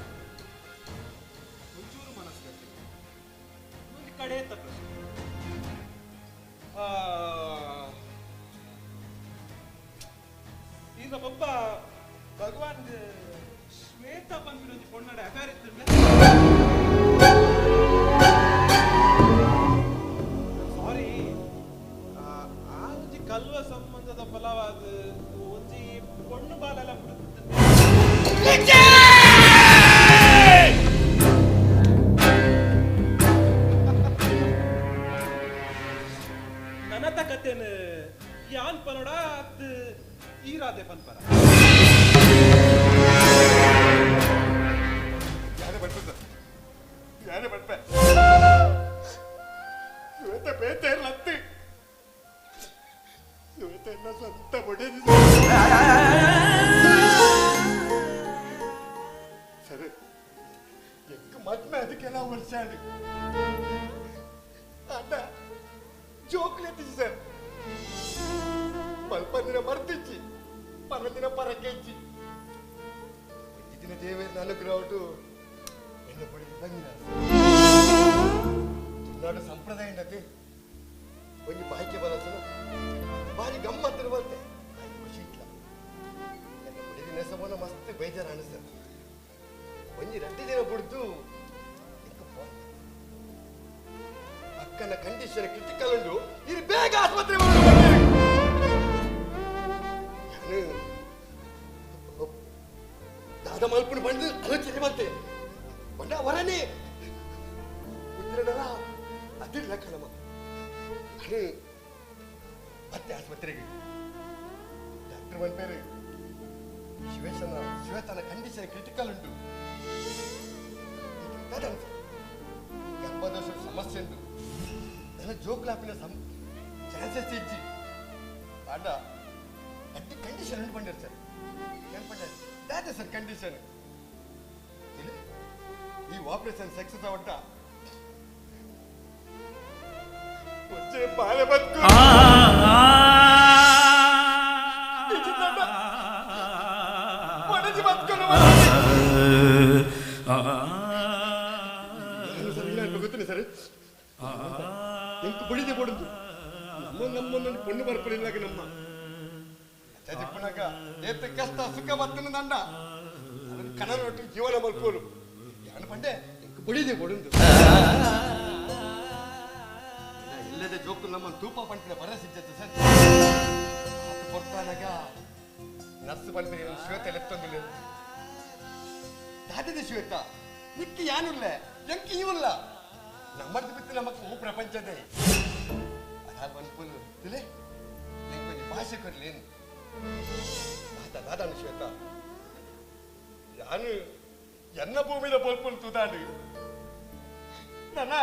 ಒಂಚೂರು ಮನಸ್ಸು ಗಟ್ಟಿ ಒಂದು ಕಡೆ ತಪ್ಪ ಈಗ ಒಬ್ಬ ಭಗವಾನ್ ಶ್ವೇತ ಬಂದ್ಬಿಡೋದು ಪೊಣ್ಣಡೆ ಅಫೇರ್ ಇತ್ತು ಸಾರಿ ಆ ಒಂಜಿ ಕಲ್ವ ಸಂಬಂಧದ ಫಲವಾದ ಒಂಜಿ ಪೊಣ್ಣು ಬಾಲೆಲ್ಲ ನನತ ಕತೆನ ಯಾನ್ ಪನೋಡ ಈರಾದೆ ಪನ್ಪರ ಯಾರೇ ಬಡ್ಪೆ ಇವತ್ತ ಬೇತೆ ಲತ್ತಿ ಇವತ್ತ ಎಲ್ಲ ಸ್ವಂತ ಬಡಿದ ಸರಿ ಎಕ್ಕ ಮದ್ಮೆ ಅದಕ್ಕೆಲ್ಲ ವರ್ಷ ಅಣ್ಣ ಜೋಕ್ಲೆತ್ತಿಸಿ ಸರ್ ಮಲ್ಪಂದಿನ ಮರ್ತಿಚ್ಚಿ ಪರದಿನ ಪರಕೆಚ್ಚಿ ದಿನ ದೇವೇಂದ್ರ ಅನುಗ್ರಹಟು ಎನ್ನ ಪಡೆದು ಬಂದಿನ ತುಳುನಾಡು ಸಂಪ್ರದಾಯ ನತೆ ಒಂಜಿ ಬಾಯ್ಕೆ ಬರಸನ ಬಾರಿ ಗಮ್ಮತ್ತಿರುವಂತೆ ಖುಷಿ ಇಟ್ಲ ಎನ್ನ ಪಡೆದ ನೆಸವನ ಮಸ್ತ್ ಬೇಜಾರ ಅನಿಸ ಒಂಜಿ ರಟ್ಟಿ ದಿನ ಬಿಡ್ದು ಅಕ್ಕನ ಕಂಡೀಷನ್ ಕ್ರಿಟಿಕಲ್ ಉಂಡು ಇದು ಬೇಗ ಆಸ್ಪತ್ರೆ ದಾದ ಮಲ್ಪುಡು ಬಂದು ಆಲೋಚನೆ ಬಂತೆ ಬಂಡ ವರನೇ ಉತ್ತರನಲ್ಲ ಅದಿರ್ಲ ಕಣಮ್ಮ ಮತ್ತೆ ಆಸ್ಪತ್ರೆಗೆ ಡಾಕ್ಟರ್ ಬಂದ್ಮೇಲೆ ಶಿವೇತನ ಕಂಡೀಷನ್ ಕ್ರಿಟಿಕಲ್ ಉಂಟು ಗರ್ಭದೋಷ ಸಮಸ್ಯೆ ಉಂಟು ನನ್ನ ಜೋಕ್ಲಾಪಿನ ಚಾನ್ಸಸ್ ಇಜ್ಜಿ ಆಡ ಅಟ್ಟಿ ಕಂಡೀಷನ್ ಉಂಟು ಬಂದಿರ್ ಸರ್ ದಾಟ್ ಸರ್ ಕಂಡೀಷನ್ ಈ ಆಪರೇಷನ್ ಸಕ್ಸಸ್ ಅವಟ್ಟ వచ్చే బాల బతుకు బతుకును ಗೊತ್ತಿಲ್ಲ ಸರ್ ಎಂಟು ಬಡಿದೆ ಕೊಡುದು ನಮ್ಮನ್ನು ಪೊಣ್ಣು ಬರ್ಪಡಿಲ್ಲ ನಮ್ಮ ಚದಿಪ್ಪನಾಗ ಏತ ಕಷ್ಟ ಸುಖ ಬರ್ತನ ದಂಡ ಕನರೊಟ್ಟು ಜೀವನ ಮಲ್ಕೋರು ಯಾರು ಪಂಡೆ ಎಂಟು ಬಡಿದೆ ಕೊಡುದು ಇಲ್ಲದೆ ಜೋಕು ನಮ್ಮನ್ನು ತೂಪ ಪಂಟಿನ ಬರಸಿದ್ದದ್ದು ಸರ್ ಕೊಡ್ತಾನಾಗ ನರ್ಸ್ ಬಂದ್ರೆ ಶ್ವೇತ ಲೆತ್ತೊಂದಿಲ್ಲ ದಾದಿದೆ ಶ್ವೇತ ನಿಕ್ಕಿ ಯಾನಿಲ್ಲ ಎಂಕಿ ಇವಲ್ಲ ನಮ್ಮದು ಬಿತ್ತು ನಮಕ್ ಹೂ ಪ್ರಪಂಚದೇ ಅದಾದ ಬಂದ್ಪುಲ್ ತಿಳಿ ನಿಂಗೆ ಭಾಷೆ ಕೊಡ್ಲೇನು ದಾದಾನು ಶ್ವೇತ ಯಾನು ಎನ್ನ ಭೂಮಿದ ಬಲ್ಪುಲ್ ತುದಾಡು ನನ್ನ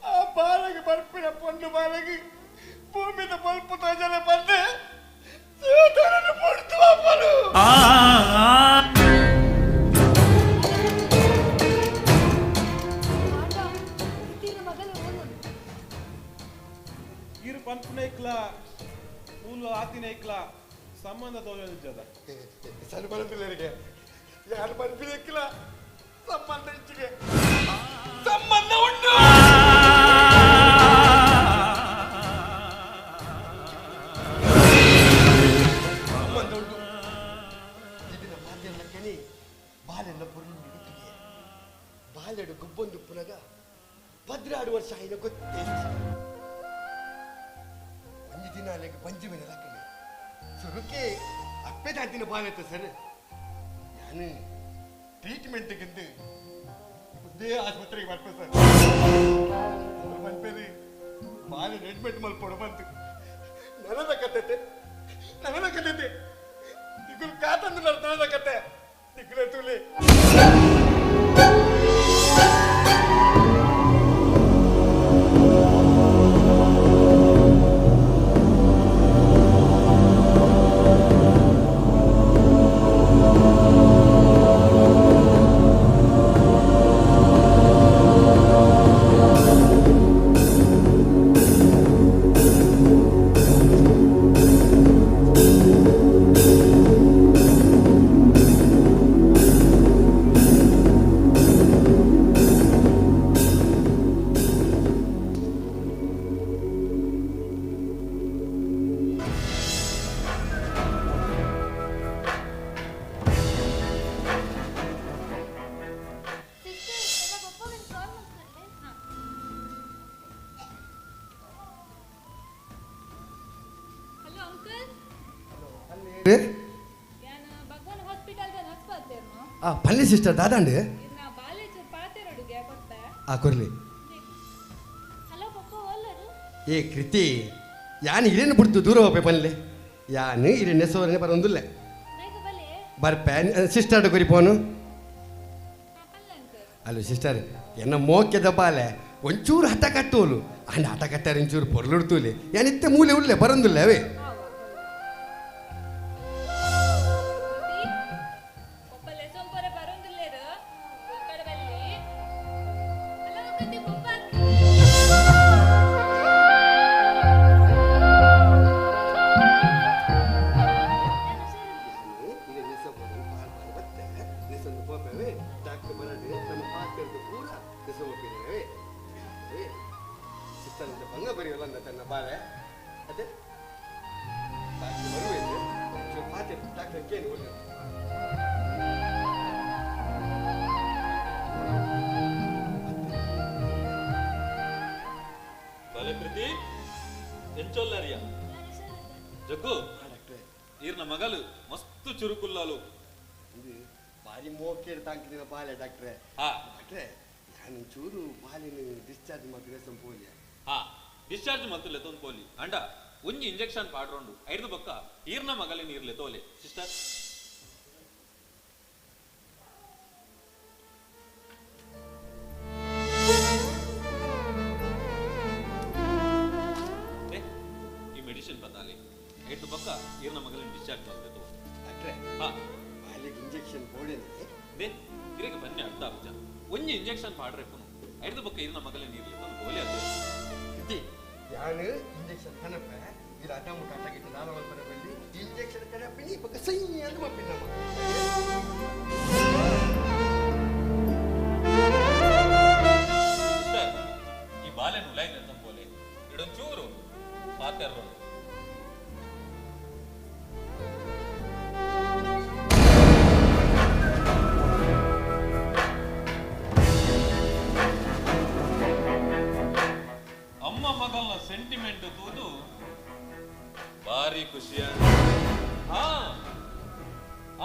ಆ ಬಾಲಗೆ ಬರ್ಪಿನ ಪೊಂಡು ಬಾಲಗೆ ಭೂಮಿದ ಬಲ್ಪು ತೋಜಲೆ ಬಂದೆ ಶ್ವೇತನನ್ನು ಪೊಡ್ತು ಅಪ್ಪನು ಇರು ಪಂಪನ ಇಕ್ಲ ಮೂಲ ಆತಿನ ಇಕ್ಲ ಸಂಬಂಧ ತೋಜದ ಸಣ್ಣ ಬರಪಿಲ್ಲರಿಗೆ ಯಾರು ಬರಪಿಲ್ಲಕ್ಕಿಲ್ಲ ಸಂಬಂಧ ಹೆಚ್ಚಿಗೆ ಸಂಬಂಧ ಉಂಟು. ಸಂಬಂಧ ಉಂಟು. ಇದನ್ನ ಮಾಧ್ಯಮಕ್ಕೇನೆ ಬಾಲೆಲ್ಲ ಪುರುಳು ಹಿಡಿತಿಗೆ ಬಾಲೆಡು ಗುಬ್ಬೊಂದು ಪುನಗ ಭದ್ರಾಡು ವರ್ಷ ಆಯ್ನ ಗೊತ್ತೇ ಒಂದು ದಿನ ಅಲ್ಲಿಗೆ ಪಂಚಮಿನ ಲಕ್ಕನೆ ಸುರುಕೆ ಅಪ್ಪೆ ದಾಟಿನ ಬಾಲತ್ತ ಸರ್ ನಾನು ಟ್ರೀಟ್ಮೆಂಟ್ಗಿಂತ ಒಂದೇ ಆಸ್ಪತ್ರೆಗೆ ಬರ್ಬೇಕು ಸರ್ ಬಂದ್ಮೇಲೆ ಬಾಲೆ ಟ್ರೀಟ್ಮೆಂಟ್ ಮಲ್ಪೊಡ ಬಂತು ನನದ ಕತ್ತೈತೆ ದಿಗುಲ್ ಕಾತಂದು ನನದ ಕತೆ ದಿಗುಲ ತೂಲಿ ಪಲ್ಲಿ ಸಿಸ್ಟರ್ ದಾದಾಂಡು ಕೊರ್ಲಿ ಏ ಕೃತಿ ಯಾನ್ ಇರೇನು ಬಿಡ್ತು ದೂರ ಹೋಗ್ಬೇ ಪಲ್ಲೆ ಯಾನು ಇರೇ ನೆಸವರನೆ ಬರೊಂದಿಲ್ಲ ಬರ್ಪೆ ಸಿಸ್ಟರ್ ಕೊರಿ ಪೋನು ಅಲ್ಲ ಸಿಸ್ಟರ್ ಎನ್ನ ಮೋಕ್ಯದ ಬಾಲೆ ಒಂಚೂರು ಹಠ ಕಟ್ಟೋಲು ಅಂಡ್ ಹಠ ಕಟ್ಟಾರೆ ಒಂಚೂರು ಪೊರ್ಲುಡ್ತೂಲಿ ಯಾನಿತ್ತೆ ಮೂಲೆ ಉಳ್ಳೆ ಬರೊಂದಿಲ್ಲ ಅವೇ ಜಗ್ಗು ಈರ್ನ ಮಗಲು ಮಸ್ತ್ ಚುರುಕುಲ್ಲಾಲು ಬಾರಿ ಮೋಕೆ ತಾಂಕಿನ ಬಾಲೆ ಡಾಕ್ಟ್ರೆ ಡಾಕ್ಟ್ರೆ ನಾನು ಚೂರು ಬಾಲಿನ ಡಿಸ್ಚಾರ್ಜ್ ಮಾಡ್ತಿದ್ದೆ ಸಂಪೂರ್ಣ ಡಿಸ್ಚಾರ್ಜ್ ಮತ್ತಲೆ ತೊಂದು ಪೋಲಿ ಅಂಡ ಒಂಜಿ ಇಂಜೆಕ್ಷನ್ ಪಾಡ್ರೋಂಡು ಐದು ಬಕ್ಕ ಈರ್ನ ಮಗಲಿನ ಇರ್ಲೆ ತೋಲೆ ಸಿಸ್ಟರ್ ಈ ಮೆಡಿಸಿನ್ ಬತ್ತಾಲೆ ಐದು ಬಕ್ಕ ಈರ್ನ ಮಗಲಿನ ಡಿಸ್ಚಾರ್ಜ್ ಮಾಡ್ಲೆ ತೋ ಡಾಕ್ಟ್ರೆ ಬಾಲಿಗೆ ಇಂಜೆಕ್ಷನ್ ಬೋಡೇನೆ ದೇ ಇರೆಗೆ ಬನ್ನಿ ಅರ್ಧ ಅಬ್ಜ ಒಂಜಿ ಇಂಜೆಕ್ಷನ್ ಪಾಡ್ರೆ ಪುನು ಐದು ಬಕ್ಕ ಈರ್ನ ಮಗಲಿನ ಇರ್ಲೆ ತೊಂದು ಪೋಲೆ ಅದು ಇದು ಯಾನು ಇಂಜೆಕ್ಷನ್ ಕನಪೆ ಇದು ಅಟ ಮುಟ್ಟ ಅಟಗಿಟ್ಟು ನಾಲ ಮಲ್ಪನ ಬಲ್ಲಿ ಇಂಜೆಕ್ಷನ್ ಕನಪಿನಿ ಬಕ್ಕ ಸೈ ಅಂತ ಮಪ್ಪಿನ ಈ ಬಾಲೆನ ಉಲಾಯ್ದ ಅಂತ ಪೋಲೆ ಇಡೊಂಚೂರು ಪಾತೆರ್ರು ಅಮ್ಮ ಮಗಲ್ನ ಸೆಂಟಿಮೆಂಟ್ ತೂದು ಭಾರಿ ಖುಷಿಯ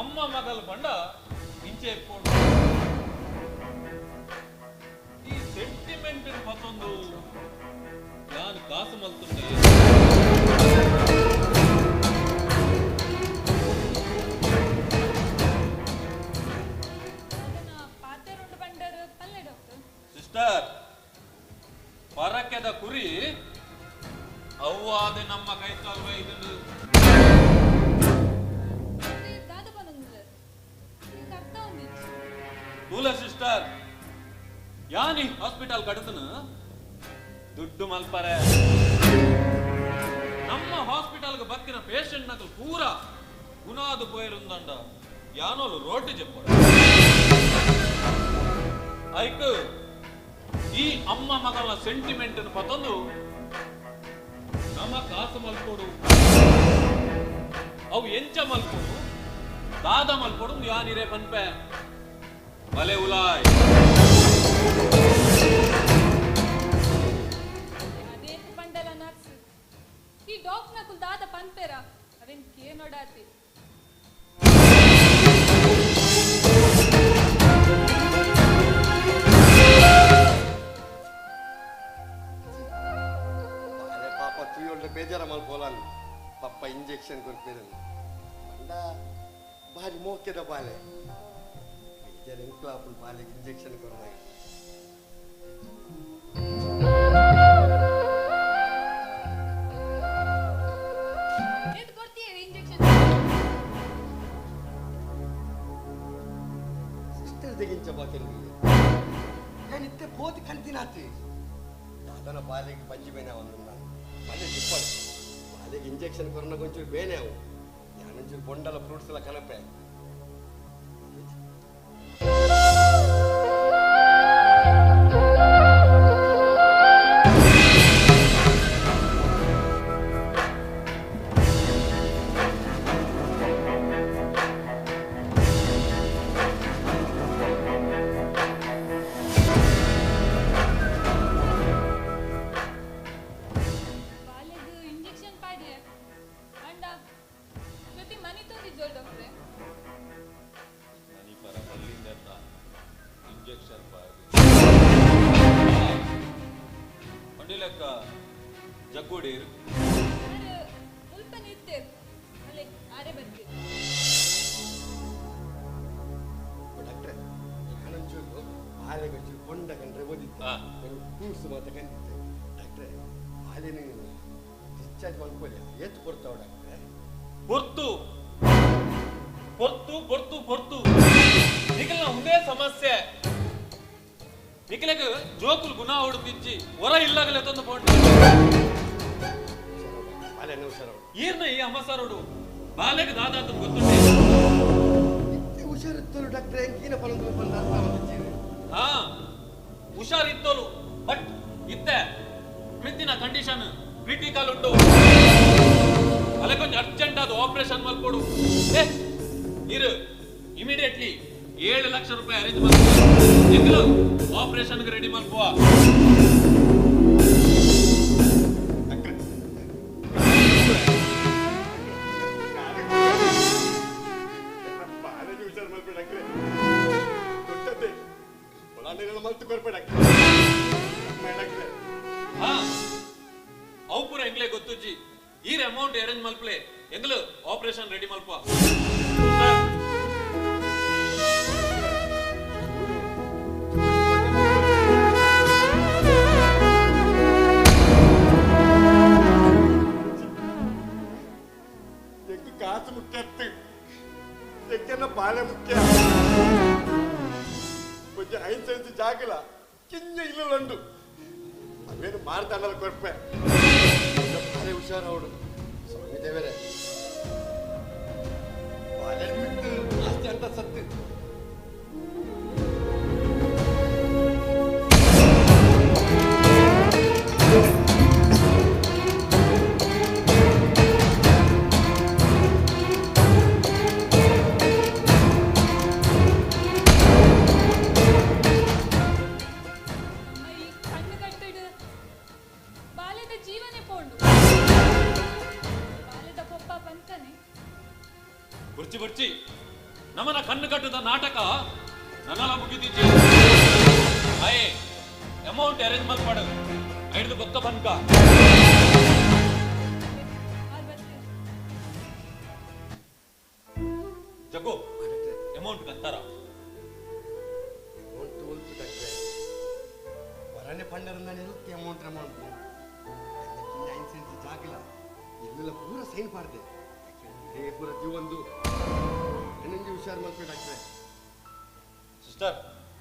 ಅಮ್ಮ ಮಗಲ್ ಬಂಡ ಇಂಚೆ ಇಟ್ಕೊಂಡು ಈ ಸೆಂಟಿಮೆಂಟ್ ಮತ್ತೊಂದು ನಾನು ಕಾಸು ಮಲ್ತುಂಡೆ ಸಿಸ್ಟರ್ ಪರಕೆದ ಕುರಿ ಅವ್ವಾದೆ ನಮ್ಮ ಕೈ ಕಾಲ್ವ ಇದು ತೂಲ ಸಿಸ್ಟರ್ ಯಾನಿ ಹಾಸ್ಪಿಟಲ್ ಕಡತನ ದುಡ್ಡು ಮಲ್ಪರೆ ನಮ್ಮ ಹಾಸ್ಪಿಟಲ್ಗೆ ಬಕ್ಕಿನ ಪೇಷಂಟ್ ನಗಲ್ ಪೂರ ಗುಣಾದು ಪೋಯರುಂದಂಡ ಯಾನೋಲು ರೋಟಿ చెప్పాడు ಐಕ್ ಈ ಅಮ್ಮ ಮಗಳ ಸೆಂಟಿಮೆಂಟ್ ಪತಂದು ನಮ್ಮ ಕಾಸು ಮಲ್ಕೊಡು ಅವು ಎಂಚ ಮಲ್ಕೊಡು ದಾದ ಮಲ್ಕೊಡು ಯಾನಿರೇ ಪನ್ಪೆ ಬಲೆ ಉಲಾಯ್ ಅದೇಕು ಪಂಡಲ ನಕ್ಸ್ ಈ ಡಾಕ್ ನಕು ದಾದ ಪನ್ಪೆರ ಅವೆನ್ ಕೇ ನೋಡಾತಿ ಪಾಪ ತುಯ್ಯೊಳ್ಳೆ ಬೇಜಾರ ಮಲ್ಕೋಲನ್ ಪಪ್ಪ ಇಂಜೆಕ್ಷನ್ ಕೊಡ್ತೇನೆ ಅಂದ ಭಾರಿ ಮೋಕೆದ ಬಾಲೆ ಬೇಜಾರ ಇಂಕ್ಲಾಪುಲ್ ಬಾಲೆಗೆ ಇಂಜೆಕ್ಷನ್ ಕೊಡ್ದಾಗ ಏತ್ ಕೊಡ್ತೀಯ ಇಂಜೆಕ್ಷನ್ ಸಿಸ್ಟರ್ ತೆಗಿಂಚ ಬಾಕೆನ್ ಏನಿತ್ತೆ ಬೋತಿ ಕಂತಿನಾತಿ ದಾದನ ಬಾಲೆಗೆ ಬಂಜಿ ಬೇನೆ ಅವನು ನಾನು ಬಾಲೆ ತಿಪ್ಪಳು ಬಾಲೆಗೆ ಇಂಜೆಕ್ಷನ್ ಕೊರೋನ ಕೊಂಚೂರು ಬೇನೆ ಅವು ಯಾನೊಂಚೂರು ಬೊಂಡಲ ಫ್ರೂಟ್ಸ್ ಎಲ್ಲ ಕನಪೆ ಬಾಲೆಗ್ ಇಂಜೆಕ್ಷನ್ ಪಾಡ್ಲೆ ಅಂಡ ಜೊತೆ ಮನಿ ತೋರಿದ್ದೋ ಡಾಕ್ಟ್ರೆ ಮನಿ ಪರ ಮಲ್ಲಿಂದ ಇಂಜೆಕ್ಷನ್ ಲೆಕ್ಕ ಜಗ್ಗುಡೀರ್ ಮುಲ್ಪ ನಿತ್ತೇರ್ ಅಲೆ ಆರೆ ಬರ್ತೀರಿ ಡಾಕ್ಟ್ರೆ ನಾನೊಂಚೂರು ಬಾಲೆಗೊಂಚೂರು ಕೊಂಡ ಕಂಡ್ರೆ ಓದಿತ್ತು ಫ್ರೂಟ್ಸ್ ಮಾತ್ರ ಕಂಡಿದ್ದೆ ಡಾಕ್ಟ್ರೆ ಬಾಲೆನ ಡಿಸ್ಚಾರ್ಜ್ ಮಾಡ್ಕೊಳ್ಳಿ ಎತ್ತು ಕೊಡ್ತಾವ ಡಾಕ್ಟ್ರೆ పొర్తు పొర్తు పొర్తు పొర్తు ನಿಖಲ್ನ ಒಂದೇ ಸಮಸ್ಯೆ ನಿಖಲೆಗೆ ಜೋಕುಲ್ ಗುಣ ಹೊಡೆದಿಚ್ಚಿ ಹೊರ ಇಲ್ಲಾಗಲೇ ತಂದು ಪೋಂಡ ಈರ್ನ ಈ ಅಮ್ಮಸಾರೋಡು ಬಾಲೆಗೆ ದಾದಾತ ಗೊತ್ತುಂಟೆ ಹುಷಾರಿತ್ತಲು ಡಾಕ್ಟ್ರೆ ಎಂಕಿನ ಪರಂದು ಬಂದ ಹಾ ಹುಷಾರಿತ್ತಲು ಬಟ್ ಇತ್ತೆ ಪ್ರೀತಿನ ಕಂಡೀಷನ್ ಕ್ರಿಟಿಕಲ್ ಉಂಟು ಅಲ್ಲ ಕೊಂಚ ಅರ್ಜೆಂಟ್ ಅದು ಆಪರೇಷನ್ ಮಲ್ಕೊಡು ನೀರು ಇಮಿಡಿಯೇಟ್ಲಿ 7 ಲಕ್ಷ ರೂಪಾಯಿ ಅರೇಂಜ್ ಮಾಡ್ಕೊ ಆಪರೇಷನ್ ರೆಡಿ ಮಾಡ್ಕೋ ಅವು ಪೂರ ಎಂಗ್ಲೇ ಗೊತ್ತುಜ್ಜಿ ಈ ಅಮೌಂಟ್ ಅರೇಂಜ್ ಮಲ್ಪ್ಲೆ ಎಂಗ್ಲು ಆಪರೇಷನ್ ರೆಡಿ ಮಲ್ಪ ಕಾಸು ಮುಖ್ಯ ಎಕ್ಕನ್ನ ಬಾಳೆ ಮುಖ್ಯ ಕೊಂಚ ಐದು ಜಾಗಲ ಕಿಂಜ ಇಲ್ಲಂಡು ಅವೇನು ಮಾರ್ತಾಂಡಲ್ಲ ಕೊರ್ಪೆ ಬಾಳೆ ಹುಷಾರ ಅವಡು ಸ್ವಾಮಿ ದೇವರೇ ಬಾಳೆ ಬಿಟ್ಟು ಆಸ್ತಿ ಅಂತ ಸತ್ತು ಬರ್ಚಿ ಬರ್ಚಿ ನಮ್ಮನ ಕಣ್ಣು ಕಟ್ಟದ ನಾಟಕ ನನ್ನಲ್ಲ ಮುಗಿದಿದ್ದೆ ಆಯೇ ಅಮೌಂಟ್ ಅರೇಂಜ್ ಮಾಡ್ಪಾಡು ಐದು ಗೊತ್ತ ಬನ್ಕ ಜಗ್ಗು ಅಮೌಂಟ್ ಕಂತಾರ ಅಮೌಂಟ್ ಹೋಲ್ತು ಡಾಕ್ಟ್ರೆ ಹೊರನೆ ಪಂಡರನ್ನ ನಿರುತ್ತಿ ಅಮೌಂಟ್ ಐದು ಸೆನ್ಸ್ ಜಾಗಿಲ್ಲ ಇಲ್ಲೆಲ್ಲ ಪೂರ ಸೈನ್ ಮಾಡಿದೆ ಪೂರ ಜೀವೊಂದು ಏನಂಗೆ ಹುಷಾರು ಮಾಡ್ಬೇಕು ಡಾಕ್ಟ್ರೆ ಸಿಸ್ಟರ್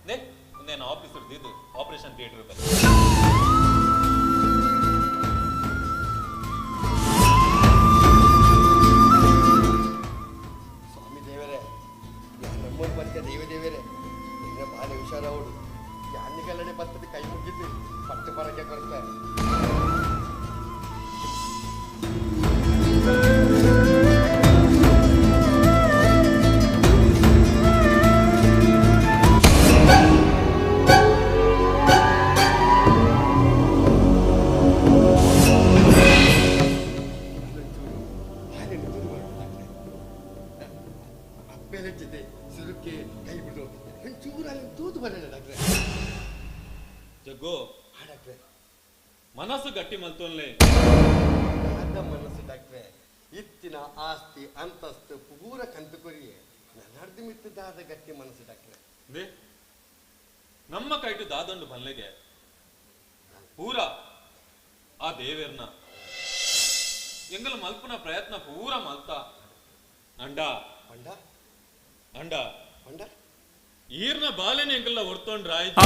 ನೇ ಮುಂದೆ ಆಫೀಸರ್ ಇದು ಆಪರೇಷನ್ ಥಿಯೇಟರ್ ಬೆಳೆದಿದೆ ಸುರುಕೆ ಕೈ ಬಿಡು ಒಂಚೂರಲ್ಲಿ ತೂತು ಬರೋಣ ಡಾಕ್ಟ್ರೆ. ಜಗ್ಗು ಡಾಕ್ಟ್ರೆ ಮನಸ್ಸು ಗಟ್ಟಿ ಮಲ್ತೋನ್ಲೆ. ನನ್ನ ಮನಸ್ಸು ಡಾಕ್ಟ್ರೆ ಇತ್ತಿನ ಆಸ್ತಿ ಅಂತಸ್ತು ಪೂರ ಕಂತು ಕೊರಿಯೇ ನನ್ನರ್ದು ಮಿತ್ತದಾದ ಗಟ್ಟಿ ಮನಸ್ಸು ಡಾಕ್ಟ್ರೆ. ನಮ್ಮ ಕೈಟು ದಾದಂಡು ಬಲ್ಲೆಗೆ ಪೂರ ಆ ದೇವೇರ್ನ ಎಂಗಲ ಮಲ್ಪನ ಪ್ರಯತ್ನ ಪೂರ ಮಲ್ತ ಅಂಡ ಅಂಡ ಅಂಡ ಅಂಡ ಈರ್ನ ಬಾಲೆನ ಎಂಗಲ್ಲ ಹೊರ್ತೊಂಡ್ರಾಯ್ತು.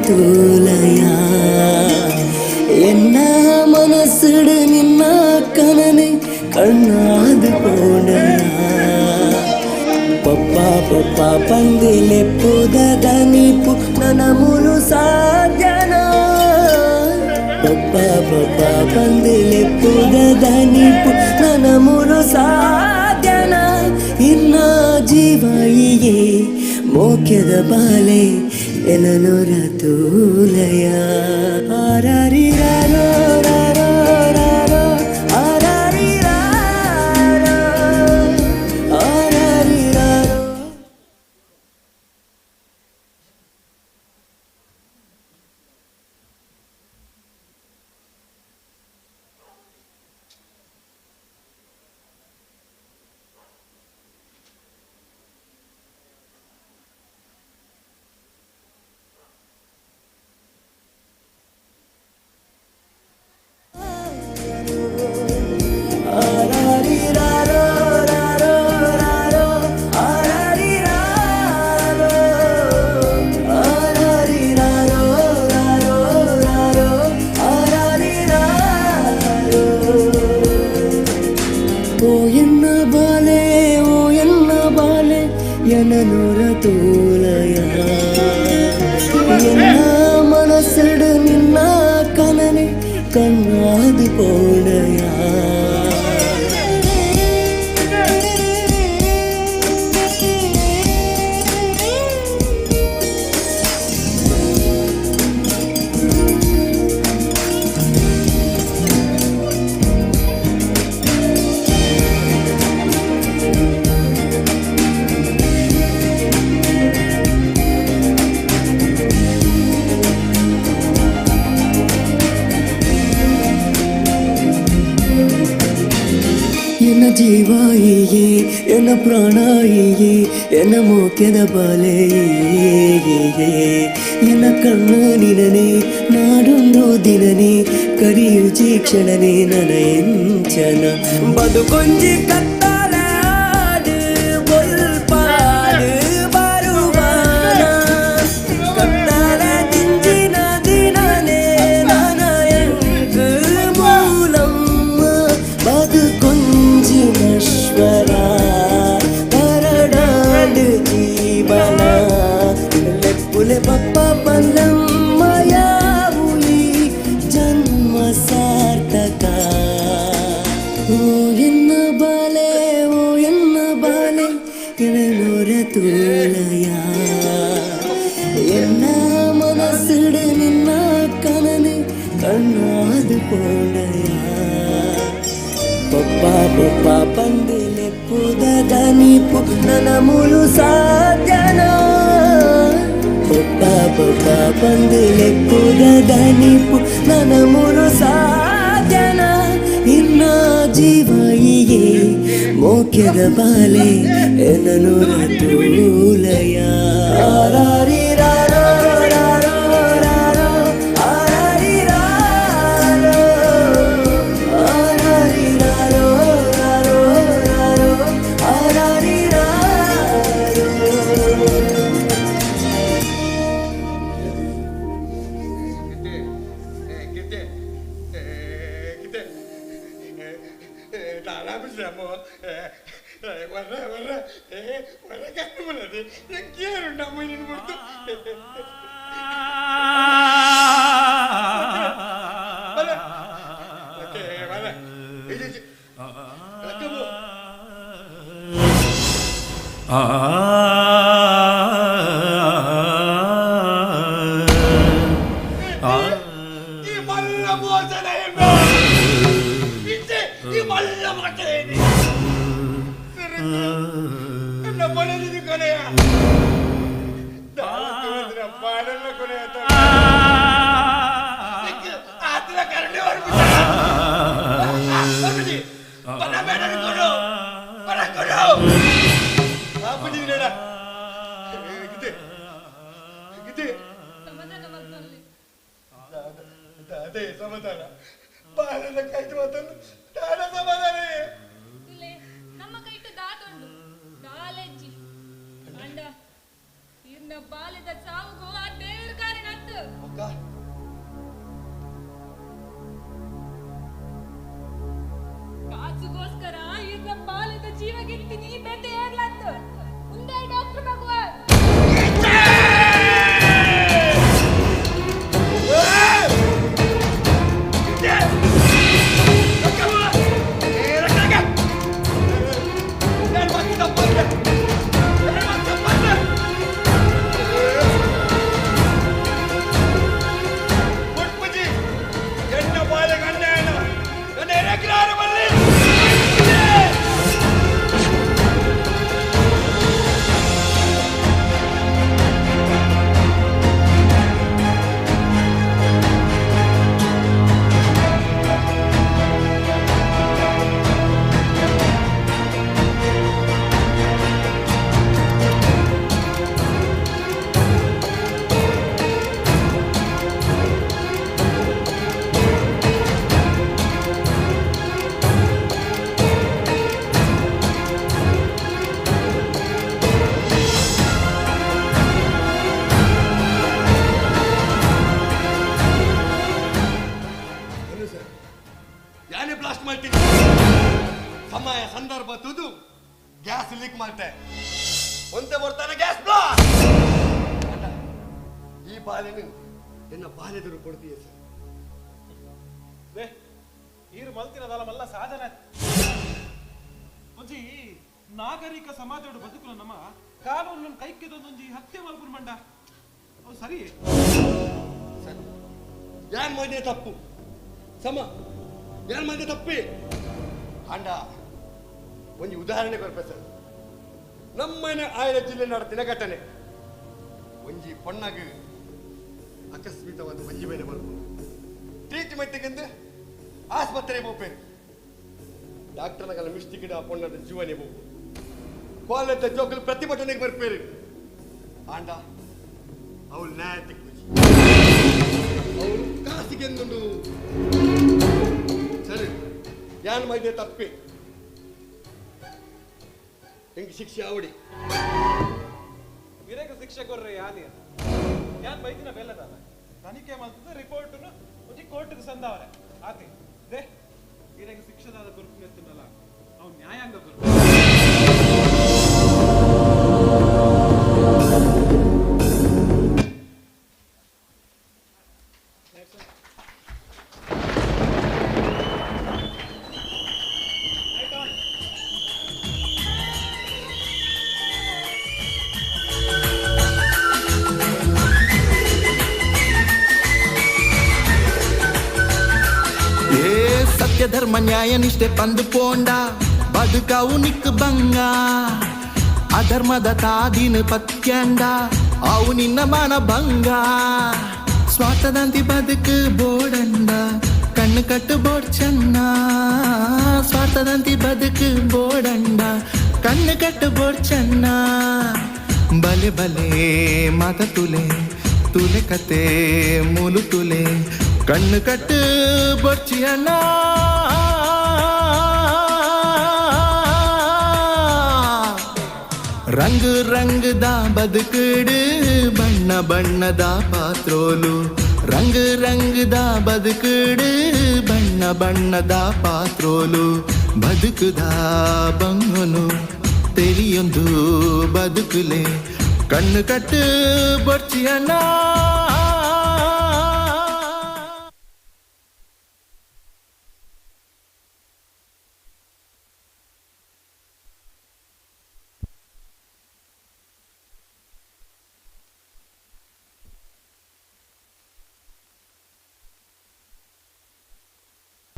தூலையா என்ன மனசுடு நின்ன கனனை கண்ணாது போனையா பப்பா பப்பா పందిలే పుదదనిపు ననములు సాధ్యనా పప్పా పప్పా పందిలే పుదదనిపు ననములు సాధ్యనా ಇನ್ನ ಜೀವಾಯಿಯೇ ಮೋಕ್ಯದ ಬಾಲೆ ಎನನೊರ ತೂಲಯ ಆರಾರಿರಾರೋ ರಾರೋ ರಾರೋ ಆರಾರಿರಾರೋ ಆರಾರಿರಾರೋ. மனசடு நின்ன கனனை கண்ணாது போனையா ಜೀವಾಯಿಯೇ ಎನ್ನ ಪ್ರಾಣಾಯಿಯೇ ಎನ್ನ ಮೋಕ್ಯದ ಬಾಲೆಯೇ ಎನ್ನ ಕಣ್ಣು ನಿನನೆ ನಾಡೊಂದು ದಿನನೆ ಕರಿಯುಚಿ ಕ್ಷಣನೆ ನನ ಎಂಚನ ಬದುಕೊಂಜಿ ಕತ್ತಲೆ ಆಡು ಬಲ್ಪಾಡು ಬರುವಾನ ಕತ್ತಲೆ ದಿಂಜಿನ ದಿನನೆ ನನ ಎಂಕು ಮೂಲಮ್ಮ ಬದುಕೊಂಜಿ ನಶ್ವರ ಪರಡಾಡು ಜೀವನ ಲೆಪ್ಪುಲೆ ಪಪ್ಪ ಪಲ್ಲಮ್ಮಯಾವು ಈ ಜನ್ಮ ಸಾರ್ಥಕ தோலையா என்ன மனசுடு நின்ன கனனு கண்ணாது போலையா ಪಪ್ಪಾ ಪಪ್ಪಾ ಪಂದಿಲೆ ಪುದದ ನೀಪು ನನ್ನ ಮುಲು ಸಾಧ್ಯನ ಪಪ್ಪಾ ಪಪ್ಪಾ ಪಂದಿಲೆ ಪುದದ ನೀಪು ನನ್ನ ಮುಲು ಸಾಧ್ಯನ ಇನ್ನ ಜೀವಯಿಗೆ ಮೋಕ್ಯದ ಬಾಲೆ ಎನ್ನನು ತೂಲಯ ರಾರಿ ರಾರೋ ರಾರೋ ರಾರೋ ಆರಾರಿ ರಾರೋ ಆರಾರಿ ರಾರೋ ರಾರೋ ರಾರೋ ಆರಾರಿ ರಾರೋ ನಮ್ಮ ಕೈಟ್ಟು ದಾತುಂಡು ಕಾಲೇಜಿ ಅಂಡ ಇರ್ನ ಬಾಲ್ಯದ ಸಾವುಗೂ ಆ ದೇವ್ರ ಕಾರಣ ಕಾಸುಗೋಸ್ಕರ ಇರ್ನ ಬಾಲ್ಯದ ಜೀವ ಗೆಲ್ತೀನಿ ಬೆದ್ದೆ ಏರ್ಲತ್ತು ಮುಂದೆ ಡಾಕ್ಟರ್ ಭಗವಾನ್ ಸಮಯ ಸಂದರ್ಭ ತುದು ಗ್ಯಾಸ್ ಲೀಕ್ ಮಾಡ್ತೆ ಒಂದೇ ಬರ್ತಾನೆ ಗ್ಯಾಸ್ ಬ್ಲಾಸ್ಟ್ ಈ ಬಾಲೆನು ಎನ್ನ ಬಾಲೆದರು ಕೊಡ್ತೀಯ ಸರ್ ಈರು ಮಲ್ತಿನದಲ್ಲ ಮಲ್ಲ ಸಾಧನ ಒಂಜಿ ನಾಗರಿಕ ಸಮಾಜದ ಬದುಕುಲ ನಮ್ಮ ಕಾನೂನು ಕೈಕ್ಕಿದೊಂದೊಂಜಿ ಹತ್ಯೆ ಮಲ್ಪುರ್ ಮಂಡ ಅವು ಸರಿ ಯಾನ್ ಮಾಡಿದೆ ತಪ್ಪು ಸಮ ಯಾನ್ ಮಾಡಿದೆ ತಪ್ಪಿ ಅಂಡ ಒಂದು ಉದಾಹರಣೆ ಕೊಡ್ಪೆ ಸರ್ ನಮ್ಮನೆ ಆಯ್ದ ಜಿಲ್ಲೆ ನಡೆದಿನ ಘಟನೆ ಒಂಜಿ ಪೊಣ್ಣಗ ಅಕಸ್ಮಿತವಾದ ಮಂಜಿ ಬೇನೆ ಬರ್ಬೋದು ಟ್ರೀಟ್ಮೆಂಟ್ಗೆಂದು ಆಸ್ಪತ್ರೆಗೆ ಹೋಗ್ಬೇಕು ಡಾಕ್ಟರ್ನಗಳ ಮಿಸ್ಟಿಗಿಡ ಆ ಪೊಣ್ಣದ ಜೀವನೇ ಹೋಗು ಕಾಲೇಜ್ ಜೋಕಲು ಪ್ರತಿಭಟನೆಗೆ ಬರ್ಪೇರು ಆಂಡ ಅವಳು ನ್ಯಾಯ ತಿಕ್ಕು ಅವಳು ಕಾಸಿಗೆಂದು ಸರಿ ಯಾನ್ ಮಾಡಿದೆ ತಪ್ಪಿ ಹೆಂಗೆ ಶಿಕ್ಷೆ ಅವಡಿ ವಿರೇಕ ಶಿಕ್ಷೆ ಕೊರ್ರೆ ಯಾನ್ ಬೈದಿನ ಬೆಲ್ಲದ ತನಿಖೆ ಮಾಡ್ತದೆ ರಿಪೋರ್ಟ್ ಒಂಜಿ ಕೋರ್ಟ್ಗೆ ಸಂದವರೆ ಆತಿ ದೇ ವಿರೇಕ ಶಿಕ್ಷೆದಾದ ಗುರುತು ಎತ್ತನಲ್ಲ ಅವ್ನು ನ್ಯಾಯಾಂಗ ಗುರು ಸತ್ಯ ಧರ್ಮ ನ್ಯಾಯ ನಿಷ್ಠೆ ಪಂದು ಪೋಂಡ ಬದುಕವು ನಿಕ್ ಬಂಗ ಅಧರ್ಮದ ತಾದಿನ ಪತ್ಯಂಡ ಅವು ನಿನ್ನ ಮನ ಭಂಗ ಸ್ವಾರ್ಥದಂತಿ ಬದುಕು ಬೋಡಂಡ ಕಣ್ಣು ಕಟ್ಟು ಬೋಡ್ ಚೆನ್ನ ಸ್ವಾರ್ಥದಂತಿ ಬದುಕು ಬೋಡಂಡ ಕಣ್ಣು ಕಟ್ಟು ಬೋಡ್ ಚೆನ್ನ ಬಲೆ ಬಲೆ ಮಾತ ತುಲೆ ತುಲೆ ಕತೆ ಮೂಲು ತುಲೆ ಕಣ್ಣು ಕಟ್ಟು ಬೊಚ್ಚಿಯಣ್ಣ ರಂಗು ರಂಗದ ಬದುಕುಡು ಬಣ್ಣ ಬಣ್ಣದ ಪಾತ್ರೋಲು ರಂಗು ರಂಗದ ಬದುಕುಡು ಬಣ್ಣ ಬಣ್ಣದ ಪಾತ್ರೋಲು ಬದುಕುದ ಬಂಗನು ತೆರಿಯೊಂದು ಬದುಕುಲೆ ಕಣ್ಣು ಕಟ್ಟು ಬೊಚ್ಚಿಯಣ್ಣ